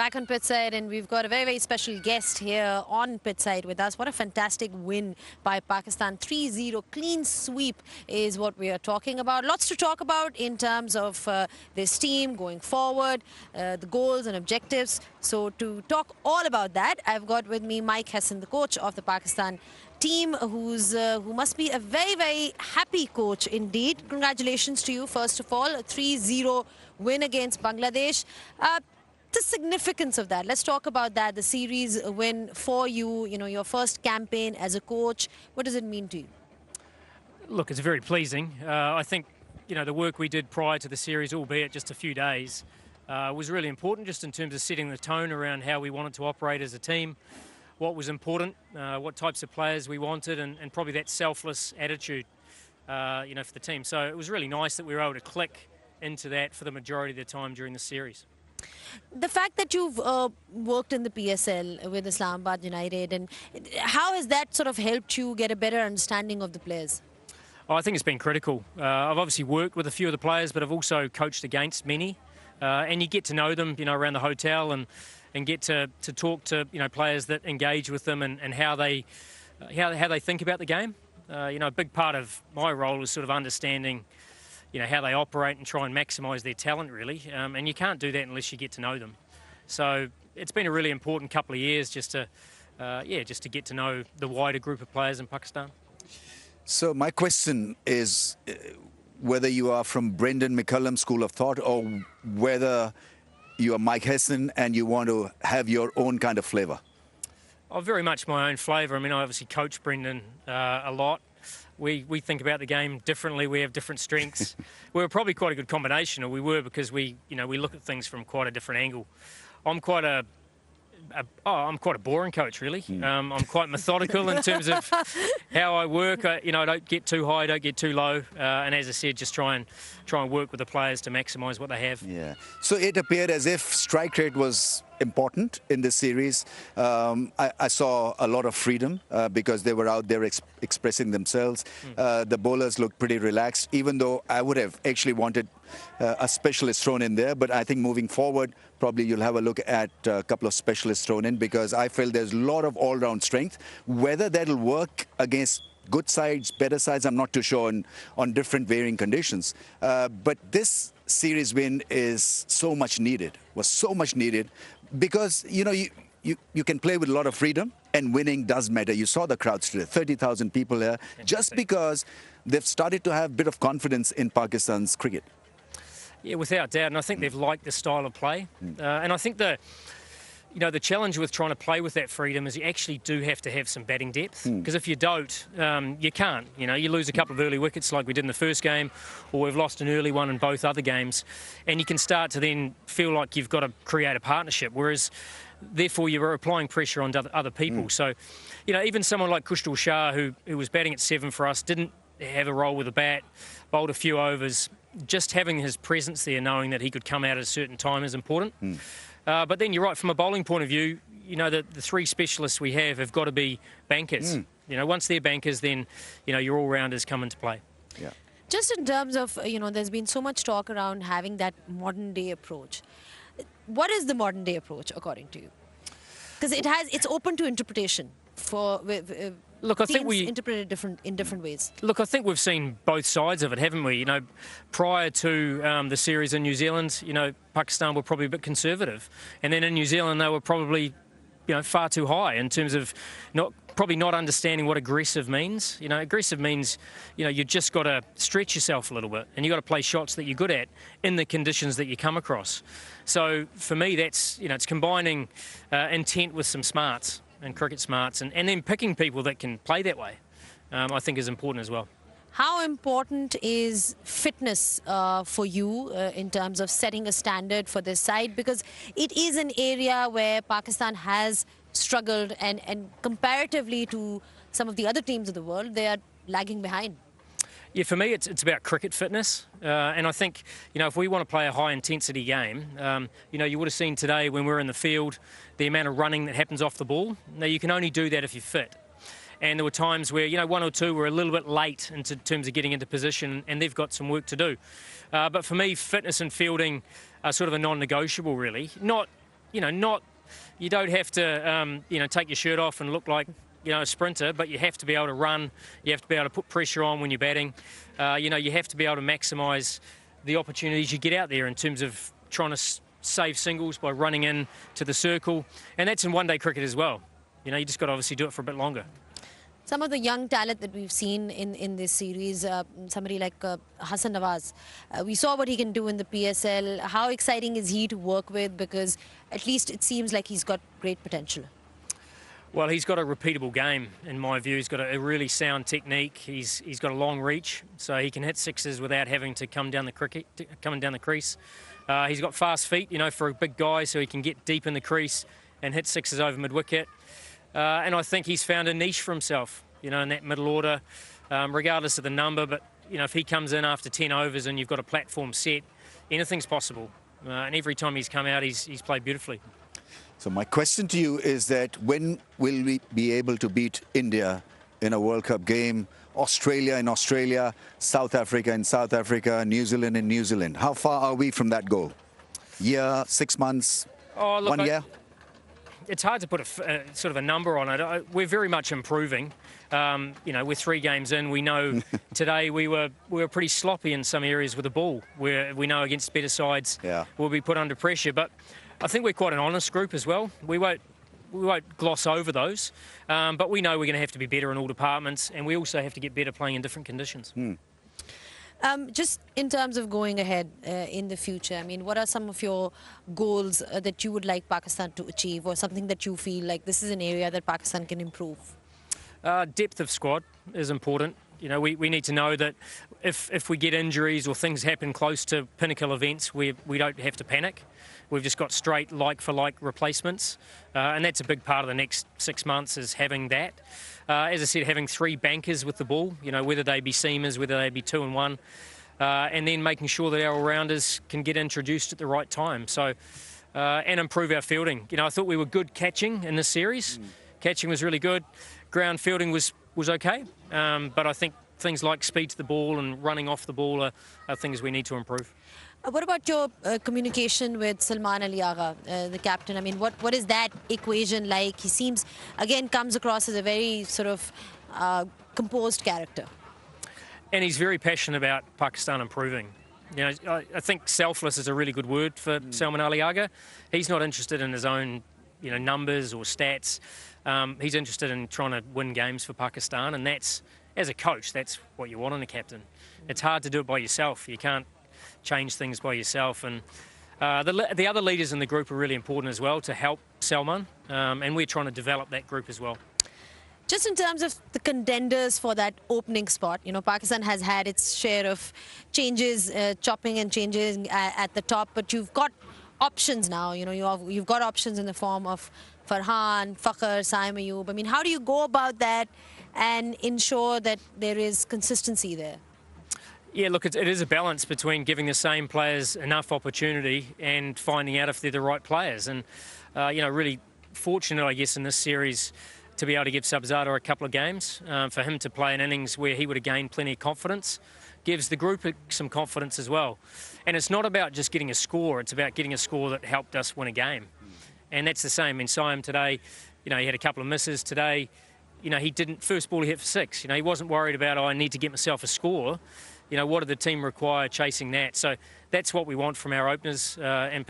Back on pitch side, and we've got a very special guest here on pitch side with us. What a fantastic win by Pakistan. 3-0 clean sweep is what we are talking about. Lots to talk about in terms of this team going forward, the goals and objectives. So to talk all about that, I've got with me Mike Hesson, the coach of the Pakistan team, who must be a very happy coach indeed. Congratulations to you, first of all. A 3-0 win against Bangladesh. The significance of that, let's talk about that. The series win for you, you know, your first campaign as a coach. What does it mean to you? Look, it's very pleasing. I think, the work we did prior to the series, albeit just a few days, was really important just in terms of setting the tone around how we wanted to operate as a team, what was important, what types of players we wanted, and probably that selfless attitude, for the team. So it was really nice that we were able to click into that for the majority of the time during the series. The fact that you've worked in the PSL with Islamabad United, and how has that sort of helped you get a better understanding of the players? Oh, I think it's been critical. I've obviously worked with a few of the players, but I've also coached against many. And you get to know them, around the hotel and get to talk to, players that engage with them and how they think about the game. A big part of my role is sort of understanding, how they operate and try and maximise their talent, really. And you can't do that unless you get to know them. So it's been a really important couple of years just to get to know the wider group of players in Pakistan. So my question is whether you are from Brendan McCullum School of Thought or whether you are Mike Hesson and you want to have your own kind of flavour. Oh, very much my own flavour. I mean, I obviously coach Brendan a lot. We think about the game differently. We have different strengths. We're probably quite a good combination, or we were, because we look at things from quite a different angle. I'm quite a boring coach, really. I'm quite methodical in terms of how I work. I don't get too high, don't get too low, and as I said, just try and work with the players to maximise what they have. Yeah. So it appeared as if strike rate was important in this series. I saw a lot of freedom because they were out there expressing themselves. The bowlers looked pretty relaxed, even though I would have actually wanted a specialist thrown in there. But I think moving forward, probably you'll have a look at a couple of specialists thrown in, because I feel there's a lot of all-round strength. Whether that'll work against good sides, better sides, I'm not too sure on different varying conditions. But this series win is so much needed, was so much needed, because, you can play with a lot of freedom, and winning does matter. You saw the crowds today, 30,000 people here, just because they've started to have a bit of confidence in Pakistan's cricket. Yeah, without doubt, and I think they've liked the style of play. And I think the challenge with trying to play with that freedom is you actually do have to have some batting depth, because if you don't, you can't. You lose a couple of early wickets like we did in the first game, or we've lost an early one in both other games, and you can start to then feel like you've got to create a partnership, whereas therefore you're applying pressure on other people. So, even someone like Kushdal Shah, who was batting at 7 for us, didn't have a role with the bat, bowled a few overs. Just having his presence there, knowing that he could come out at a certain time, is important. But then you're right, from a bowling point of view, the 3 specialists we have got to be bankers. Once they're bankers, then, your all-rounders come into play. Yeah. Just in terms of, there's been so much talk around having that modern-day approach. What is the modern-day approach, according to you? Because it's open to interpretation for Look, I think we interpret it in different ways. Look, I think we've seen both sides of it, haven't we? Prior to the series in New Zealand, Pakistan were probably a bit conservative, and then in New Zealand they were probably, far too high in terms of probably not understanding what aggressive means. Aggressive means, you just got to stretch yourself a little bit, and you got to play shots that you're good at in the conditions that you come across. So for me, that's it's combining intent with some smarts. And cricket smarts, and then picking people that can play that way, I think is important as well. How important is fitness for you in terms of setting a standard for this side? Because it is an area where Pakistan has struggled, and comparatively to some of the other teams of the world, they are lagging behind. Yeah, for me, it's about cricket fitness. And I think, if we want to play a high-intensity game, you would have seen today when we were in the field, the amount of running that happens off the ball. Now, you can only do that if you're fit. And there were times where, 1 or 2 were a little bit late in terms of getting into position, and they've got some work to do. But for me, fitness and fielding are sort of a non-negotiable, really. You don't have to, take your shirt off and look like, a sprinter, but you have to be able to run. You have to be able to put pressure on when you're batting. You have to be able to maximise the opportunities you get out there in terms of trying to save singles by running in to the circle. And that's in one-day cricket as well. You just got to obviously do it for a bit longer. Some of the young talent that we've seen in this series, somebody like Hassan Nawaz, we saw what he can do in the PSL. How exciting is he to work with? Because at least it seems like he's got great potential. Well, he's got a repeatable game, in my view. He's got a really sound technique. He's got a long reach, so he can hit sixes without having to come down the crease. He's got fast feet, you know, for a big guy, so he can get deep in the crease and hit sixes over mid-wicket. And I think he's found a niche for himself, you know, in that middle order, regardless of the number. But, you know, if he comes in after 10 overs and you've got a platform set, anything's possible. And every time he's come out, he's played beautifully. So my question to you is that when will we be able to beat India in a World Cup game, Australia in Australia, South Africa in South Africa, New Zealand in New Zealand? How far are we from that goal? Year, 6 months, Oh, look, 1 year? It's hard to put a sort of a number on it. We're very much improving. You know, we're 3 games in. We know today we were pretty sloppy in some areas with the ball. We know against better sides we'll be put under pressure. But I think we're quite an honest group as well. We won't gloss over those, but we know we're going to have to be better in all departments, and we also have to get better playing in different conditions. Just in terms of going ahead in the future, I mean, what are some of your goals that you would like Pakistan to achieve, or something that you feel like this is an area that Pakistan can improve? Depth of squad is important. You know, we need to know that if we get injuries or things happen close to pinnacle events, we don't have to panic. We've just got straight like-for-like replacements, and that's a big part of the next 6 months, is having that. As I said, having 3 bankers with the ball, you know, whether they be seamers, whether they be 2 and 1, and then making sure that our all-rounders can get introduced at the right time. So, and improve our fielding. You know, I thought we were good catching in this series. Catching was really good. Ground fielding was okay, but I think things like speed to the ball and running off the ball are things we need to improve. What about your communication with Salman Ali Agha, the captain? I mean, what is that equation like? He seems, again, comes across as a very sort of composed character. And he's very passionate about Pakistan improving. You know, I think selfless is a really good word for Salman Ali Agha. He's not interested in his own, you know, numbers or stats. He's interested in trying to win games for Pakistan, and that's, as a coach, that's what you want in a captain. It's hard to do it by yourself. You can't change things by yourself, and the other leaders in the group are really important as well to help Salman, and we're trying to develop that group as well. Just in terms of the contenders for that opening spot, you know, Pakistan has had its share of changes, chopping and changing at the top, but you've got options now. You know, you've got options in the form of Farhan, Fakhar, Saim Ayub. I mean, how do you go about that and ensure that there is consistency there? Yeah, look, it is a balance between giving the same players enough opportunity and finding out if they're the right players. And, you know, really fortunate, I guess, in this series to be able to give Sabzada a couple of games, for him to play an innings where he would have gained plenty of confidence, gives the group some confidence as well. And it's not about just getting a score, it's about getting a score that helped us win a game. And that's the same. In Saim today, you know, he had a couple of misses today. You know, he didn't, first ball he hit for 6. You know, he wasn't worried about, oh, I need to get myself a score. You know, what did the team require chasing that? So that's what we want from our openers and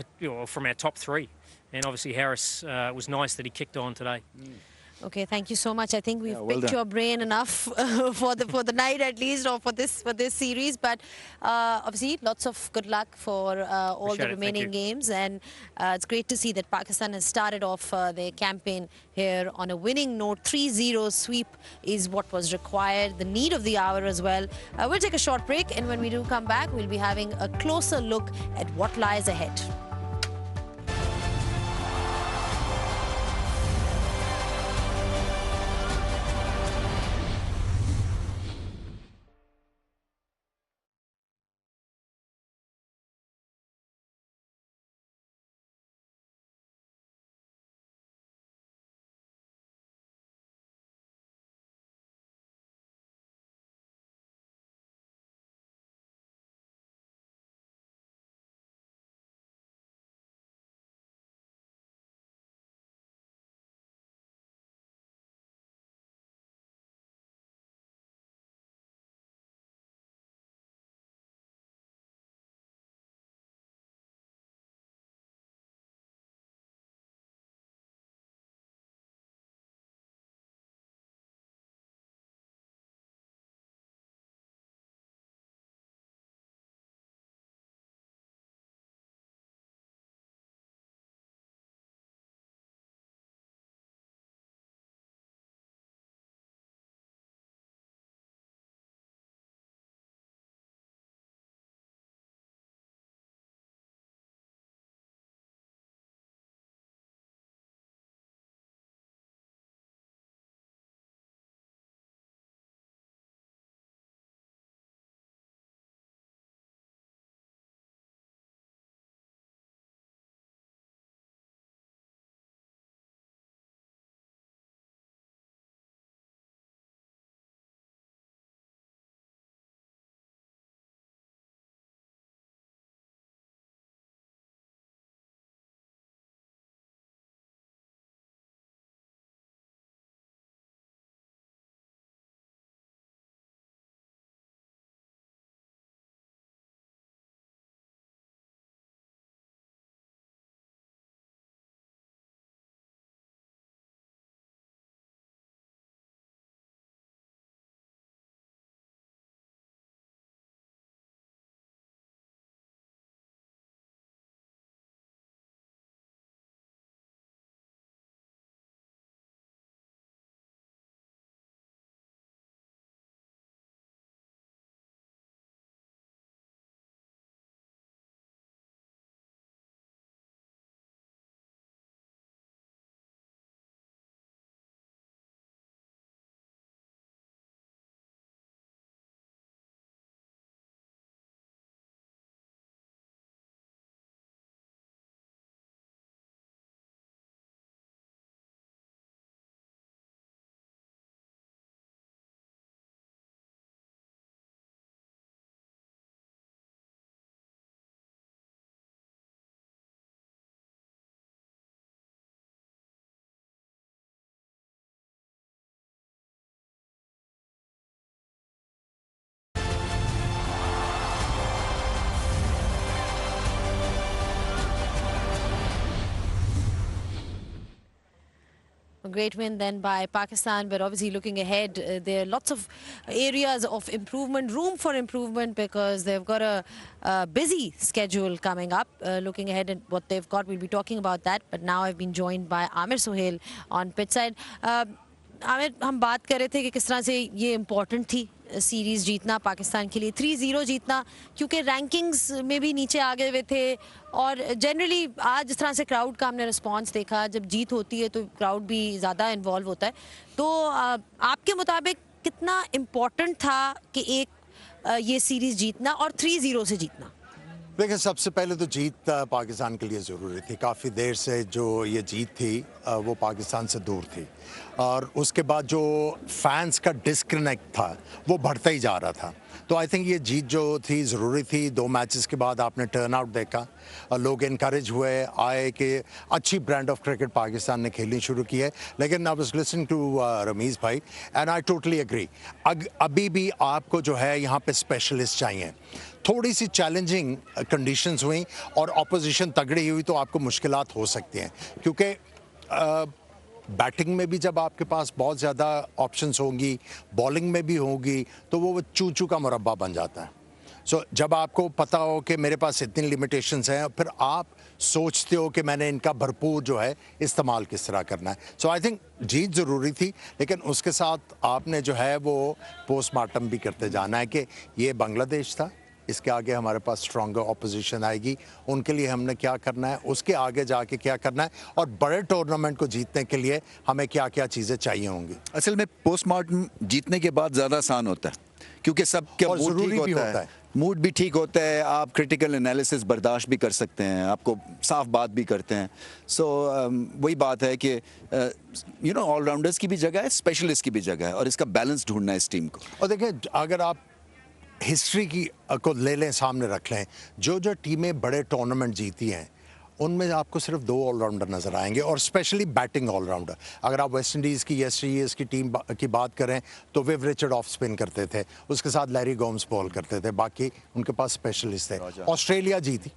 from our top 3. And obviously Harris, was nice that he kicked on today. Okay, thank you so much. I think we've picked your brain enough for the night at least, or for this series. But obviously, lots of good luck for all the remaining games. And it's great to see that Pakistan has started off their campaign here on a winning note. 3-0 sweep is what was required, the need of the hour as well. We'll take a short break, and when we do come back, we'll be having a closer look at what lies ahead. A great win then by Pakistan, but obviously looking ahead, there are lots of areas of improvement, room for improvement, because they've got a busy schedule coming up. Looking ahead at what they've got, we'll be talking about that. But now I've been joined by Amir Sohail on pitch side. Aamir, हम बात कर रहे थे कि किस तरह से ये इम्पोर्टेंट थी सीरीज़ जीतना पाकिस्तान के लिए, 3-0 जीतना, क्योंकि रैंकिंग्स में भी नीचे आ गए हुए थे और जनरली आज जिस तरह से क्राउड का हमने रिस्पांस देखा, जब जीत होती है तो क्राउड भी ज़्यादा इन्वॉल्व होता है, तो आपके मुताबिक कितना इम्पोर्टेंट था कि एक ये सीरीज़ जीतना और 3-0 से जीतना? देखिए, सबसे पहले तो जीत पाकिस्तान के लिए ज़रूरी थी। काफ़ी देर से जो ये जीत थी वो पाकिस्तान से दूर थी और उसके बाद जो फैंस का डिस्कनेक्ट था वो बढ़ता ही जा रहा था। तो आई थिंक ये जीत जो थी ज़रूरी थी। 2 मैचेस के बाद आपने टर्न आउट देखा और लोग इनकरेज हुए आए कि अच्छी ब्रांड ऑफ क्रिकेट पाकिस्तान ने खेलनी शुरू की है। लेकिन I was listening to Rameez भाई एंड आई टोटली एग्री। अभी भी आपको जो है यहाँ पे स्पेशलिस्ट चाहिए। थोड़ी सी चैलेंजिंग कंडीशंस हुई और ऑपोजिशन तगड़ी हुई तो आपको मुश्किलात हो सकती हैं, क्योंकि बैटिंग में भी जब आपके पास बहुत ज़्यादा ऑप्शंस होंगी, बॉलिंग में भी होगी, तो वो चू का मुरब्बा बन जाता है। सो जब आपको पता हो कि मेरे पास इतनी लिमिटेशंस हैं, फिर आप सोचते हो कि मैंने इनका भरपूर जो है इस्तेमाल किस तरह करना है। सो आई थिंक जीत ज़रूरी थी, लेकिन उसके साथ आपने जो है वो पोस्टमार्टम भी करते जाना है कि ये बांग्लादेश था, इसके आगे हमारे पास स्ट्रॉन्गर ऑपोजिशन आएगी, उनके लिए हमने क्या करना है, उसके आगे जाके क्या करना है और बड़े टूर्नामेंट को जीतने के लिए हमें क्या क्या चीज़ें चाहिए होंगी। असल में पोस्टमार्टम जीतने के बाद ज़्यादा आसान होता है, क्योंकि सबके मूड ठीक होता है, मूड भी ठीक होता है, आप क्रिटिकल एनालिसिस बर्दाश्त भी कर सकते हैं, आपको साफ बात भी करते हैं। सो वही बात है कि यू नो ऑलराउंडर्स की भी जगह है, स्पेशलिस्ट की भी जगह है और इसका बैलेंस ढूंढना है इस टीम को। और देखिए, अगर आप हिस्ट्री की को ले लें, सामने रख लें, जो टीमें बड़े टूर्नामेंट जीती हैं उनमें आपको सिर्फ 2 ऑलराउंडर नज़र आएंगे और स्पेशली बैटिंग ऑलराउंडर। अगर आप वेस्ट इंडीज़ की यस्टरईयर्स की टीम की बात करें तो विव रिचर्ड ऑफ स्पिन करते थे, उसके साथ लैरी गोम्स बॉल करते थे, बाकी उनके पास स्पेशलिस्ट थे। ऑस्ट्रेलिया जीती,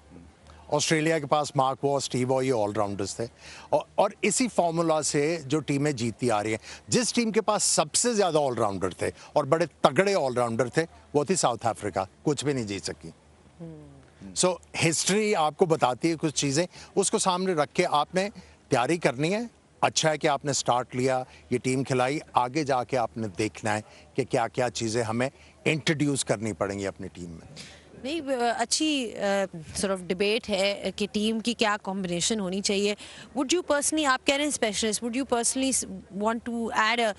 ऑस्ट्रेलिया के पास मार्क वॉ, स्टीव वॉ, ये ऑलराउंडर्स थे और इसी फार्मूला से जो टीमें जीतती आ रही हैं। जिस टीम के पास सबसे ज़्यादा ऑलराउंडर थे और बड़े तगड़े ऑलराउंडर थे वो थी साउथ अफ्रीका, कुछ भी नहीं जीत सकी। सो हिस्ट्री आपको बताती है कुछ चीज़ें, उसको सामने रख के आपने तैयारी करनी है। अच्छा है कि आपने स्टार्ट लिया, ये टीम खिलाई, आगे जाके आपने देखना है कि क्या क्या चीज़ें हमें इंट्रोड्यूस करनी पड़ेंगी अपनी टीम में। नहीं, अच्छी सॉर्ट ऑफ डिबेट है कि टीम की क्या कॉम्बिनेशन होनी चाहिए। वुड यू पर्सनली, आप कह रहे हैं specialist, would you personally want to add a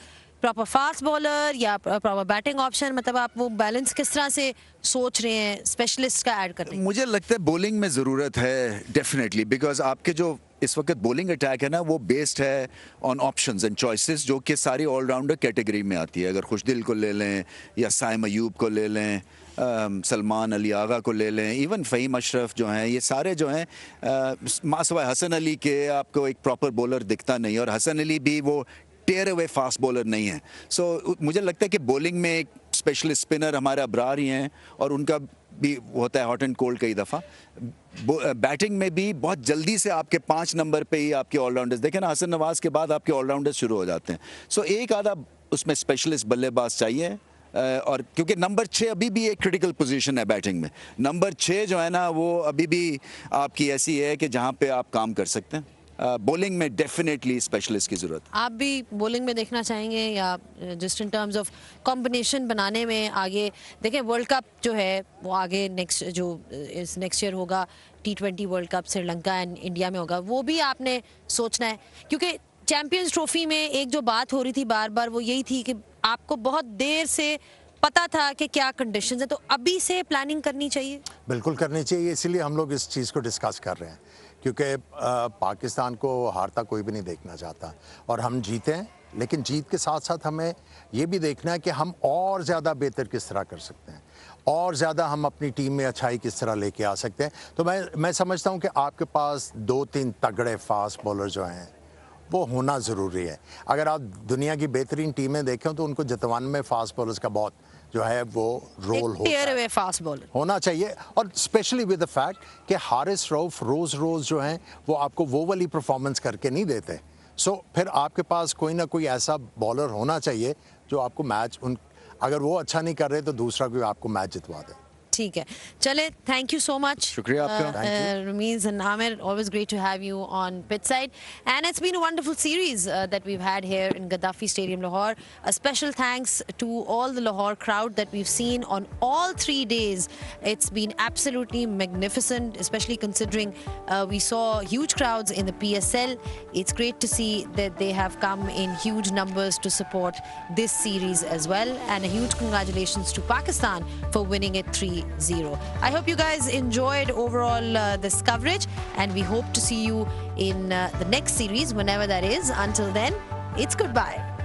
proper fast bowler या प्रॉपर बैटिंग ऑप्शन? मतलब आप वो बैलेंस किस तरह से सोच रहे हैं स्पेशलिस्ट का ऐड करने? मुझे लगता है बॉलिंग में ज़रूरत है डेफिनेटली, बिकॉज आपके जो इस वक्त बॉलिंग अटैक है ना वो बेस्ड है ऑन ऑप्शंस एंड चॉइसेस, जो कि सारी ऑलराउंडर कैटेगरी में आती है। अगर खुशदिल को ले लें या साइम अयूब को ले लें, सलमान अली आगा को ले लें, इवन फ़हीम अशरफ जो हैं, ये सारे जो हैं मासवाए हसन अली के आपको एक प्रॉपर बॉलर दिखता नहीं, और हसन अली भी वो टेयर अवे फास्ट बॉलर नहीं है। सो मुझे लगता है कि बॉलिंग में एक स्पेशलिस्ट स्पिनर हमारे अबरार ही हैं और उनका भी होता है हॉट एंड कोल्ड कई दफ़ा। बैटिंग में भी बहुत जल्दी से आपके 5 नंबर पे ही आपके ऑलराउंडर्स, देखें ना, हसन नवाज़ के बाद आपके ऑलराउंडर्स शुरू हो जाते हैं। सो एक आधा उसमें स्पेशलिस्ट बल्लेबाज चाहिए, और क्योंकि नंबर 6 अभी भी एक क्रिटिकल पोजीशन है बैटिंग में। नंबर 6 जो है ना वो अभी भी आपकी ऐसी है कि जहाँ पे आप काम कर सकते हैं। बॉलिंग में डेफिनेटली स्पेशलिस्ट की ज़रूरत। आप भी बॉलिंग में देखना चाहेंगे या just in terms of combination बनाने में आगे? देखें, वर्ल्ड कप जो है वो आगे नेक्स्ट ईयर होगा, T20 world cup Sri Lanka and India में होगा, वो भी आपने सोचना है, क्योंकि चैंपियंस ट्रॉफी में एक जो बात हो रही थी बार बार वो यही थी कि आपको बहुत देर से पता था कि क्या कंडीशंस है, तो अभी से प्लानिंग करनी चाहिए। बिल्कुल करनी चाहिए, इसीलिए हम लोग इस चीज़ को डिस्कस कर रहे हैं, क्योंकि पाकिस्तान को हारता कोई भी नहीं देखना चाहता और हम जीते हैं, लेकिन जीत के साथ साथ हमें ये भी देखना है कि हम और ज़्यादा बेहतर किस तरह कर सकते हैं और ज़्यादा हम अपनी टीम में अच्छाई किस तरह लेके आ सकते हैं। तो मैं समझता हूँ कि आपके पास 2-3 तगड़े फास्ट बॉलर जो हैं वो होना ज़रूरी है। अगर आप दुनिया की बेहतरीन टीमें देखें तो उनको जितवाने में फास्ट बॉलर्स का बहुत जो है वो रोल फास्ट बॉलर होना चाहिए, और स्पेशली विद द फैक्ट कि हारिस रऊफ रोज़ जो हैं वो आपको वो वाली परफॉर्मेंस करके नहीं देते। सो फिर आपके पास कोई ना कोई ऐसा बॉलर होना चाहिए जो आपको मैच अगर वो अच्छा नहीं कर रहे तो दूसरा कोई आपको मैच जितवा दे. ठीक है, चले, थैंक यू सो मच. शुक्रिया आपका. Rameez and Amir, always great to have you on pitchside. And it's been a wonderful series that we've had here in Gaddafi Stadium, Lahore. A special thanks to all the Lahore crowd that we've seen on all 3 days. It's been absolutely magnificent, especially considering we saw huge crowds in the PSL. It's great to see that they have come in huge numbers to support this series as well. And a huge congratulations to Pakistan for winning it 3-0. I hope you guys enjoyed overall this coverage, and we hope to see you in the next series, whenever that is. Until then, it's goodbye.